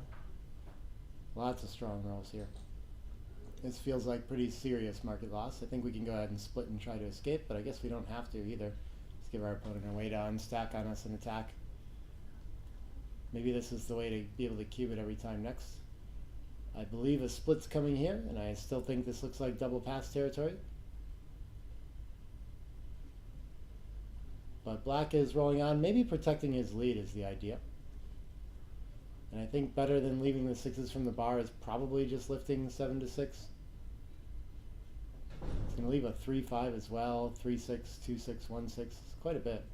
Lots of strong rolls here. This feels like pretty serious market loss. I think we can go ahead and split and try to escape, but I guess we don't have to either. Let's give our opponent a way down, stack on us and attack. Maybe this is the way to be able to cube it every time next. I believe a split's coming here, and I still think this looks like double pass territory. But black is rolling on. Maybe protecting his lead is the idea. And I think better than leaving the sixes from the bar is probably just lifting 7 to 6. It's going to leave a 3-5 as well. 3-6, 2-6, 1-6. It's quite a bit.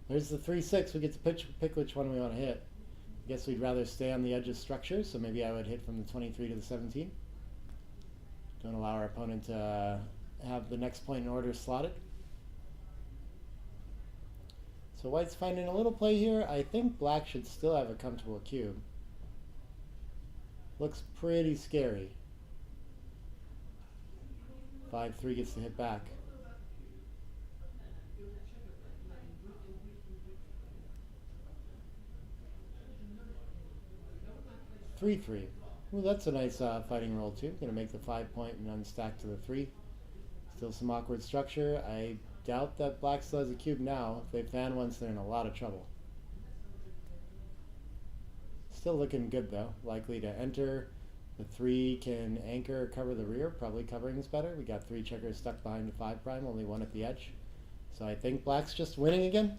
There's the 3-6. We get to pick which one we want to hit. I guess we'd rather stay on the edge of structure, so maybe I would hit from the 23 to the 17. Don't allow our opponent to have the next point in order slotted. So white's finding a little play here. I think black should still have a comfortable cube. Looks pretty scary. 5-3 gets to hit back. Three. Ooh, that's a nice fighting roll too. Gonna make the 5 point and unstack to the 3. Still some awkward structure. I doubt that black still has a cube now. If they fan once, they're in a lot of trouble. Still looking good though. Likely to enter. The 3 can anchor or cover the rear. Probably covering is better. We got 3 checkers stuck behind the 5 prime, only 1 at the edge. So I think black's just winning again.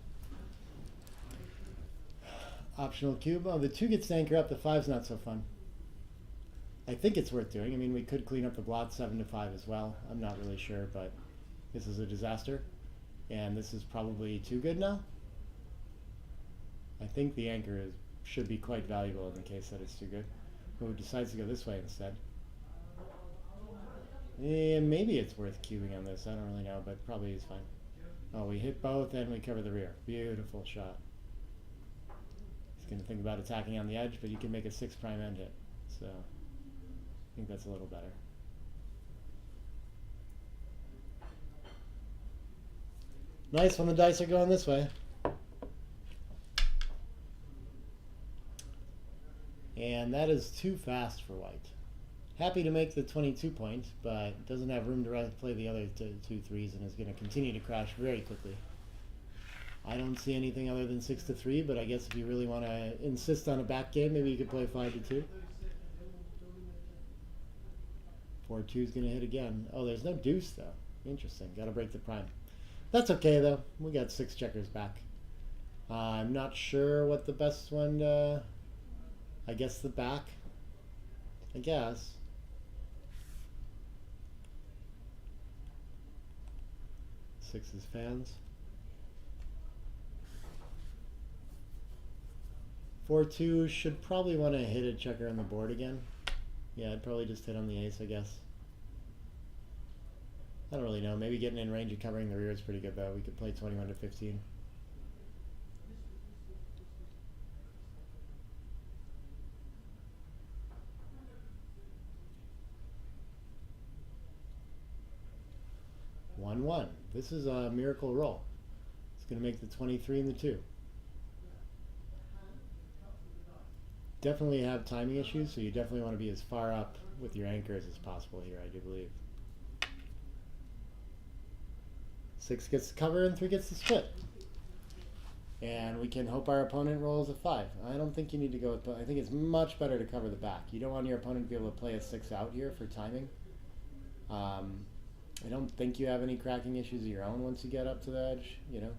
Optional cube. Oh, the 2 gets to anchor up. The 5's not so fun. I think it's worth doing. I mean, we could clean up the blot 7 to 5 as well. I'm not really sure, but this is a disaster. And this is probably too good now. I think the anchor should be quite valuable in the case that it's too good. Who decides to go this way instead? Maybe it's worth cubing on this. I don't really know, but probably is fine. Oh, we hit both and we cover the rear. Beautiful shot. He's going to think about attacking on the edge, but you can make a 6 prime end hit. So I think that's a little better. Nice when the dice are going this way. And that is too fast for white. Happy to make the 22 point, but doesn't have room to play the other 2 3s and is going to continue to crash very quickly. I don't see anything other than 6 to 3, but I guess if you really want to insist on a back game, maybe you could play 5 to 2. 4-2 is going to hit again. Oh, there's no deuce though. Interesting. Got to break the prime. That's okay though. We got 6 checkers back. I'm not sure what the best one. I guess the back. I guess. Sixes fans. 4-2 should probably want to hit a checker on the board again. Yeah, I'd probably just hit on the ace, I guess. I don't really know. Maybe getting in range and covering the rear is pretty good though. We could play 21 to 15. One. This is a miracle roll. It's going to make the 23 and the 2. Definitely have timing issues, so you definitely want to be as far up with your anchors as possible here, I do believe. 6 gets to cover and 3 gets to split. And we can hope our opponent rolls a 5. I don't think you need to go with, I think it's much better to cover the back. You don't want your opponent to be able to play a 6 out here for timing. I don't think you have any cracking issues of your own once you get up to the edge, you know.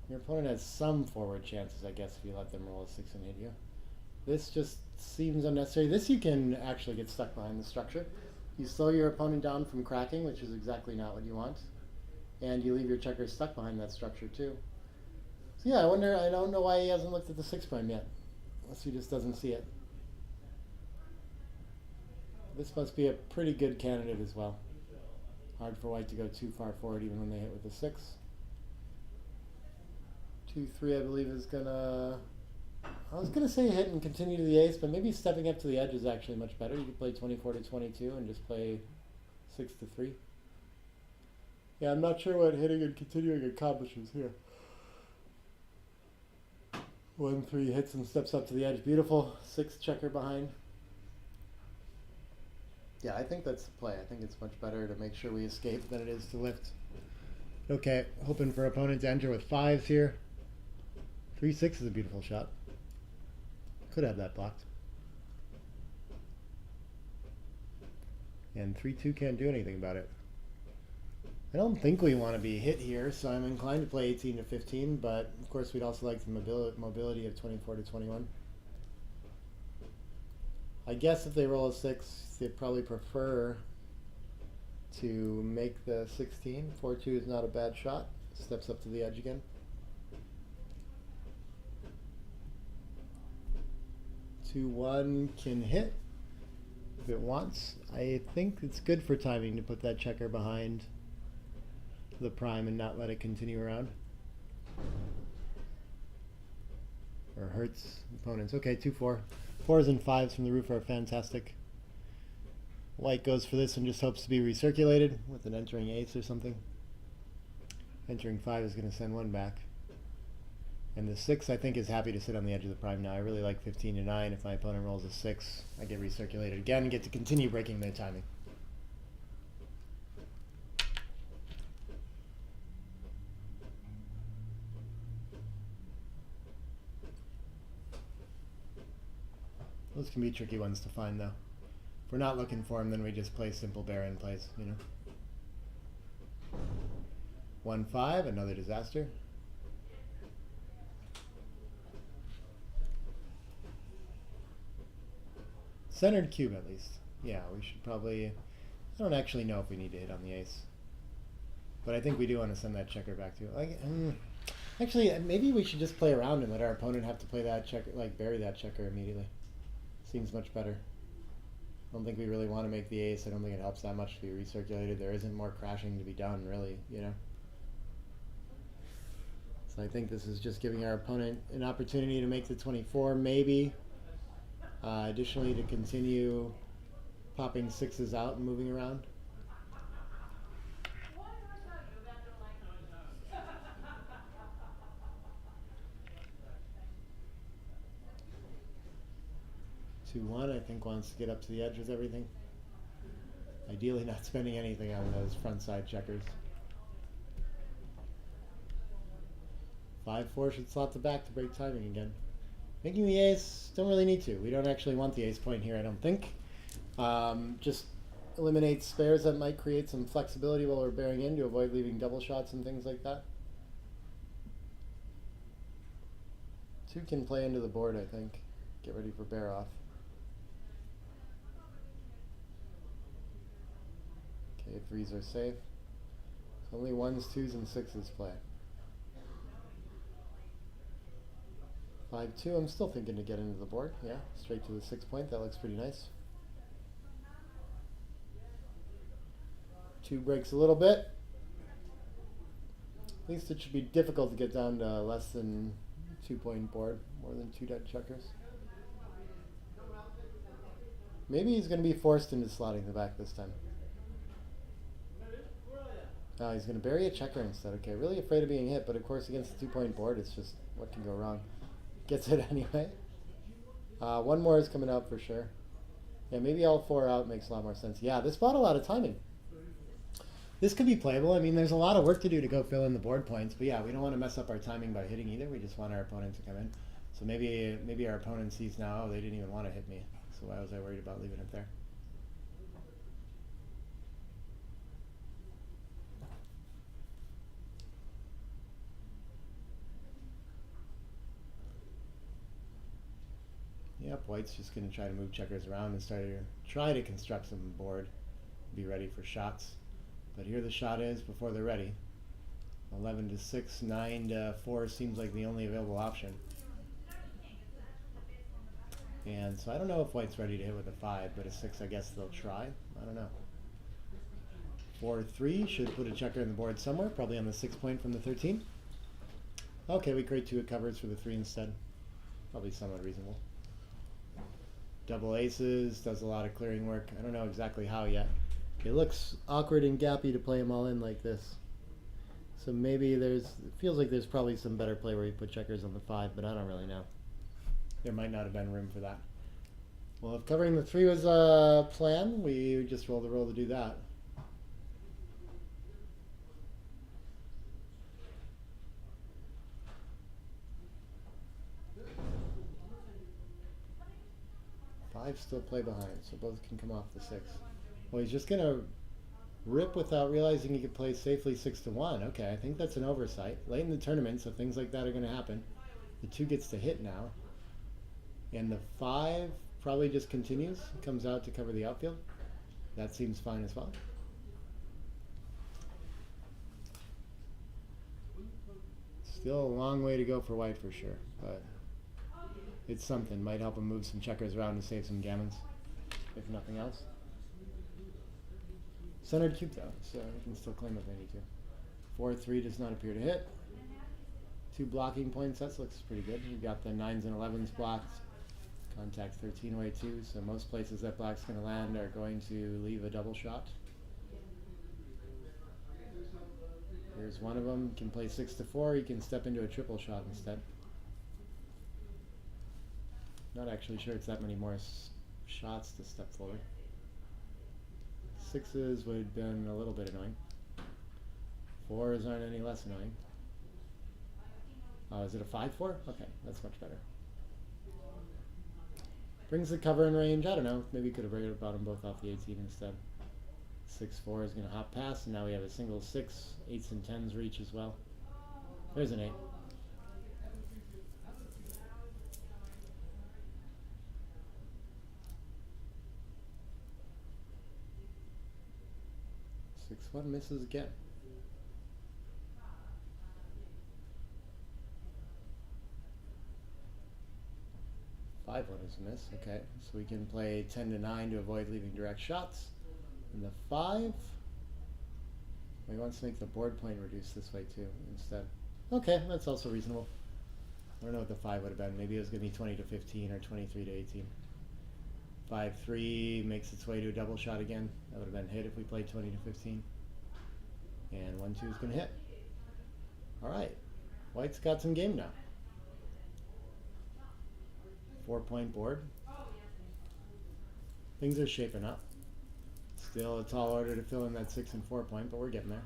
Your opponent has some forward chances, I guess, if you let them roll a 6 and hit you. This just seems unnecessary. This you can actually get stuck behind the structure. You slow your opponent down from cracking, which is exactly not what you want. and you leave your checkers stuck behind that structure too. So yeah, I don't know why he hasn't looked at the 6 prime yet, unless he just doesn't see it. This must be a pretty good candidate as well. Hard for white to go too far forward even when they hit with the 6. 2-3 I believe is gonna, I was gonna say hit and continue to the ace, but maybe stepping up to the edge is actually much better. You could play 24 to 22 and just play 6 to 3. Yeah, I'm not sure what hitting and continuing accomplishes here. 1-3 hits and steps up to the edge. Beautiful. 6 checker behind. Yeah, I think that's the play. I think it's much better to make sure we escape than it is to lift. Okay, hoping for opponent to enter with 5s here. 3-6 is a beautiful shot. Could have that blocked. And 3-2 can't do anything about it. I don't think we want to be hit here, so I'm inclined to play 18 to 15, but of course we'd also like the mobility of 24 to 21. I guess if they roll a 6, they'd probably prefer to make the 16. 4-2 is not a bad shot. Steps up to the edge again. 2-1 can hit if it wants. I think it's good for timing to put that checker behind the prime and not let it continue around. Or hurts opponents. Okay, 2-4. 4s and 5s from the roof are fantastic. White goes for this and just hopes to be recirculated with an entering ace or something. Entering 5 is going to send 1 back. And the 6 I think is happy to sit on the edge of the prime now. I really like 15 to 9. If my opponent rolls a 6, I get recirculated again and get to continue breaking their timing. Those can be tricky ones to find though. If we're not looking for them, then we just play simple Baron plays, you know. 1-5, another disaster. Centered cube at least. Yeah, we should probably, I don't actually know if we need to hit on the ace. But I think we do want to send that checker back to, actually, maybe we should just play around and let our opponent have to play that checker, like bury that checker immediately. Seems much better. I don't think we really want to make the ace. I don't think it helps that much to be recirculated. There isn't more crashing to be done, really, you know. So I think this is just giving our opponent an opportunity to make the 24, maybe. Additionally, to continue popping 6s out and moving around. I think wants to get up to the edge with everything. Ideally not spending anything on those front side checkers. 5-4 should slot the back to break timing again. Making the ace, don't really need to. We don't actually want the ace point here, I don't think. Just eliminates spares that might create some flexibility while we're bearing in to avoid leaving double shots and things like that. 2 can play into the board, I think. Get ready for bear off. Okay, 3s are safe. So only 1s, 2s, and 6s play. 5-2, I'm still thinking to get into the board. Yeah, straight to the 6 point. That looks pretty nice. 2 breaks a little bit. At least it should be difficult to get down to less than 2 point board. More than 2 dead checkers. Maybe he's going to be forced into slotting the back this time. He's going to bury a checker instead. Okay, really afraid of being hit, but of course against the 2 point board, it's just what can go wrong. Gets it anyway. 1 more is coming out for sure. Yeah, maybe all 4 out makes a lot more sense. Yeah, this bought a lot of timing. This could be playable. I mean, there's a lot of work to do to go fill in the board points, but yeah, we don't want to mess up our timing by hitting either. We just want our opponent to come in. So maybe our opponent sees now, oh, they didn't even want to hit me. So why was I worried about leaving it there? Yep, white's just going to try to move checkers around and try to construct some board, be ready for shots. But here the shot is before they're ready. 11 to 6, 9 to 4 seems like the only available option. And so I don't know if white's ready to hit with a 5, but a 6 I guess they'll try. I don't know. 4-3 should put a checker in the board somewhere, probably on the 6 point from the 13. Okay, we create 2 covers for the 3 instead. Probably somewhat reasonable. Double aces does a lot of clearing work. I don't know exactly how yet. It looks awkward and gappy to play them all in like this. So maybe it feels like there's probably some better play where you put checkers on the 5, but I don't really know. There might not have been room for that. Well, if covering the 3 was a plan, we just roll the roll to do that. Five still play behind, so both can come off the 6. Well, he's just gonna rip without realizing he could play safely 6 to 1. Okay, I think that's an oversight. Late in the tournament, so things like that are gonna happen. The 2 gets to hit now. And the 5 probably just continues, comes out to cover the outfield. That seems fine as well. Still a long way to go for white for sure, but it's something. Might help him move some checkers around to save some gammons, if nothing else. Centered cube though, so we can still claim if they need to. 4-3 does not appear to hit. 2 blocking points, that looks pretty good. You've got the 9s and 11s blocked. Contact 13 away too, so most places that black's going to land are going to leave a double shot. Here's one of them. Can play 6 to 4. He can step into a triple shot instead. Not actually sure it's that many more shots to step forward. 6s would have been a little bit annoying. 4s aren't any less annoying. Is it a 5-4? Okay, that's much better. Brings the cover in range. I don't know. Maybe could have rated about them both off the 18 instead. 6-4 is going to hop past, and now we have a single 6. 8s and 10s reach as well. There's an 8. Six one misses again. 5-1 is a miss. Okay, so we can play 10 to 9 to avoid leaving direct shots. And the 5, he wants to make the board point reduce this way too instead. Okay, that's also reasonable. I don't know what the 5 would have been. Maybe it was going to be 20 to 15 or 23 to 18. 5-3 makes its way to a double shot again. That would have been hit if we played 20 to 15. And 1-2 is going to hit. All right, white's got some game now. 4-point board. Things are shaping up. Still a tall order to fill in that 6 and 4 point, but we're getting there.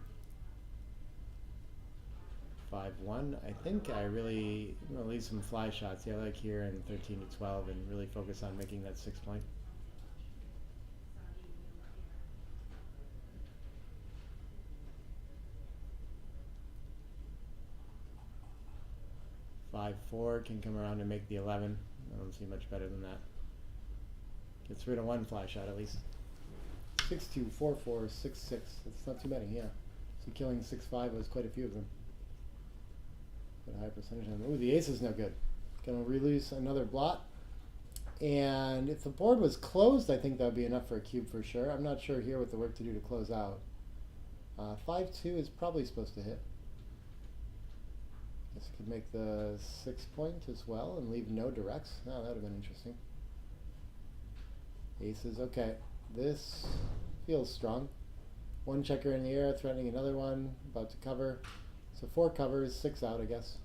5-1. I think I really leave some fly shots. Yeah, like here in 13 to 12, and really focus on making that 6 point. Five 4 can come around and make the 11. I don't see much better than that. Gets rid of one fly shot at least. 6-2, 4-4, 6-6. That's not too many, yeah. So killing 6-5 was quite a few of them. But a high percentage of them. Ooh, the ace is no good. Gonna release another blot. And if the board was closed, I think that would be enough for a cube for sure. I'm not sure here what the work to do to close out. 5-2 is probably supposed to hit. Guess I could make the 6 point as well and leave no directs. Oh, that would have been interesting. Aces, okay. This feels strong. One checker in the air, threatening another one, about to cover. So 4 covers, 6 out, I guess.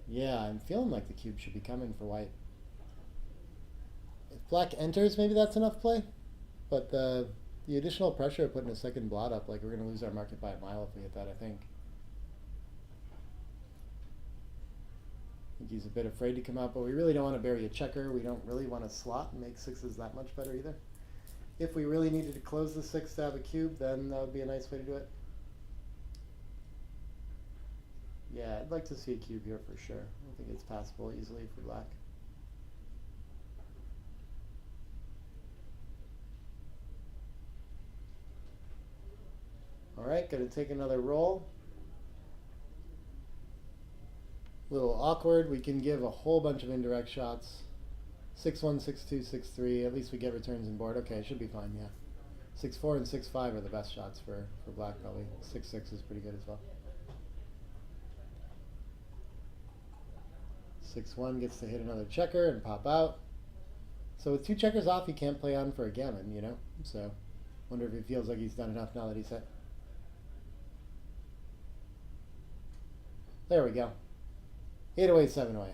Yeah, I'm feeling like the cube should be coming for white. If black enters, maybe that's enough play. But the additional pressure of putting a second blot up, like we're going to lose our market by a mile if we hit that, I think. I think he's a bit afraid to come out, but we really don't want to bury a checker. We don't really want to slot and make 6s that much better either. If we really needed to close the 6 to have a cube, then that would be a nice way to do it. Yeah, I'd like to see a cube here for sure. I think it's passable easily for black. Alright, gonna take another roll. Little awkward. We can give a whole bunch of indirect shots. 6-1, 6-2, 6-3. At least we get returns and board. Okay, should be fine, yeah. 6-4 and 6-5 are the best shots for black, probably. 6-6 is pretty good as well. 6-1 gets to hit another checker and pop out. So with 2 checkers off, he can't play on for a gammon, you know? So, wonder if he feels like he's done enough now that he's hit. There we go. 8 away, 7 away.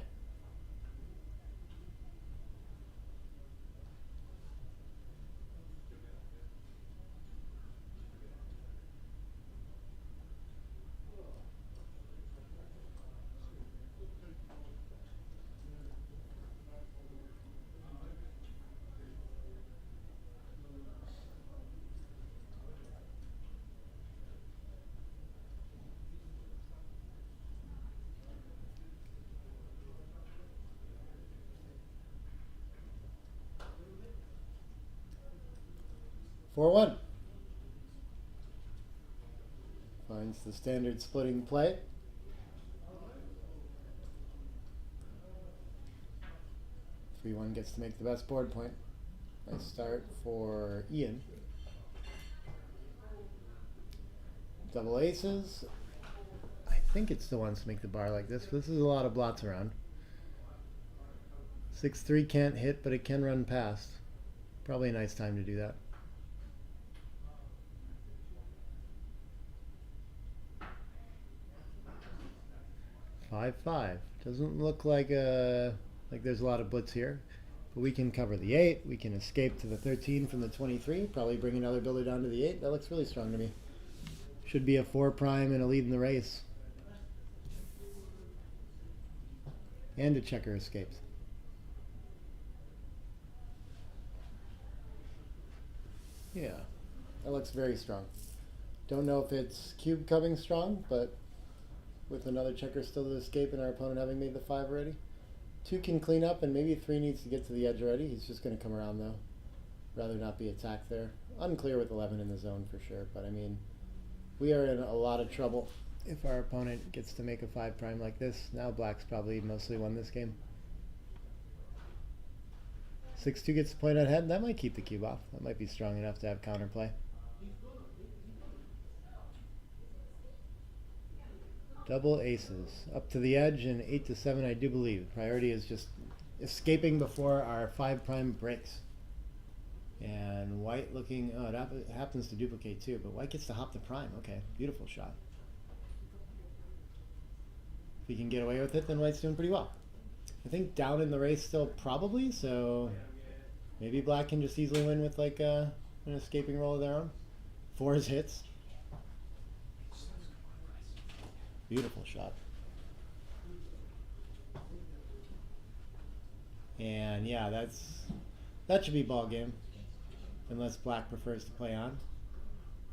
Four one. Finds the standard splitting play. Three one gets to make the best board point. Nice start for Ian. Double aces. I think it still wants to make the bar like this. This is a lot of blots around. 6-3 can't hit, but it can run past. Probably a nice time to do that. 5-5. Doesn't look like there's a lot of blitz here, but we can cover the 8. We can escape to the 13 from the 23. Probably bring another builder down to the 8. That looks really strong to me. Should be a 4 prime and a lead in the race. And a checker escapes. Yeah, that looks very strong. Don't know if it's cube coming strong, but with another checker still to escape and our opponent having made the 5 already. 2 can clean up, and maybe 3 needs to get to the edge already. He's just going to come around though. Rather not be attacked there. Unclear with 11 in the zone for sure, but I mean, we are in a lot of trouble if our opponent gets to make a 5 prime like this. Now black's probably mostly won this game. 6-2 gets the point on head. That might keep the cube off. That might be strong enough to have counterplay. Double aces. Up to the edge and 8-7 I do believe. Priority is just escaping before our 5 prime breaks. And white looking, oh, it happens to duplicate too, but white gets to hop the prime. Okay, beautiful shot. If he can get away with it, then white's doing pretty well. I think down in the race still probably, so maybe black can just easily win with like an escaping roll of their own. 4 hits. Beautiful shot. And yeah, that should be ball game. Unless black prefers to play on,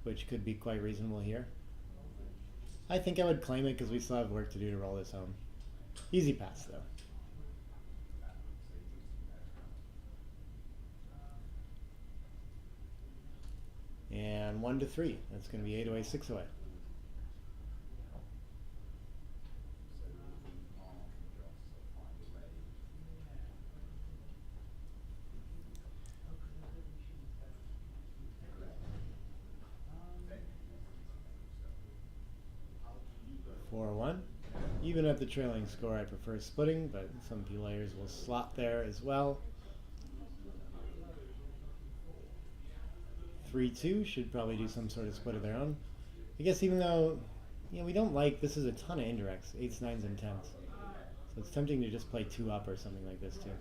which could be quite reasonable here. I think I would claim it because we still have work to do to roll this home. Easy pass though. And 1-3. That's going to be 8 away, 6 away. Even at the trailing score, I prefer splitting, but some players will slot there as well. 3-2 should probably do some sort of split of their own. I guess even though, you know, we don't like, this is a ton of indirects, 8s, 9s, and 10s. So it's tempting to just play 2 up or something like this too.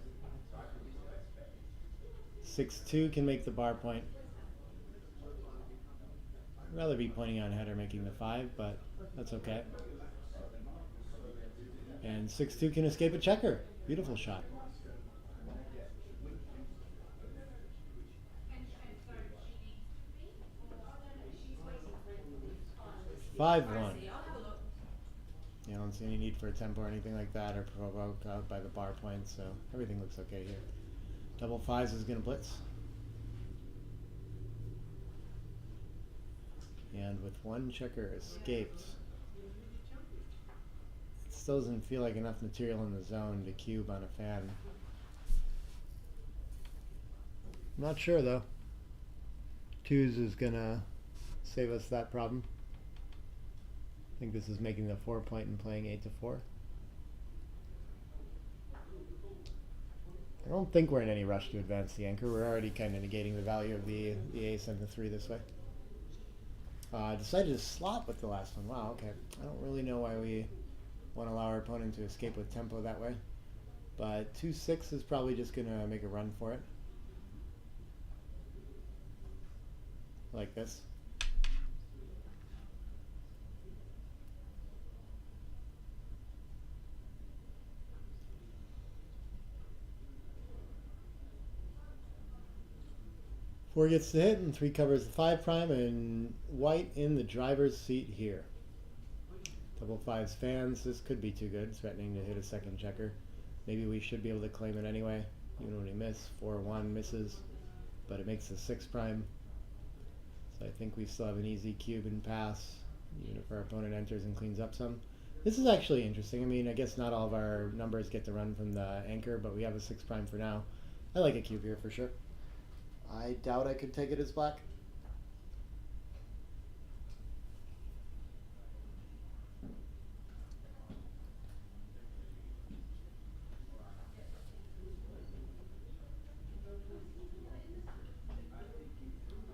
6-2 can make the bar point. I'd rather be pointing on header making the 5, but that's okay. And 6-2 can escape a checker. Beautiful shot. Five one. You don't see any need for a tempo or anything like that, or provoke out by the bar point, so everything looks okay here. Double 5s is going to blitz. Yeah, And with one checker escaped, it still doesn't feel like enough material in the zone to cube on a fan. Not sure though. Twos is gonna save us that problem. I think this is making the 4 point and playing 8 to 4. I don't think we're in any rush to advance the anchor. We're already kind of negating the value of the ace and the 3 this way. Decided to slot with the last one. Wow, okay. I don't really know why we want to allow our opponent to escape with tempo that way. But 2-6 is probably just going to make a run for it. Like this. Four gets the hit and 3 covers the 5 prime, and white in the driver's seat here. Double 5s fans. This could be too good, threatening to hit a second checker. Maybe we should be able to claim it anyway. Even when we miss, 4-1 misses, but it makes the 6 prime. So I think we still have an easy cube and pass, even if our opponent enters and cleans up some. This is actually interesting. I mean, I guess not all of our numbers get to run from the anchor, but we have a 6 prime for now. I like a cube here for sure. I doubt I could take it as black.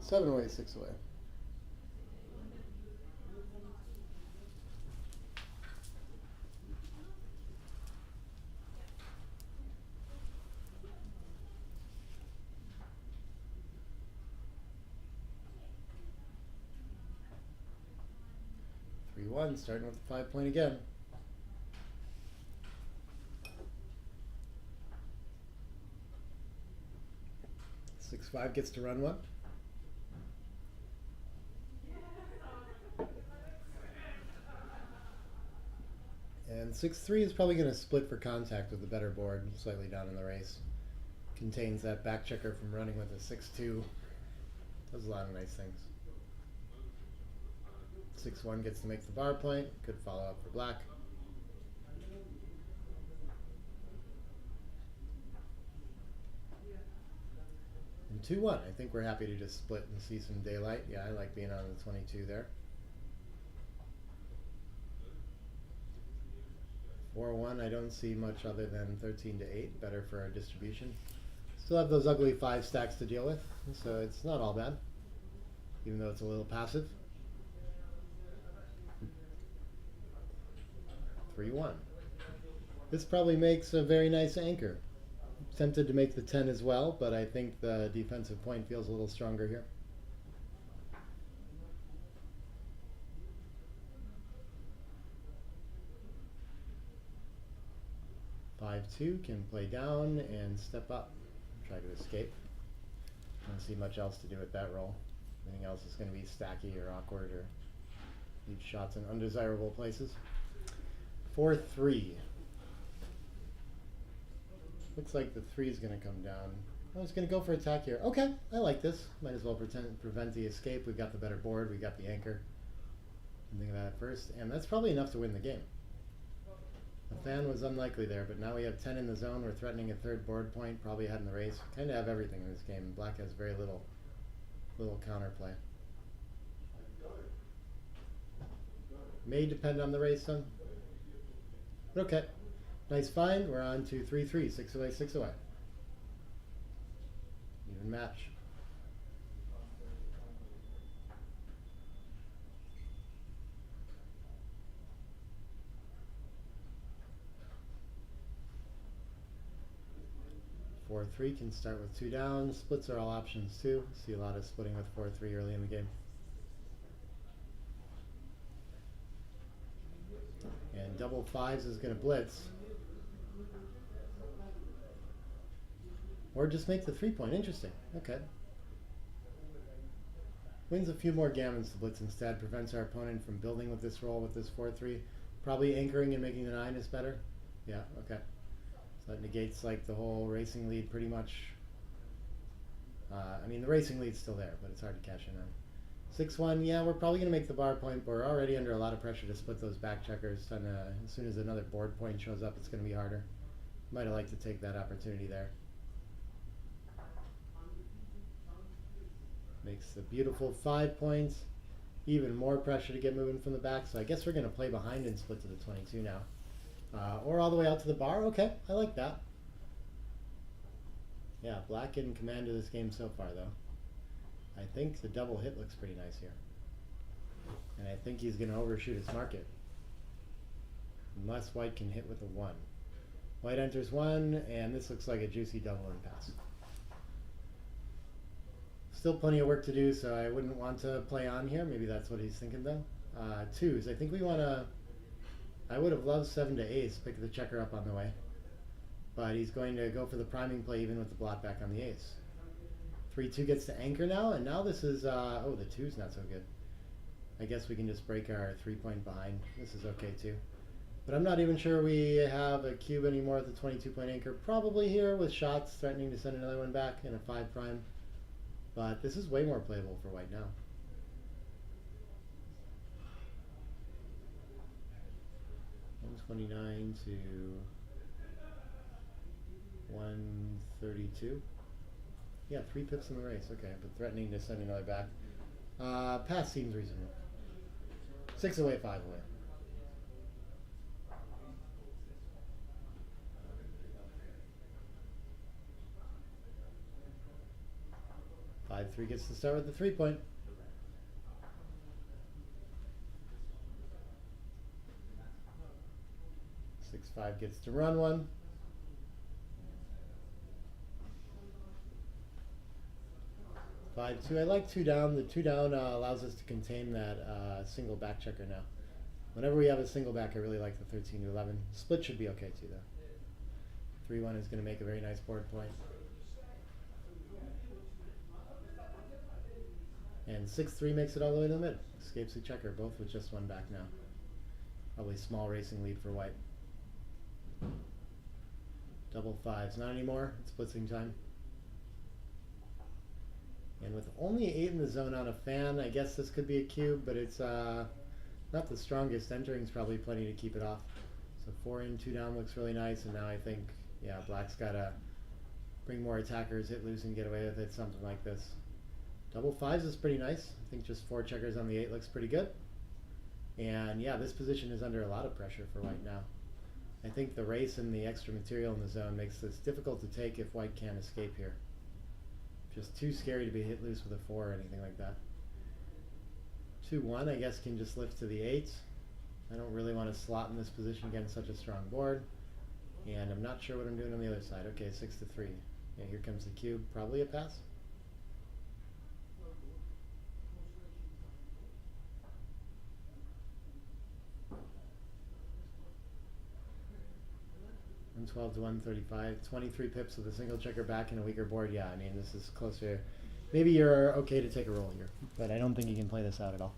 Seven away, 6 away. One, starting with the 5 point again. 6-5 gets to run one. And 6-3 is probably going to split for contact with the better board, slightly down in the race. Contains that back checker from running with a 6-2. Does a lot of nice things. 6-1 gets to make the bar point. Good follow up for black. And 2-1. I think we're happy to just split and see some daylight. Yeah, I like being on the 22 there. 4-1. I don't see much other than 13 to 8. Better for our distribution. Still have those ugly 5 stacks to deal with, so it's not all bad, even though it's a little passive. 3-1. This probably makes a very nice anchor. Tempted to make the 10 as well, but I think the defensive point feels a little stronger here. Five two can play down and step up. Try to escape. Don't see much else to do with that roll. Anything else is going to be stacky or awkward or leave shots in undesirable places. 4-3. Looks like the 3 is going to come down. I was going to go for attack here. Okay, I like this. Might as well prevent the escape. We've got the better board. We got the anchor. Think of that first. And that's probably enough to win the game. The fan was unlikely there, but now we have 10 in the zone. We're threatening a third board point, probably ahead in the race. Kind of have everything in this game. Black has very little counterplay. May depend on the race, son. Okay, nice find. We're on to 3-3, 6 away, 6 away. Even match. Four three can start with 2 down. Splits are all options too. See a lot of splitting with 4-3 early in the game. And double 5s is going to blitz. Or just make the 3 point. Interesting. Okay. Wins a few more gammons to blitz instead. Prevents our opponent from building with this roll with this 4-3. Probably anchoring and making the 9 is better. Yeah, okay. So that negates like the whole racing lead pretty much. I mean, the racing lead's still there, but it's hard to cash in on. 6-1, yeah, we're probably going to make the bar point, but we're already under a lot of pressure to split those back checkers. And as soon as another board point shows up, it's going to be harder. Might have liked to take that opportunity there. Makes the beautiful 5 points. Even more pressure to get moving from the back, so I guess we're going to play behind and split to the 22 now. Or all the way out to the bar. Okay, I like that. Yeah, black in command of this game so far, though. I think the double hit looks pretty nice here. And I think he's going to overshoot his market. Unless white can hit with a 1. White enters 1, and this looks like a juicy double impasse. Still plenty of work to do, so I wouldn't want to play on here. Maybe that's what he's thinking, though. 2s. I think we want to... I would have loved 7 to ace, pick the checker up on the way. But he's going to go for the priming play even with the blot back on the ace. 3-2 gets to anchor now, and now this is, oh, the 2's not so good. I guess we can just break our 3-point behind. This is okay too. But I'm not even sure we have a cube anymore at the 22-point anchor. Probably here with shots threatening to send another one back in a 5 prime. But this is way more playable for white now. $129 to 132. Yeah, 3 pips in the race. Okay, but threatening to send another back. Pass seems reasonable. 6 away, 5 away. Five 3 gets to start with the 3-point. 6-5 gets to run one. 5-2. I like 2 down. The 2 down allows us to contain that single back checker now. Whenever we have a single back, I really like the 13 to 11. Split should be okay too, though. 3-1 is going to make a very nice board point. And 6-3 makes it all the way to the mid. Escapes the checker, both with just 1 back now. Probably small racing lead for white. Double 5s. Not anymore. It's blitzing time. And with only 8 in the zone on a fan, I guess this could be a cube, but it's not the strongest. Entering's probably plenty to keep it off. So 4 in, 2 down looks really nice, and now I think, yeah, black's got to bring more attackers, hit loose, and get away with it, something like this. Double 5s is pretty nice. I think just 4 checkers on the 8 looks pretty good. And yeah, this position is under a lot of pressure for white now. I think the race and the extra material in the zone makes this difficult to take if white can't escape here. Just too scary to be hit loose with a 4 or anything like that. 2-1 I guess can just lift to the 8. I don't really want to slot in this position against such a strong board. And I'm not sure what I'm doing on the other side. Okay, 6-3. Yeah, here comes the cube. Probably a pass. $112 to 135. 23 pips with a single checker back and a weaker board. Yeah, I mean, this is closer. Maybe you're okay to take a roll here, but I don't think you can play this out at all.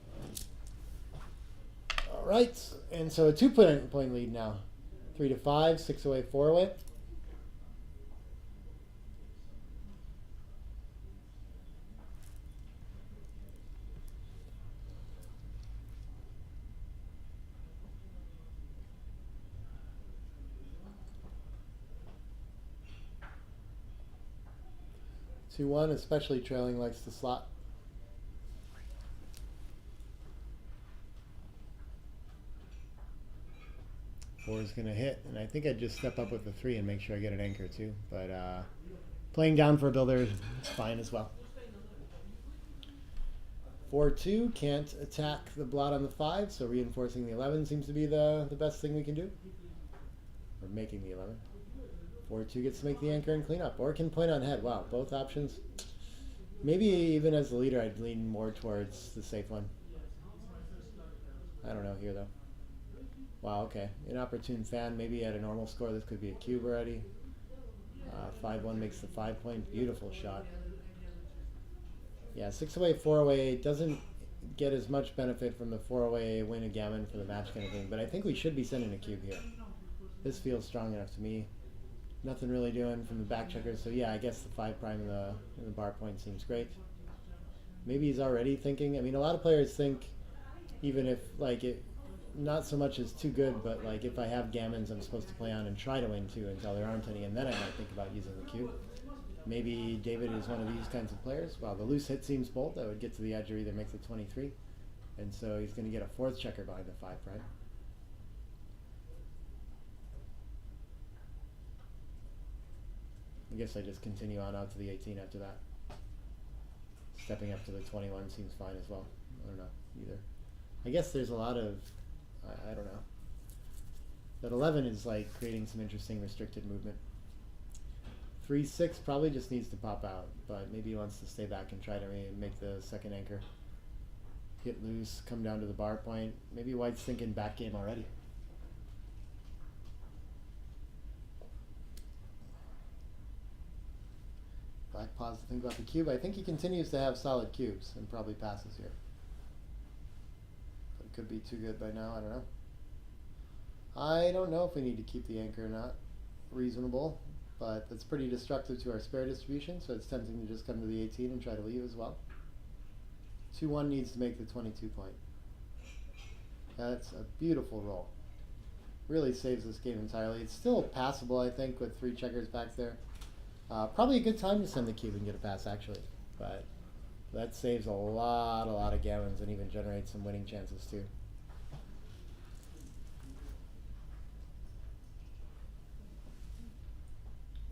All right, and so a 2-point lead now. 3 to 5, 6 away, 4 away. Two one, especially trailing, likes to slot. Four is going to hit, and I think I'd just step up with the 3 and make sure I get an anchor too. But playing down for a builder is fine as well. 4-2 can't attack the blot on the 5, so reinforcing the 11 seems to be the best thing we can do. Or making the 11. 4-2 gets to make the anchor and clean up, or can point on head. Wow, both options. Maybe even as the leader, I'd lean more towards the safe one. I don't know here though. Wow, okay. Inopportune fan. Maybe at a normal score, this could be a cube already. 5-1 makes the 5-point. Beautiful shot. Yeah, 6 away, 4 away doesn't get as much benefit from the 4 away win a gammon for the match kind of thing, but I think we should be sending a cube here. This feels strong enough to me. Nothing really doing from the back checkers, so yeah, I guess the 5 prime in the bar point seems great. maybe he's already thinking. I mean, a lot of players think, even if like it, not so much as too good, but like if I have gammons, I'm supposed to play on and try to win too until there aren't any, and then I might think about using the cube. Maybe David is one of these kinds of players. Well, the loose hit seems bold. That would get to the edge or either makes it 23, and so he's going to get a fourth checker behind the 5 prime. I guess I just continue on out to the 18 after that. Stepping up to the 21 seems fine as well. I don't know either. I guess there's a lot of, I don't know. That 11 is like creating some interesting restricted movement. 3-6 probably just needs to pop out, but maybe he wants to stay back and try to make the second anchor. Hit loose, come down to the bar point. Maybe White's thinking back game already. Black pause to think about the cube. I think he continues to have solid cubes and probably passes here. But it could be too good by now, I don't know. I don't know if we need to keep the anchor or not. Reasonable, but that's pretty destructive to our spare distribution, so it's tempting to just come to the 18 and try to leave as well. 2-1 needs to make the 22 point. That's a beautiful roll. Really saves this game entirely. It's still passable, I think, with 3 checkers back there. Probably a good time to send the cube and get a pass, actually. But that saves a lot of gammons and even generates some winning chances, too.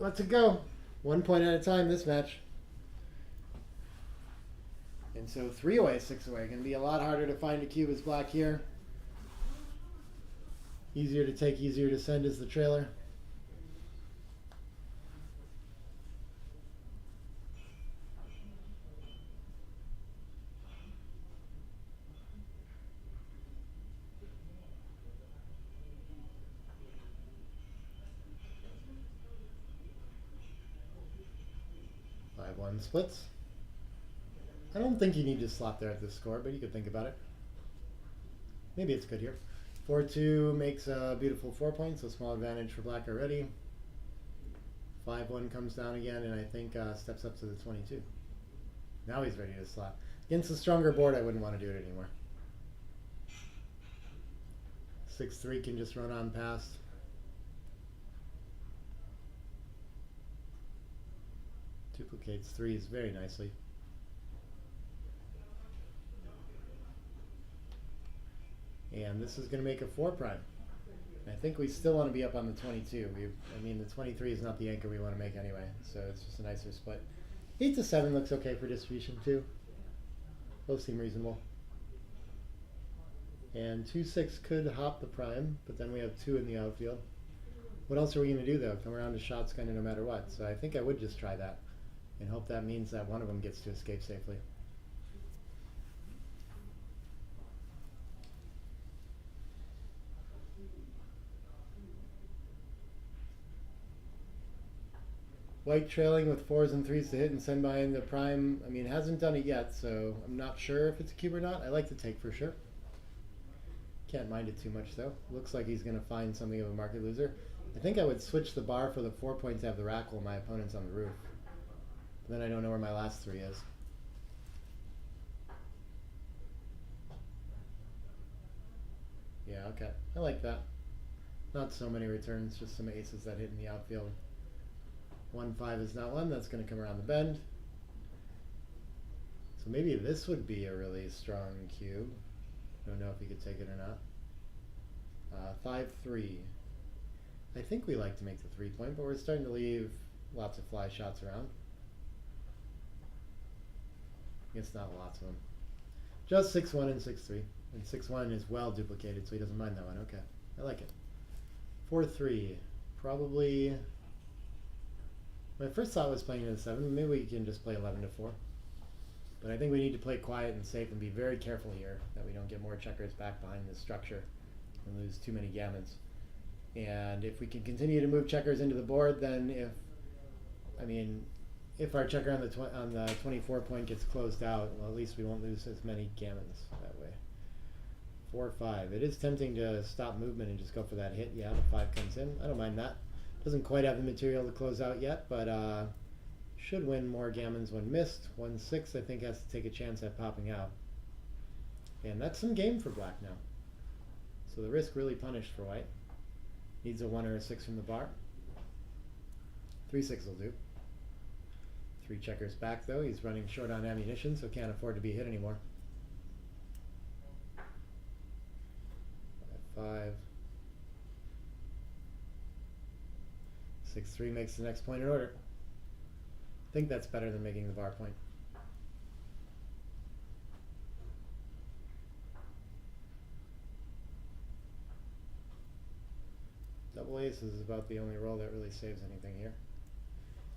Let's it go. 1 point at a time this match. And so 3 away, 6 away. Going to be a lot harder to find a cube as black here. Easier to take, easier to send is the trailer. One splits. I don't think you need to slot there at this score, but you could think about it. Maybe it's good here. 4-2 makes a beautiful 4 points, so small advantage for black already. 5-1 comes down again, and I think steps up to the 22. Now he's ready to slot. Against a stronger board, I wouldn't want to do it anymore. 6-3 can just run on past. Duplicates 3s very nicely. And this is going to make a 4 prime. I think we still want to be up on the 22. I mean, the 23 is not the anchor we want to make anyway, so it's just a nicer split. 8-7 looks okay for distribution too. Both seem reasonable. And 2-6 could hop the prime, but then we have 2 in the outfield. What else are we going to do though? Come around to shots kind of no matter what. So I think I would just try that and hope that means that one of them gets to escape safely. White trailing with 4s and 3s to hit and send behind the prime. I mean, it hasn't done it yet, so I'm not sure if it's a cube or not. I like to take for sure. Can't mind it too much though. Looks like he's going to find something of a market loser. I think I would switch the bar for the 4 points to have the rack while my opponent's on the roof. Then I don't know where my last 3 is. Yeah, okay. I like that. Not so many returns, just some aces that hit in the outfield. 1-5 is not one. That's going to come around the bend. So maybe this would be a really strong cube. Don't know if he could take it or not. 5-3. I think we like to make the 3 point, but we're starting to leave lots of fly shots around. I guess not lots of them. Just 6-1 and 6-3. And 6-1 is well duplicated, so he doesn't mind that one. Okay, I like it. 4-3. Probably. My first thought was playing to the 7. Maybe we can just play 11-4. But I think we need to play quiet and safe and be very careful here that we don't get more checkers back behind this structure and lose too many gammons. And if we can continue to move checkers into the board, then if our checker on the 24 point gets closed out, well, at least we won't lose as many gammons that way. 4-5. It is tempting to stop movement and just go for that hit. Yeah, the 5 comes in. I don't mind that. Doesn't quite have the material to close out yet, but should win more gammons when missed. 1-6 I think has to take a chance at popping out. And that's some game for black now. So the risk really punished for white. Needs a 1 or a 6 from the bar. 3-6 will do. 3 checkers back though. He's running short on ammunition, so can't afford to be hit anymore. 5. 6-3 makes the next point in order. I think that's better than making the bar point. Double ace is about the only roll that really saves anything here.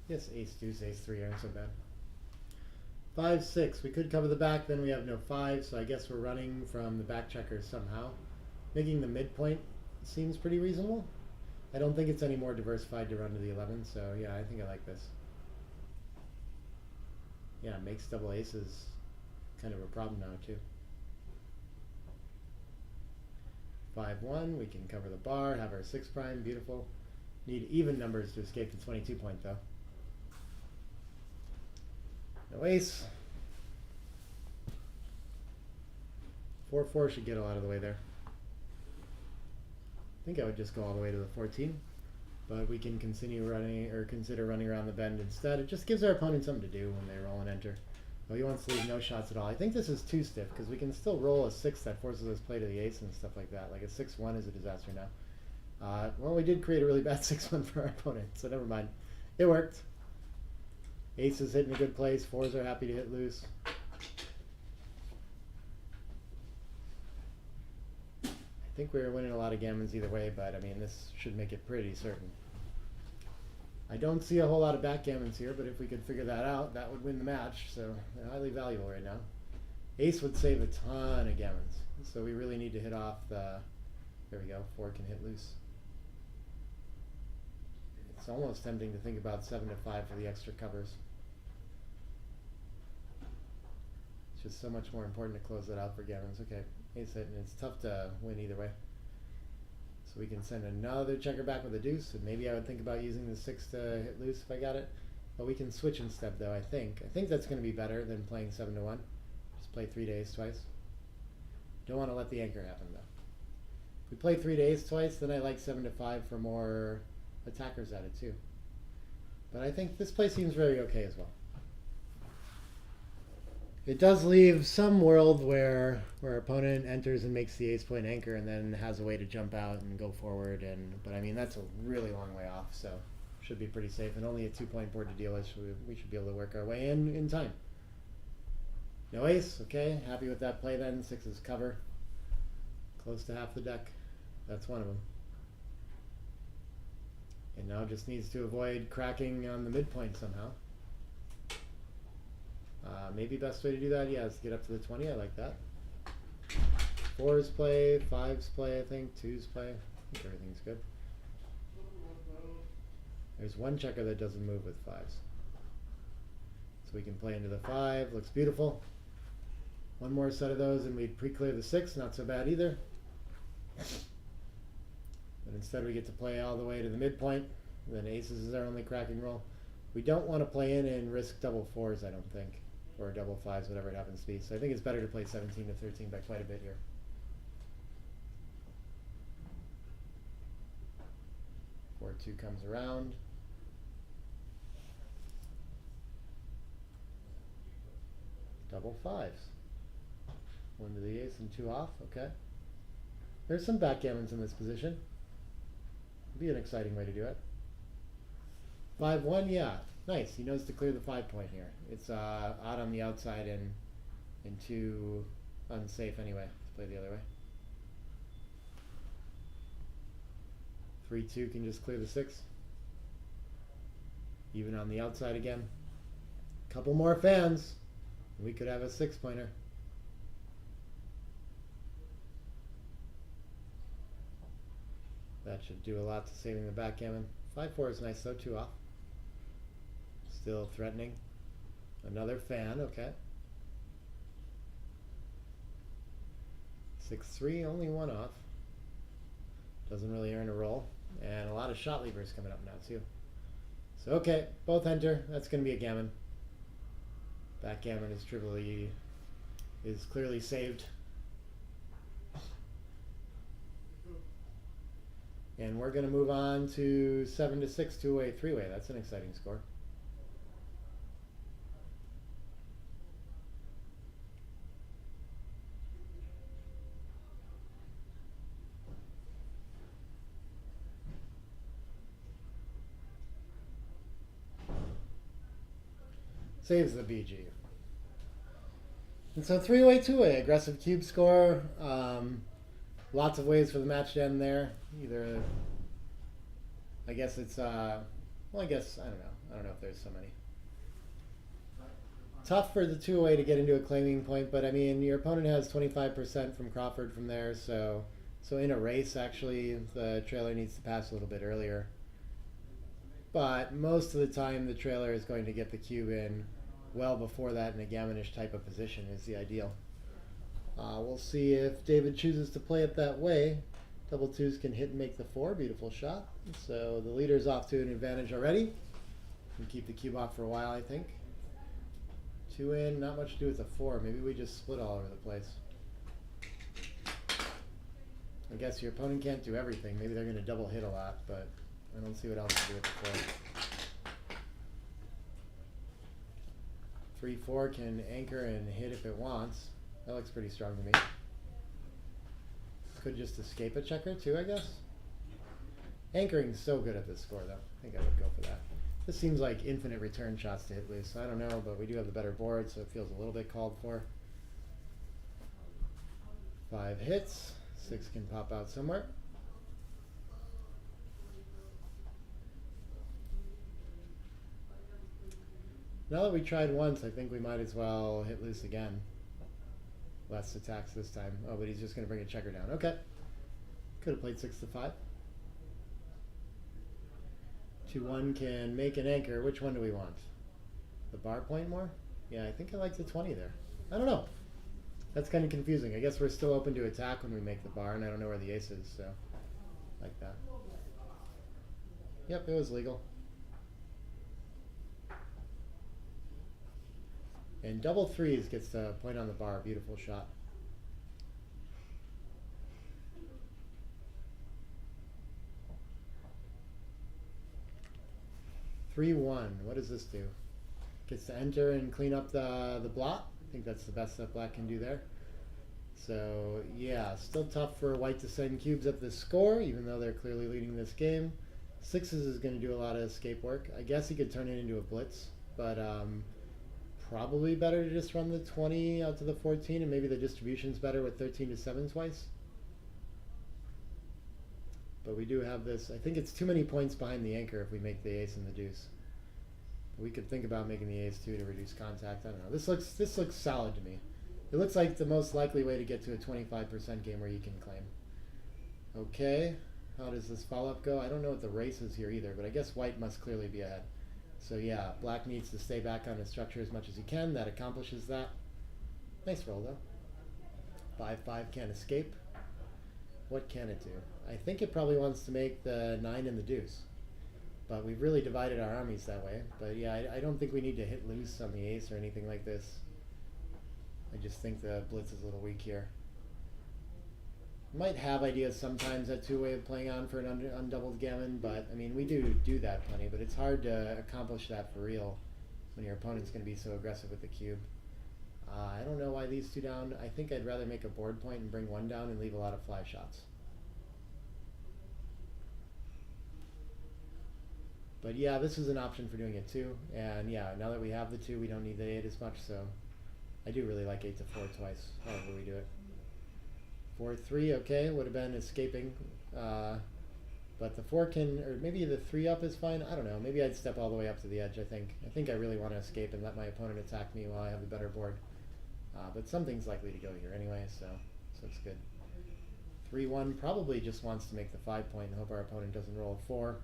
Yes, ace deuce, ace 3 aren't so bad. 5-6. We could cover the back, then we have no 5, so I guess we're running from the back checkers somehow. Making the midpoint seems pretty reasonable. I don't think it's any more diversified to run to the 11, so yeah, I think I like this. Yeah, makes double aces kind of a problem now too. 5-1, we can cover the bar, have our 6 prime, beautiful. Need even numbers to escape the 22 point though. No ace. 4-4 should get a lot of the way there. I think I would just go all the way to the 14, but we can continue running or consider running around the bend instead. It just gives our opponent something to do when they roll and enter. Oh, he wants to leave no shots at all. I think this is too stiff because we can still roll a 6 that forces us play to the ace and stuff like that. Like a 6-1 is a disaster now. Well, we did create a really bad 6-1 for our opponent, so never mind. It worked. Ace is hitting a good place. 4s are happy to hit loose. I think we were winning a lot of gammons either way, but I mean, this should make it pretty certain. I don't see a whole lot of backgammons here, but if we could figure that out, that would win the match. So highly valuable right now. Ace would save a ton of gammons, so we really need to hit off the. There we go. 4 can hit loose. It's almost tempting to think about 7-5 for the extra covers. It's just so much more important to close that out for gammons. Okay, ace hit, and it's tough to win either way. So we can send another checker back with a deuce, and maybe I would think about using the 6 to hit loose if I got it. But we can switch instead though, I think. I think that's going to be better than playing 7-1. Just play 3 days twice. Don't want to let the anchor happen though. If we play 3 days twice, then I like 7-5 for more attackers at it too. But I think this play seems very okay as well. It does leave some world where our opponent enters and makes the ace point anchor and then has a way to jump out and go forward. But I mean, that's a really long way off, so should be pretty safe. And only a 2-point board to deal with, so we should be able to work our way in time. No ace, okay. Happy with that play then. 6s cover. Close to half the deck. That's one of them. And now just needs to avoid cracking on the midpoint somehow. Maybe best way to do that, yeah, is to get up to the 20. I like that. 4s play, 5s play, I think. 2s play. I think everything's good. There's one checker that doesn't move with 5s. So we can play into the 5. Looks beautiful. One more set of those and we'd pre-clear the 6. Not so bad either. But instead we get to play all the way to the midpoint. Then aces is our only cracking roll. We don't want to play in and risk double 4s, I don't think. Or double 5s, whatever it happens to be. So I think it's better to play 17 to 13 by quite a bit here. Four 2 comes around. Double 5s. 1 to the ace and 2 off, okay. There's some backgammons in this position. It'd be an exciting way to do it. 5-1, yeah. Nice. He knows to clear the 5 point here. It's out on the outside and too unsafe anyway to play the other way. 3-2 can just clear the 6. Even on the outside again. Couple more fans. We could have a 6-pointer. That should do a lot to saving the backgammon. 5-4 is nice though, 2 off. Still threatening. Another fan, okay. 6-3, only 1 off. Doesn't really earn a roll. And a lot of shot levers coming up now too. So okay, both enter. That's going to be a gammon. Backgammon is clearly saved. And we're going to move on to 7-6 two-way, three-way. That's an exciting score. Saves the BG. And so three-way, two-way, aggressive cube score. Lots of ways for the match to end there. Either, I guess it's, well, I guess, I don't know. I don't know if there's so many. Tough for the two-way to get into a claiming point, but I mean, your opponent has 25% from Crawford from there, so in a race, actually, the trailer needs to pass a little bit earlier. But most of the time, the trailer is going to get the cube in well before that in a gammonish type of position is the ideal. We'll see if David chooses to play it that way. Double twos can hit and make the 4. Beautiful shot. So the leader's off to an advantage already. Can keep the cube off for a while, I think. 2 in, not much to do with the 4. Maybe we just split all over the place. I guess your opponent can't do everything. Maybe they're going to double hit a lot, but I don't see what else to do with the 4. 3-4 can anchor and hit if it wants. That looks pretty strong to me. Could just escape a checker too, I guess. Anchoring's so good at this score though. I think I would go for that. This seems like infinite return shots to hit loose. I don't know, but we do have the better board, so it feels a little bit called for. 5 hits. 6 can pop out somewhere. Now that we tried once, I think we might as well hit loose again. Less attacks this time. Oh, but he's just going to bring a checker down. Okay. Could have played 6-5. 2-1 can make an anchor. Which one do we want? The bar point more? Yeah, I think I like the 20 there. I don't know. That's kind of confusing. I guess we're still open to attack when we make the bar, and I don't know where the ace is, so like that. Yep, it was legal. And double threes gets the point on the bar. Beautiful shot. (3-1). What does this do? Gets to enter and clean up the blot. I think that's the best that black can do there. So yeah, still tough for white to send cubes up the score, even though they're clearly leading this game. 6s is going to do a lot of escape work. I guess he could turn it into a blitz, but probably better to just run the 20 out to the 14, and maybe the distribution's better with 13-7 twice. But we do have this. I think it's too many points behind the anchor if we make the ace and the deuce. We could think about making the ace too to reduce contact. I don't know. This looks solid to me. It looks like the most likely way to get to a 25% game where you can claim. Okay, how does this follow-up go? I don't know what the race is here either, but I guess white must clearly be ahead. So yeah, black needs to stay back on his structure as much as he can. That accomplishes that. Nice roll though. 5-5 can't escape. What can it do? I think it probably wants to make the 9 and the deuce. But we've really divided our armies that way. But yeah, I don't think we need to hit loose on the ace or anything like this. I just think the blitz is a little weak here. Might have ideas sometimes at two-way of playing on for an undoubled gammon, but I mean we do that plenty, but it's hard to accomplish that for real when your opponent's going to be so aggressive with the cube. I don't know why these two down. I think I'd rather make a board point and bring 1 down and leave a lot of fly shots. But yeah, this is an option for doing it too, and yeah, now that we have the 2, we don't need the 8 as much, so I do really like 8-4 twice, however we do it. 4-3, okay, would have been escaping, but the 4 can, or maybe the 3 up is fine. I don't know. Maybe I'd step all the way up to the edge. I think I really want to escape and let my opponent attack me while I have the better board. But something's likely to go here anyway, so it's good. 3-1 probably just wants to make the 5 point and hope our opponent doesn't roll a 4.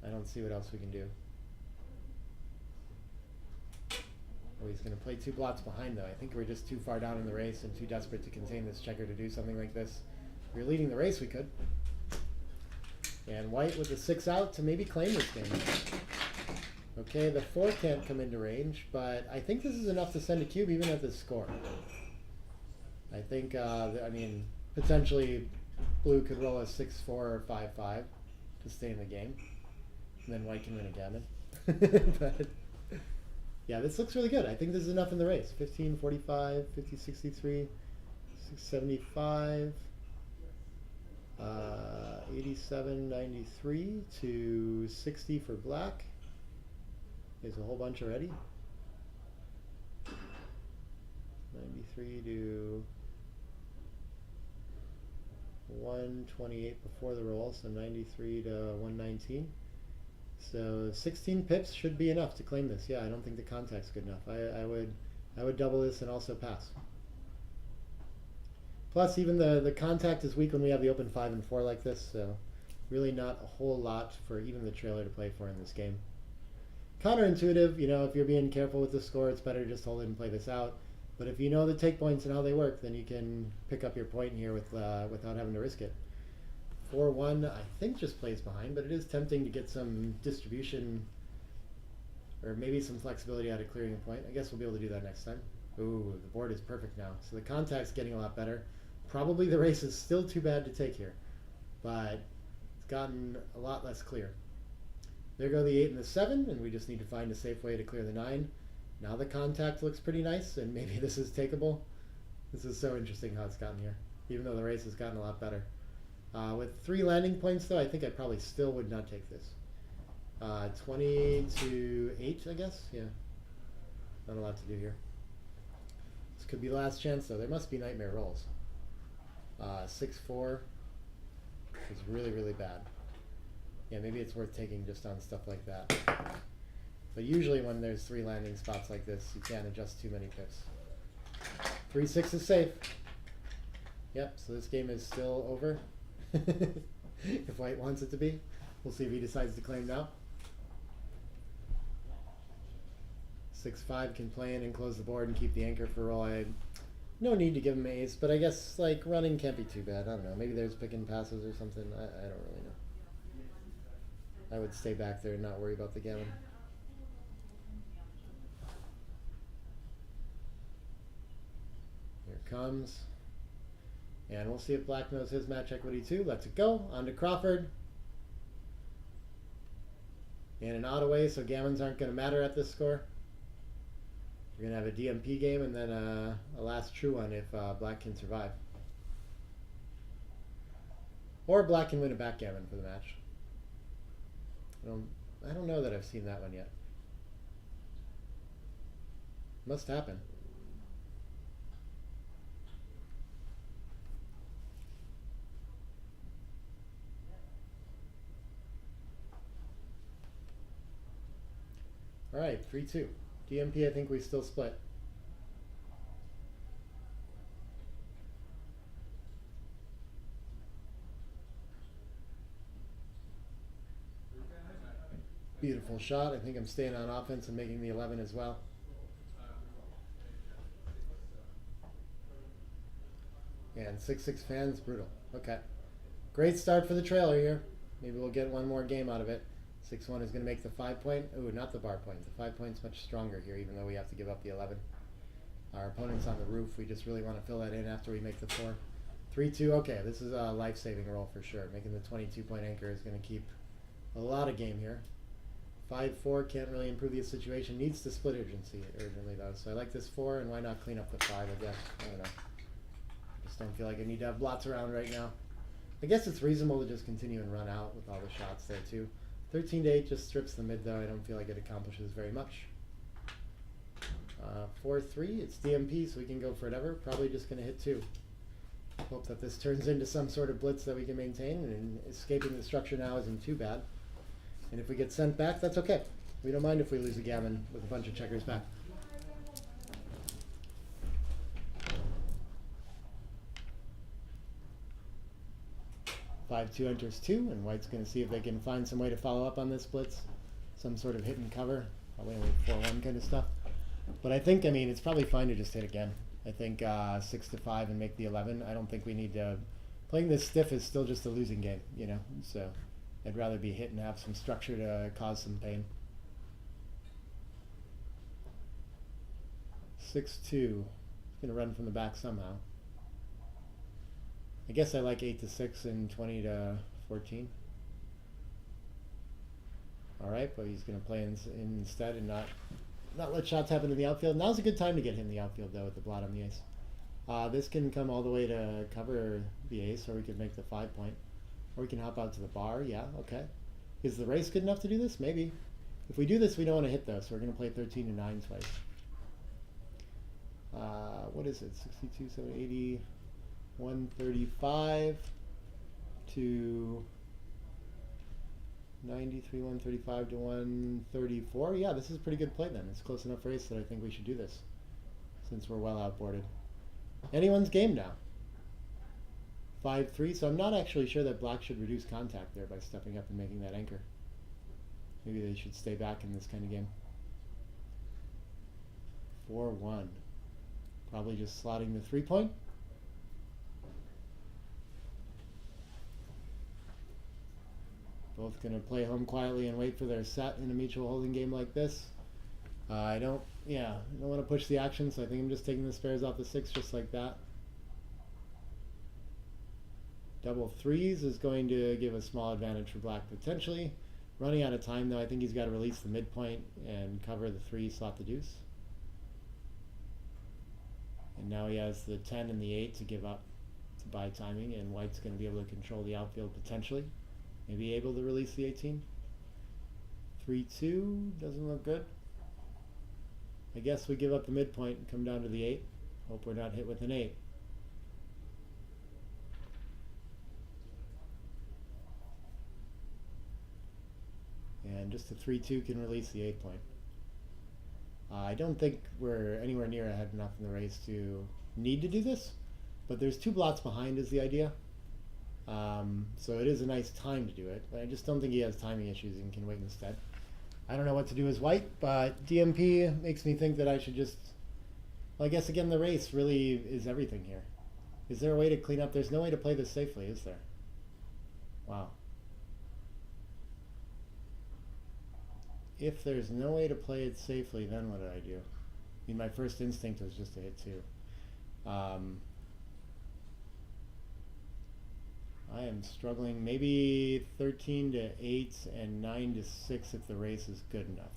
I don't see what else we can do. Oh, he's going to play 2 blots behind, though. I think we're just too far down in the race and too desperate to contain this checker to do something like this. If we were leading the race, we could. And white with the 6 out to maybe claim this game. Okay, the 4 can't come into range, but I think this is enough to send a cube even at this score. I think, I mean, potentially blue could roll a 6-4 or 5-5 to stay in the game. And then white can win a gammon. But yeah, this looks really good. I think this is enough in the race. 15-45, 50-63, 675, 87-93 to 60 for black. There's a whole bunch already. 93 to 128 before the roll, so 93 to 119. So 16 pips should be enough to claim this. Yeah, I don't think the contact's good enough. I would double this and also pass. Plus, even the contact is weak when we have the open 5 and 4 like this, so really not a whole lot for even the trailer to play for in this game. Counterintuitive, you know, if you're being careful with the score, it's better to just hold it and play this out. But if you know the take points and how they work, then you can pick up your point here without having to risk it. 4-1, I think, just plays behind, but it is tempting to get some distribution or maybe some flexibility out of clearing a point. I guess we'll be able to do that next time. Ooh, the board is perfect now. So the contact's getting a lot better. Probably the race is still too bad to take here, but it's gotten a lot less clear. There go the 8 and the 7, and we just need to find a safe way to clear the 9. Now the contact looks pretty nice, and maybe this is takeable. This is so interesting how it's gotten here, even though the race has gotten a lot better. With 3 landing points, though, I think I probably still would not take this. 20 to 8, I guess? Yeah. Not a lot to do here. This could be last chance, though. There must be nightmare rolls. 6-4 is really, really bad. Yeah, maybe it's worth taking just on stuff like that. But usually when there's 3 landing spots like this, you can't adjust too many pips. 3-6 is safe. Yep, so this game is still over. If white wants it to be. We'll see if he decides to claim now. 6-5 can play in and close the board and keep the anchor for roll. No need to give him ace, but I guess like running can't be too bad. I don't know. Maybe there's picking passes or something. I don't really know. I would stay back there and not worry about the gammon. Here it comes. And we'll see if black knows his match equity too. Let's it go. On to Crawford. And an odd away, so gammons aren't going to matter at this score. We're going to have a DMP game and then a last true one if black can survive. Or black can win a backgammon for the match. I don't know that I've seen that one yet. Must happen. All right, 3-2. DMP, I think we still split. Beautiful shot. I think I'm staying on offense and making the 11 as well. And 6-6 fans, brutal. Okay. Great start for the trailer here. Maybe we'll get one more game out of it. 6-1 is going to make the 5 point. Ooh, not the bar point. The 5 point's much stronger here, even though we have to give up the 11. Our opponent's on the roof. We just really want to fill that in after we make the 4. 3-2. Okay, this is a life-saving roll for sure. Making the 22-point anchor is going to keep a lot of game here. 5-4 can't really improve the situation. Needs to split urgently though. So I like this 4, and why not clean up the 5? I guess. I don't know. Just don't feel like I need to have blots around right now. I guess it's reasonable to just continue and run out with all the shots there too. 13 to 8 just strips the mid though. I don't feel like it accomplishes very much. 4-3, it's DMP, so we can go for whatever. Probably just going to hit 2. Hope that this turns into some sort of blitz that we can maintain, and escaping the structure now isn't too bad. And if we get sent back, that's okay. We don't mind if we lose a gammon with a bunch of checkers back. Five 2 enters 2, and white's going to see if they can find some way to follow up on this blitz. Some sort of hit and cover. Probably only 4-1 kind of stuff. But I think, I mean, it's probably fine to just hit again. I think 6-5 and make the 11. I don't think we need to... Playing this stiff is still just a losing game, you know? So I'd rather be hit and have some structure to cause some pain. 6-2. It's gonna run from the back somehow. I guess I like 8-6 and 20-14. All right, but he's gonna play instead and not let shots happen in the outfield. Now's a good time to get him in the outfield though with the blot on the ace. This can come all the way to cover the ace, or we could make the 5 point, or we can hop out to the bar. Yeah, okay. Is the race good enough to do this? Maybe. If we do this, we don't want to hit though, so we're gonna play 13-9 twice. What is it? 62, 780, 135 to 93, 135 to 134. Yeah, this is a pretty good play then. It's close enough race that I think we should do this, since we're well outboarded. Anyone's game now. 5-3, so I'm not actually sure that black should reduce contact there by stepping up and making that anchor. Maybe they should stay back in this kind of game. 4-1. Probably just slotting the 3 point. Both going to play home quietly and wait for their set in a mutual holding game like this. I don't want to push the action, so I think I'm just taking the spares off the 6 just like that. Double threes is going to give a small advantage for black potentially. Running out of time though, I think he's got to release the midpoint and cover the 3, slot the deuce. And now he has the 10 and the 8 to give up to buy timing, and white's going to be able to control the outfield potentially. Maybe able to release the 18. 3-2 doesn't look good. I guess we give up the midpoint and come down to the 8. Hope we're not hit with an 8. And just a 3-2 can release the 8 point. I don't think we're anywhere near ahead enough in the race to need to do this, but there's 2 blots behind is the idea. So it is a nice time to do it, but I just don't think he has timing issues and can wait instead. I don't know what to do as white, but DMP makes me think that I should just, well, I guess again the race really is everything here. Is there a way to clean up? There's no way to play this safely, is there? Wow. If there's no way to play it safely, then what do I do? I mean, my first instinct was just to hit 2. I am struggling. Maybe 13-8 and 9-6 if the race is good enough.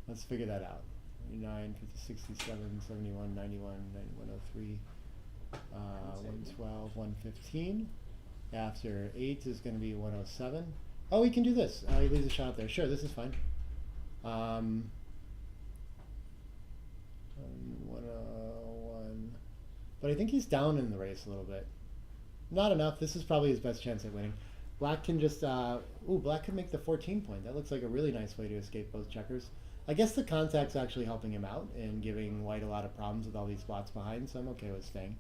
Let's figure that out. 9, 50, 67, 71, 91, 103, 112, 115. After 8 is going to be 107. Oh, we can do this. He leaves a shot there. Sure, this is fine. 101. But I think he's down in the race a little bit. Not enough. This is probably his best chance at winning. Black can just, black could make the 14 point. That looks like a really nice way to escape both checkers. I guess the contact's actually helping him out and giving white a lot of problems with all these spots behind, so I'm okay with staying.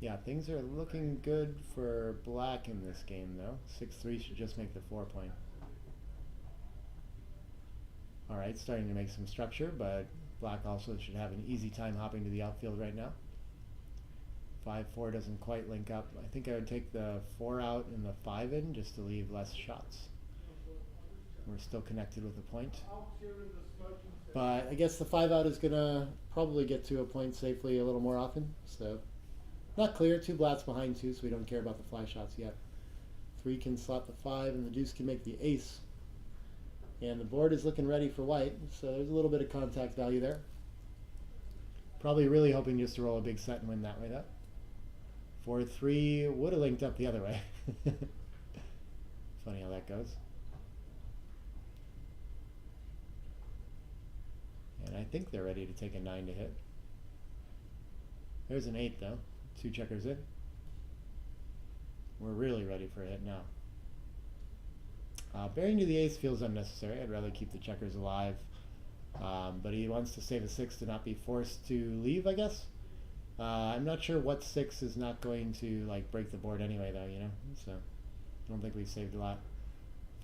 Yeah, things are looking good for black in this game, though. 6-3 should just make the 4 point. Alright, starting to make some structure, but black also should have an easy time hopping to the outfield right now. 5-4 doesn't quite link up. I think I would take the 4 out and the 5 in just to leave less shots. We're still connected with a point. But I guess the 5 out is going to probably get to a point safely a little more often. So not clear. 2 blots behind 2, so we don't care about the fly shots yet. 3 can slot the 5, and the deuce can make the ace. And the board is looking ready for white, so there's a little bit of contact value there. Probably really hoping just to roll a big set and win that way, though. 4-3 would have linked up the other way. Funny how that goes. And I think they're ready to take a 9 to hit. There's an 8 though. 2 checkers in. We're really ready for a hit now. Bearing to the ace feels unnecessary. I'd rather keep the checkers alive. But he wants to save a 6 to not be forced to leave, I guess. I'm not sure what 6 is not going to like break the board anyway though, you know? So I don't think we've saved a lot.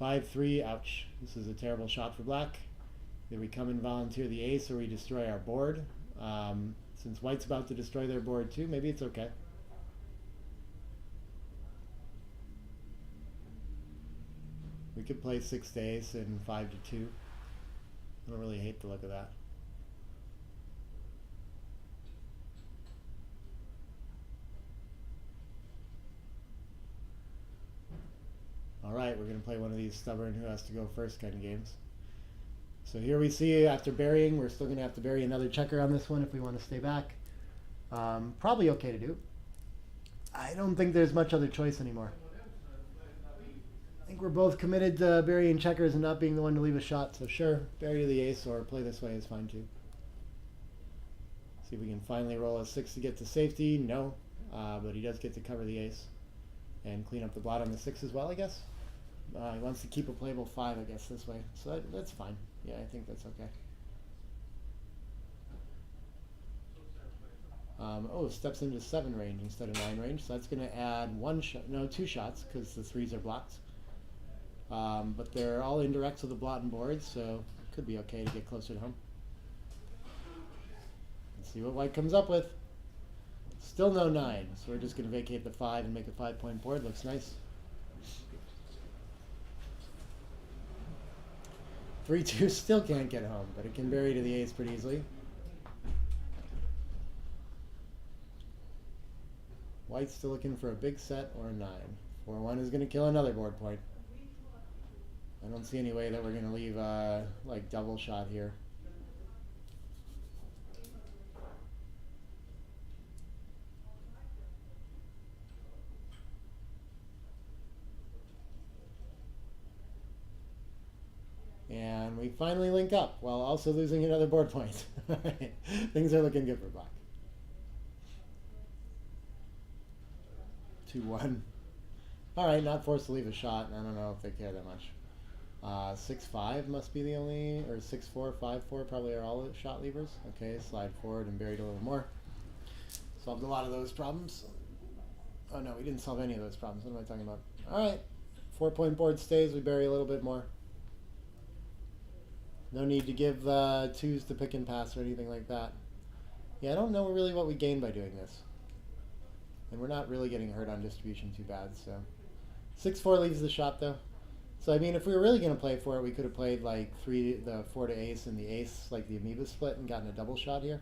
5-3, ouch. This is a terrible shot for black. Either we come and volunteer the ace or we destroy our board. Since white's about to destroy their board too, maybe it's okay. We could play 6 to ace and 5 to 2. I don't really hate the look of that. Alright, we're going to play one of these stubborn who has to go first kind of games. So here we see after burying, we're still going to have to bury another checker on this one if we want to stay back. Probably okay to do. I don't think there's much other choice anymore. I think we're both committed to burying checkers and not being the one to leave a shot, so sure, bury the ace or play this way is fine too. See if we can finally roll a 6 to get to safety. No, but he does get to cover the ace and clean up the blot on the 6 as well, I guess. He wants to keep a playable 5, I guess, this way, so that's fine. Yeah, I think that's okay. Oh, steps into 7 range instead of 9 range, so that's going to add 1 shot, no, 2 shots, because the 3s are blocked. But they're all indirects with the blot and board, so it could be okay to get closer to home. Let's see what white comes up with. Still no 9, so we're just going to vacate the 5 and make a 5-point board. Looks nice. 3-2 still can't get home, but it can bury to the ace pretty easily. White's still looking for a big set or a 9. 4-1 is going to kill another board point. I don't see any way that we're going to leave like double shot here. And we finally link up while also losing another board point. Things are looking good for black. 2-1. Alright, not forced to leave a shot. I don't know if they care that much. 6-5 must be the only, or 6-4, 5-4 probably are all shot levers. Okay, slide forward and buried a little more. Solved a lot of those problems. Oh no, we didn't solve any of those problems. What am I talking about? Alright, 4-point board stays. We bury a little bit more. No need to give 2s to pick and pass or anything like that. Yeah, I don't know really what we gain by doing this. And we're not really getting hurt on distribution too bad, so. 6-4 leaves the shot though. So I mean, if we were really going to play for it, we could have played like the 4 to ace and the ace, like the amoeba split, and gotten a double shot here.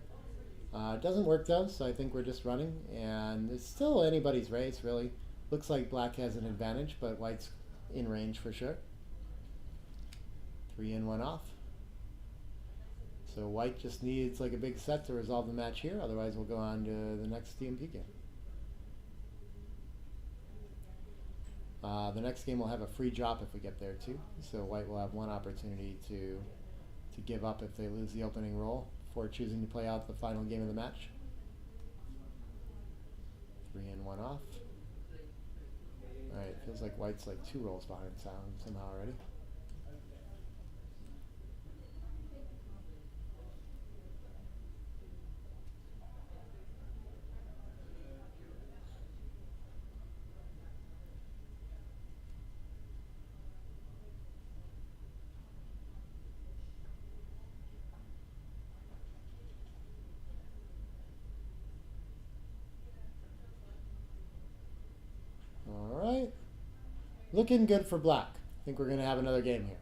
It doesn't work though, so I think we're just running, and it's still anybody's race really. Looks like black has an advantage, but white's in range for sure. 3 in, 1 off. So white just needs like a big set to resolve the match here, otherwise we'll go on to the next DMP game. The next game will have a free drop if we get there too, so white will have 1 opportunity to give up if they lose the opening roll before choosing to play out the final game of the match. 3 in, 1 off. Alright, feels like white's like 2 rolls behind somehow already. Alright. Looking good for black. I think we're going to have another game here.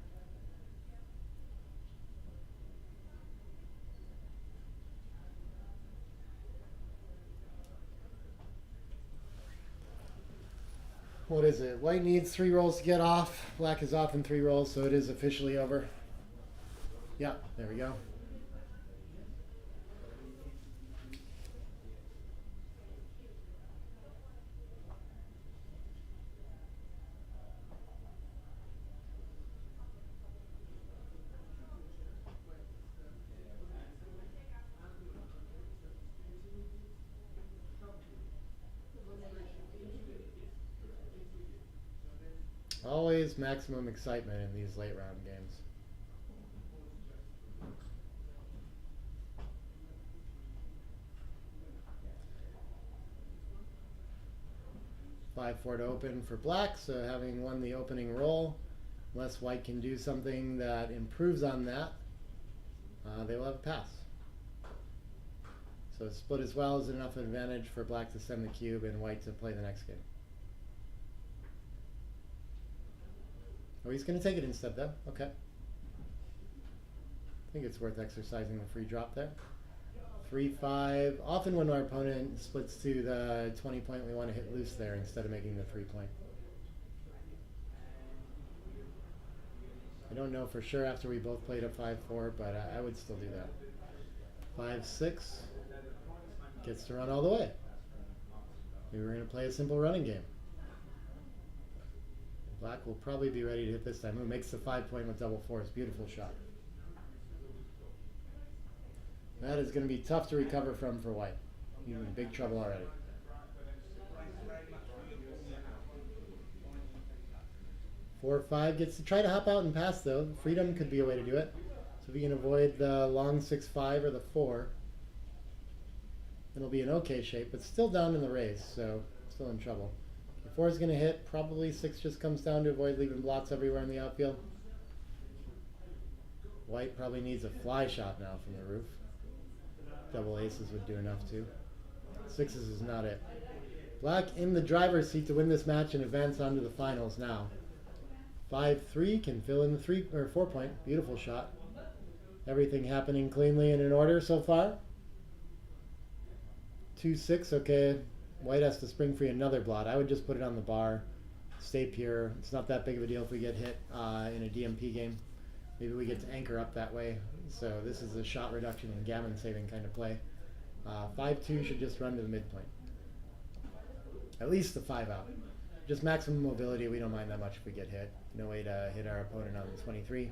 What is it? White needs 3 rolls to get off. Black is off in 3 rolls, so it is officially over. Yeah, there we go. Always maximum excitement in these late round games. Five, 4 to open for black, so having won the opening roll, unless white can do something that improves on that, they will have a pass. So split as well is enough advantage for black to send the cube and white to play the next game. Oh, he's going to take it instead, though. Okay. I think it's worth exercising the free drop there. 3-5. Often when our opponent splits to the 20 point, we want to hit loose there instead of making the 3 point. I don't know for sure after we both played a 5-4, but I would still do that. 5-6. Gets to run all the way. Maybe we're going to play a simple running game. Black will probably be ready to hit this time. Ooh, makes the 5 point with double fours. Beautiful shot. That is going to be tough to recover from for white. He's in big trouble already. Four, 5 gets to try to hop out and pass though. Freedom could be a way to do it. So if we can avoid the long 6-5 or the 4, it'll be an okay shape, but still down in the race, so still in trouble. The 4 is going to hit. Probably 6 just comes down to avoid leaving blots everywhere in the outfield. White probably needs a fly shot now from the roof. Double aces would do enough too. 6s is not it. Black in the driver's seat to win this match and advance on to the finals now. 5-3 can fill in the 3 or 4 point. Beautiful shot. Everything happening cleanly and in order so far. 2-6, okay. White has to spring free another blot. I would just put it on the bar. Stay pure. It's not that big of a deal if we get hit in a DMP game. Maybe we get to anchor up that way. So this is a shot reduction and gammon saving kind of play. 5-2 should just run to the midpoint. At least the 5 out. Just maximum mobility. We don't mind that much if we get hit. No way to hit our opponent on the 23.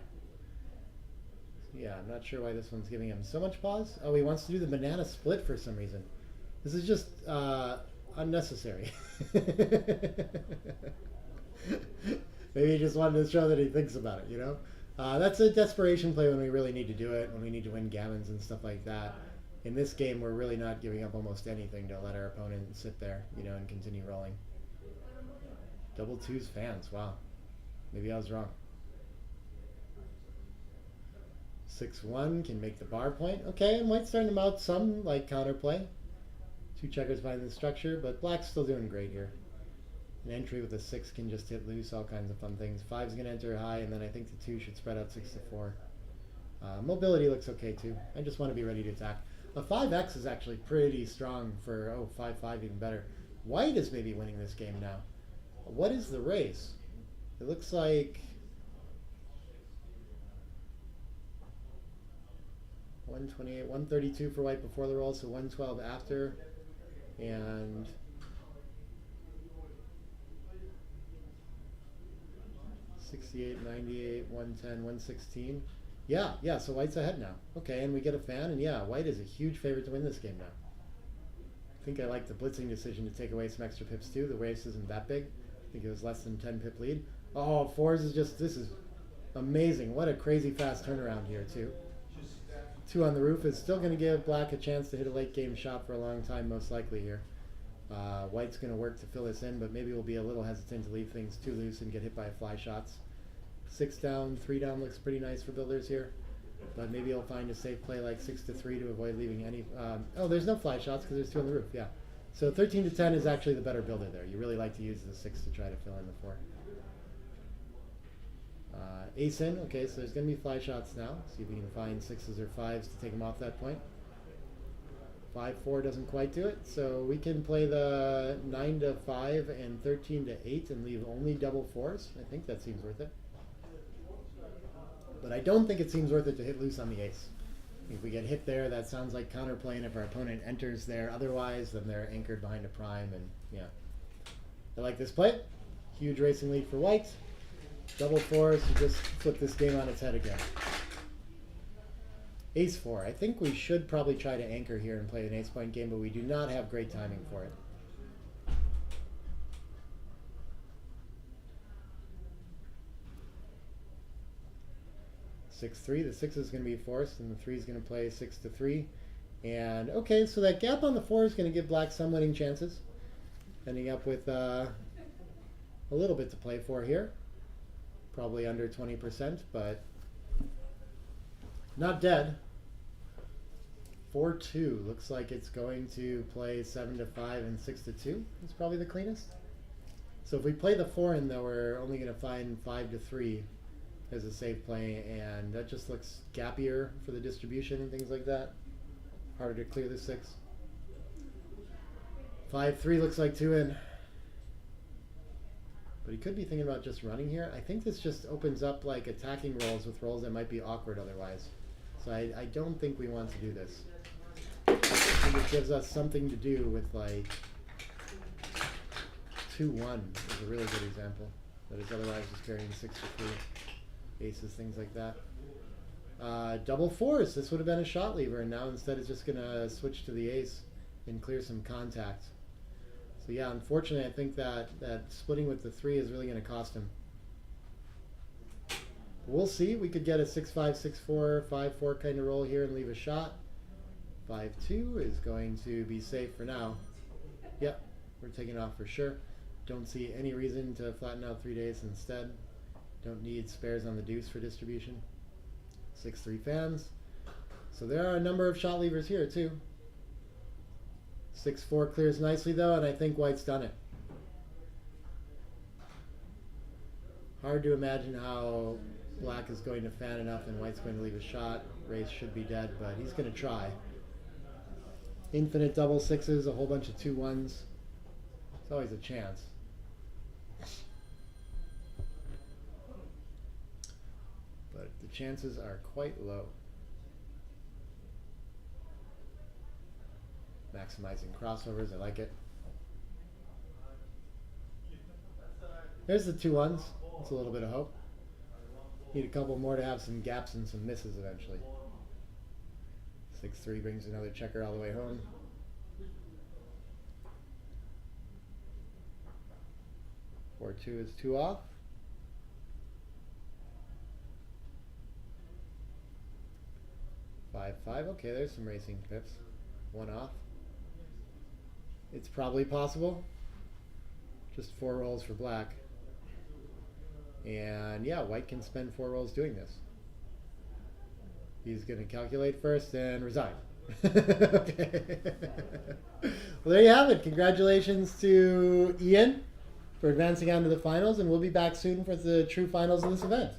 Yeah, I'm not sure why this one's giving him so much pause. Oh, he wants to do the banana split for some reason. This is just unnecessary. Maybe he just wanted to show that he thinks about it, you know? That's a desperation play when we really need to do it, when we need to win gammons and stuff like that. In this game, we're really not giving up almost anything to let our opponent sit there, you know, and continue rolling. Double 2s fans, wow. Maybe I was wrong. 6-1 can make the bar point. Okay, and white's starting to mount some, like, counterplay. 2 checkers behind the structure, but black's still doing great here. An entry with a 6 can just hit loose, all kinds of fun things. 5's going to enter high, and then I think the 2 should spread out 6-4. Mobility looks okay too. I just want to be ready to attack. A 5x is actually pretty strong for, 5-5 even better. White is maybe winning this game now. What is the race? It looks like 128, 132 for white before the roll, so 112 after, and $68, $98, $110, $116. Yeah, so white's ahead now. Okay, and we get a fan, and yeah, white is a huge favorite to win this game now. I think I like the blitzing decision to take away some extra pips too. The race isn't that big. I think it was less than 10 pip lead. Oh, 4s is just, this is amazing. What a crazy fast turnaround here too. 2 on the roof is still going to give black a chance to hit a late game shot for a long time, most likely here. White's going to work to fill this in, but maybe we'll be a little hesitant to leave things too loose and get hit by fly shots. 6 down, 3 down looks pretty nice for builders here, but maybe he'll find a safe play like 6-3 to avoid leaving any. Oh, there's no fly shots because there's 2 on the roof. Yeah, so 13-10 is actually the better builder there. You really like to use the 6 to try to fill in the 4. Ace in. Okay, so there's going to be fly shots now. See if we can find 6s or 5s to take him off that point. 5-4 doesn't quite do it, so we can play the 9-5 and 13-8 and leave only double 4s. I think that seems worth it. But I don't think it seems worth it to hit loose on the ace. If we get hit there, that sounds like counterplaying if our opponent enters there. Otherwise, then they're anchored behind a prime, and yeah. I like this play. Huge racing lead for white. Double 4s to just flip this game on its head again. Ace 4. I think we should probably try to anchor here and play an ace point game, but we do not have great timing for it. The 6 is going to be forced, and the 3 is going to play 6-3. And okay, so that gap on the 4 is going to give black some winning chances. Ending up with a little bit to play for here. Probably under 20%, but not dead. 4-2 looks like it's going to play 7-5 and 6-2. It's probably the cleanest. So if we play the 4 in, though, we're only going to find 5 to 3 as a safe play, and that just looks gappier for the distribution and things like that. Harder to clear the 6. 5-3 looks like 2 in. But he could be thinking about just running here. I think this just opens up like attacking rolls with rolls that might be awkward otherwise. So I don't think we want to do this. I think it gives us something to do with like 2-1 is a really good example. That is otherwise just carrying 6 to 3. Aces, things like that. Double 4s. This would have been a shot lever, and now instead it's just going to switch to the ace and clear some contact. So yeah, unfortunately, I think that splitting with the 3 is really going to cost him. We'll see. We could get a 6-5, 6-4, 5-4 kind of roll here and leave a shot. 5-2 is going to be safe for now. Yep, we're taking off for sure. Don't see any reason to flatten out 3 days instead. Don't need spares on the deuce for distribution. 6-3 fans. So there are a number of shot levers here too. 6-4 clears nicely though, and I think white's done it. Hard to imagine how black is going to fan enough and white's going to leave a shot. Race should be dead, but he's going to try. Infinite double 6s, a whole bunch of 2-1s. It's always a chance. But the chances are quite low. Maximizing crossovers, I like it. There's the 2-1s. That's a little bit of hope. Need a couple more to have some gaps and some misses eventually. 6-3 brings another checker all the way home. 4-2 is 2 off. 5-5. Okay, there's some racing pips. 1 off. It's probably possible. Just 4 rolls for black. And yeah, white can spend 4 rolls doing this. He's going to calculate first and resign. Okay. Well, there you have it. Congratulations to Ian for advancing on to the finals, and we'll be back soon for the true finals of this event.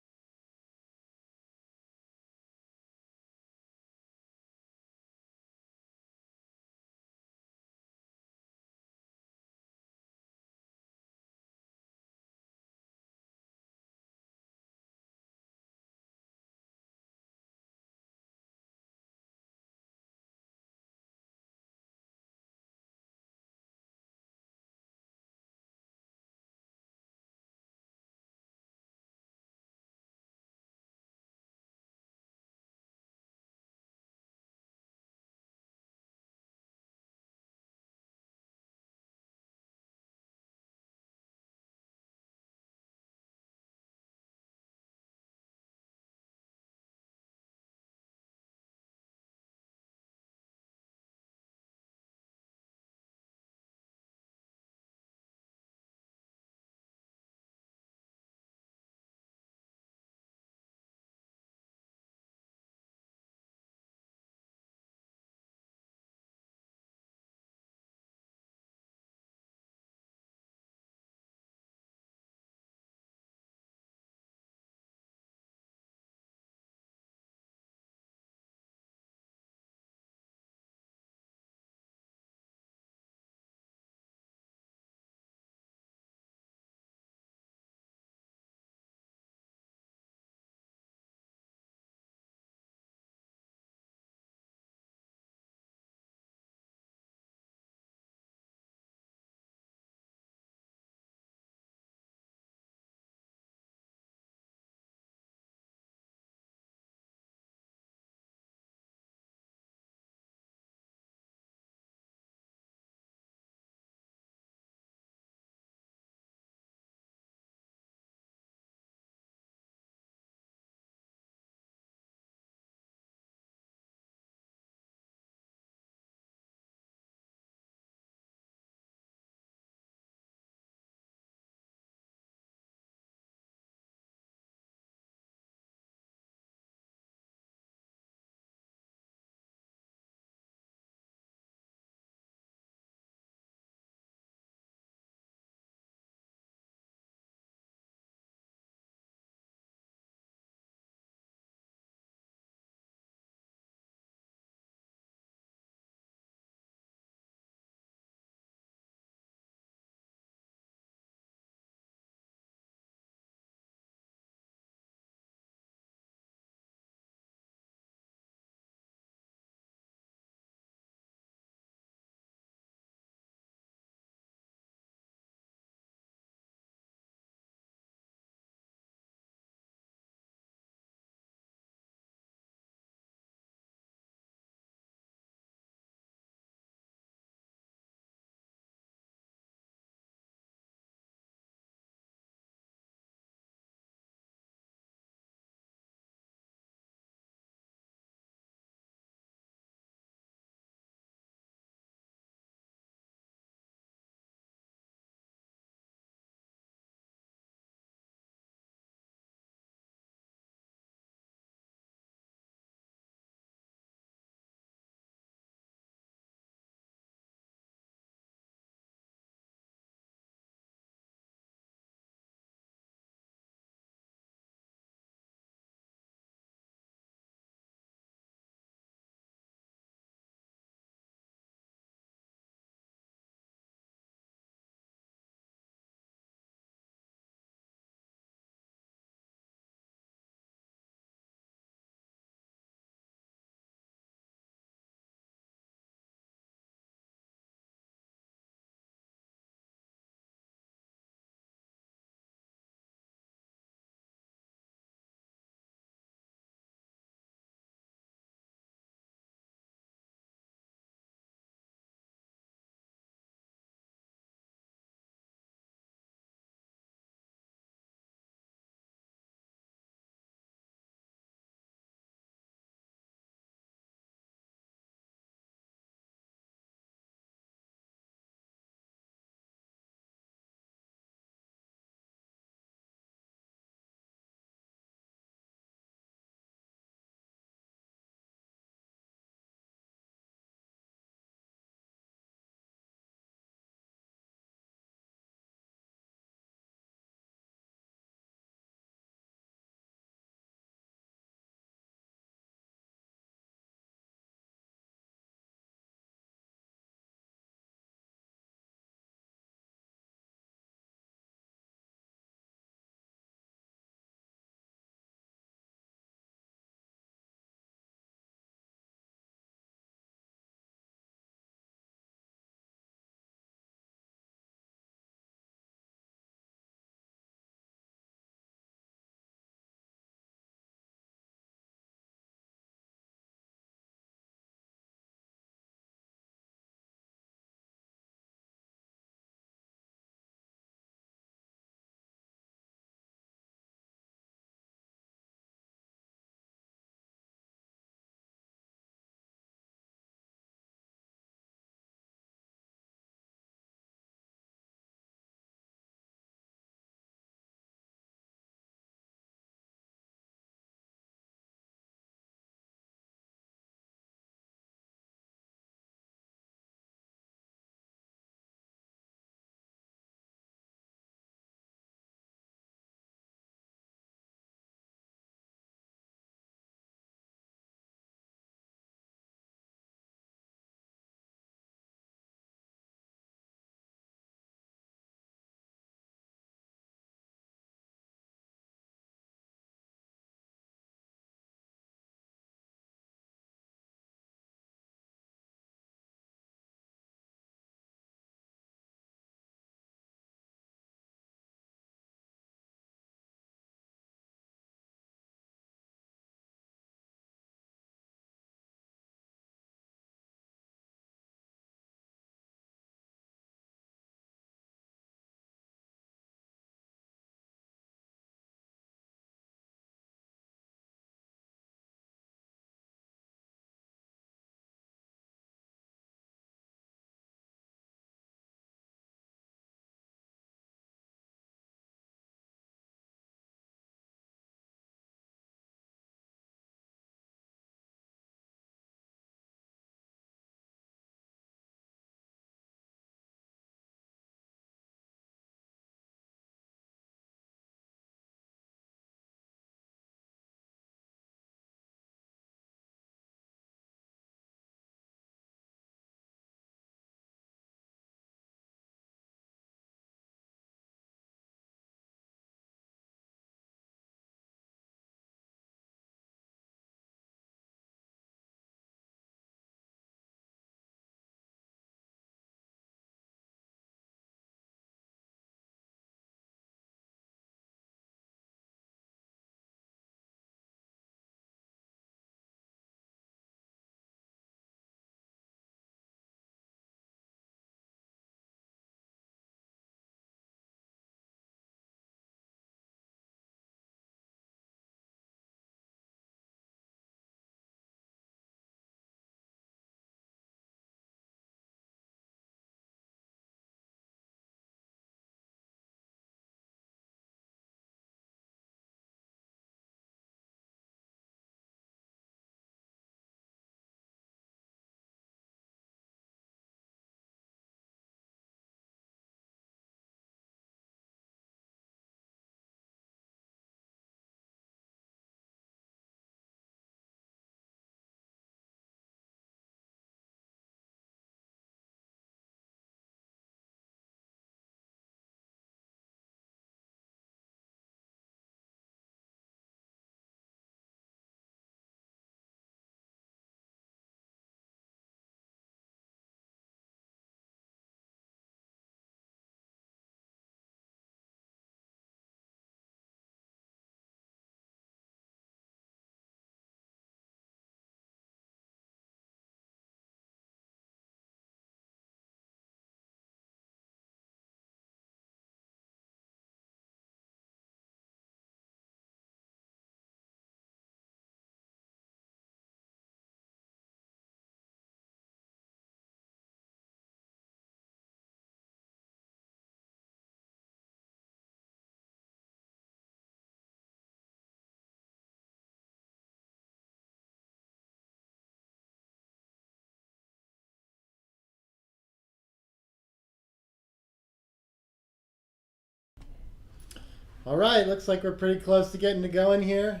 All right, looks like we're pretty close to getting to going here.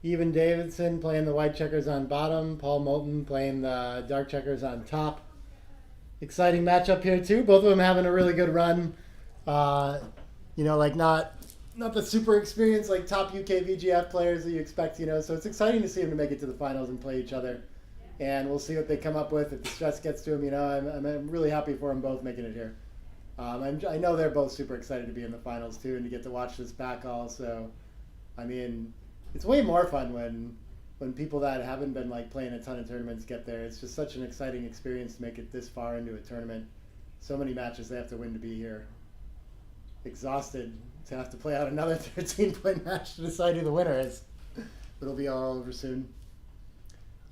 Even Davidson playing the white checkers on bottom. Paul Moulton playing the dark checkers on top. Exciting matchup here too. Both of them having a really good run. Like not the super experienced like top UK VGF players that you expect. So it's exciting to see them to make it to the finals and play each other. And we'll see what they come up with if the stress gets to them. I'm really happy for them both making it here. I know they're both super excited to be in the finals too and to get to watch this back all. So, it's way more fun when people that haven't been like playing a ton of tournaments get there. It's just such an exciting experience to make it this far into a tournament. So many matches they have to win to be here. Exhausted to have to play out another 13-point match to decide who the winner is. It'll be all over soon.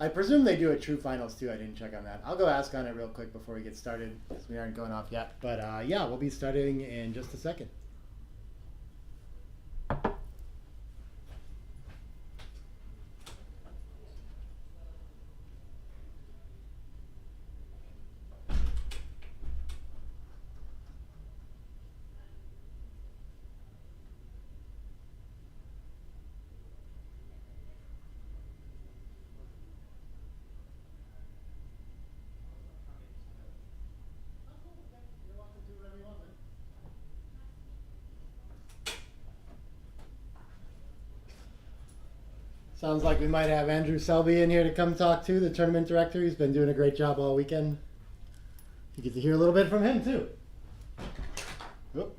I presume they do a true finals too. I didn't check on that. I'll go ask on it real quick before we get started because we aren't going off yet. But yeah, we'll be starting in just a second. Sounds like we might have Andrew Selby in here to come talk to, the tournament director. He's been doing a great job all weekend. You get to hear a little bit from him too. Oop.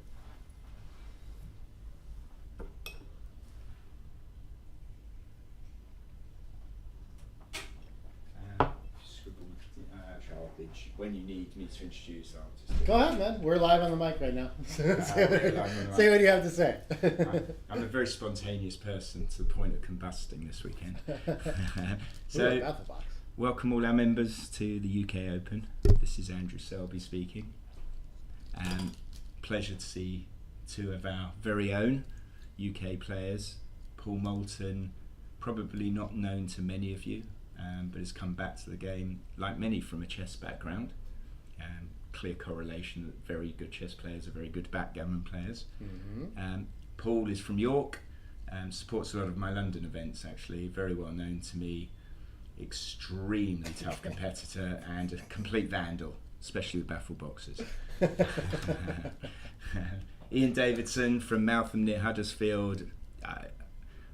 Garbage. When you need me to introduce, I'll just Go ahead, man. We're live on the mic right now. say say what you have to say. I'm a very spontaneous person to the point of combusting this weekend. So, out the box. Welcome all our members to the UK Open. This is Andrew Selby speaking. Pleasure to see two of our very own UK players. Paul Moulton, probably not known to many of you, but has come back to the game, like many from a chess background. Clear correlation that very good chess players are very good backgammon players. Mm-hmm. Paul is from York, supports a lot of my London events actually, very well known to me, extremely tough competitor and a complete vandal, especially with baffle boxes. Ian Davidson from Meltham near Huddersfield. I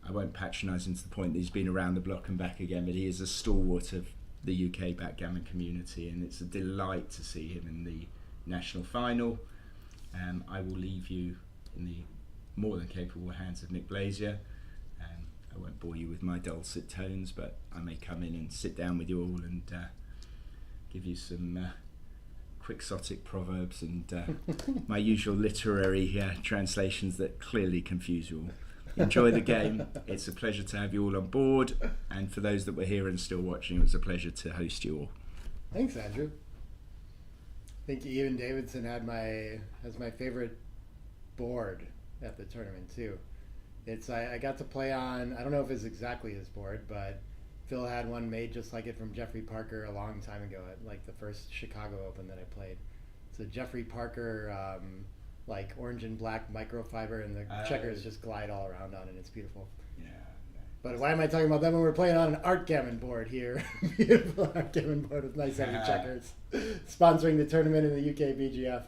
won't patronise him to the point that he's been around the block and back again, but he is a stalwart of the UK backgammon community, and it's a delight to see him in the national final. I will leave you in the more than capable hands of Nick Blazier. I won't bore you with my dulcet tones, but I may come in and sit down with you all and give you some quixotic proverbs and my usual literary translations that clearly confuse you all. Enjoy the game. It's a pleasure to have you all on board, and for those that were here and still watching, it was a pleasure to host you all. Thanks, Andrew. I think Ian Davidson has my favorite board at the tournament too. I got to play on, I don't know if it's exactly his board, but Phil had one made just like it from Jeffrey Parker a long time ago at like the first Chicago Open that I played. It's a Jeffrey Parker like orange and black microfiber, and the checkers just glide all around on it. It's beautiful. Yeah. But why am I talking about that when we're playing on an art gammon board here? Beautiful art gammon board with nice heavy checkers. Sponsoring the tournament in the UK BGF.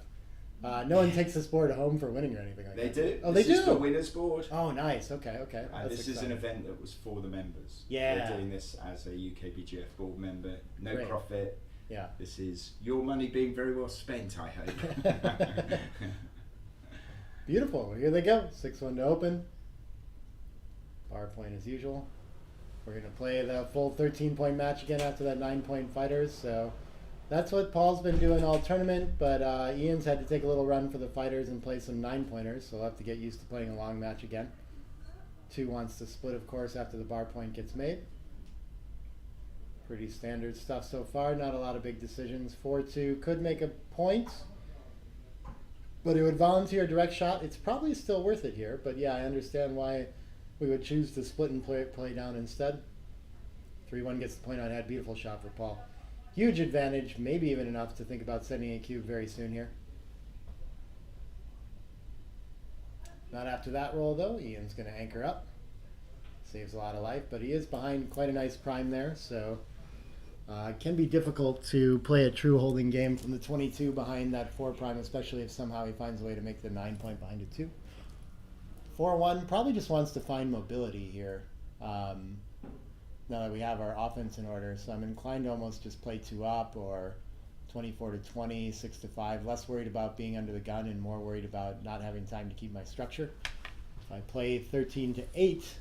No one takes this board home for winning or anything like They that. do. Oh, this they is do? the winner's board. Oh, nice. Okay. And That's this is an exciting. event that was for the members. Yeah. We're doing this as a UK BGF board member. No Great. profit. Yeah. This is your money being very well spent, I hope. Beautiful. Well, here they go. 6-1 to open. Bar point as usual. We're going to play the full 13-point match again after that 9-point fighters. So that's what Paul's been doing all tournament, but Ian's had to take a little run for the fighters and play some 9-pointers, so we'll have to get used to playing a long match again. 2 wants to split, of course, after the bar point gets made. Pretty standard stuff so far, not a lot of big decisions. 4-2 could make a point, but it would volunteer a direct shot. It's probably still worth it here, but yeah, I understand why we would choose to split and play down instead. 3-1 gets the point on head. Beautiful shot for Paul. Huge advantage, maybe even enough to think about sending a cube very soon here. Not after that roll though. Ian's going to anchor up. Saves a lot of life, but he is behind quite a nice prime there, so it can be difficult to play a true holding game from the 22 behind that 4 prime, especially if somehow he finds a way to make the 9 point behind it too. 4-1 probably just wants to find mobility here. Now that we have our offense in order, so I'm inclined to almost just play 2 up or 24 to 20, 6 to 5. Less worried about being under the gun and more worried about not having time to keep my structure. If I play 13 to 8,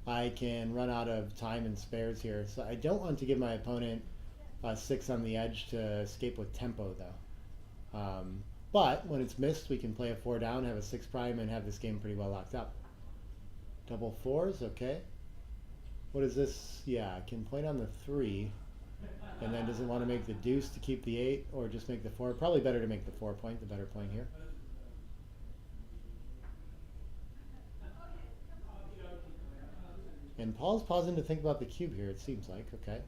I can run out of time and spares here. So I don't want to give my opponent a 6 on the edge to escape with tempo though. But when it's missed, we can play a 4 down, have a 6 prime, and have this game pretty well locked up. Double 4s, okay. What is this? Yeah, I can point on the 3. And then does it want to make the deuce to keep the 8 or just make the 4? Probably better to make the 4 point, the better point here. And Paul's pausing to think about the cube here, it seems like. Okay.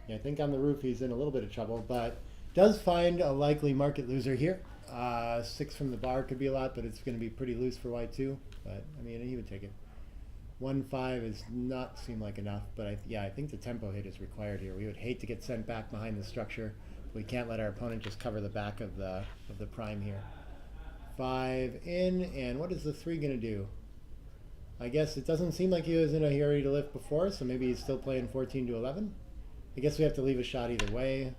Yeah, I think on the roof he's in a little bit of trouble, but does find a likely market loser here. 6 from the bar could be a lot, but it's going to be pretty loose for white too. But, I mean, he would take it. 1-5 does not seem like enough, but I think the tempo hit is required here. We would hate to get sent back behind the structure. We can't let our opponent just cover the back of the prime here. 5 in, and what is the 3 going to do? I guess it doesn't seem like he was in a hurry to lift before, so maybe he's still playing 14 to 11. I guess we have to leave a shot either way.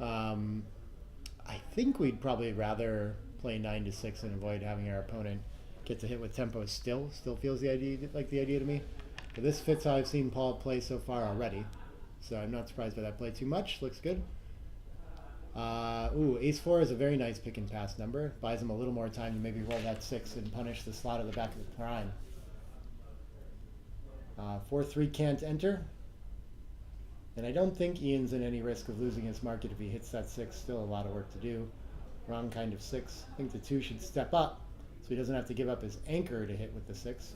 I think we'd probably rather play 9 to 6 and avoid having our opponent get to hit with tempo. Still feels the idea to me. But this fits how I've seen Paul play so far already, so I'm not surprised by that play too much. Looks good. Ace 4 is a very nice pick and pass number. Buys him a little more time to maybe roll that 6 and punish the slot at the back of the prime. 4-3 can't enter. And I don't think Ian's in any risk of losing his market if he hits that 6. Still a lot of work to do. Wrong kind of 6. I think the 2 should step up so he doesn't have to give up his anchor to hit with the 6.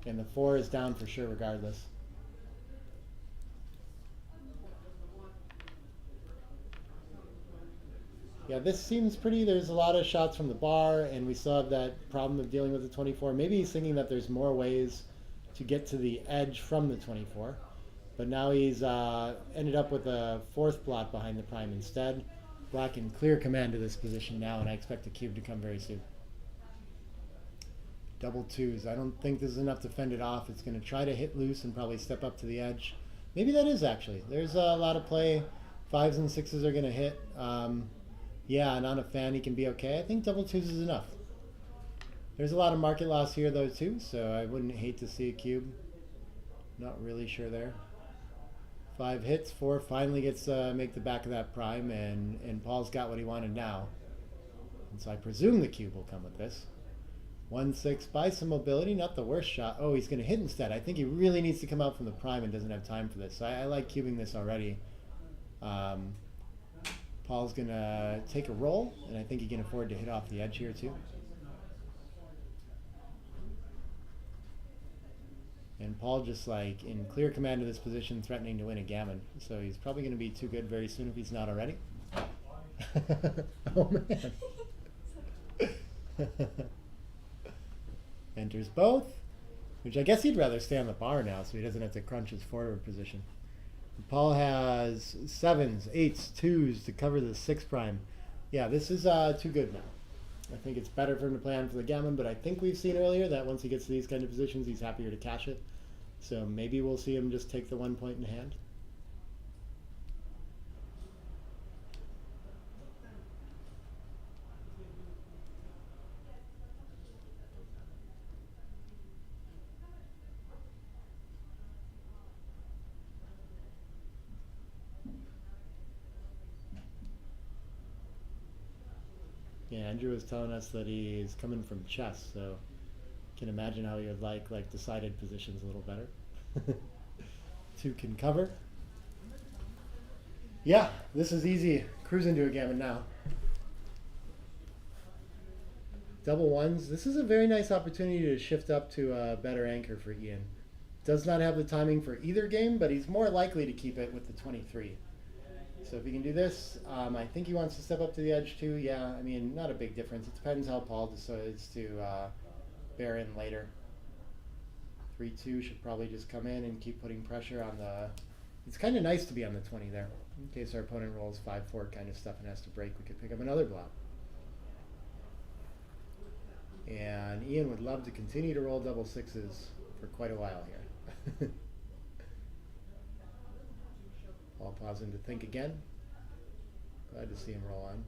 And the 4 is down for sure regardless. Yeah, this seems pretty. There's a lot of shots from the bar, and we still have that problem of dealing with the 24. Maybe he's thinking that there's more ways to get to the edge from the 24. But now he's ended up with a 4th blot behind the prime instead. Black in clear command of this position now, and I expect the cube to come very soon. Double 2s. I don't think this is enough to fend it off. It's going to try to hit loose and probably step up to the edge. Maybe that is actually. There's a lot of play. 5s and 6s are going to hit. Yeah, and on a fan he can be okay. I think double 2s is enough. There's a lot of market loss here though too, so I wouldn't hate to see a cube. Not really sure there. 5 hits, 4 finally gets make the back of that prime, and Paul's got what he wanted now. And so I presume the cube will come with this. 1-6, buys some mobility, not the worst shot. Oh, he's going to hit instead. I think he really needs to come out from the prime and doesn't have time for this. So I like cubing this already. Paul's going to take a roll, and I think he can afford to hit off the edge here too. And Paul just like in clear command of this position, threatening to win a gammon. So he's probably going to be too good very soon if he's not already. Oh man. Enters both, which I guess he'd rather stay on the bar now so he doesn't have to crunch his forward position. Paul has 7s, 8s, 2s to cover the 6 prime. Yeah, this is too good now. I think it's better for him to play on for the gammon, but I think we've seen earlier that once he gets to these kind of positions, he's happier to cash it. So maybe we'll see him just take the 1 point in hand. Yeah, Andrew was telling us that he's coming from chess, so can imagine how he would like decided positions a little better. 2 can cover. Yeah, this is easy. Cruising to a gammon now. Double 1s. This is a very nice opportunity to shift up to a better anchor for Ian. Does not have the timing for either game, but he's more likely to keep it with the 23. So if he can do this, I think he wants to step up to the edge too. Yeah, I mean, not a big difference. It depends how Paul decides to bear in later. 3-2 should probably just come in and keep putting pressure on the. It's kind of nice to be on the 20 there. In case our opponent rolls 5-4 kind of stuff and has to break, we could pick up another block. And Ian would love to continue to roll double sixes for quite a while here. I'll pause him to think again. Glad to see him roll on.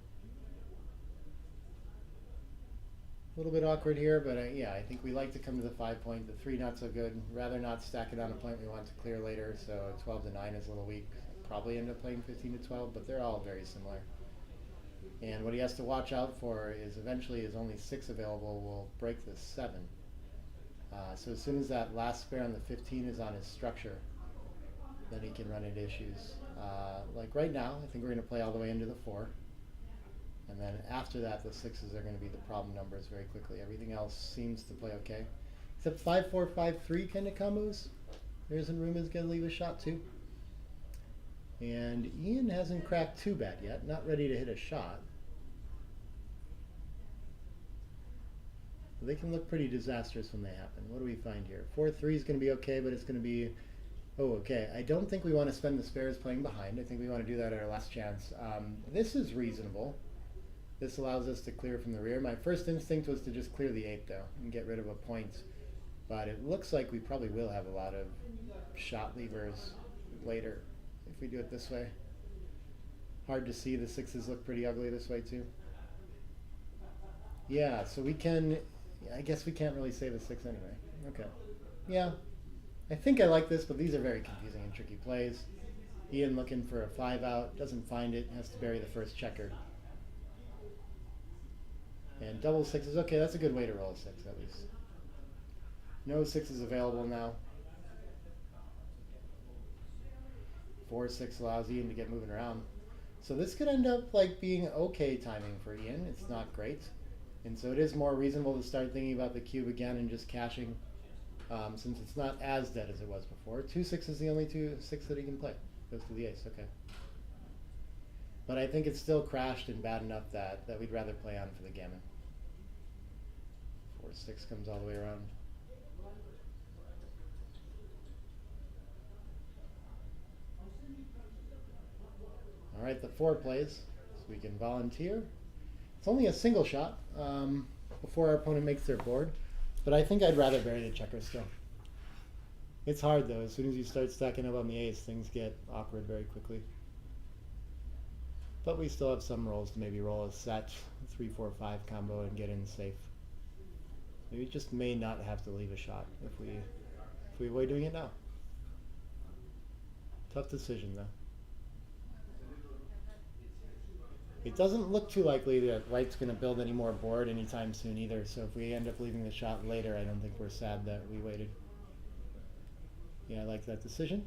A little bit awkward here, but yeah, I think we like to come to the 5 point. The 3 not so good. Rather not stack it on a point we want to clear later, so 12 to 9 is a little weak. Probably end up playing 15 to 12, but they're all very similar. And what he has to watch out for is eventually his only 6 available will break the 7. So as soon as that last spare on the 15 is on his structure, then he can run into issues. Like right now, I think we're going to play all the way into the 4. And then after that, the 6s are going to be the problem numbers very quickly. Everything else seems to play okay. Except 5-4, 5-3 kind of combos. There's Nruma's going to leave a shot too. And Ian hasn't cracked too bad yet. Not ready to hit a shot. They can look pretty disastrous when they happen. What do we find here? 4-3 is going to be okay, but it's going to be... Oh, okay. I don't think we want to spend the spares playing behind. I think we want to do that at our last chance. This is reasonable. This allows us to clear from the rear. My first instinct was to just clear the 8 though and get rid of a point. But it looks like we probably will have a lot of shot levers later if we do it this way. Hard to see. The 6s look pretty ugly this way too. Yeah, so we can... I guess we can't really say the 6 anyway. Okay. Yeah. I think I like this, but these are very confusing and tricky plays. Ian looking for a 5 out, doesn't find it, has to bury the first checker. And double 6s, okay, that's a good way to roll a 6 at least. No 6s available now. 4-6 allows Ian to get moving around. So this could end up like being okay timing for Ian. It's not great. And so it is more reasonable to start thinking about the cube again and just caching, since it's not as dead as it was before. 2-6 is the only 2-6 that he can play. Goes to the ace, okay. But I think it's still crashed and bad enough that we'd rather play on for the gammon. 4-6 comes all the way around. All right, the 4 plays, so we can volunteer. It's only a single shot before our opponent makes their board, but I think I'd rather bury the checker still. It's hard though. As soon as you start stacking up on the ace, things get awkward very quickly. But we still have some rolls to maybe roll a set 3-4-5 combo and get in safe. We just may not have to leave a shot if we avoid doing it now. Tough decision though. It doesn't look too likely that White's going to build any more board anytime soon either, so if we end up leaving the shot later, I don't think we're sad that we waited. Yeah, I like that decision.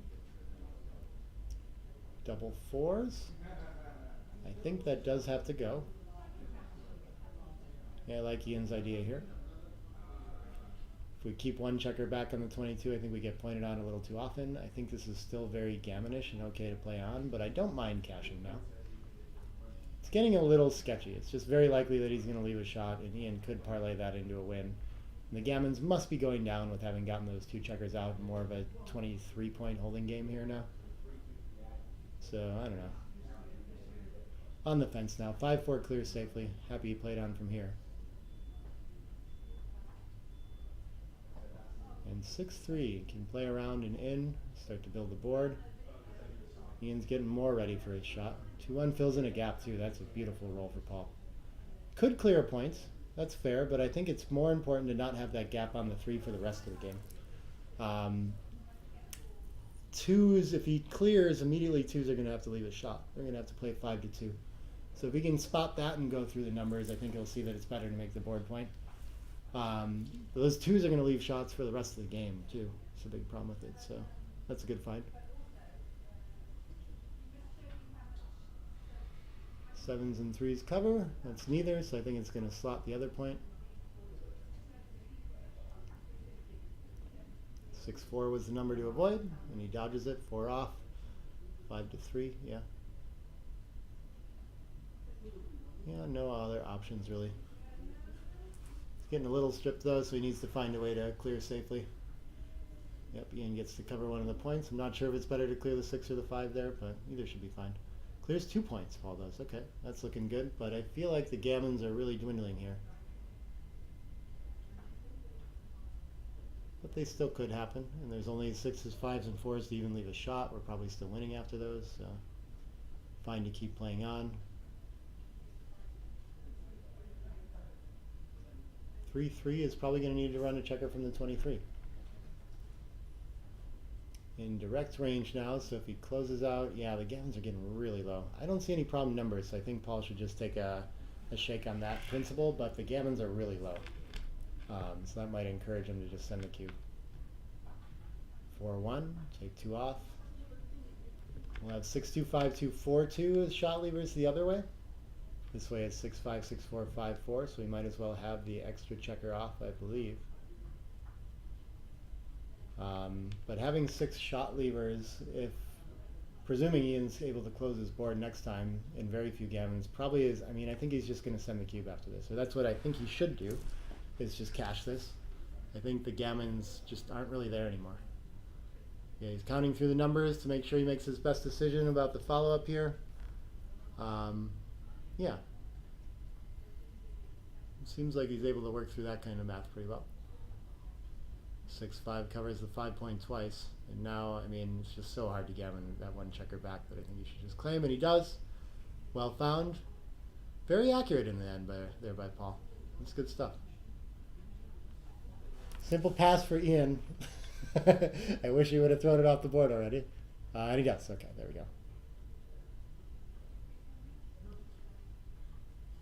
Double 4s. I think that does have to go. Yeah, I like Ian's idea here. If we keep one checker back on the 22, I think we get pointed on a little too often. I think this is still very gammonish and okay to play on, but I don't mind cashing now. It's getting a little sketchy. It's just very likely that he's going to leave a shot, and Ian could parlay that into a win. And the gammons must be going down with having gotten those 2 checkers out. More of a 23-point holding game here now. So, I don't know. On the fence now. 5-4 clears safely. Happy he played on from here. And 6-3 can play around and in. Start to build the board. Ian's getting more ready for his shot. 2-1 fills in a gap too. That's a beautiful roll for Paul. Could clear points. That's fair, but I think it's more important to not have that gap on the 3 for the rest of the game. 2s, if he clears, immediately 2s are going to have to leave a shot. They're going to have to play 5-2. So if we can spot that and go through the numbers, I think he'll see that it's better to make the board point. Those 2s are going to leave shots for the rest of the game too. It's a big problem with it, so that's a good find. 7s and 3s cover. That's neither, so I think it's going to slot the other point. 6-4 was the number to avoid, and he dodges it. 4 off. 5-3, yeah. Yeah, no other options really. Getting a little stripped though, so he needs to find a way to clear safely. Yep, Ian gets to cover one of the points. I'm not sure if it's better to clear the 6 or the 5 there, but either should be fine. Clears 2 points, Paul does. Okay, that's looking good, but I feel like the gammons are really dwindling here. But they still could happen, and there's only 6s, 5s, and 4s to even leave a shot. We're probably still winning after those, so fine to keep playing on. 3-3 is probably going to need to run a checker from the 23. In direct range now, so if he closes out, yeah, the gammons are getting really low. I don't see any problem numbers, so I think Paul should just take a shake on that principle, but the gammons are really low. So that might encourage him to just send the cube. 4-1, take 2 off. We'll have 6-2, 5-2, 4-2 as shot levers the other way. This way it's 6-5, 6-4, 5-4, so we might as well have the extra checker off, I believe. But having 6 shot levers, if presuming Ian's able to close his board next time in very few gammons, probably is, I mean, I think he's just going to send the cube after this. So that's what I think he should do, is just cash this. I think the gammons just aren't really there anymore. Yeah, he's counting through the numbers to make sure he makes his best decision about the follow-up here. Yeah. It seems like he's able to work through that kind of math pretty well. 6-5 covers the 5 point twice, and now, I mean, it's just so hard to gammon that one checker back that I think he should just claim, and he does. Well found. Very accurate in the end there by Paul. That's good stuff. Simple pass for Ian. I wish he would have thrown it off the board already. And he does. Okay, there we go.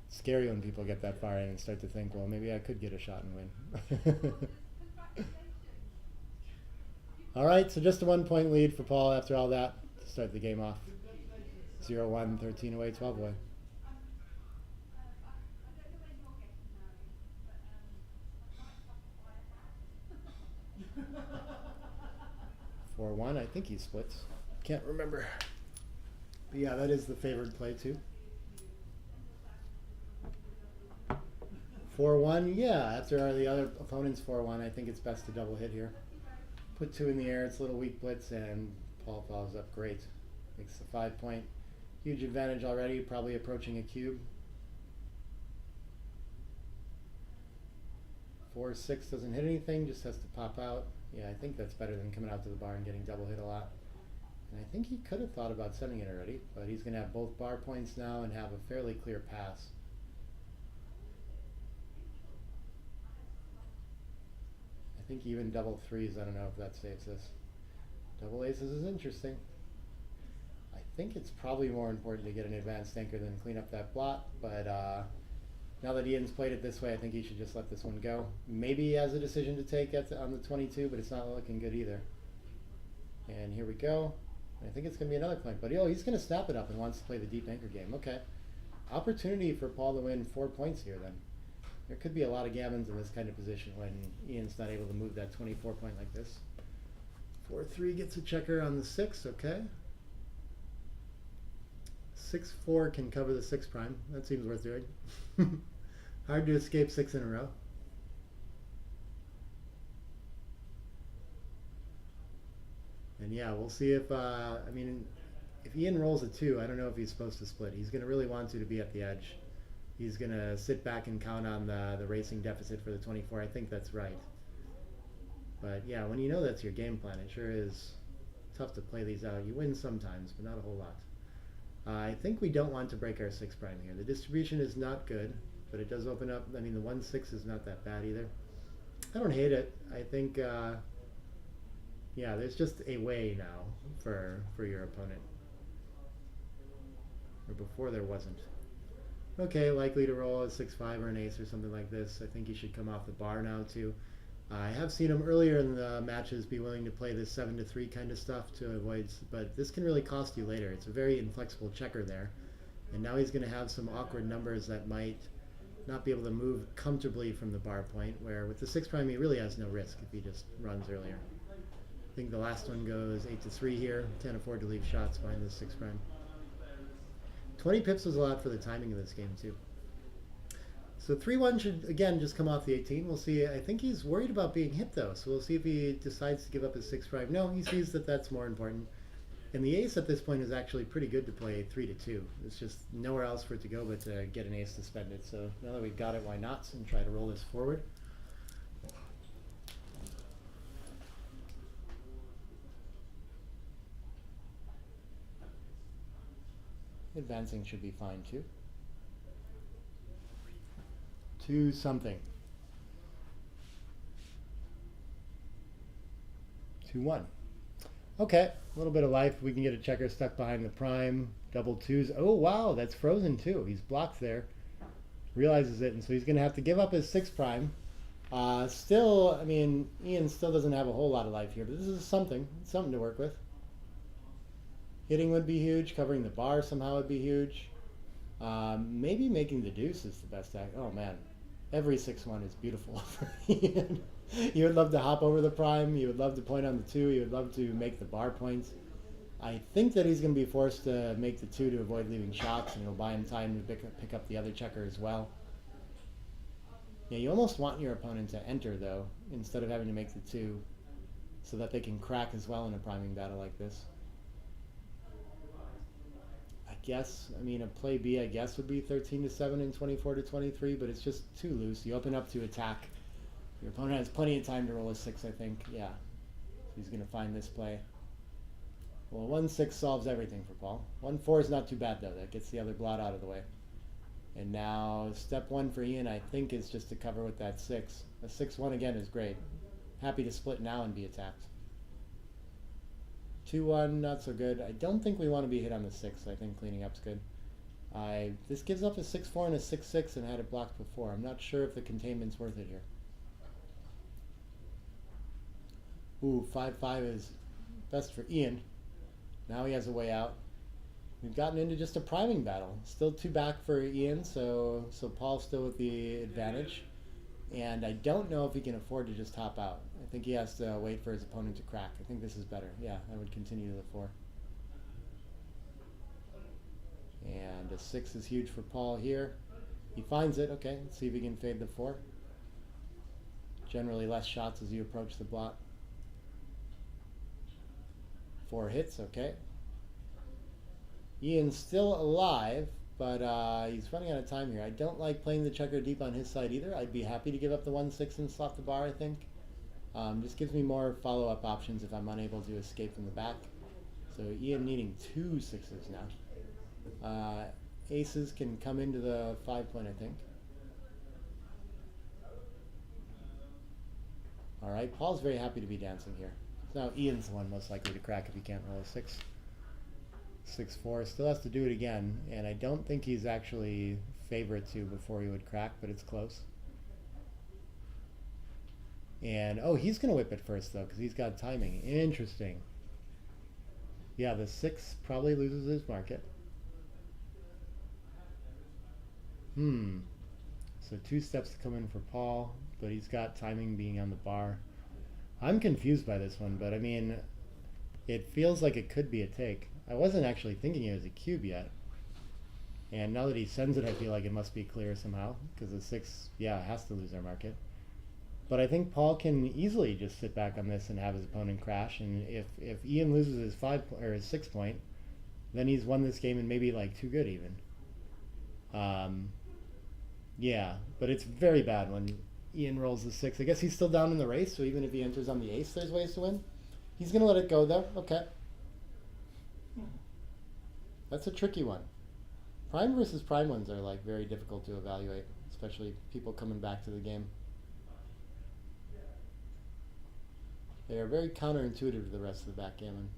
Scary when people get that far in and start to think, well, maybe I could get a shot and win. All right, so just a 1 point lead for Paul after all that to start the game off. 0-1, 13 away, 12 away. For 1, I think he splits. Can't remember. But yeah, that is the favored play too. 4-1, yeah, after the other opponent's 4-1, I think it's best to double hit here. Put 2 in the air, it's a little weak blitz, and Paul follows up great. Makes the 5 point. Huge advantage already, probably approaching a cube. 4-6 doesn't hit anything, just has to pop out. Yeah, I think that's better than coming out to the bar and getting double hit a lot. And I think he could have thought about sending it already, but he's going to have both bar points now and have a fairly clear pass. I think even double 3s, I don't know if that saves this. Double aces is interesting. I think it's probably more important to get an advanced anchor than clean up that blot, but now that Ian's played it this way, I think he should just let this one go. Maybe he has a decision to take on the 22, but it's not looking good either. And here we go. I think it's going to be another point, but he's going to snap it up and wants to play the deep anchor game. Okay. Opportunity for Paul to win 4 points here then. There could be a lot of gammons in this kind of position when Ian's not able to move that 24 point like this. 4-3 gets a checker on the 6, okay. 6-4 can cover the 6 prime. That seems worth doing. Hard to escape 6 in a row. And yeah, we'll see if, I mean, if Ian rolls a 2, I don't know if he's supposed to split. He's going to really want to be at the edge. He's going to sit back and count on the racing deficit for the 24. I think that's right. But yeah, when you know that's your game plan, it sure is tough to play these out. You win sometimes, but not a whole lot. I think we don't want to break our 6 prime here. The distribution is not good, but it does open up. I mean, the 1-6 is not that bad either. I don't hate it. I think, yeah, there's just a way now for your opponent. Or before there wasn't. Okay, likely to roll a 6-5 or an ace or something like this. I think he should come off the bar now too. I have seen him earlier in the matches be willing to play this 7-3 kind of stuff to avoid, but this can really cost you later. It's a very inflexible checker there. And now he's going to have some awkward numbers that might not be able to move comfortably from the bar point, where with the 6 prime he really has no risk if he just runs earlier. I think the last one goes 8-3 here. Can't afford to leave shots behind this 6 prime. 20 pips was a lot for the timing of this game too. So 3-1 should again just come off the 18. We'll see. I think he's worried about being hit though, so we'll see if he decides to give up his 6 prime. No, he sees that that's more important. And the ace at this point is actually pretty good to play 3-2. There's just nowhere else for it to go but to get an ace to spend it. So now that we've got it, why not? And try to roll this forward. Advancing should be fine too. 2 something. 2-1. Okay, a little bit of life. We can get a checker stuck behind the prime. Double 2s. Oh wow, that's frozen too. He's blocked there. Realizes it, and so he's going to have to give up his 6 prime. Still, I mean, Ian still doesn't have a whole lot of life here, but this is something to work with. Hitting would be huge. Covering the bar somehow would be huge. Maybe making the deuce is the best act. Oh man, every 6-1 is beautiful for Ian. You would love to hop over the prime. You would love to point on the 2. You would love to make the bar points. I think that he's going to be forced to make the 2 to avoid leaving shots, and it'll buy him time to pick up the other checker as well. Yeah, you almost want your opponent to enter though, instead of having to make the 2, so that they can crack as well in a priming battle like this. I mean, a play B, I guess, would be 13-7 and 24-23, but it's just too loose. You open up to attack. Your opponent has plenty of time to roll a 6, I think. Yeah. He's going to find this play. Well, 1-6 solves everything for Paul. 1-4 is not too bad, though. That gets the other blot out of the way. And now, step 1 for Ian, I think, is just to cover with that 6. A 6-1 again is great. Happy to split now and be attacked. 2-1, not so good. I don't think we want to be hit on the 6. I think cleaning up's good. This gives up a 6-4 and a 6-6 and had it blocked before. I'm not sure if the containment's worth it here. Ooh, 5-5 is best for Ian. Now he has a way out. We've gotten into just a priming battle. Still 2 back for Ian, so Paul's still with the advantage. And I don't know if he can afford to just hop out. I think he has to wait for his opponent to crack. I think this is better. Yeah, I would continue to the 4. And a 6 is huge for Paul here. He finds it. Okay, let's see if he can fade the 4. Generally less shots as you approach the blot. 4 hits, okay. Ian's still alive, but he's running out of time here. I don't like playing the checker deep on his side either. I'd be happy to give up the 1-6 and slot the bar, I think. Just gives me more follow-up options if I'm unable to escape from the back. So Ian needing 2 6s now. Aces can come into the 5 point, I think. Alright, Paul's very happy to be dancing here. Now Ian's the one most likely to crack if he can't roll a 6. 6-4, still has to do it again, and I don't think he's actually favorite to before he would crack, but it's close. And, oh, he's going to whip it first, though, because he's got timing. Interesting. Yeah, the 6 probably loses his market. So 2 steps to come in for Paul, but he's got timing being on the bar. I'm confused by this one, but, I mean, it feels like it could be a take. I wasn't actually thinking it was a cube yet. And now that he sends it, I feel like it must be clear somehow, because the 6, yeah, has to lose our market. But I think Paul can easily just sit back on this and have his opponent crash, and if Ian loses his 6 point, then he's won this game and maybe like too good even. Yeah, but it's very bad when Ian rolls the 6. I guess he's still down in the race, so even if he enters on the ace, there's ways to win. He's going to let it go though. Okay. That's a tricky one. Prime versus prime ones are like very difficult to evaluate, especially people coming back to the game. They are very counterintuitive to the rest of the backgammon.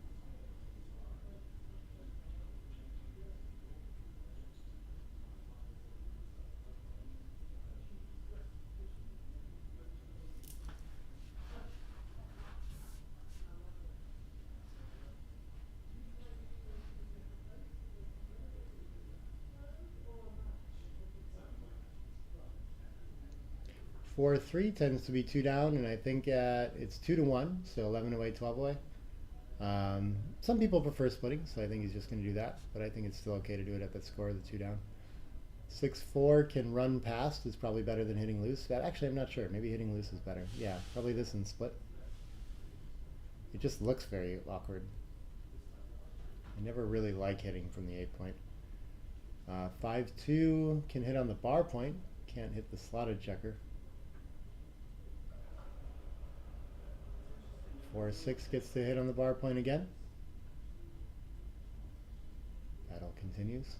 Four 3 tends to be 2 down, and I think it's 2-1, so 11 away, 12 away. Some people prefer splitting, so I think he's just going to do that, but I think it's still okay to do it at that score of the 2 down. 6-4 can run past is probably better than hitting loose. But actually, I'm not sure. Maybe hitting loose is better. Yeah, probably this and split. It just looks very awkward. I never really like hitting from the 8-point. 5-2 can hit on the bar point. Can't hit the slotted checker. 4-6 gets to hit on the bar point again. Battle continues.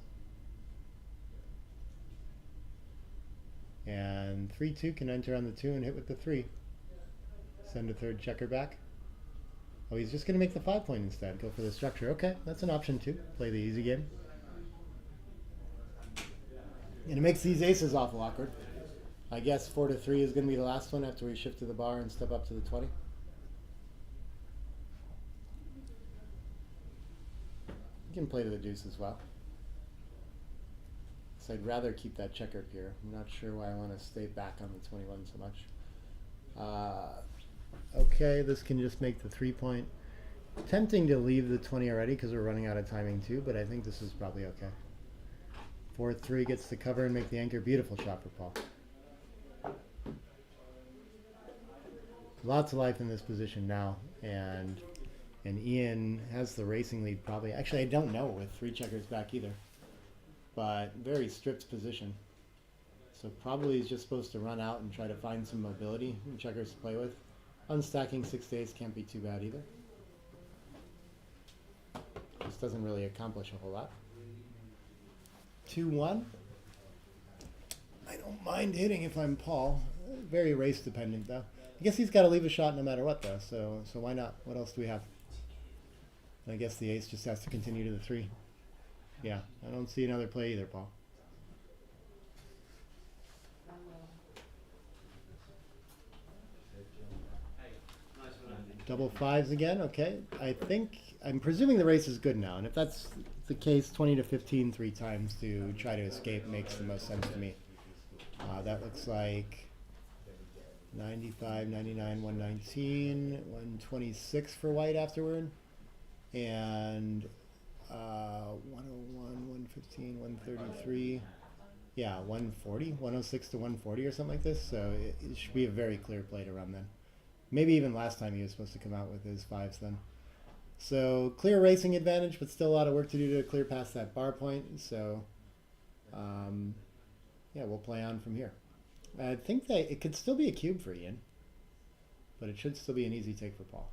And 3-2 can enter on the 2 and hit with the 3. Send a third checker back. Oh, he's just going to make the 5-point instead. Go for the structure. Okay, that's an option too. Play the easy game. And it makes these aces awful awkward. I guess 4-3 is going to be the last one after we shift to the bar and step up to the 20. You can play to the deuce as well. So I'd rather keep that checker here. I'm not sure why I want to stay back on the 21 so much. Okay, this can just make the 3-point. Tempting to leave the 20 already because we're running out of timing too, but I think this is probably okay. 4-3 gets to cover and make the anchor. Beautiful shot for Paul. Lots of life in this position now, and Ian has the racing lead probably. Actually, I don't know with 3 checkers back either, but very stripped position. So probably he's just supposed to run out and try to find some mobility and checkers to play with. Unstacking 6-8 can't be too bad either. This doesn't really accomplish a whole lot. 2-1. I don't mind hitting if I'm Paul. Very race dependent though. I guess he's got to leave a shot no matter what though, so why not? What else do we have? I guess the ace just has to continue to the 3. Yeah, I don't see another play either, Paul. Double 5s again, okay. I'm presuming the race is good now, and if that's the case, 20 to 15 3 times to try to escape makes the most sense to me. That looks like 95, 99, 119, 126 for white afterward, and 101, 115, 133, yeah, 140, 106 to 140 or something like this, so it should be a very clear play to run then. Maybe even last time he was supposed to come out with his 5s then. So clear racing advantage, but still a lot of work to do to clear past that bar point. So yeah, we'll play on from here. I think that it could still be a cube for Ian, but it should still be an easy take for Paul.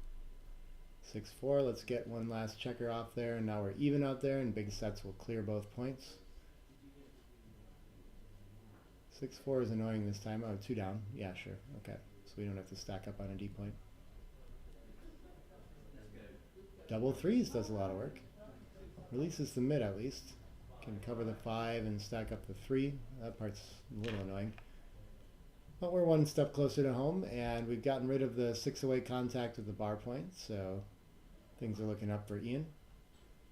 6-4, let's get one last checker off there, and now we're even out there, and big sets will clear both points. 6-4 is annoying this time. Oh, 2 down. Yeah, sure. Okay. So we don't have to stack up on a D point. Double 3s does a lot of work. Releases the mid at least. Can cover the 5 and stack up the 3. That part's a little annoying. But we're one step closer to home, and we've gotten rid of the 6-away contact with the bar point, so things are looking up for Ian.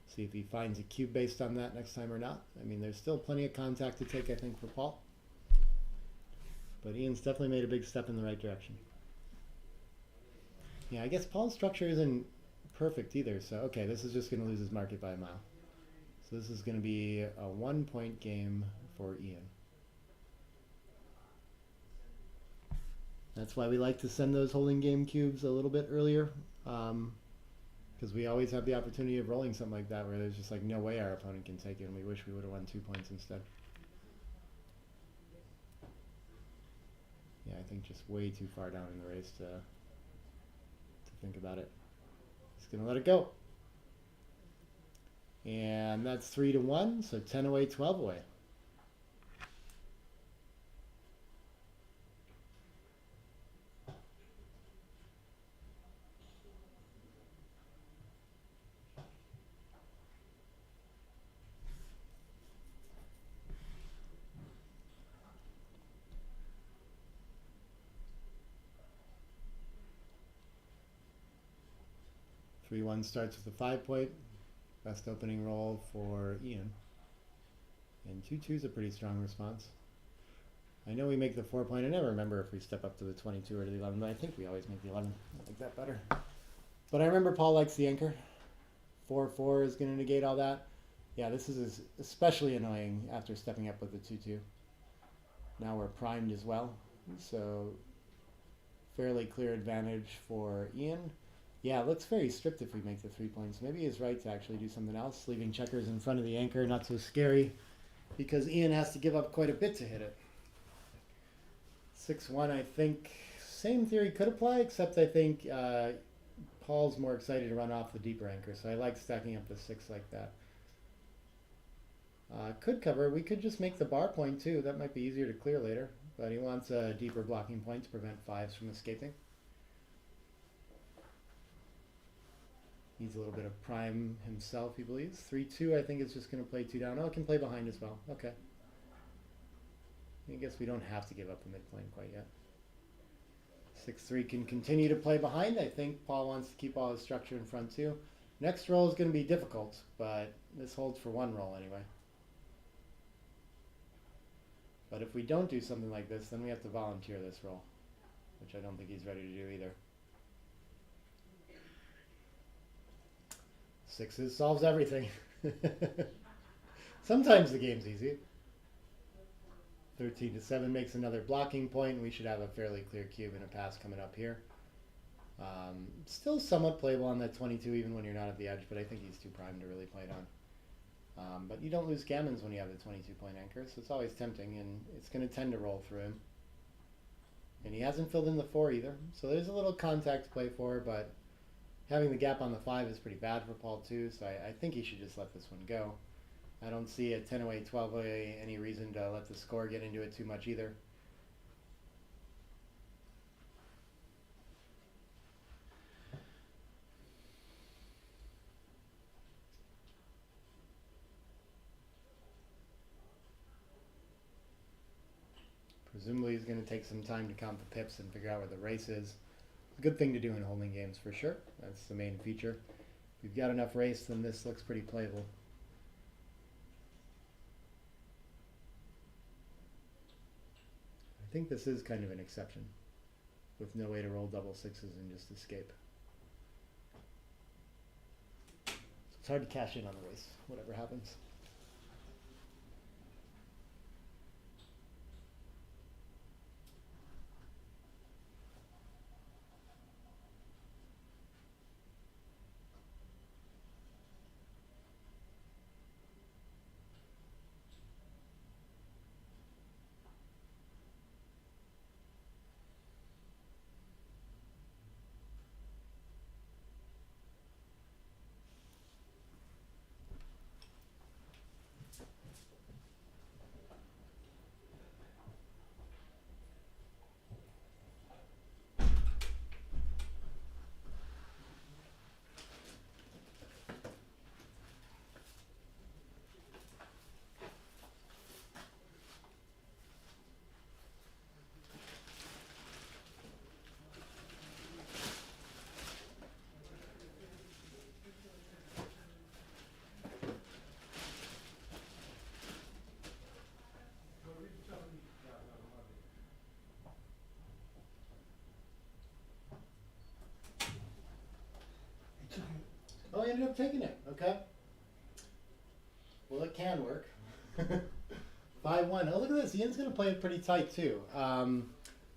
See if he finds a cube based on that next time or not. I mean, there's still plenty of contact to take, I think, for Paul. But Ian's definitely made a big step in the right direction. Yeah, I guess Paul's structure isn't perfect either, so okay, this is just going to lose his market by a mile. So this is going to be a 1-point game for Ian. That's why we like to send those holding game cubes a little bit earlier, because we always have the opportunity of rolling something like that where there's just like no way our opponent can take it, and we wish we would have won 2 points instead. Yeah, I think just way too far down in the race to think about it. He's going to let it go. And that's 3-1, so 10 away, 12 away. One starts with a 5-point, best opening roll for Ian, and 2-2 is a pretty strong response. I know we make the 4-point. I never remember if we step up to the 22 or to the 11, but I think we always make the 11. I like that better. But I remember Paul likes the anchor. 4-4 is going to negate all that. Yeah, this is especially annoying after stepping up with the 2-2. Now we're primed as well, so fairly clear advantage for Ian. Yeah, it looks very stripped if we make the 3 points. Maybe he's right to actually do something else, leaving checkers in front of the anchor, not so scary, because Ian has to give up quite a bit to hit it. 6-1, I think, same theory could apply, except I think Paul's more excited to run off the deeper anchor, so I like stacking up the 6 like that. Could cover. We could just make the bar point too. That might be easier to clear later. But he wants a deeper blocking point to prevent 5s from escaping. Needs a little bit of prime himself, he believes. 3-2, I think, is just going to play 2 down. Oh, it can play behind as well. Okay. I guess we don't have to give up the mid-plane quite yet. 6-3 can continue to play behind. I think Paul wants to keep all his structure in front too. Next roll is going to be difficult, but this holds for one roll anyway. But if we don't do something like this, then we have to volunteer this roll, which I don't think he's ready to do either. 6s solves everything. Sometimes the game's easy. 13-7 makes another blocking point. We should have a fairly clear cube and a pass coming up here. Still somewhat playable on that 22 even when you're not at the edge, but I think he's too primed to really play it on. But you don't lose gammons when you have the 22-point anchor, so it's always tempting, and it's going to tend to roll through him. And he hasn't filled in the 4 either, so there's a little contact to play for, but having the gap on the 5 is pretty bad for Paul too, so I think he should just let this one go. I don't see at 10 away, 12 away any reason to let the score get into it too much either. Presumably he's going to take some time to count the pips and figure out where the race is. It's a good thing to do in holding games for sure. That's the main feature. If you've got enough race, then this looks pretty playable. I think this is kind of an exception, with no way to roll double 6s and just escape. So it's hard to cash in on the race, whatever happens. Oh, I ended up taking it. Okay. Well, it can work. 5-1. Oh, look at this. Ian's going to play it pretty tight, too.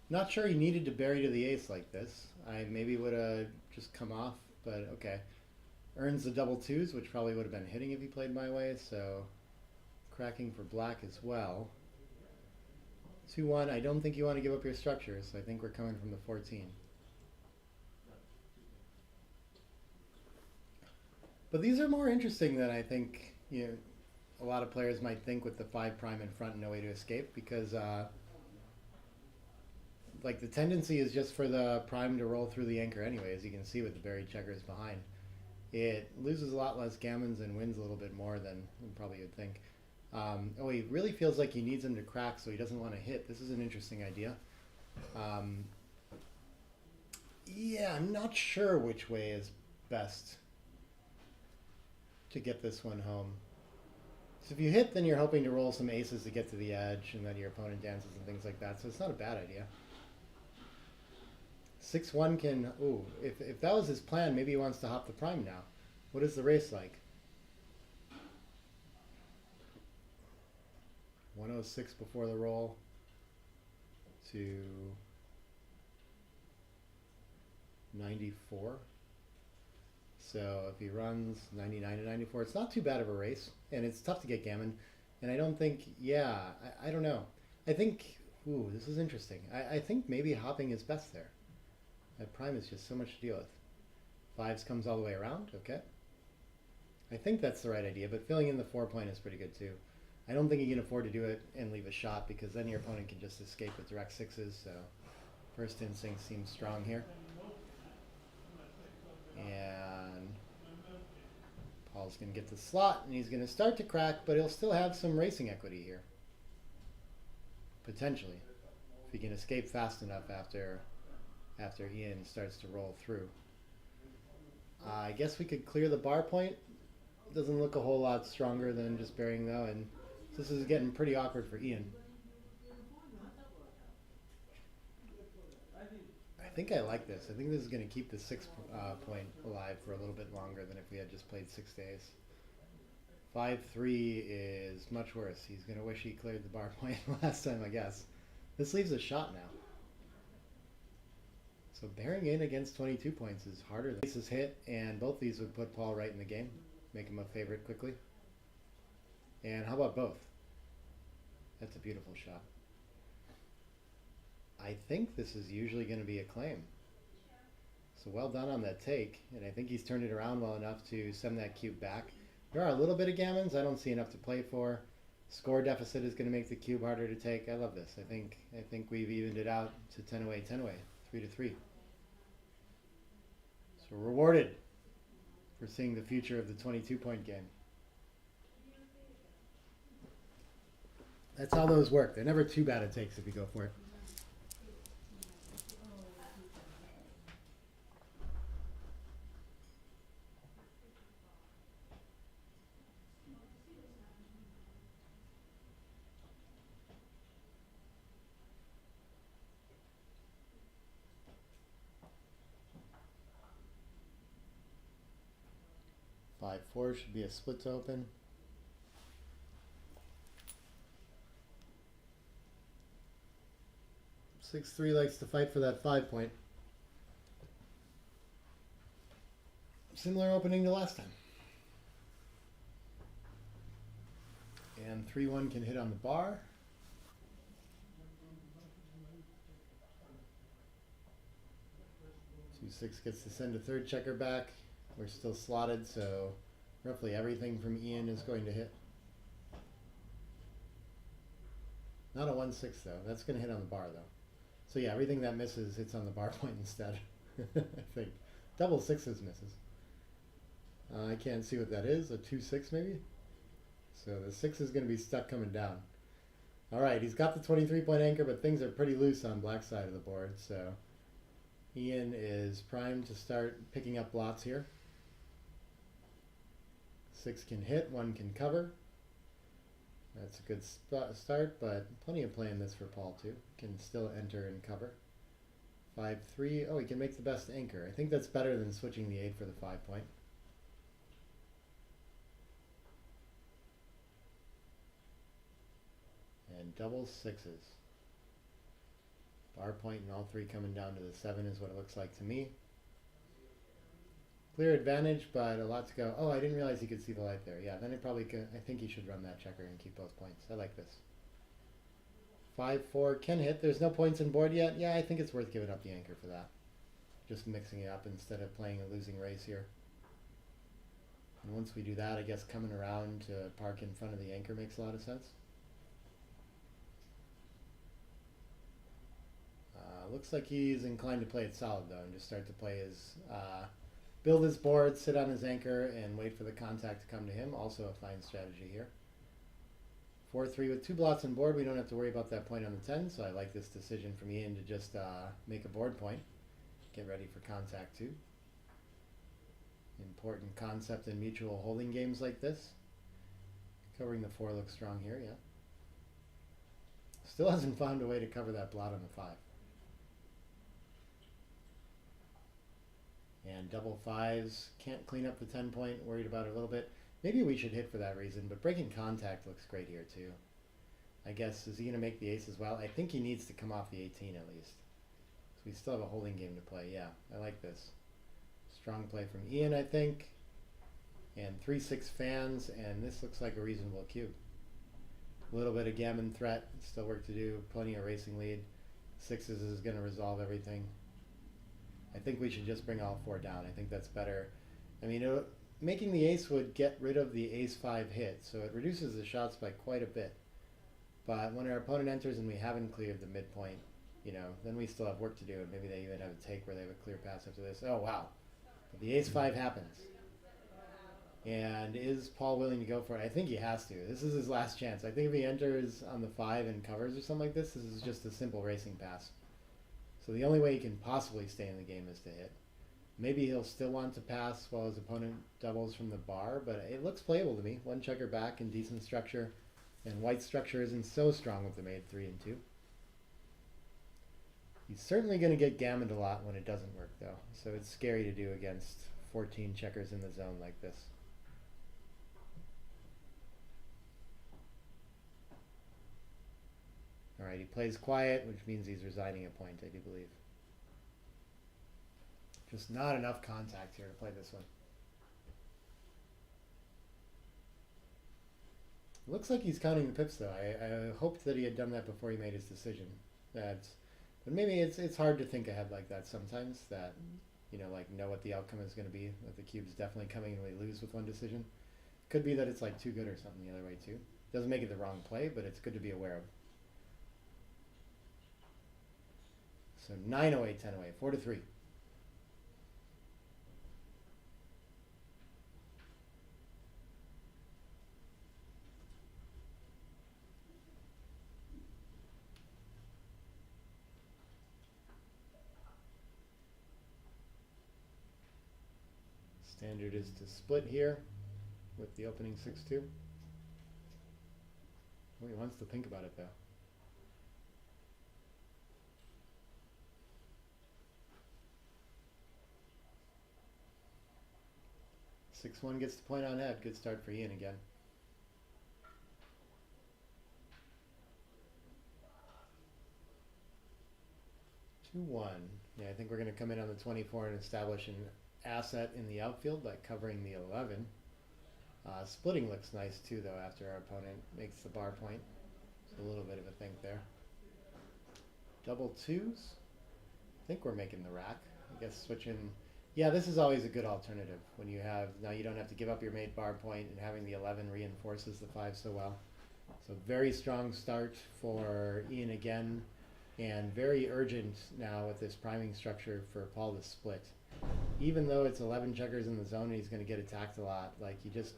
Not sure he needed to bury to the ace like this. I maybe would have just come off, but okay. Earns the double 2s, which probably would have been hitting if he played my way, so cracking for black as well. 2-1. I don't think you want to give up your structures. I think we're coming from the 14. But these are more interesting than I think a lot of players might think with the 5 prime in front and no way to escape, because like the tendency is just for the prime to roll through the anchor anyway, as you can see with the buried checkers behind. It loses a lot less gammons and wins a little bit more than probably you'd think. Oh, he really feels like he needs him to crack, so he doesn't want to hit. This is an interesting idea. Yeah, I'm not sure which way is best to get this one home. So if you hit, then you're hoping to roll some aces to get to the edge, and then your opponent dances and things like that, so it's not a bad idea. 6-1 can... Ooh, if that was his plan, maybe he wants to hop the prime now. What is the race like? 106 before the roll to 94. So if he runs 99 to 94, it's not too bad of a race, and it's tough to get gammon. And I don't think, yeah, I don't know. I think, ooh, this is interesting. I think maybe hopping is best there. That prime is just so much to deal with. Fives comes all the way around, okay. I think that's the right idea, but filling in the 4 point is pretty good too. I don't think you can afford to do it and leave a shot, because then your opponent can just escape with direct sixes, so first instinct seems strong here. And Paul's going to get the slot, and he's going to start to crack, but he'll still have some racing equity here. Potentially. If he can escape fast enough after Ian starts to roll through. I guess we could clear the bar point. Doesn't look a whole lot stronger than just burying though, and this is getting pretty awkward for Ian. I think I like this. I think this is going to keep the 6 point alive for a little bit longer than if we had just played 6 days. 5-3 is much worse. He's going to wish he cleared the bar point last time, I guess. This leaves a shot now. So bearing in against 22 points is harder than aces hit, and both these would put Paul right in the game, make him a favorite quickly. And how about both? That's a beautiful shot. I think this is usually going to be a claim. So well done on that take, and I think he's turned it around well enough to send that cube back. There are a little bit of gammons. I don't see enough to play for. Score deficit is going to make the cube harder to take. I love this. I think we've evened it out to 10 away, 3-3. So rewarded for seeing the future of the 22-point game. That's how those work. They're never too bad at takes if you go for it. Five, 4 should be a split to open. Six, 3 likes to fight for that 5 point. Similar opening to last time. And 3-1 can hit on the bar. 2-6 gets to send a third checker back. We're still slotted, so roughly everything from Ian is going to hit. Not a 1-6 though. That's going to hit on the bar though. So yeah, everything that misses hits on the bar point instead. I think. Double sixes misses. I can't see what that is. A 2-6 maybe? So the 6 is going to be stuck coming down. Alright, he's got the 23-point anchor, but things are pretty loose on black side of the board, so Ian is primed to start picking up blots here. 6 can hit, 1 can cover. That's a good start, but plenty of play in this for Paul too. Can still enter and cover. 5-3, oh, he can make the best anchor. I think that's better than switching the 8 for the 5 point. And double sixes. Bar point and all 3 coming down to the 7 is what it looks like to me. Clear advantage, but a lot to go. Oh, I didn't realize he could see the light there. Yeah, then it probably could. I think he should run that checker and keep both points. I like this. 5-4 can hit. There's no points on board yet. Yeah, I think it's worth giving up the anchor for that. Just mixing it up instead of playing a losing race here. And once we do that, I guess coming around to park in front of the anchor makes a lot of sense. Looks like he's inclined to play it solid though, and just start to play his build his board, sit on his anchor, and wait for the contact to come to him. Also a fine strategy here. 4-3 with 2 blots on board. We don't have to worry about that point on the 10, so I like this decision from Ian to just make a board point. Get ready for contact too. Important concept in mutual holding games like this. Covering the 4 looks strong here, yeah. Still hasn't found a way to cover that blot on the 5. And double 5s, can't clean up the 10 point, worried about it a little bit. Maybe we should hit for that reason, but breaking contact looks great here too. I guess, is he going to make the ace as well? I think he needs to come off the 18 at least. So we still have a holding game to play. Yeah, I like this. Strong play from Ian, I think. And 3-6 fans, and this looks like a reasonable cube. A little bit of gammon threat, still work to do, plenty of racing lead. Sixes is going to resolve everything. I think we should just bring all 4 down. I think that's better. I mean, making the ace would get rid of the ace-5 hit, so it reduces the shots by quite a bit. But when our opponent enters and we haven't cleared the midpoint, you know, then we still have work to do, and maybe they even have a take where they have a clear pass after this. Oh, wow. But the ace-5 happens. And is Paul willing to go for it? I think he has to. This is his last chance. I think if he enters on the 5 and covers or something like this, this is just a simple racing pass. So the only way he can possibly stay in the game is to hit. Maybe he'll still want to pass while his opponent doubles from the bar, but it looks playable to me. 1 checker back and decent structure. And white structure isn't so strong with the made 3 and 2. He's certainly going to get gammoned a lot when it doesn't work, though. So it's scary to do against 14 checkers in the zone like this. Alright, he plays quiet, which means he's resigning a point, I do believe. Just not enough contact here to play this one. It looks like he's counting the pips, though. I hoped that he had done that before he made his decision. But maybe it's hard to think ahead like that sometimes, that, you know, like know what the outcome is going to be, that the cube's definitely coming and we lose with 1 decision. Could be that it's like too good or something the other way, too. Doesn't make it the wrong play, but it's good to be aware of. So 9-08, 10-08, 4-3. Standard is to split here with the opening 6-2. Oh, he wants to think about it though. Six one gets the point on head. Good start for Ian again. Two one. Yeah, I think we're going to come in on the 24 and establish an asset in the outfield by covering the 11. Splitting looks nice too, though, after our opponent makes the bar point. It's a little bit of a think there. Double twos. I think we're making the rack. I guess switching. Yeah, this is always a good alternative when you have, now you don't have to give up your made bar point, and having the 11 reinforces the 5 so well. So very strong start for Ian again, and very urgent now with this priming structure for Paul to split. Even though it's 11 checkers in the zone and he's going to get attacked a lot, like he just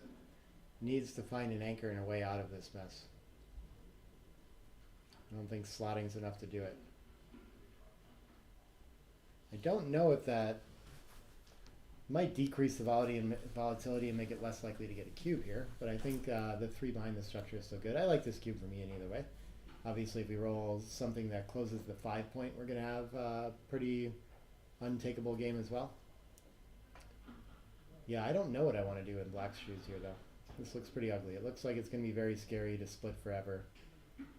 needs to find an anchor and a way out of this mess. I don't think slotting's enough to do it. I don't know if that might decrease the volatility and make it less likely to get a cube here, but I think the 3 behind the structure is still good. I like this cube for me in either way. Obviously, if we roll something that closes the 5 point, we're going to have a pretty untakeable game as well. Yeah, I don't know what I want to do in black's shoes here, though. This looks pretty ugly. It looks like it's going to be very scary to split forever.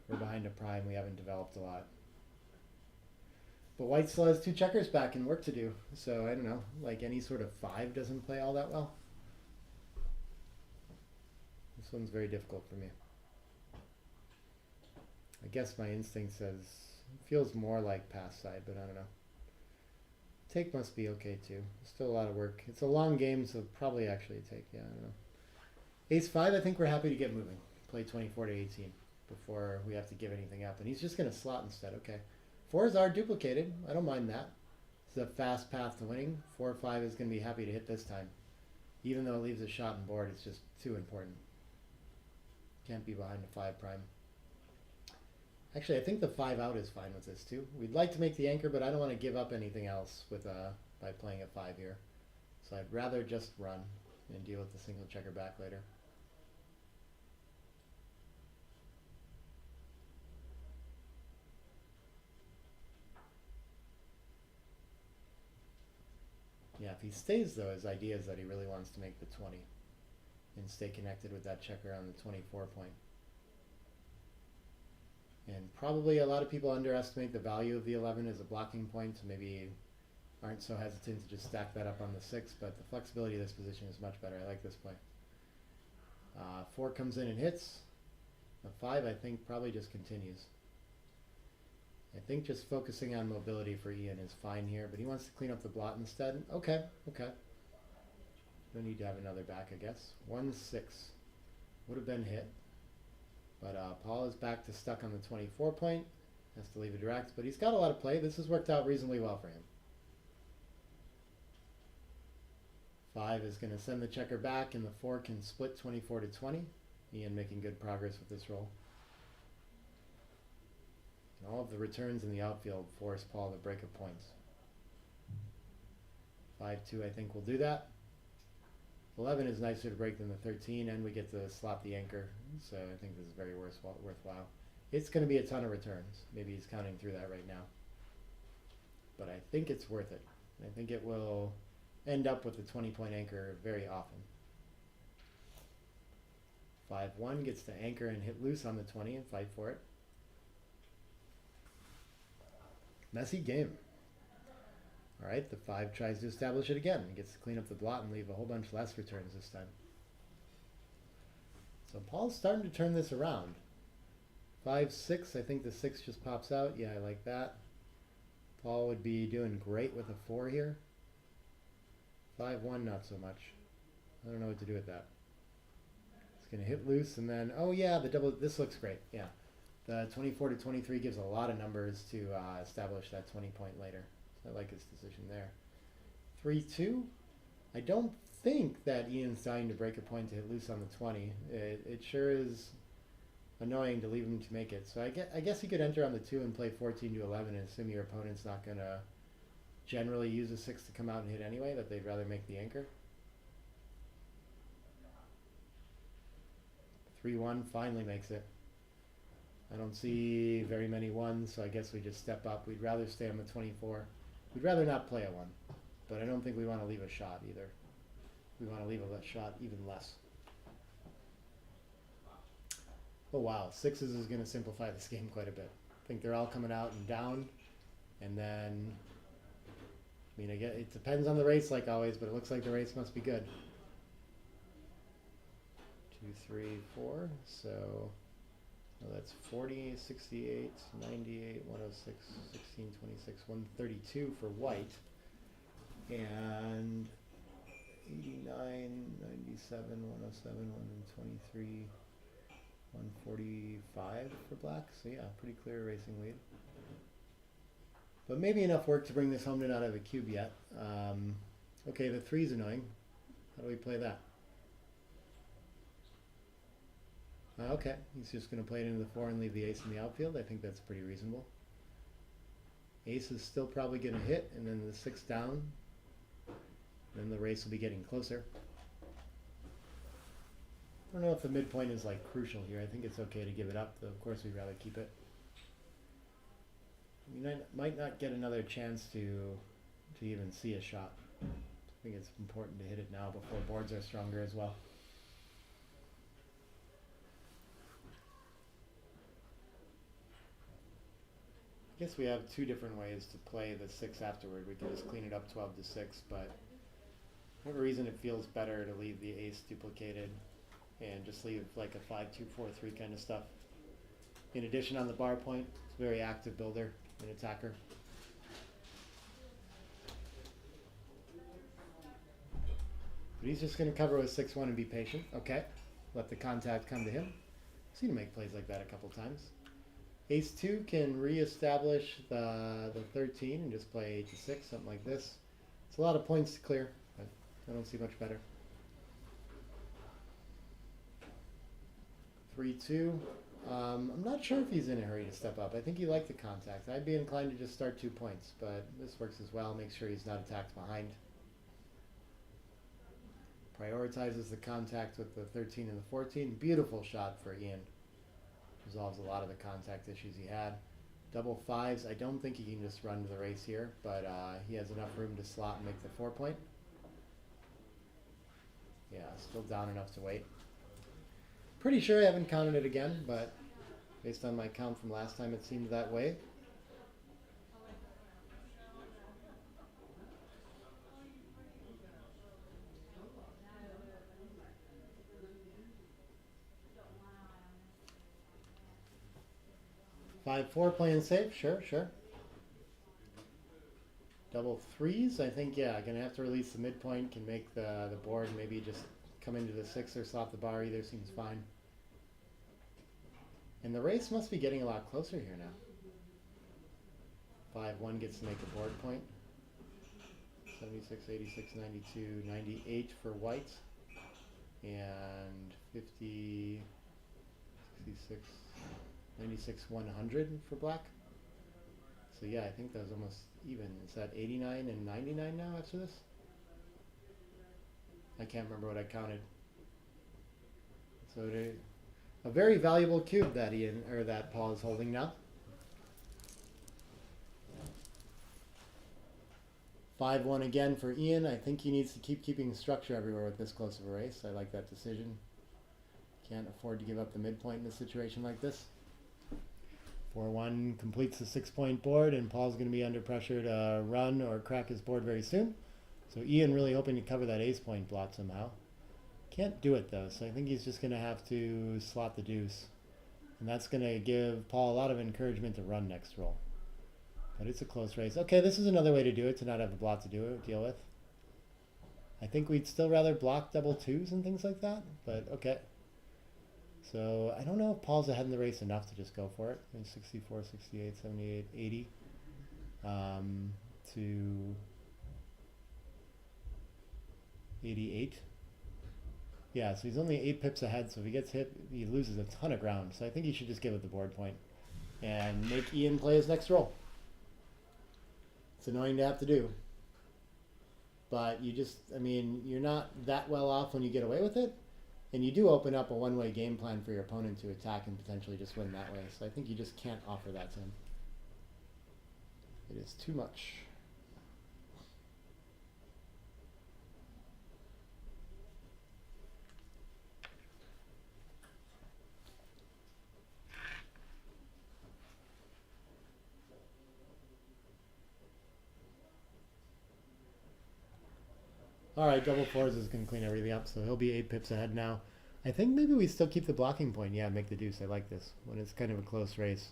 We're behind a prime. We haven't developed a lot. But white still has 2 checkers back and work to do. So, I don't know, like any sort of 5 doesn't play all that well. This one's very difficult for me. I guess my instinct says, it feels more like pass side, but I don't know. Take must be okay too. Still a lot of work. It's a long game, so probably actually a take. Yeah, I don't know. Ace 5, I think we're happy to get moving. Play 24 to 18 before we have to give anything up. And he's just going to slot instead. Okay. 4s are duplicated. I don't mind that. It's a fast path to winning. 4 or 5 is going to be happy to hit this time. Even though it leaves a shot and board, it's just too important. Can't be behind a 5 prime. Actually, I think the 5 out is fine with this too. We'd like to make the anchor, but I don't want to give up anything else with by playing a 5 here. So I'd rather just run and deal with the single checker back later. Yeah, if he stays though, his idea is that he really wants to make the 20 and stay connected with that checker on the 24 point. And probably a lot of people underestimate the value of the 11 as a blocking point, so maybe aren't so hesitant to just stack that up on the 6, but the flexibility of this position is much better. I like this play. 4 comes in and hits. The 5, I think, probably just continues. I think just focusing on mobility for Ian is fine here, but he wants to clean up the blot instead. Okay, okay. No need to have another back, I guess. 1-6 would have been hit, but Paul is back to stuck on the 24 point. Has to leave it direct, but he's got a lot of play. This has worked out reasonably well for him. 5 is going to send the checker back, and the 4 can split 24 to 20. Ian making good progress with this roll. And all of the returns in the outfield force Paul to break up points. 5-2, I think, will do that. 11 is nicer to break than the 13, and we get to slot the anchor, so I think this is very worthwhile. It's going to be a ton of returns. Maybe he's counting through that right now. But I think it's worth it. I think it will end up with the 20-point anchor very often. 5-1 gets to anchor and hit loose on the 20 and fight for it. Messy game. Alright, the 5 tries to establish it again. He gets to clean up the blot and leave a whole bunch less returns this time. So Paul's starting to turn this around. 5-6, I think the 6 just pops out. Yeah, I like that. Paul would be doing great with a 4 here. 5-1, not so much. I don't know what to do with that. It's going to hit loose and then, oh yeah, the double, this looks great, yeah. The 24 to 23 gives a lot of numbers to establish that 20 point later. So I like his decision there. 3-2. I don't think that Ian's dying to break a point to hit loose on the 20. It sure is annoying to leave him to make it. So I guess he could enter on the 2 and play 14 to 11 and assume your opponent's not going to generally use a 6 to come out and hit anyway, that they'd rather make the anchor. 3-1 finally makes it. I don't see very many 1s, so I guess we just step up. We'd rather stay on the 24. We'd rather not play a 1, but I don't think we want to leave a shot either. We want to leave a shot even less. Oh wow, 6s is going to simplify this game quite a bit. I think they're all coming out and down, and then, I mean, again, it depends on the race like always, but it looks like the race must be good. 2, 3, 4, so well, that's 40, 68, 98, 106, 16, 26, 132 for white, and 89, 97, 107, 123, 145 for black. So yeah, pretty clear racing lead. But maybe enough work to bring this home to not have a cube yet. Okay, the 3's annoying. How do we play that? Okay, he's just going to play it into the 4 and leave the ace in the outfield. I think that's pretty reasonable. Ace is still probably going to hit, and then the 6 down. Then the race will be getting closer. I don't know if the midpoint is like crucial here. I think it's okay to give it up, though of course we'd rather keep it. You might not get another chance to even see a shot. I think it's important to hit it now before boards are stronger as well. I guess we have 2 different ways to play the 6 afterward. We can just clean it up 12 to 6, but for whatever reason it feels better to leave the ace duplicated and just leave like a 5-2-4-3 kind of stuff. In addition, on the bar point, it's a very active builder and attacker. But he's just going to cover with 6-1 and be patient. Okay, let the contact come to him. I've seen him make plays like that a couple times. Ace-2 can re-establish the 13 and just play 8-6, something like this. It's a lot of points to clear, but I don't see much better. 3-2. I'm not sure if he's in a hurry to step up. I think he liked the contact. I'd be inclined to just start 2 points, but this works as well. Make sure he's not attacked behind. Prioritizes the contact with the 13 and the 14. Beautiful shot for Ian. Resolves a lot of the contact issues he had. Double 5s. I don't think he can just run to the race here, but he has enough room to slot and make the 4 point. Yeah, still down enough to wait. Pretty sure I haven't counted it again, but Based on my count from last time, it seemed that way. Five, four, playing safe. Sure, sure. Double threes. I think, yeah, gonna have to release the midpoint. Can make the board maybe just come into the six or slot the bar. Either seems fine. And the race must be getting a lot closer here now. 5-1 gets to make a board point. 76, 86, 92, 98 for white. And 50, 66, 96, 100 for black. So yeah, I think that was almost even. Is that 89 and 99 now after this? I can't remember what I counted. So a very valuable cube that Ian, or that Paul is holding now. 5-1 again for Ian. I think he needs to keep keeping structure everywhere with this close of a race. I like that decision. Can't afford to give up the midpoint in a situation like this. 4-1 completes the 6-point board, and Paul's going to be under pressure to run or crack his board very soon. So Ian really hoping to cover that ace point blot somehow. Can't do it though, so I think he's just going to have to slot the deuce. And that's going to give Paul a lot of encouragement to run next roll. But it's a close race. Okay, this is another way to do it, to not have a blot to deal with. I think we'd still rather block double twos and things like that, but okay. So I don't know if Paul's ahead in the race enough to just go for it. 64, 68, 78, 80 to 88. Yeah, so he's only 8 pips ahead, so if he gets hit, he loses a ton of ground. So I think he should just give it the board point and make Ian play his next roll. It's annoying to have to do. But you just, I mean, you're not that well off when you get away with it. And you do open up a one-way game plan for your opponent to attack and potentially just win that way. So I think you just can't offer that to him. It is too much. Alright, double fours is going to clean everything up, so he'll be 8 pips ahead now. I think maybe we still keep the blocking point. Yeah, make the deuce. I like this. When it's kind of a close race.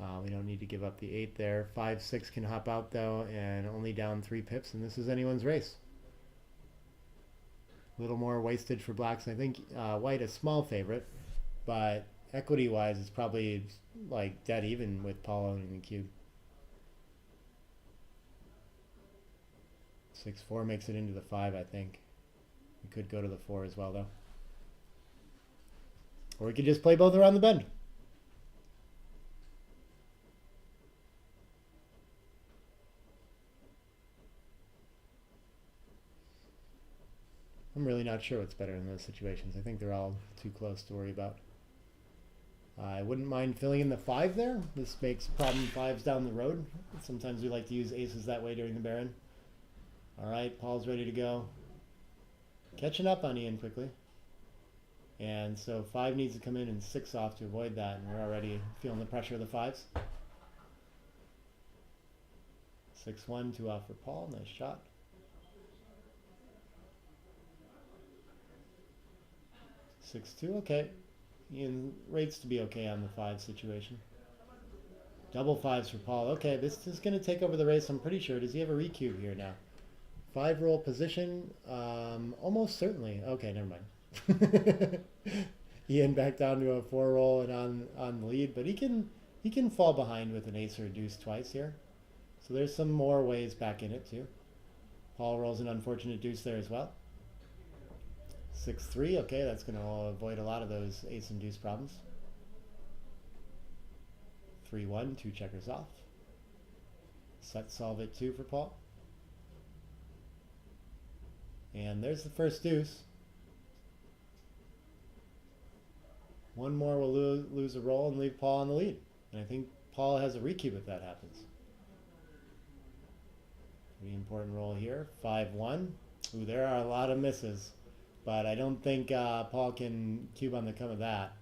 We don't need to give up the 8 there. 5-6 can hop out though, and only down 3 pips, and this is anyone's race. A little more wasted for blacks. I think white a small favorite, but equity-wise it's probably like dead even with Paul owning the cube. 6-4 makes it into the 5, I think. We could go to the 4 as well, though. Or we could just play both around the bend. I'm really not sure what's better in those situations. I think they're all too close to worry about. I wouldn't mind filling in the 5 there. This makes problem 5s down the road. Sometimes we like to use aces that way during the Baron. Alright, Paul's ready to go. Catching up on Ian quickly. And so 5 needs to come in and 6 off to avoid that, and we're already feeling the pressure of the 5s. 6-1, 2 off for Paul. Nice shot. 6-2, okay. Ian rates to be okay on the 5 situation. Double 5s for Paul. Okay, this is going to take over the race, I'm pretty sure. Does he have a recube here now? 5 roll position, almost certainly. Okay, never mind. Ian back down to a 4 roll and on the lead, but he can fall behind with an ace or a deuce twice here. So there's some more ways back in it too. Paul rolls an unfortunate deuce there as well. 6-3, okay, that's going to avoid a lot of those ace and deuce problems. 3-1, 2 checkers off. Set solve it 2 for Paul. And there's the first deuce. One more will lose a roll and leave Paul on the lead. And I think Paul has a recube if that happens. Pretty important roll here. 5-1. Ooh, there are a lot of misses. But I don't think Paul can cube on the come of that.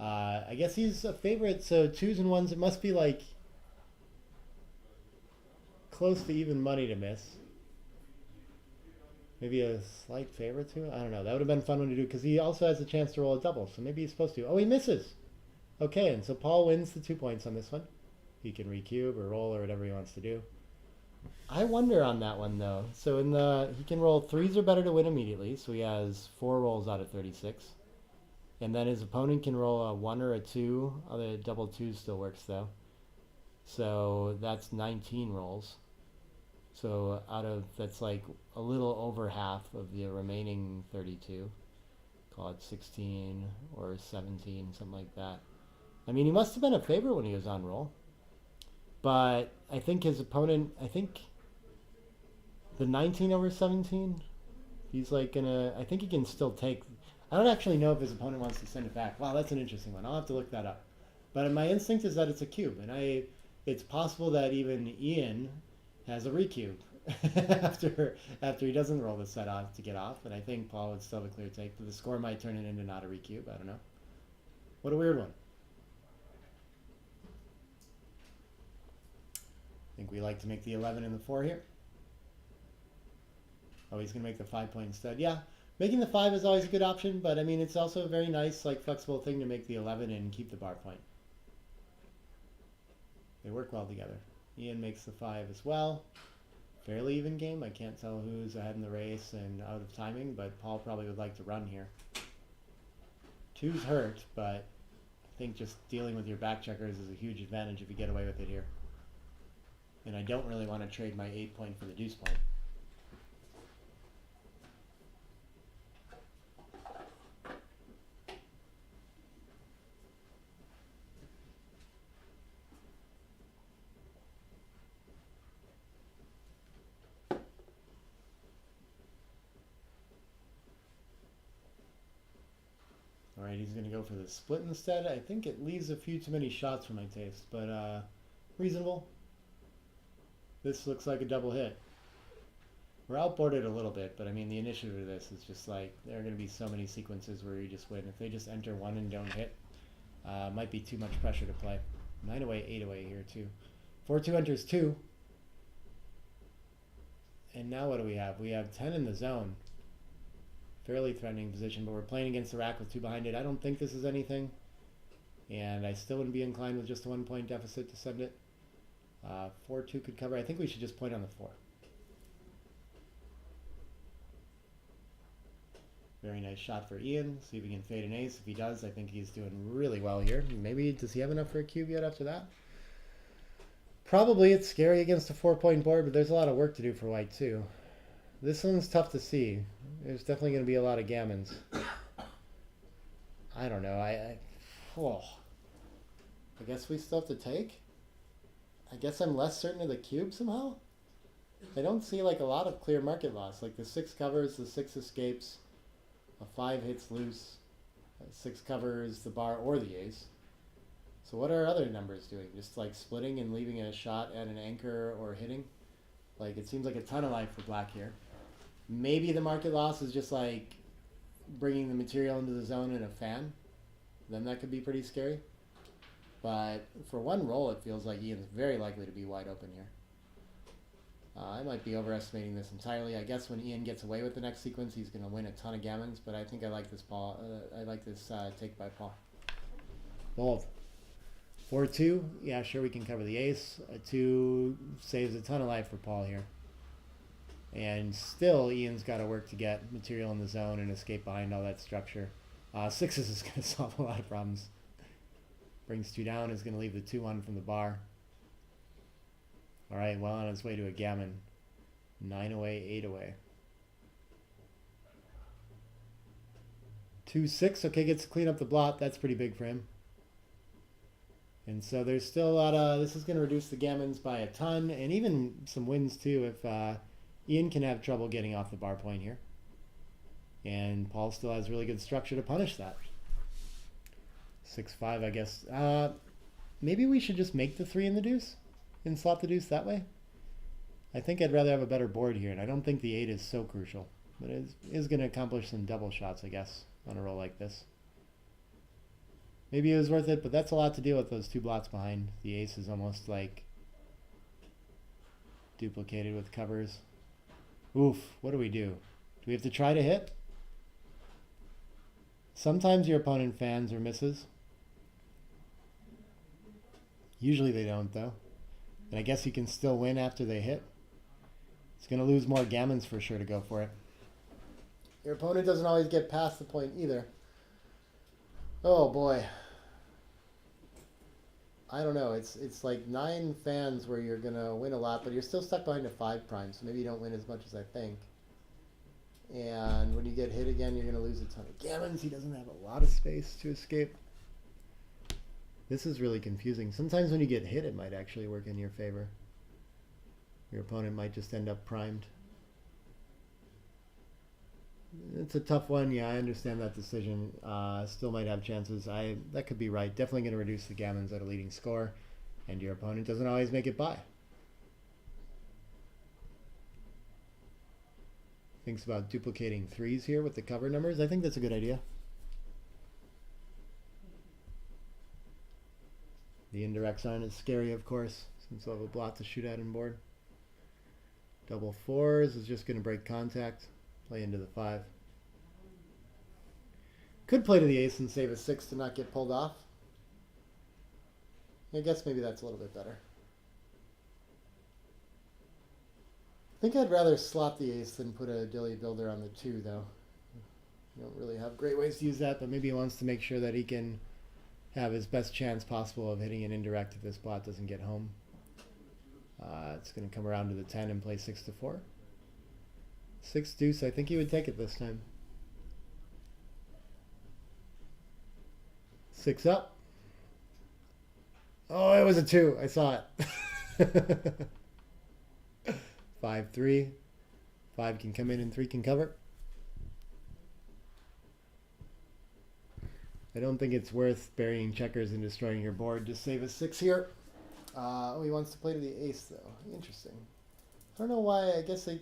I guess he's a favorite, so 2s and 1s, it must be like close to even money to miss. Maybe a slight favorite too? I don't know. That would have been a fun one to do because he also has a chance to roll a double, so maybe he's supposed to. Oh, he misses! Okay, and so Paul wins the 2 points on this one. He can recube or roll or whatever he wants to do. I wonder on that one though. So he can roll 3s or better to win immediately, so he has 4 rolls out of 36. And then his opponent can roll a 1 or a 2. Oh, the double 2 still works though. So that's 19 rolls. So that's like a little over half of the remaining 32. Call it 16 or 17, something like that. I mean, he must have been a favorite when he was on roll. But I think his opponent, the 19 over 17, he's like I think he can still take. I don't actually know if his opponent wants to send it back. Wow, that's an interesting one. I'll have to look that up. But my instinct is that it's a cube, and it's possible that even Ian has a recube after he doesn't roll the set off to get off, and I think Paul would still have a clear take, but the score might turn it into not a recube. I don't know. What a weird one. I think we like to make the 11 and the 4 here. Oh, he's going to make the 5 point instead. Yeah, making the 5 is always a good option, but I mean, it's also a very nice, like, flexible thing to make the 11 and keep the bar point. They work well together. Ian makes the 5 as well. Fairly even game. I can't tell who's ahead in the race and out of timing, but Paul probably would like to run here. 2's hurt, but I think just dealing with your back checkers is a huge advantage if you get away with it here. And I don't really want to trade my 8 point for the deuce point. Alright, he's going to go for the split instead. I think it leaves a few too many shots for my taste, but reasonable. This looks like a double hit. We're outboarded a little bit, but I mean the initiative of this is just like, there are going to be so many sequences where you just win. If they just enter 1 and don't hit, might be too much pressure to play. 9 away, 8 away here too. 4-2 enters 2. And now what do we have? We have 10 in the zone. Fairly threatening position, but we're playing against the rack with 2 behind it. I don't think this is anything. And I still wouldn't be inclined with just a 1 point deficit to send it. 4-2 could cover. I think we should just point on the 4. Very nice shot for Ian. See if he can fade an ace. If he does, I think he's doing really well here. Maybe, does he have enough for a cube yet after that? Probably. It's scary against a 4 point board, but there's a lot of work to do for white too. This one's tough to see. There's definitely going to be a lot of gammons. I don't know. I guess we still have to take? I guess I'm less certain of the cube somehow? I don't see like a lot of clear market loss. Like the 6 covers, the 6 escapes, a 5 hits loose, 6 covers the bar or the ace. So what are other numbers doing? Just like splitting and leaving a shot at an anchor or hitting? Like it seems like a ton of life for black here. Maybe the market loss is just like bringing the material into the zone in a fan. Then that could be pretty scary. But for one roll, it feels like Ian's very likely to be wide open here. I might be overestimating this entirely. I guess when Ian gets away with the next sequence, he's going to win a ton of gammons. But I think I like this ball. I like this take by Paul. Bold. 4-2. Yeah, sure, we can cover the ace. A 2 saves a ton of life for Paul here. And still, Ian's got to work to get material in the zone and escape behind all that structure. 6s is going to solve a lot of problems. Brings 2 down, is going to leave the 2-1 from the bar. Alright, well on his way to a gammon. 9 away, 8 away. 2-6, okay, gets to clean up the blot. That's pretty big for him. And so there's still a lot of, this is going to reduce the gammons by a ton, and even some wins too if Ian can have trouble getting off the bar point here. And Paul still has really good structure to punish that. 6-5, I guess. Maybe we should just make the 3 in the deuce and slot the deuce that way. I think I'd rather have a better board here, and I don't think the 8 is so crucial. But it is going to accomplish some double shots, I guess, on a roll like this. Maybe it was worth it, but that's a lot to deal with. Those two blots behind. The ace is almost like duplicated with covers. Oof, what do we do? Do we have to try to hit? Sometimes your opponent fans or misses. Usually they don't, though. And I guess you can still win after they hit. It's going to lose more gammons for sure to go for it. Your opponent doesn't always get past the point either. Oh boy. I don't know. It's like 9 fans where you're going to win a lot, but you're still stuck behind a 5 prime, so maybe you don't win as much as I think. And when you get hit again, you're going to lose a ton of gammons. He doesn't have a lot of space to escape. This is really confusing. Sometimes when you get hit, it might actually work in your favor. Your opponent might just end up primed. It's a tough one. Yeah, I understand that decision. Still might have chances. That could be right. Definitely going to reduce the gammons at a leading score. And your opponent doesn't always make it by. Thinks about duplicating 3s here with the cover numbers. I think that's a good idea. The indirects aren't as scary, of course, since we'll have a blot to shoot at and board. Double 4s is just going to break contact. Play into the 5. Could play to the ace and save a 6 to not get pulled off. I guess maybe that's a little bit better. I think I'd rather slot the ace than put a dilly builder on the 2, though. You don't really have great ways to use that, but maybe he wants to make sure that he can have his best chance possible of hitting an indirect if this blot doesn't get home. It's going to come around to the 10 and play 6 to 4. 6 deuce, I think he would take it this time. 6 up. Oh, it was a 2. I saw it. 5 3. 5 can come in and 3 can cover. I don't think it's worth burying checkers and destroying your board. Just save a 6 here. Oh, he wants to play to the ace, though. Interesting. I don't know why. I guess it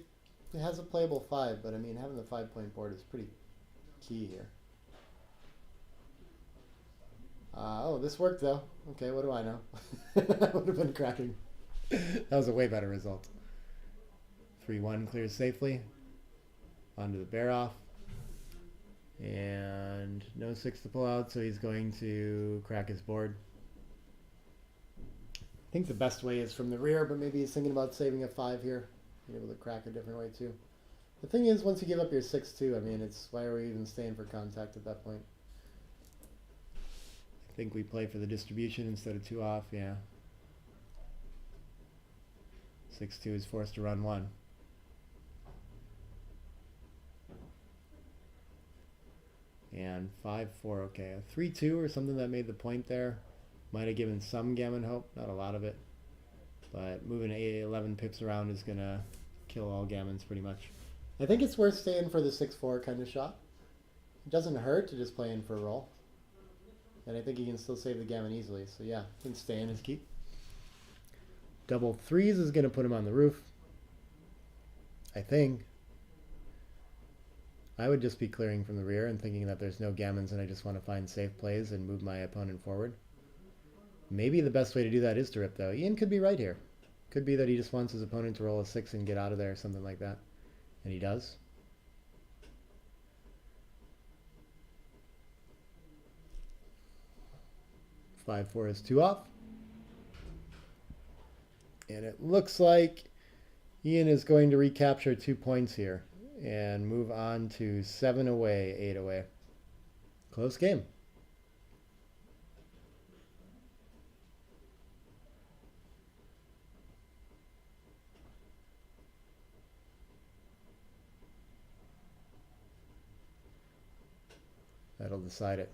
has a playable 5, but I mean, having the 5-point board is pretty key here. Oh, this worked, though. Okay, what do I know? That would have been cracking. That was a way better result. 3-1 clears safely. Onto the bear off. And no 6 to pull out, so he's going to crack his board. I think the best way is from the rear, but maybe he's thinking about saving a 5 here. Being able to crack a different way too. The thing is, once you give up your 6-2, I mean, it's why are we even staying for contact at that point? I think we play for the distribution instead of 2 off, yeah. 6-2 is forced to run 1. And 5-4, okay. A 3-2 or something that made the point there. Might have given some gammon hope, not a lot of it. But moving 11 pips around is going to kill all gammons pretty much. I think it's worth staying for the 6-4 kind of shot. It doesn't hurt to just play in for a roll. And I think he can still save the gammon easily. So yeah, I think staying is keep. Double 3s is going to put him on the roof. I think. I would just be clearing from the rear and thinking that there's no gammons and I just want to find safe plays and move my opponent forward. Maybe the best way to do that is to rip, though. Ian could be right here. Could be that he just wants his opponent to roll a 6 and get out of there or something like that. And he does. Five 4 is 2 off. And it looks like Ian is going to recapture 2 points here and move on to 7 away, 8 away. Close game. That'll decide it.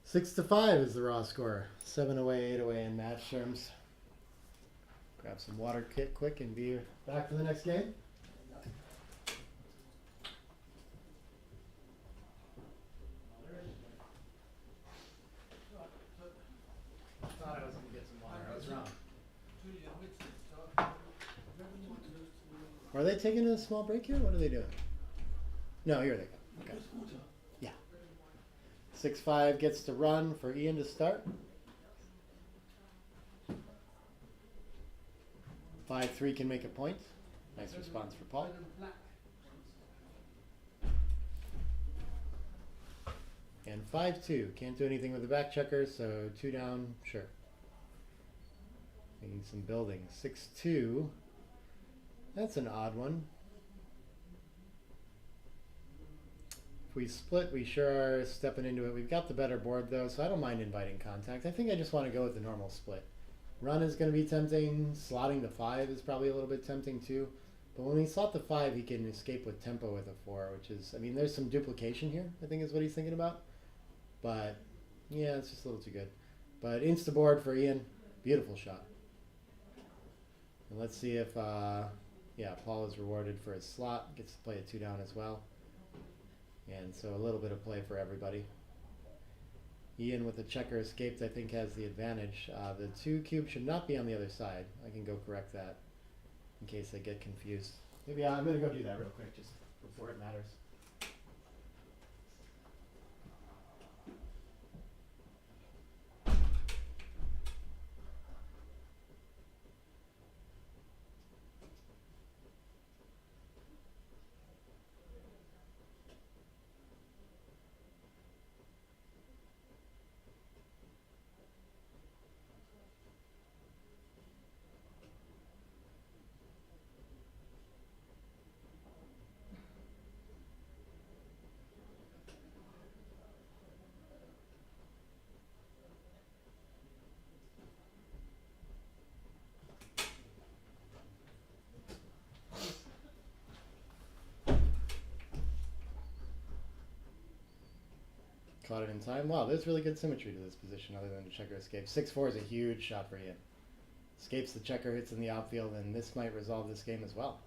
6 to 5 is the raw score. 7 away, 8 away in match terms. Grab some water kit quick and be back for the next game. I thought I was going to get some water. I was wrong. Are they taking a small break here? What are they doing? No, here they go. Okay. Yeah. 6-5 gets to run for Ian to start. 5-3 can make a point. Nice response for Paul. Red and black. And 5-2. Can't do anything with the back checker, so 2 down, sure. Making some building. 6-2. That's an odd one. If we split, we sure are stepping into it. We've got the better board though, so I don't mind inviting contact. I think I just want to go with the normal split. Run is going to be tempting. Slotting the 5 is probably a little bit tempting too. But when we slot the 5, he can escape with tempo with a 4, which is, I mean, there's some duplication here, I think is what he's thinking about. But, yeah, it's just a little too good. But insta board for Ian. Beautiful shot. And let's see if, yeah, Paul is rewarded for his slot. Gets to play a 2 down as well. And so a little bit of play for everybody. Ian with the checker escaped, I think, has the advantage. The 2 cube should not be on the other side. I can go correct that in case I get confused. Maybe I'm going to go do that real quick just before it matters. Caught it in time. Wow, there's really good symmetry to this position other than the checker escape. 6-4 is a huge shot for Ian. Escapes the checker, hits in the outfield, and this might resolve this game as well.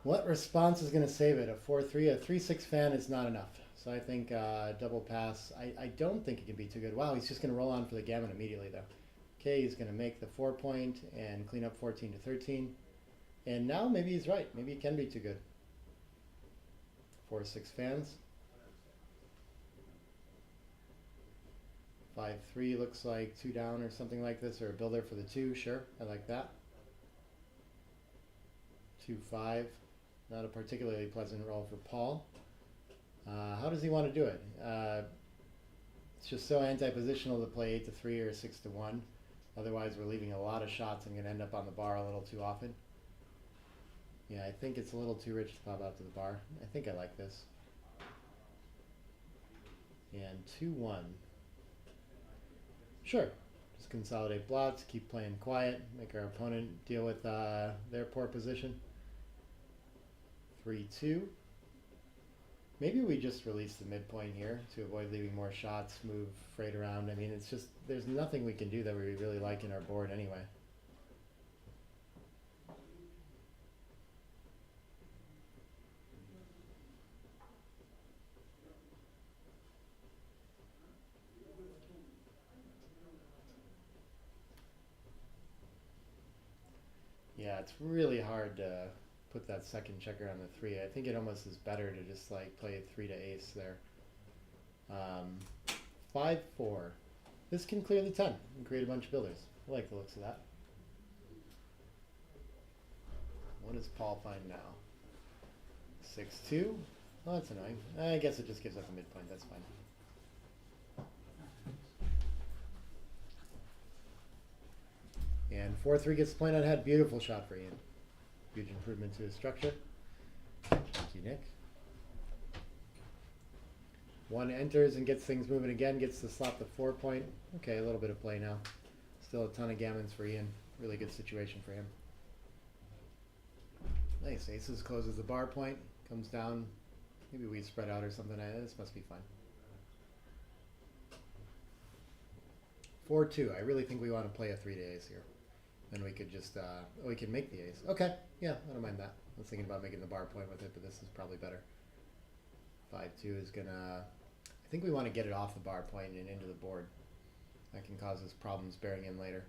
What response is going to save it? A 4-3? A 3-6 fan is not enough. So I think double pass. I don't think it can be too good. Wow, he's just going to roll on for the gammon immediately, though. Okay, he's going to make the 4 point and clean up 14 to 13. And now maybe he's right. Maybe it can be too good. 4-6 fans. 5-3 looks like 2 down or something like this, or a builder for the 2. Sure, I like that. 2-5, not a particularly pleasant roll for Paul. How does he want to do it? It's just so anti-positional to play 8-3 or 6-1. Otherwise, we're leaving a lot of shots and going to end up on the bar a little too often. Yeah, I think it's a little too rich to pop out to the bar. I think I like this. And 2-1. Sure. Just consolidate blots, keep playing quiet, make our opponent deal with their poor position. 3-2. Maybe we just release the midpoint here to avoid leaving more shots, move freight around. I mean, it's just, there's nothing we can do that we really like in our board anyway. Yeah, it's really hard to put that second checker on the 3. I think it almost is better to just like play 3 to ace there. 5-4. This can clear the 10 and create a bunch of builders. I like the looks of that. What does Paul find now? 6-2. Oh, that's annoying. I guess it just gives up a midpoint. That's fine. And 4-3 gets the point on head. Beautiful shot for Ian. Huge improvement to his structure. Thank you, Nick. 1 enters and gets things moving again. Gets to slot the 4 point. Okay, a little bit of play now. Still a ton of gammons for Ian. Really good situation for him. Nice. Aces closes the bar point. Comes down. Maybe we spread out or something. This must be fine. 4-2. I really think we want to play a 3 to ace here. Then we could just, we can make the ace. Okay, yeah, I don't mind that. I was thinking about making the bar point with it, but this is probably better. 5-2 is gonna, I think we want to get it off the bar point and into the board. That can cause us problems bearing in later.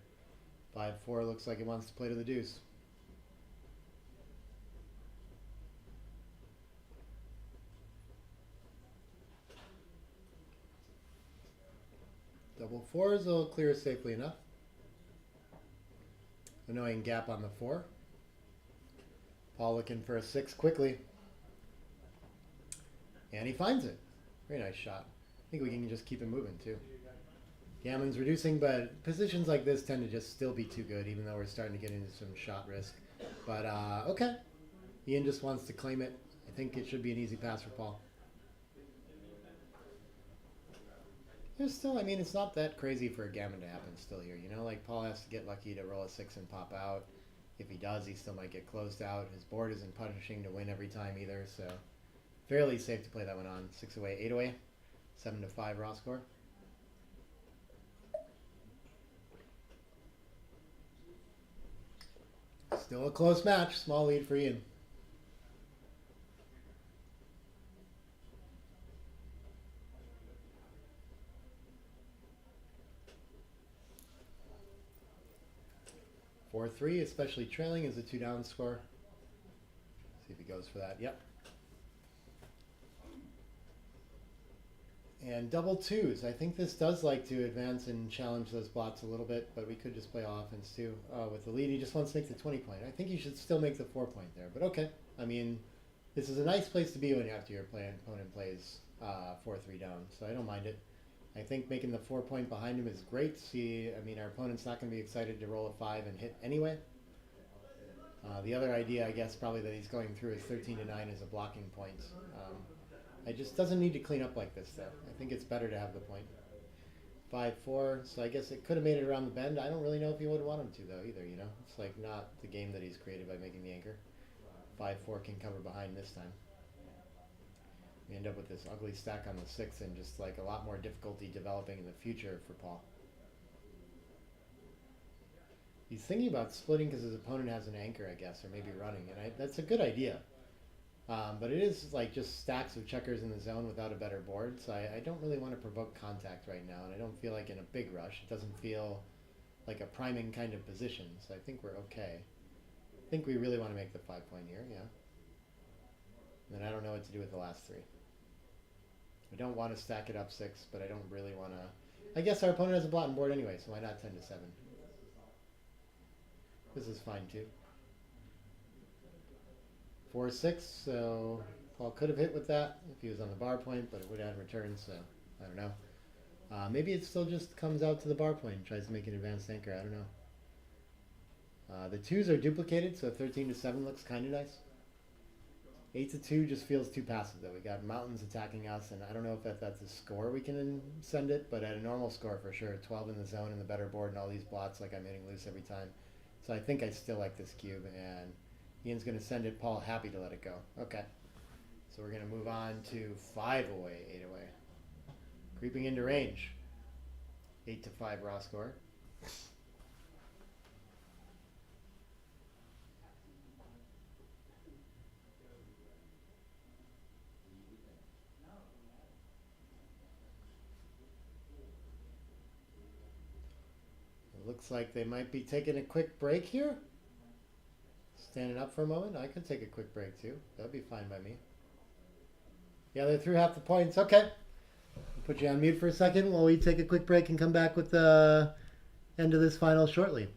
5-4 looks like it wants to play to the deuce. Double fours will clear safely enough. Annoying gap on the 4. Paul looking for a 6 quickly. And he finds it. Very nice shot. I think we can just keep it moving too. Gammon's reducing, but positions like this tend to just still be too good, even though we're starting to get into some shot risk. But okay. Ian just wants to claim it. I think it should be an easy pass for Paul. There's still, I mean, it's not that crazy for a gammon to happen still here. You know, like Paul has to get lucky to roll a 6 and pop out. If he does, he still might get closed out. His board isn't punishing to win every time either, so fairly safe to play that one on. 6 away, 8 away, 7-5 raw score. Still a close match. Small lead for Ian. Four three, especially trailing, is a 2 down score. See if he goes for that. Yep. And double twos. I think this does like to advance and challenge those blots a little bit, but we could just play offense too. With the lead, he just wants to make the 20 point. I think you should still make the 4 point there, but okay. I mean, this is a nice place to be when after your opponent plays 4-3 down, so I don't mind it. I think making the 4 point behind him is great. See, I mean, our opponent's not going to be excited to roll a 5 and hit anyway. The other idea, I guess, probably that he's going through is 13-9 as a blocking point. It just doesn't need to clean up like this, though. I think it's better to have the point. 5-4, so I guess it could have made it around the bend. I don't really know if he would want him to, though, either, you know? It's like not the game that he's created by making the anchor. 5-4 can cover behind this time. We end up with this ugly stack on the 6 and just like a lot more difficulty developing in the future for Paul. He's thinking about splitting because his opponent has an anchor, I guess, or maybe running, and that's a good idea. But it is like just stacks of checkers in the zone without a better board, so I don't really want to provoke contact right now, and I don't feel like in a big rush. It doesn't feel like a priming kind of position, so I think we're okay. I think we really want to make the 5 point here, yeah. And then I don't know what to do with the last 3. I don't want to stack it up 6, but I don't really want to. I guess our opponent has a blot and board anyway, so why not 10-7? This is fine too. 4-6, so Paul could have hit with that if he was on the bar point, but it would have returned, so I don't know. Maybe it still just comes out to the bar point and tries to make an advanced anchor. I don't know. The 2s are duplicated, so 13-7 looks kind of nice. 8-2 just feels too passive, though. We got mountains attacking us, and I don't know if that's a score we can send it, but at a normal score for sure. 12 in the zone and the better board and all these blots, like I'm hitting loose every time. So I think I still like this cube, and Ian's going to send it. Paul happy to let it go. Okay. So we're going to move on to 5 away, 8 away. Creeping into range. 8-5 raw score. Looks like they might be taking a quick break here. Standing up for a moment. I could take a quick break too. That'd be fine by me. Yeah, they're through half the points. Okay. I'll put you on mute for a second while we take a quick break and come back with the end of this final shortly.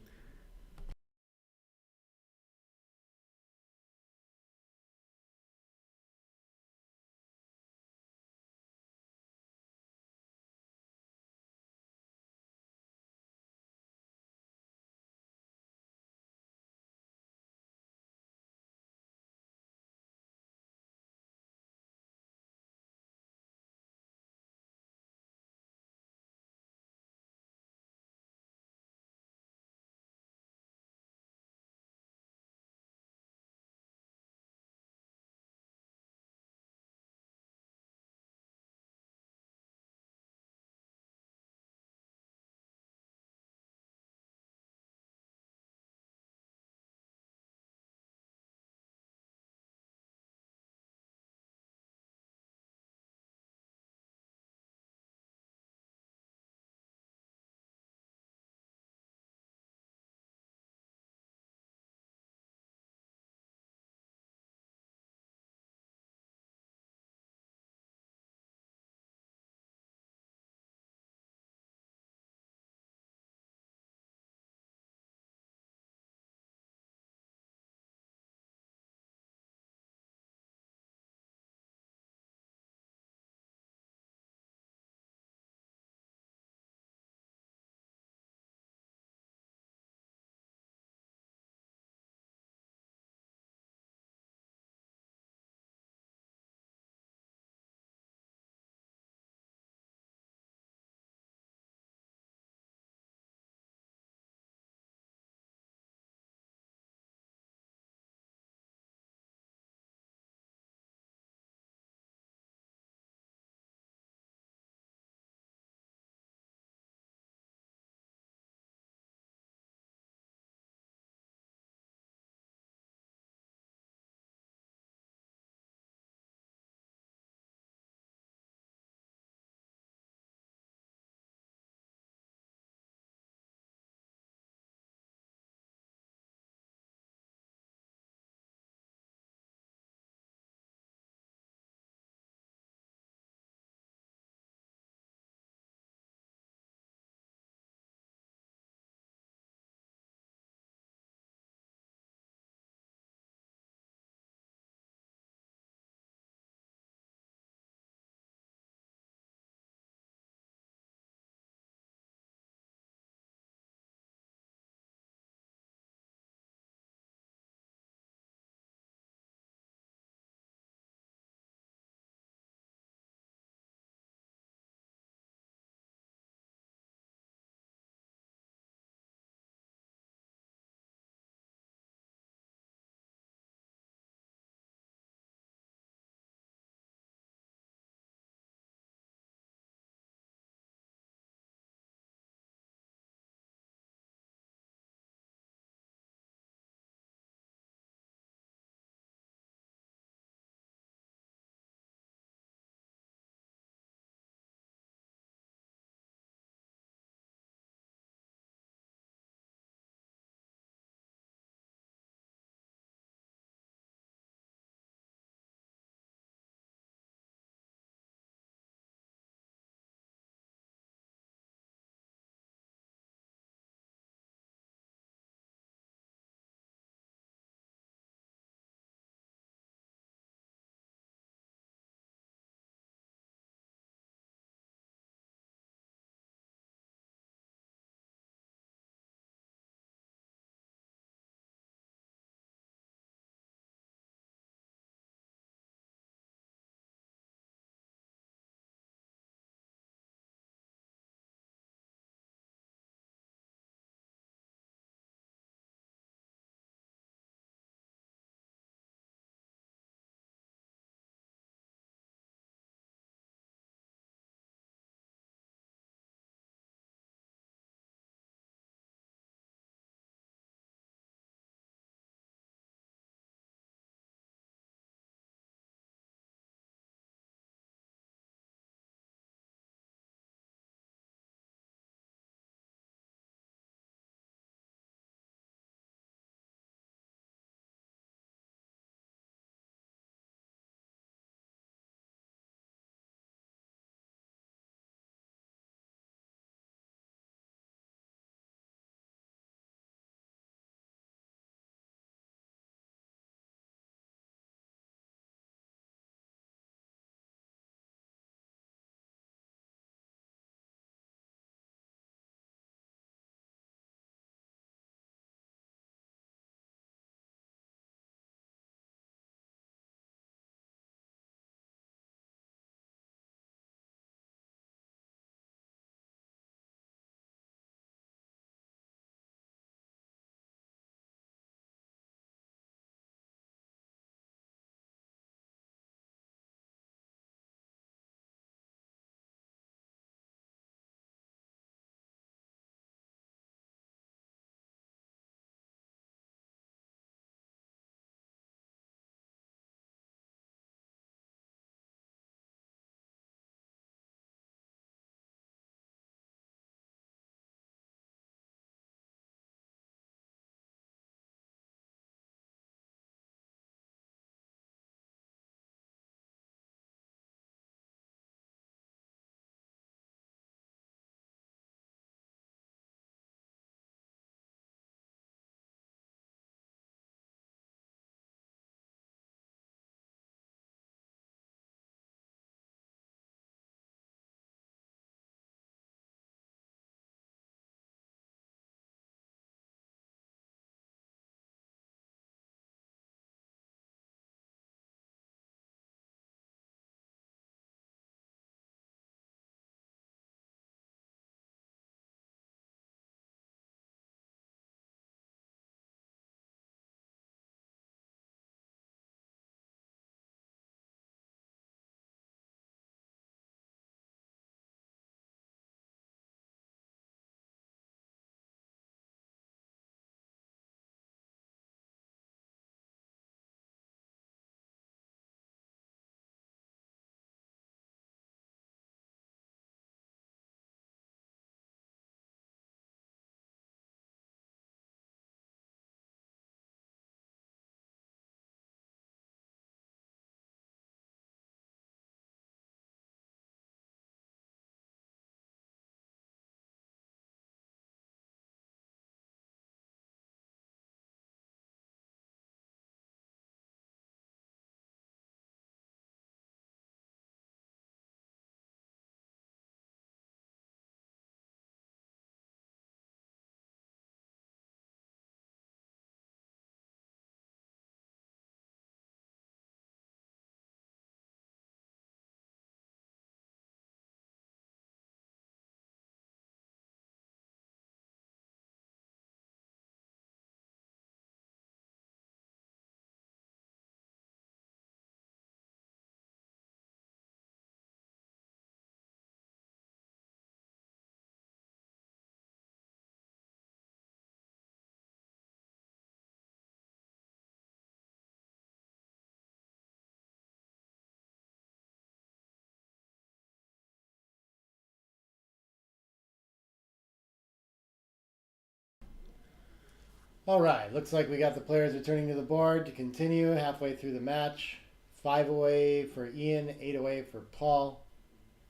All right, looks like we got the players returning to the board to continue halfway through the match. 5 away for Ian, 8 away for Paul.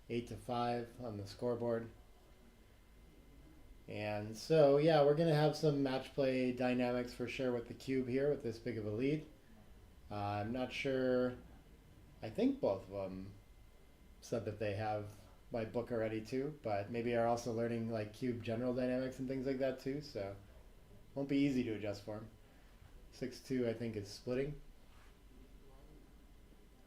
8-5 on the scoreboard. And so, yeah, we're going to have some match play dynamics for sure with the cube here with this big of a lead. I'm not sure. I think both of them said that they have my book already too, but maybe are also learning like cube general dynamics and things like that too, so won't be easy to adjust for them. 6-2 I think is splitting.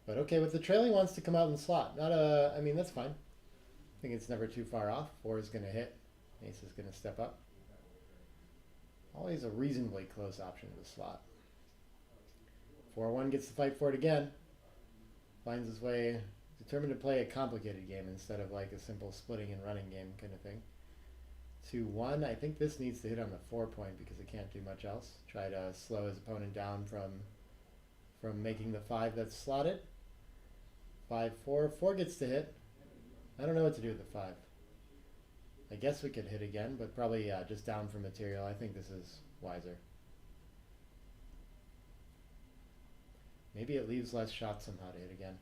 But okay, with the trail he wants to come out in slot. I mean, that's fine. I think it's never too far off. 4 is going to hit. Ace is going to step up. Always a reasonably close option to the slot. 4-1 gets to fight for it again. Finds his way, determined to play a complicated game instead of like a simple splitting and running game kind of thing. 2-1, I think this needs to hit on the 4 point because it can't do much else. Try to slow his opponent down from making the 5 that's slotted. 5-4, 4 gets to hit. I don't know what to do with the 5. I guess we could hit again, but probably just down for material. I think this is wiser. Maybe it leaves less shots somehow to hit again.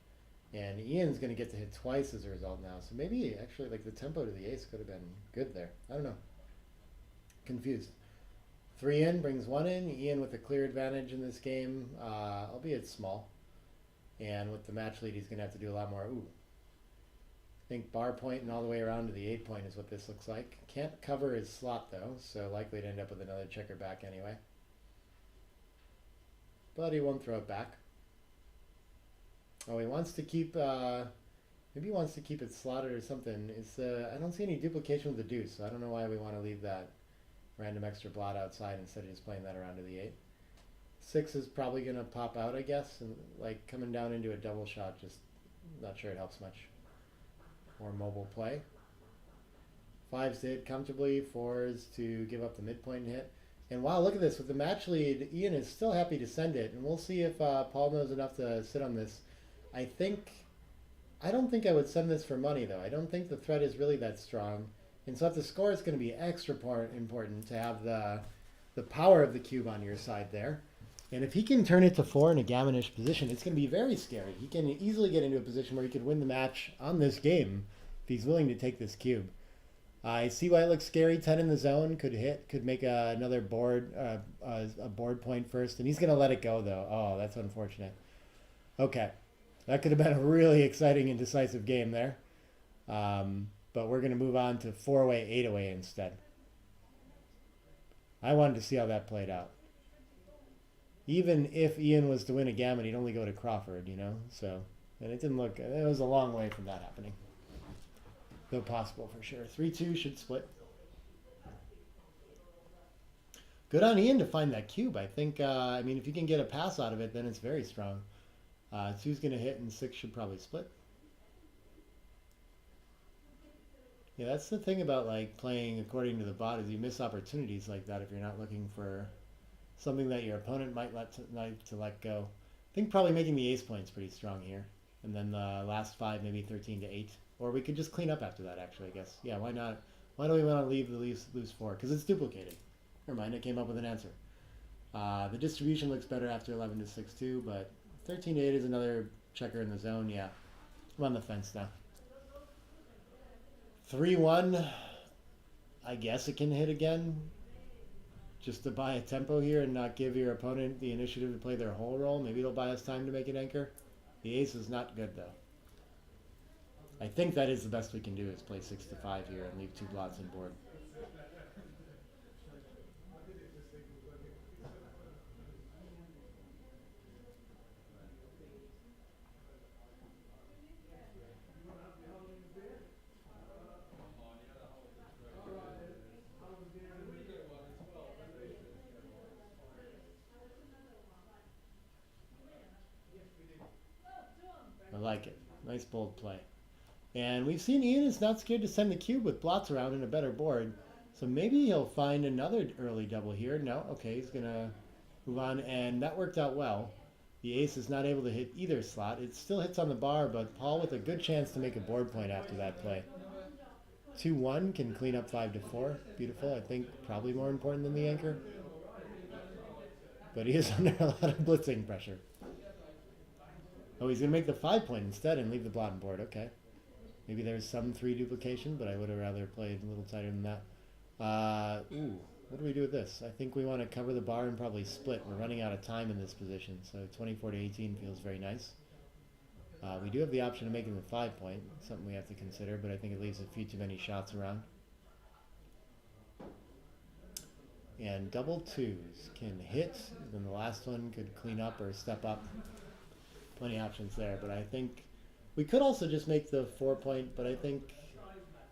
And Ian's going to get to hit twice as a result now. So maybe actually like the tempo to the ace could have been good there. I don't know. Confused. 3 in brings 1 in. Ian with a clear advantage in this game, albeit small. And with the match lead, he's going to have to do a lot more. Ooh. I think bar point and all the way around to the 8 point is what this looks like. Can't cover his slot though, so likely to end up with another checker back anyway. But he won't throw it back. Oh, he wants to keep, maybe he wants to keep it slotted or something. It's, I don't see any duplication with the deuce, so I don't know why we want to leave that random extra blot outside instead of just playing that around to the 8. 6 is probably going to pop out, I guess, and like coming down into a double shot, just not sure it helps much. More mobile play. 5s to hit comfortably, 4s to give up the midpoint and hit. And wow, look at this. With the match lead, Ian is still happy to send it, and we'll see if Paul knows enough to sit on this. I don't think I would send this for money, though. I don't think the threat is really that strong. And so if the score is going to be extra important to have the power of the cube on your side there. And if he can turn it to 4 in a gammonish position, it's going to be very scary. He can easily get into a position where he could win the match on this game if he's willing to take this cube. I see why it looks scary. 10 in the zone could hit, could make another board, a board point first. And he's going to let it go, though. Oh, that's unfortunate. Okay. That could have been a really exciting and decisive game there. But we're going to move on to 4 away, 8 away instead. I wanted to see how that played out. Even if Ian was to win a gammon, he'd only go to Crawford, you know? So, and it didn't look, it was a long way from that happening. Though possible for sure. 3-2 should split. Good on Ian to find that cube. I think, I mean, if you can get a pass out of it, then it's very strong. 2's going to hit and 6 should probably split. Yeah, that's the thing about like playing according to the bot is you miss opportunities like that if you're not looking for something that your opponent might like to let go. I think probably making the ace point's pretty strong here. And then the last 5, maybe 13-8. Or we could just clean up after that, actually, I guess. Yeah, why not? Why do we want to leave the loose 4? Because it's duplicated. Never mind, I came up with an answer. The distribution looks better after 11 to 6-2, but 13-8 is another checker in the zone. Yeah, I'm on the fence now. 3-1. I guess it can hit again. Just to buy a tempo here and not give your opponent the initiative to play their whole role. Maybe it'll buy us time to make an anchor. The ace is not good, though. I think that is the best we can do is play 6-5 here and leave 2 blots on board. I like it. Nice bold play. And we've seen Ian is not scared to send the cube with blots around in a better board. So maybe he'll find another early double here. No, okay, he's going to move on. And that worked out well. The ace is not able to hit either slot. It still hits on the bar, but Paul with a good chance to make a board point after that play. 2-1 can clean up 5-4. Beautiful. I think probably more important than the anchor. but he is under a lot of blitzing pressure. Oh, he's going to make the 5 point instead and leave the bottom board. Okay. Maybe there's some 3 duplication, but I would have rather played a little tighter than that. What do we do with this? I think we want to cover the bar and probably split. We're running out of time in this position, so 24 to 18 feels very nice. We do have the option of making the 5 point, something we have to consider, but I think it leaves a few too many shots around. And double twos can hit, then the last one could clean up or step up. Plenty of options there, but I think we could also just make the 4 point, but I think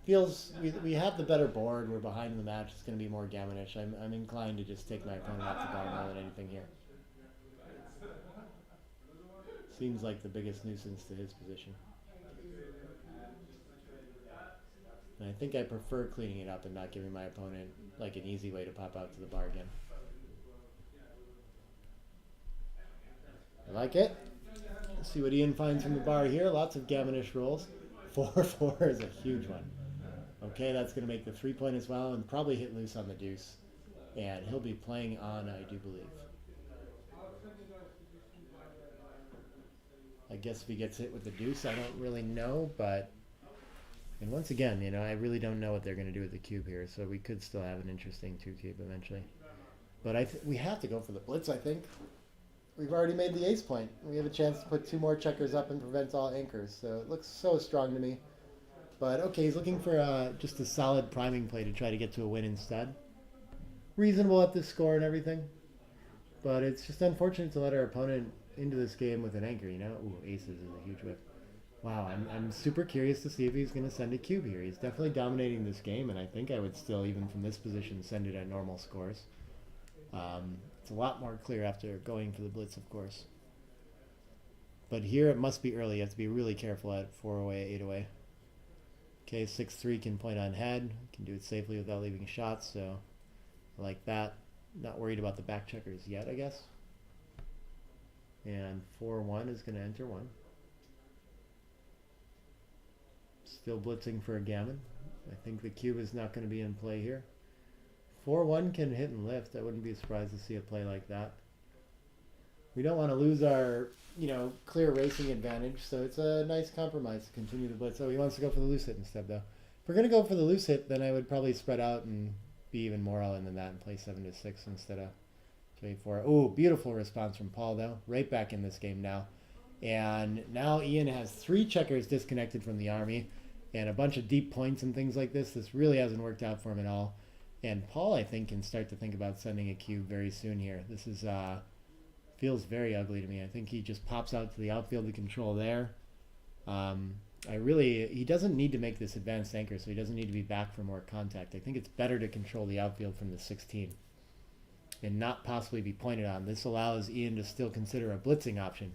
feels we have the better board. We're behind in the match. It's going to be more gammonish. I'm inclined to just take my opponent off the bar more than anything here. Seems like the biggest nuisance to his position. And I think I prefer cleaning it up and not giving my opponent like an easy way to pop out to the bar again. I like it. Let's see what Ian finds from the bar here. Lots of gammonish rolls. 4-4 is a huge one. Okay, that's going to make the 3 point as well and probably hit loose on the deuce. And he'll be playing on, I do believe. I guess if he gets hit with the deuce, I don't really know, but... And once again, you know, I really don't know what they're going to do with the cube here, so we could still have an interesting 2 cube eventually. But we have to go for the blitz, I think. We've already made the ace point. We have a chance to put 2 more checkers up and prevent all anchors, so it looks so strong to me. But okay, he's looking for just a solid priming play to try to get to a win instead. Reasonable at this score and everything. But it's just unfortunate to let our opponent into this game with an anchor, you know? Ooh, aces is a huge whip. Wow, I'm super curious to see if he's going to send a cube here. He's definitely dominating this game, and I think I would still, even from this position, send it at normal scores. It's a lot more clear after going for the blitz, of course. But here it must be early. You have to be really careful at 4 away, 8 away. Okay, 6-3 can point on head. Can do it safely without leaving shots, so I like that. Not worried about the back checkers yet, I guess. And 4-1 is going to enter 1. Still blitzing for a gammon. I think the cube is not going to be in play here. 4-1 can hit and lift. I wouldn't be surprised to see a play like that. We don't want to lose our, you know, clear racing advantage, so it's a nice compromise to continue the blitz. Oh, he wants to go for the loose hit instead, though. If we're going to go for the loose hit, then I would probably spread out and be even more all in than that and play 7-6 instead of 24. Oh, beautiful response from Paul, though. Right back in this game now. And now Ian has 3 checkers disconnected from the army and a bunch of deep points and things like this. This really hasn't worked out for him at all. And Paul, I think, can start to think about sending a cube very soon here. This is feels very ugly to me. I think he just pops out to the outfield to control there. He doesn't need to make this advanced anchor, so he doesn't need to be back for more contact. I think it's better to control the outfield from the 16 and not possibly be pointed on. This allows Ian to still consider a blitzing option.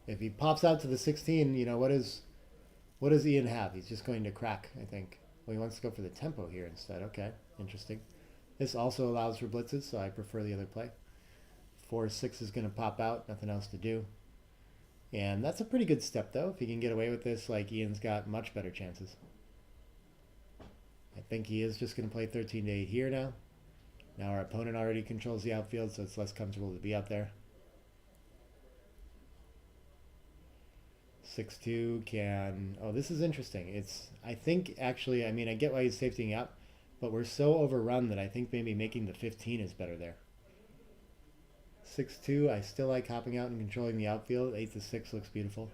If he pops out to the 16, you know, what does Ian have? He's just going to crack, I think. Well, he wants to go for the tempo here instead. Okay, interesting. This also allows for blitzes, so I prefer the other play. 4-6 is going to pop out, nothing else to do. And that's a pretty good step, though. If he can get away with this, like, Ian's got much better chances. I think he is just going to play 13-8 here now. Now our opponent already controls the outfield, so it's less comfortable to be out there. 6-2 can... Oh, this is interesting. I think, actually, I mean, I get why he's safetying up, but we're so overrun that I think maybe making the 15 is better there. 6-2, I still like hopping out and controlling the outfield. 8-6 looks beautiful.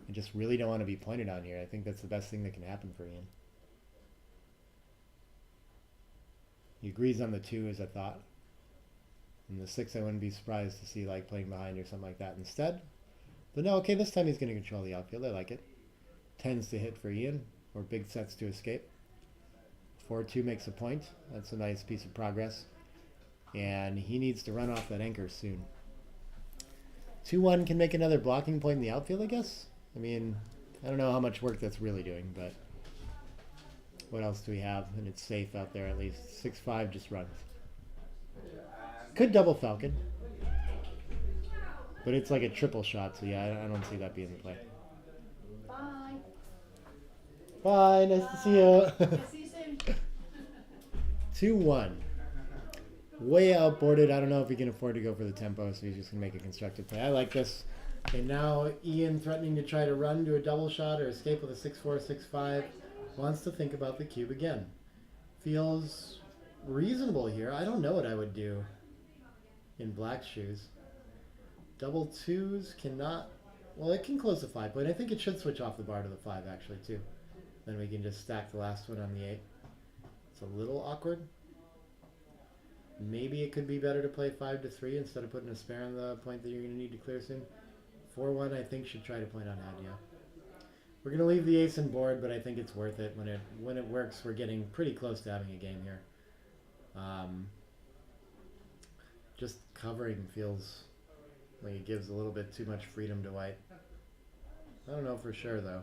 I just really don't want to be pointed on here. I think that's the best thing that can happen for Ian. He agrees on the 2 as I thought. And the 6 I wouldn't be surprised to see like playing behind or something like that instead. But no, okay, this time he's going to control the outfield. I like it. 10s to hit for Ian, or big sets to escape. 4-2 makes a point. That's a nice piece of progress. And he needs to run off that anchor soon. 2-1 can make another blocking point in the outfield, I guess. I mean, I don't know how much work that's really doing, but what else do we have? And it's safe out there at least. 6-5 just runs. Could double Falcon. But it's like a triple shot, so yeah, I don't see that being the play. Bye. Bye, nice to see you. See you soon. 2-1. way outboarded. I don't know if he can afford to go for the tempo, so he's just going to make a constructive play. I like this. And now Ian threatening to try to run to a double shot or escape with a 6-4, 6-5. Wants to think about the cube again. Feels reasonable here. I don't know what I would do in black shoes. Double twos cannot... Well, it can close the 5 point. I think it should switch off the bar to the 5 actually too. Then we can just stack the last one on the 8. It's a little awkward. Maybe it could be better to play 5-3 instead of putting a spare on the point that you're going to need to clear soon. 4-1 I think should try to point on Adia. We're going to leave the ace in board, but I think it's worth it. When it works, we're getting pretty close to having a game here. Just covering feels like it gives a little bit too much freedom to white. I don't know for sure though.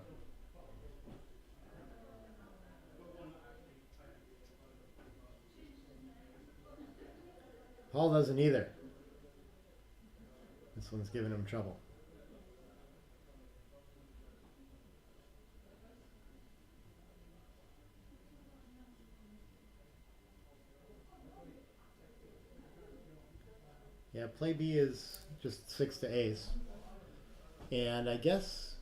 Paul doesn't either. This one's giving him trouble. Yeah, play B is just 6 to ace. And I guess,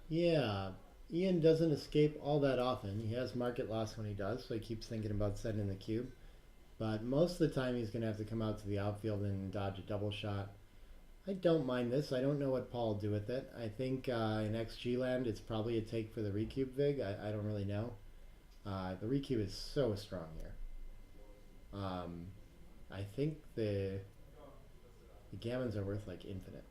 yeah, Ian doesn't escape all that often. He has market loss when he does, so he keeps thinking about sending the cube. But most of the time he's going to have to come out to the outfield and dodge a double shot. I don't mind this. I don't know what Paul will do with it. I think in XG land it's probably a take for the recube vig. I don't really know. The recube is so strong here. I think the gammons are worth like infinite.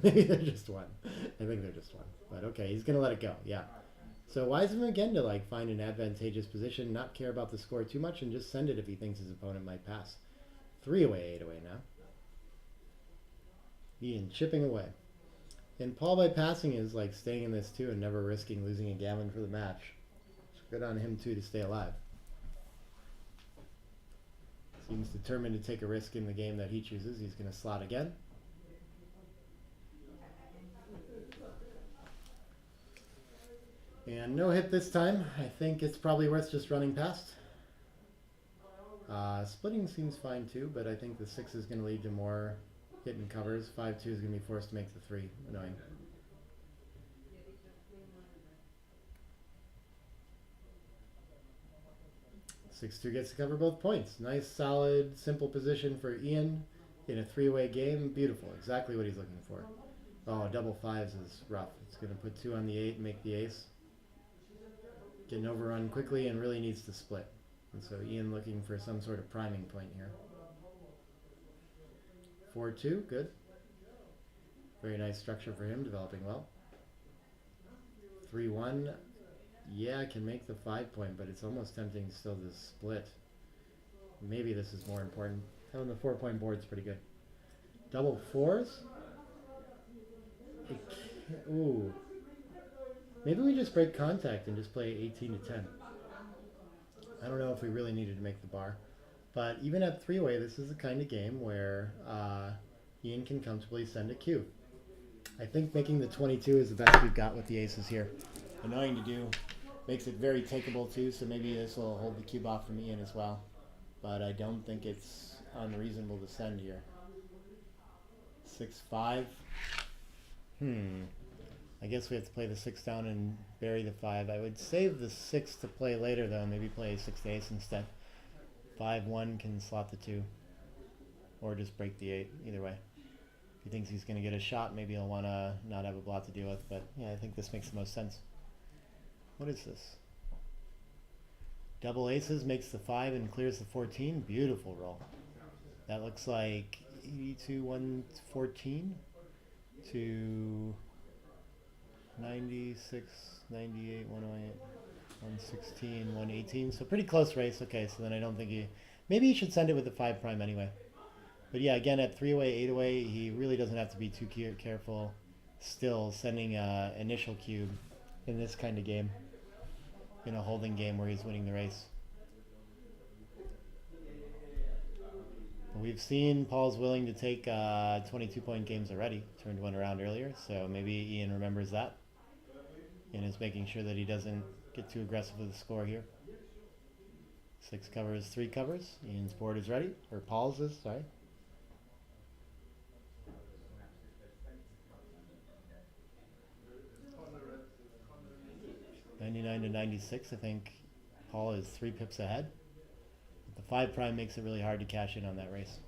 Maybe they're just one. I think they're just one. But okay, he's going to let it go. Yeah. So wise of him again to like find an advantageous position, not care about the score too much, and just send it if he thinks his opponent might pass. 3 away, 8 away now. Ian chipping away. And Paul by passing is like staying in this too and never risking losing a gammon for the match. It's good on him too to stay alive. Seems determined to take a risk in the game that he chooses. He's going to slot again. And no hit this time. I think it's probably worth just running past. Splitting seems fine too, but I think the 6 is going to lead to more hitting covers. 5-2 is going to be forced to make the 3. Annoying. Six-two gets to cover both points. Nice, solid, simple position for Ian in a 3-way game. Beautiful. Exactly what he's looking for. Oh, double 5s is rough. It's going to put 2 on the 8 and make the ace. Getting overrun quickly and really needs to split. And so Ian looking for some sort of priming point here. 4-2, good. Very nice structure for him, developing well. 3-1, yeah, I can make the 5 point, but it's almost tempting still to split. Maybe this is more important. Having the 4 point board's pretty good. Double 4s? Ooh. Maybe we just break contact and just play 18 to 10. I don't know if we really needed to make the bar. But even at 3-way, this is the kind of game where Ian can comfortably send a cube. I think making the 22 is the best we've got with the aces here. Annoying to do. Makes it very takeable too, so maybe this will hold the cube off from Ian as well. But I don't think it's unreasonable to send here. 6-5. I guess we have to play the 6 down and bury the 5. I would save the 6 to play later though, maybe play 6 to ace instead. 5-1 can slot the 2. Or just break the 8, either way. If he thinks he's going to get a shot, maybe he'll want to not have a blot to deal with, but yeah, I think this makes the most sense. What is this? Double aces makes the 5 and clears the 14. Beautiful roll. That looks like 82, 114 to 96, 98, 108, 116, 118. So pretty close race. Okay, so then I don't think maybe he should send it with the 5 prime anyway. But yeah, again, at 3-way, 8-way, he really doesn't have to be too careful. Still sending initial cube in this kind of game. In a holding game where he's winning the race. We've seen Paul's willing to take 22-point games already. Turned one around earlier, so maybe Ian remembers that. And is making sure that he doesn't get too aggressive with the score here. 6 covers, 3 covers. Ian's board is ready, or Paul's is, sorry. $99 to $96, I think Paul is 3 pips ahead. But the 5 prime makes it really hard to cash in on that race.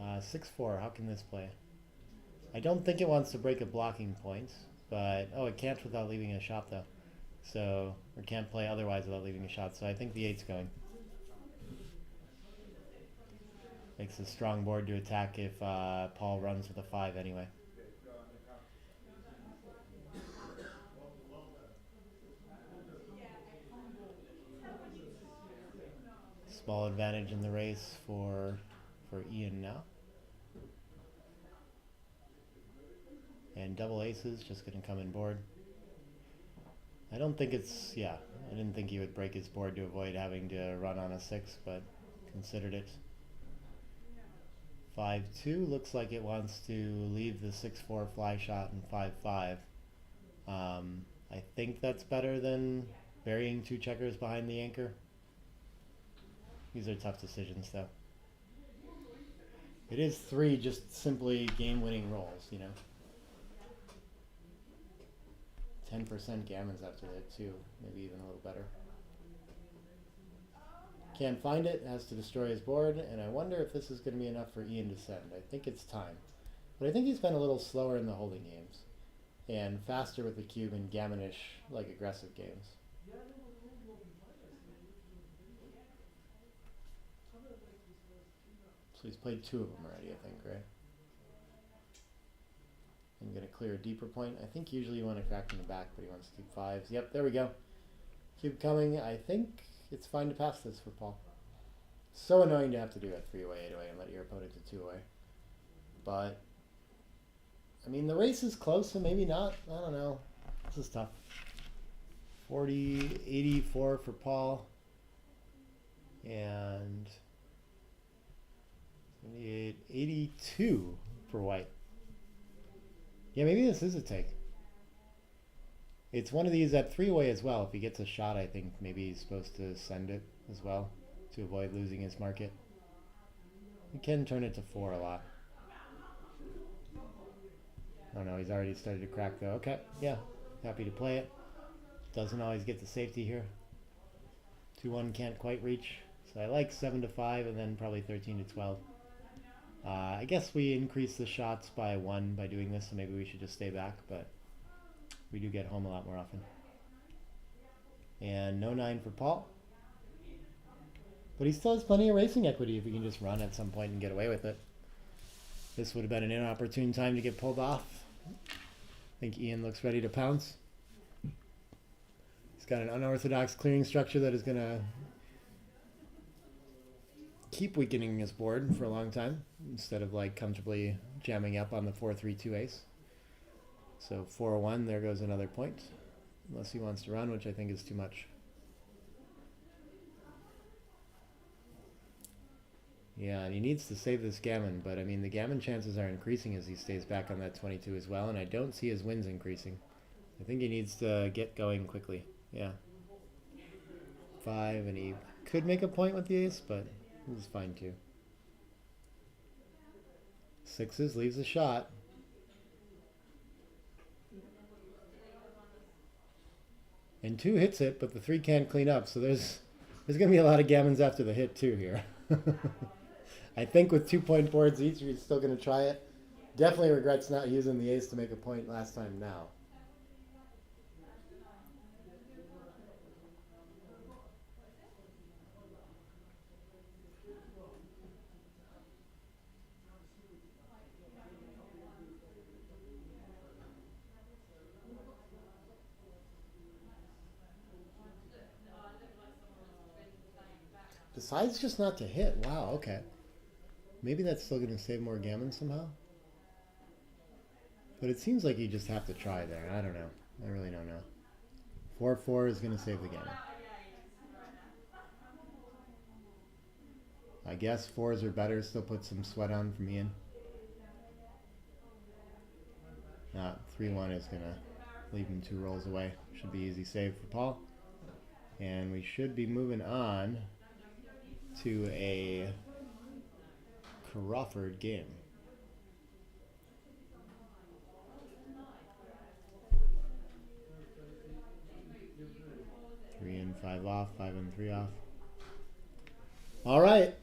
6-4, how can this play? I don't think it wants to break a blocking point, but, oh, it can't without leaving a shot though. So, or can't play otherwise without leaving a shot, so I think the 8's going. Makes a strong board to attack if Paul runs with a 5 anyway. Small advantage in the race for Ian now. And double aces just going to come in board. I don't think it's, yeah, I didn't think he would break his board to avoid having to run on a 6, but considered it. 5-2 looks like it wants to leave the 6-4 fly shot and 5-5. I think that's better than burying 2 checkers behind the anchor. These are tough decisions though. It is 3 just simply game-winning rolls, you know. 10% gammons after that too, maybe even a little better. Can't find it, has to destroy his board, and I wonder if this is going to be enough for Ian to send. I think it's time. But I think he's been a little slower in the holding games, and faster with the cube in gammonish, like aggressive games. So he's played 2 of them already, I think, right? I'm going to clear a deeper point. I think usually you want to crack in the back, but he wants to keep 5s. Yep, there we go. Cube coming. I think it's fine to pass this for Paul. So annoying to have to do it 3-away, 8-away, and let your opponent do 2-away. But, I mean, the race is close, so maybe not. I don't know. This is tough. 40, 84 for Paul. And 78, 82 for White. Yeah, maybe this is a take. It's one of these at 3-way as well. If he gets a shot, I think maybe he's supposed to send it as well to avoid losing his market. He can turn it to 4 a lot. Oh no, he's already started to crack though. Okay, yeah, happy to play it. Doesn't always get the safety here. 2-1 can't quite reach. So I like 7 to 5 and then probably 13 to 12. I guess we increase the shots by 1 by doing this, so maybe we should just stay back, but we do get home a lot more often. And no 9 for Paul. But he still has plenty of racing equity if he can just run at some point and get away with it. This would have been an inopportune time to get pulled off. I think Ian looks ready to pounce. He's got an unorthodox clearing structure that is going to keep weakening his board for a long time instead of like comfortably jamming up on the 4-3-2 ace. So 4-1, there goes another point. Unless he wants to run, which I think is too much. Yeah, and he needs to save this gammon, but I mean the gammon chances are increasing as he stays back on that 22 as well, and I don't see his wins increasing. I think he needs to get going quickly. Yeah. 5, and he could make a point with the ace, but this is fine too. 6s leaves a shot. And 2 hits it, but the 3 can't clean up, so there's going to be a lot of gammons after the hit too here. I think with 2-point boards each, he's still going to try it. Definitely regrets not using the ace to make a point last time now. Decides just not to hit. Wow, okay. Maybe that's still going to save more gammon somehow. But it seems like you just have to try there. I don't know. I really don't know. 4-4 is going to save the gammon. I guess 4s are better. Still put some sweat on from Ian. 3-1 is going to leave him 2 rolls away. Should be easy save for Paul. And we should be moving on to a Crawford game. Three in, five off, 5 and 3 off. All right.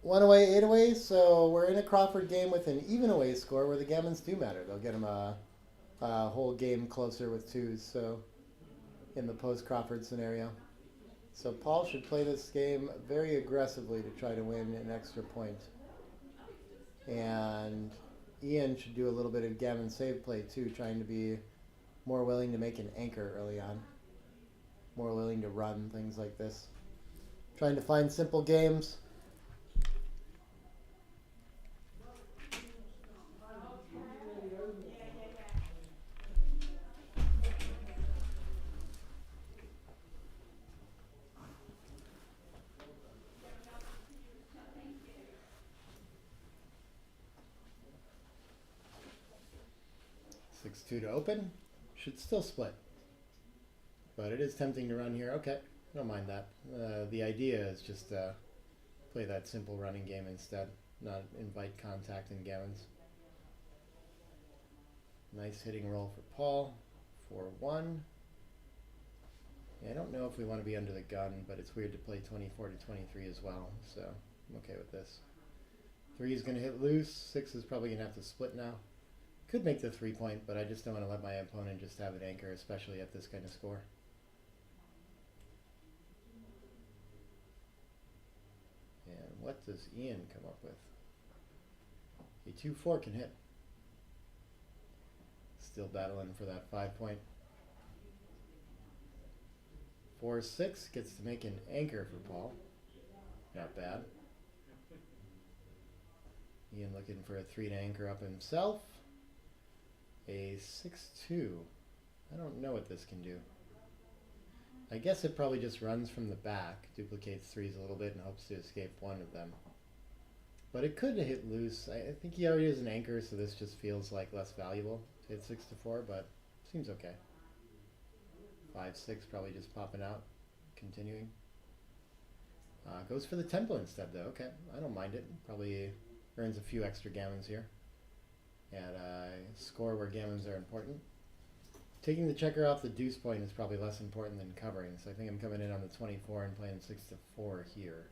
1 away, 8 away. So we're in a Crawford game with an even away score where the gammons do matter. They'll get them a whole game closer with 2s. So in the post Crawford scenario. So Paul should play this game very aggressively to try to win an extra point. And Ian should do a little bit of gammon save play too, trying to be more willing to make an anchor early on. More willing to run, things like this. Trying to find simple games. Six two to open. Should still split. But it is tempting to run here. Okay, I don't mind that. The idea is just play that simple running game instead, not invite contact in gammons. Nice hitting roll for Paul. 4-1. Yeah, I don't know if we want to be under the gun, but it's weird to play 24 to 23 as well, so I'm okay with this. 3 is going to hit loose. 6 is probably going to have to split now. Could make the 3-point, but I just don't want to let my opponent just have an anchor, especially at this kind of score. And what does Ian come up with? A 2-4 can hit. Still battling for that 5-point. 4-6 gets to make an anchor for Paul. Not bad. Ian looking for a 3 to anchor up himself. A 6-2. I don't know what this can do. I guess it probably just runs from the back, duplicates 3s a little bit and hopes to escape one of them. But it could hit loose. I think he already has an anchor, so this just feels like less valuable to hit 6-4, but seems okay. 5-6 probably just popping out, continuing. Goes for the tempo instead though. Okay, I don't mind it. Probably earns a few extra gammons here. At a score where gammons are important. Taking the checker off the deuce point is probably less important than covering, so I think I'm coming in on the 24 and playing 6-4 here.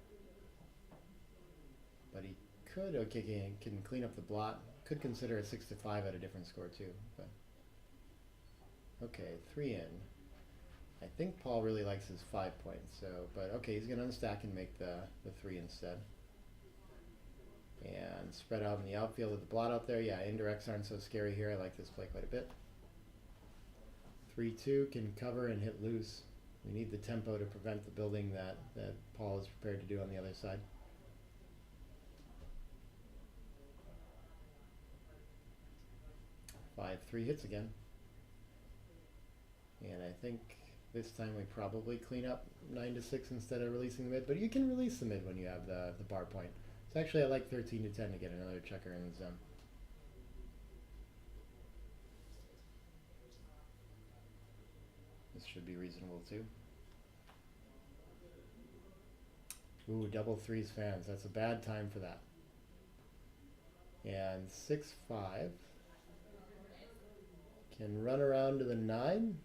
But he could, okay, can clean up the blot. Could consider a 6-5 at a different score too. But okay, 3 in. I think Paul really likes his 5 points, so, but okay, he's gonna unstack and make the 3 instead. And spread out in the outfield with the blot out there. Yeah, indirects aren't so scary here. I like this play quite a bit. 3-2 can cover and hit loose. We need the tempo to prevent the building that Paul is prepared to do on the other side. Five, 3 hits again. And I think this time we probably clean up 9-6 instead of releasing the mid, but you can release the mid when you have the bar point. So actually I like 13 to 10 to get another checker in the zone. This should be reasonable too. Ooh, double 3s fans. That's a bad time for that. And 6-5 can run around to the 9.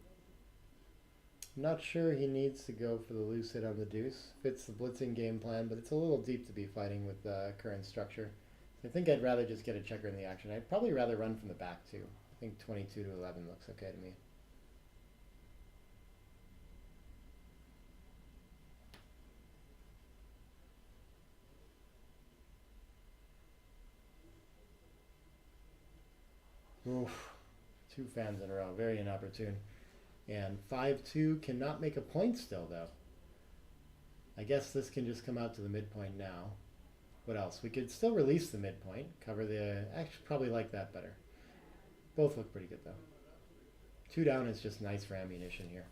I'm not sure he needs to go for the loose hit on the deuce. Fits the blitzing game plan, but it's a little deep to be fighting with the current structure. I think I'd rather just get a checker in the action. I'd probably rather run from the back too. I think 22 to 11 looks okay to me. Oof, 2 fans in a row, very inopportune. And 5-2 cannot make a point still though. I guess this can just come out to the midpoint now. What else? We could still release the midpoint, cover the, actually probably like that better. Both look pretty good though. 2 down is just nice for ammunition here.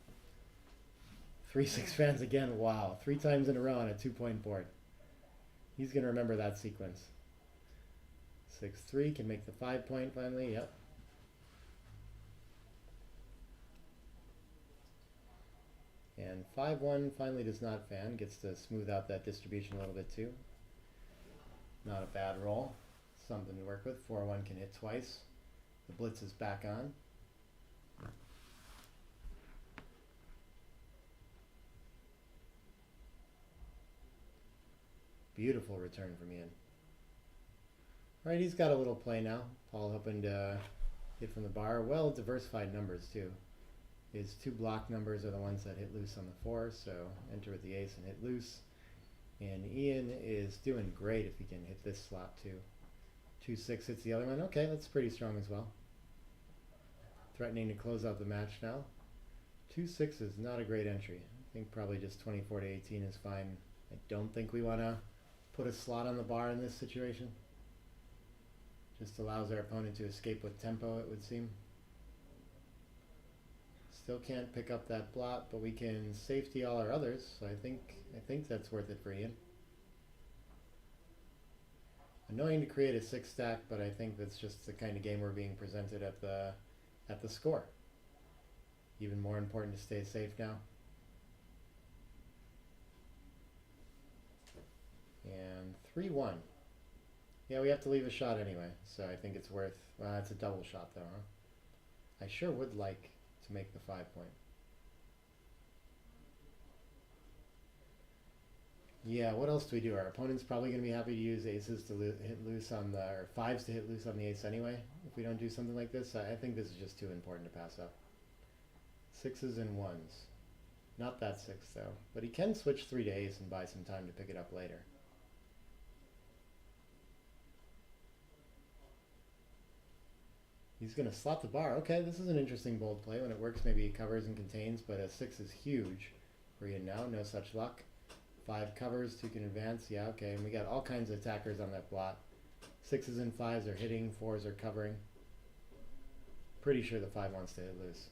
3-6 fans again, wow. 3 times in a row on a 2-point board. He's gonna remember that sequence. 6-3 can make the 5-point finally, yep. And 5-1 finally does not fan, gets to smooth out that distribution a little bit too. Not a bad roll, something to work with. 4-1 can hit twice. The blitz is back on. Beautiful return from Ian. Alright, he's got a little play now. Paul hoping to hit from the bar. Well diversified numbers too. His 2 block numbers are the ones that hit loose on the 4, so enter with the ace and hit loose. And Ian is doing great if he can hit this slot too. 2-6 hits the other one. Okay, that's pretty strong as well. Threatening to close out the match now. 2-6 is not a great entry. I think probably just 24 to 18 is fine. I don't think we want to put a slot on the bar in this situation. Just allows our opponent to escape with tempo, it would seem. Still can't pick up that blot, but we can safety all our others, so I think that's worth it for Ian. Annoying to create a 6 stack, but I think that's just the kind of game we're being presented at the score. Even more important to stay safe now. And 3-1. Yeah, we have to leave a shot anyway, so I think it's worth, it's a double shot though, huh? I sure would like to make the 5-point. Yeah, what else do we do? Our opponent's probably going to be happy to use aces to hit loose on the, or 5s to hit loose on the ace anyway, if we don't do something like this. I think this is just too important to pass up. 6s and 1s. Not that 6 though, but he can switch 3 to ace and buy some time to pick it up later. He's going to slot the bar. Okay, this is an interesting bold play. When it works, maybe he covers and contains, but a 6 is huge for Ian now. No such luck. 5 covers, 2 can advance. Yeah, okay, and we got all kinds of attackers on that blot. 6s and 5s are hitting, 4s are covering. Pretty sure the 5 wants to hit loose.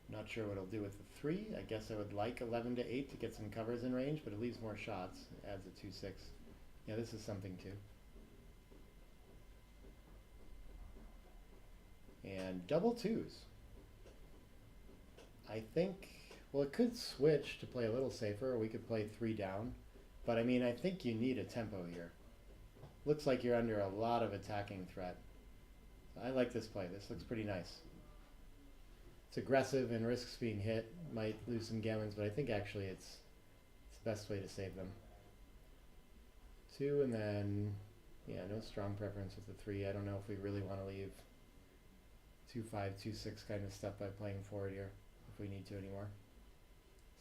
Not sure what he'll do with the 3. I guess I would like 11 to 8 to get some covers in range, but it leaves more shots. Adds a 2-6. Yeah, this is something too. And double 2s. I think, well, it could switch to play a little safer, or we could play 3 down. But I mean, I think you need a tempo here. Looks like you're under a lot of attacking threat. I like this play. This looks pretty nice. It's aggressive and risks being hit. Might lose some gammons, but I think actually it's the best way to save them. 2 and then, yeah, no strong preference with the 3. I don't know if we really want to leave 2-5, 2-6 kind of stuff by playing forward here, if we need to anymore.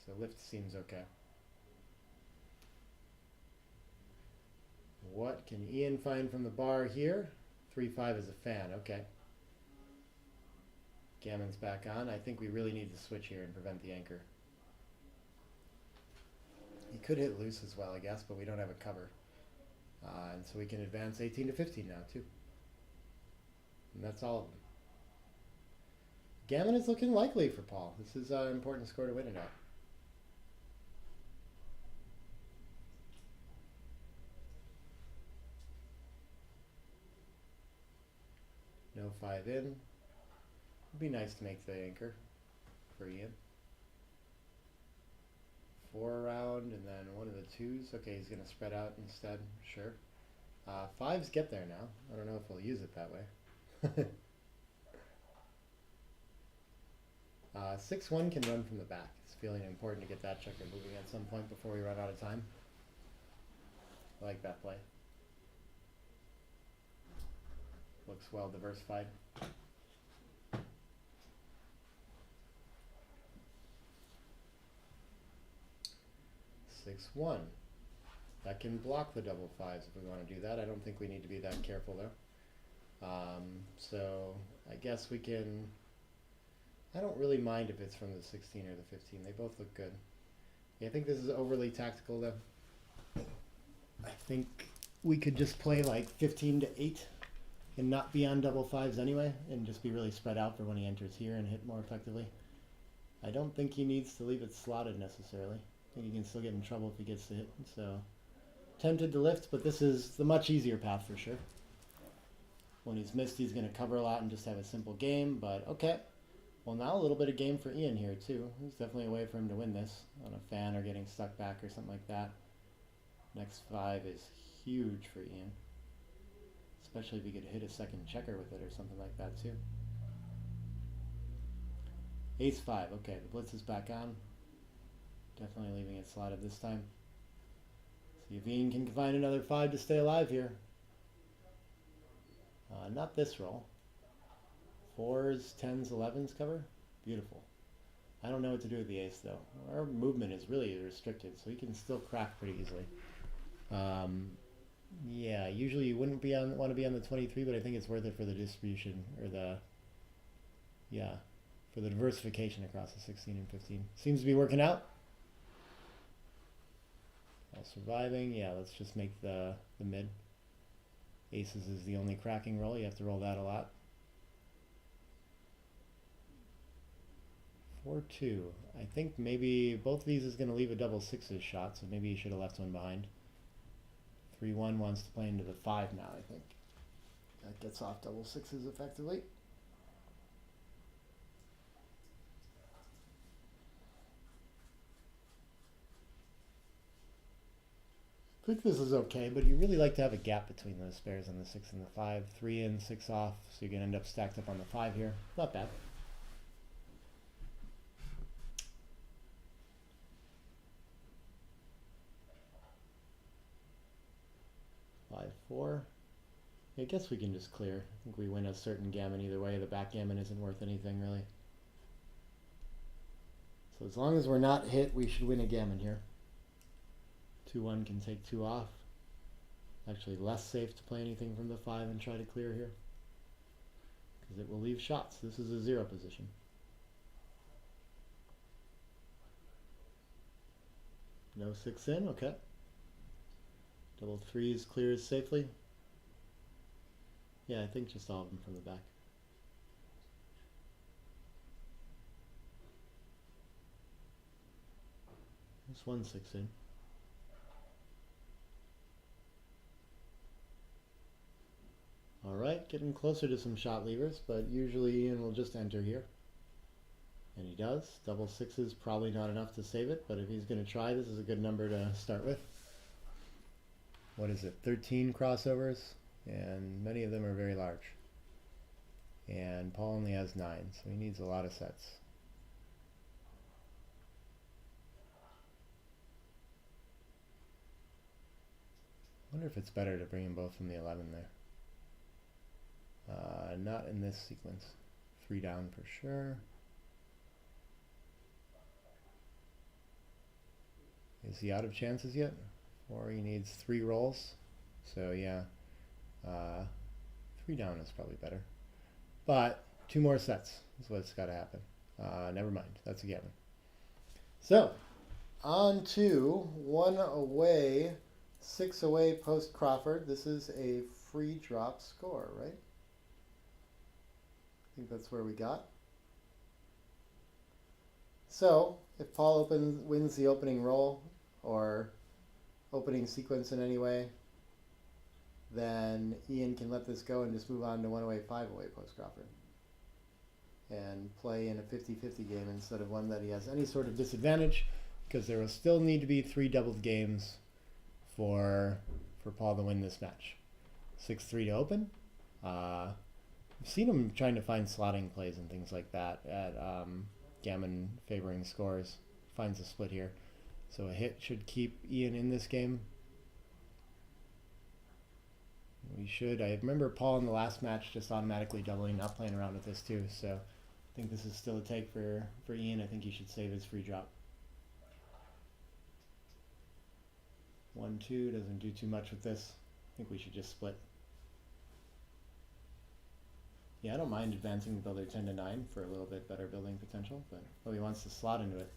So lift seems okay. What can Ian find from the bar here? 3-5 is a fan, okay. Gammon's back on. I think we really need to switch here and prevent the anchor. He could hit loose as well, I guess, but we don't have a cover. And so we can advance 18 to 15 now, too. And that's all of them. Gammon is looking likely for Paul. This is an important score to win it at. No 5 in. It'd be nice to make the anchor for Ian. 4 around and then one of the 2s. Okay, he's going to spread out instead. Sure. 5s get there now. I don't know if we'll use it that way. 6-1 can run from the back. It's feeling important to get that checker moving at some point before we run out of time. I like that play. Looks well diversified. 6-1. That can block the double 5s if we want to do that. I don't think we need to be that careful though. So I guess we can. I don't really mind if it's from the 16 or the 15. They both look good. Yeah, I think this is overly tactical though. I think we could just play like 15 to 8 and not be on double 5s anyway, and just be really spread out for when he enters here and hit more effectively. I don't think he needs to leave it slotted necessarily. I think he can still get in trouble if he gets to hit. So tempted to lift, but this is the much easier path for sure. When he's missed, he's going to cover a lot and just have a simple game, but okay. Well, now a little bit of game for Ian here too. There's definitely a way for him to win this on a fan or getting stuck back or something like that. Next 5 is huge for Ian. Especially if he could hit a second checker with it or something like that too. Ace 5, okay, the blitz is back on. Definitely leaving it slotted this time. See if Ian can find another 5 to stay alive here. Not this roll. 4s, 10s, 11s cover. Beautiful. I don't know what to do with the ace though. Our movement is really restricted, so he can still crack pretty easily. Yeah, usually you wouldn't want to be on the 23, but I think it's worth it for the distribution or for the diversification across the 16 and 15. Seems to be working out. All surviving. Yeah, let's just make the mid. Aces is the only cracking roll. You have to roll that a lot. 4-2. I think maybe both of these is going to leave a double 6s shot, so maybe you should have left one behind. 3-1 wants to play into the 5 now, I think. That gets off double 6s effectively. I think this is okay, but you really like to have a gap between those pairs on the 6 and the 5. 3 in, 6 off, so you can end up stacked up on the 5 here. Not bad. Five, 4. I guess we can just clear. I think we win a certain gammon either way. The backgammon isn't worth anything really. So as long as we're not hit, we should win a gammon here. 2-1 can take 2 off. Actually less safe to play anything from the 5 and try to clear here, because it will leave shots. This is a 0 position. No 6 in, okay. Double 3s clears safely. Yeah, I think just all of them from the back. Just 1 6 in. Alright, getting closer to some shot levers, but usually Ian will just enter here. And he does. Double 6s probably not enough to save it, but if he's going to try, this is a good number to start with. What is it? 13 crossovers, and many of them are very large. And Paul only has 9, so he needs a lot of sets. I wonder if it's better to bring them both from the 11 there. Not in this sequence. 3 down for sure. Is he out of chances yet? Or he needs 3 rolls. So yeah, 3 down is probably better. But 2 more sets is what's got to happen. Never mind, that's a gammon. So, on to 1 away, 6 away post Crawford. This is a free drop score, right? I think that's where we got. So, if Paul wins the opening roll, or opening sequence in any way, then Ian can let this go and just move on to 1 away, 5 away post Crawford. And play in a 50-50 game instead of one that he has any sort of disadvantage, because there will still need to be 3 doubled games for Paul to win this match. 6-3 to open. I've seen him trying to find slotting plays and things like that at gammon favoring scores. Finds a split here. So a hit should keep Ian in this game. We should. I remember Paul in the last match just automatically doubling, not playing around with this too. So I think this is still a take for Ian. I think he should save his free drop. 1-2 doesn't do too much with this. I think we should just split. Yeah, I don't mind advancing the builder 10 to 9 for a little bit better building potential, but he wants to slot into it.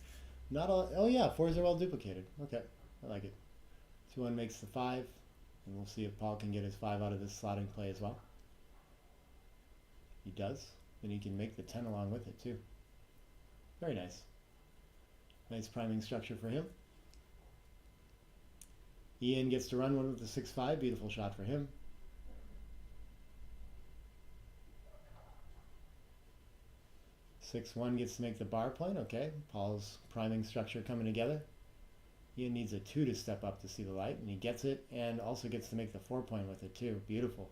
Not all. Oh yeah, 4s are all duplicated. Okay, I like it. 2-1 makes the 5, and we'll see if Paul can get his 5 out of this slotting play as well. He does, and he can make the 10 along with it too. Very nice. Nice priming structure for him. Ian gets to run one with the 6-5. Beautiful shot for him. 6-1 gets to make the bar point. Okay, Paul's priming structure coming together. Ian needs a 2 to step up to see the light, and he gets it, and also gets to make the 4 point with it too. Beautiful.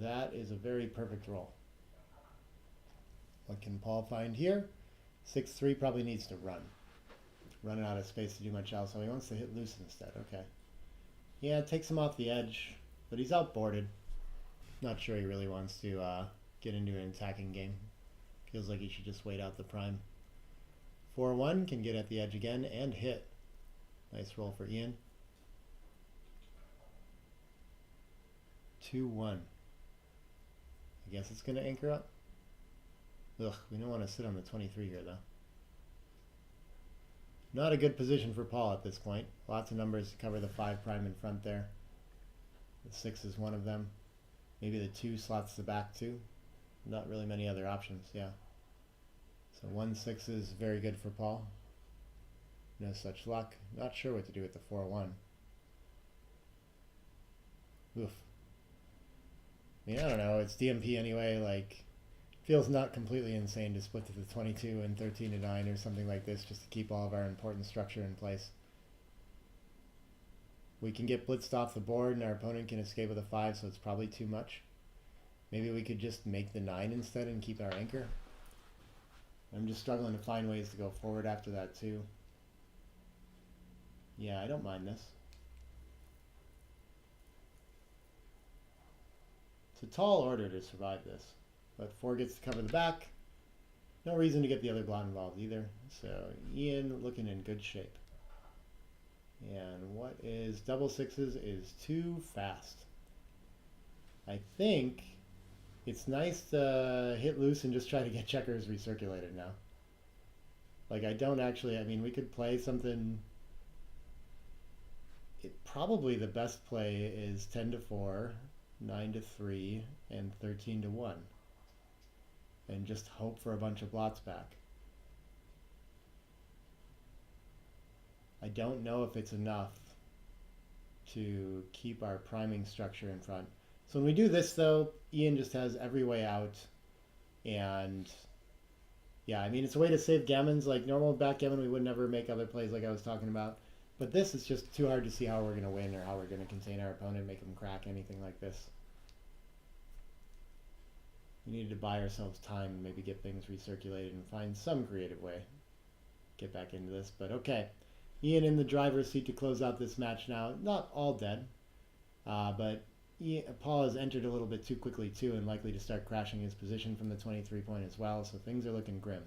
That is a very perfect roll. What can Paul find here? 6-3 probably needs to run. Running out of space to do much else, so he wants to hit loose instead. Okay. Yeah, it takes him off the edge, but he's outboarded. Not sure he really wants to get into an attacking game. Feels like he should just wait out the prime. 4-1 can get at the edge again and hit. Nice roll for Ian. 2-1. I guess it's going to anchor up. Ugh, we don't want to sit on the 23 here though. Not a good position for Paul at this point. Lots of numbers to cover the 5 prime in front there. The 6 is one of them. Maybe the 2 slots the back too. Not really many other options, yeah. So 1-6 is very good for Paul. No such luck. Not sure what to do with the 4-1. Oof. I mean, I don't know. It's DMP anyway. Like, feels not completely insane to split to the 22 and 13-9 or something like this just to keep all of our important structure in place. We can get blitzed off the board and our opponent can escape with a 5, so it's probably too much. Maybe we could just make the 9 instead and keep our anchor. I'm just struggling to find ways to go forward after that too. Yeah, I don't mind this. It's a tall order to survive this. But 4 gets to cover the back. No reason to get the other blot involved either. So Ian looking in good shape. And what is double 6s is too fast. I think it's nice to hit loose and just try to get checkers recirculated now. Like I don't actually, I mean we could play something. Probably the best play is 10-4, 9-3, and 13-1. And just hope for a bunch of blots back. I don't know if it's enough to keep our priming structure in front. So when we do this though, Ian just has every way out. And yeah, I mean it's a way to save gammons. Like normal backgammon we would never make other plays like I was talking about. But this is just too hard to see how we're going to win or how we're going to contain our opponent, make them crack, anything like this. We needed to buy ourselves time and maybe get things recirculated and find some creative way. Get back into this, but okay. Ian in the driver's seat to close out this match now. Not all dead, but Paul has entered a little bit too quickly too and likely to start crashing his position from the 23 point as well, so things are looking grim.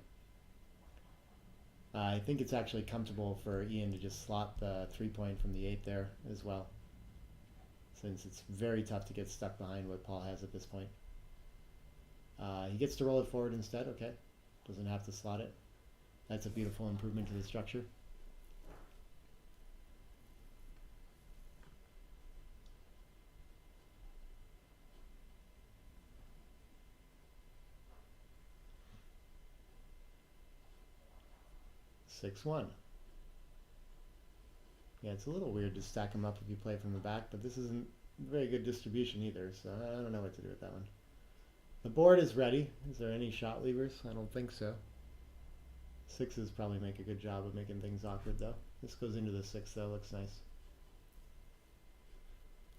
I think it's actually comfortable for Ian to just slot the 3 point from the 8 there as well, since it's very tough to get stuck behind what Paul has at this point. He gets to roll it forward instead, okay. Doesn't have to slot it. That's a beautiful improvement to the structure. Six one. Yeah, it's a little weird to stack them up if you play from the back, but this isn't very good distribution either, so I don't know what to do with that one. The board is ready. Is there any shot levers? I don't think so. 6s probably make a good job of making things awkward though. This goes into the 6 though, looks nice.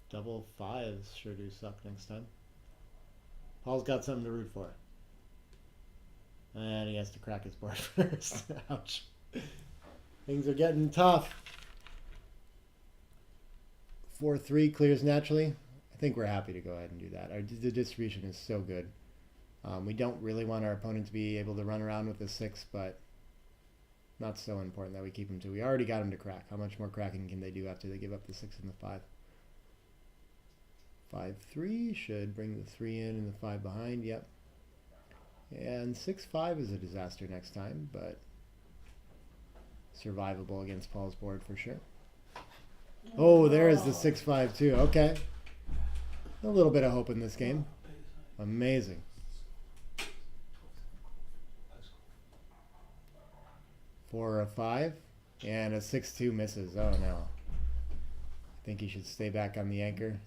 Double 5s sure do suck next time. Paul's got something to root for. And he has to crack his board first. Ouch. Things are getting tough. 4-3 clears naturally. I think we're happy to go ahead and do that. The distribution is so good. We don't really want our opponent to be able to run around with a 6, but not so important that we keep him to. We already got him to crack. How much more cracking can they do after they give up the 6 and the 5? 5-3 should bring the 3 in and the 5 behind. Yep. And 6-5 is a disaster next time, but survivable against Paul's board for sure. Oh, there is the 6-5 too. Okay. A little bit of hope in this game. Amazing. 4 or a 5 and a 6-2 misses. Oh no. I think he should stay back on the anchor.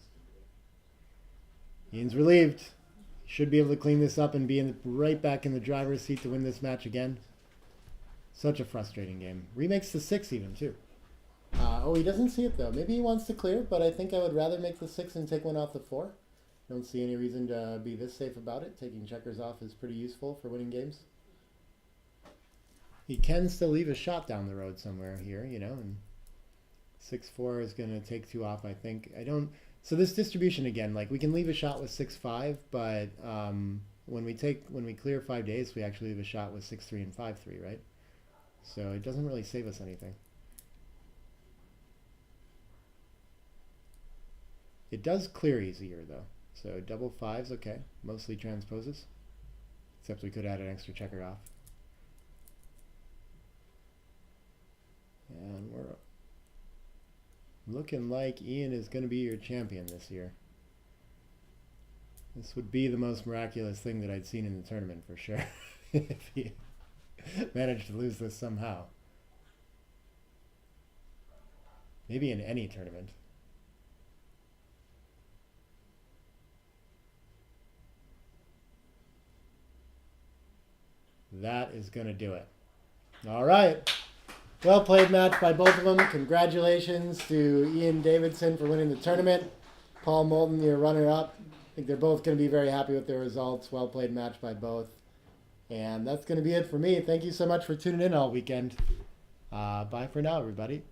Ian's relieved. Should be able to clean this up and be right back in the driver's seat to win this match again. Such a frustrating game. Remakes the 6 even, too. Oh, he doesn't see it, though. Maybe he wants to clear, but I think I would rather make the 6 and take one off the 4. Don't see any reason to be this safe about it. Taking checkers off is pretty useful for winning games. He can still leave a shot down the road somewhere here, you know, and 6-4 is going to take 2 off, I think. So this distribution again, like we can leave a shot with 6-5, but when we clear 5 days, we actually leave a shot with 6-3 and 5-3, right? So it doesn't really save us anything. It does clear easier though. So double 5's okay. Mostly transposes. Except we could add an extra checker off. And we're looking like Ian is going to be your champion this year. This would be the most miraculous thing that I'd seen in the tournament for sure. If he managed to lose this somehow. Maybe in any tournament. That is going to do it. All right. Well played match by both of them. Congratulations to Ian Davidson for winning the tournament. Paul Moulton, your runner-up. I think they're both going to be very happy with their results. Well played match by both. And that's going to be it for me. Thank you so much for tuning in all weekend. Bye for now, everybody.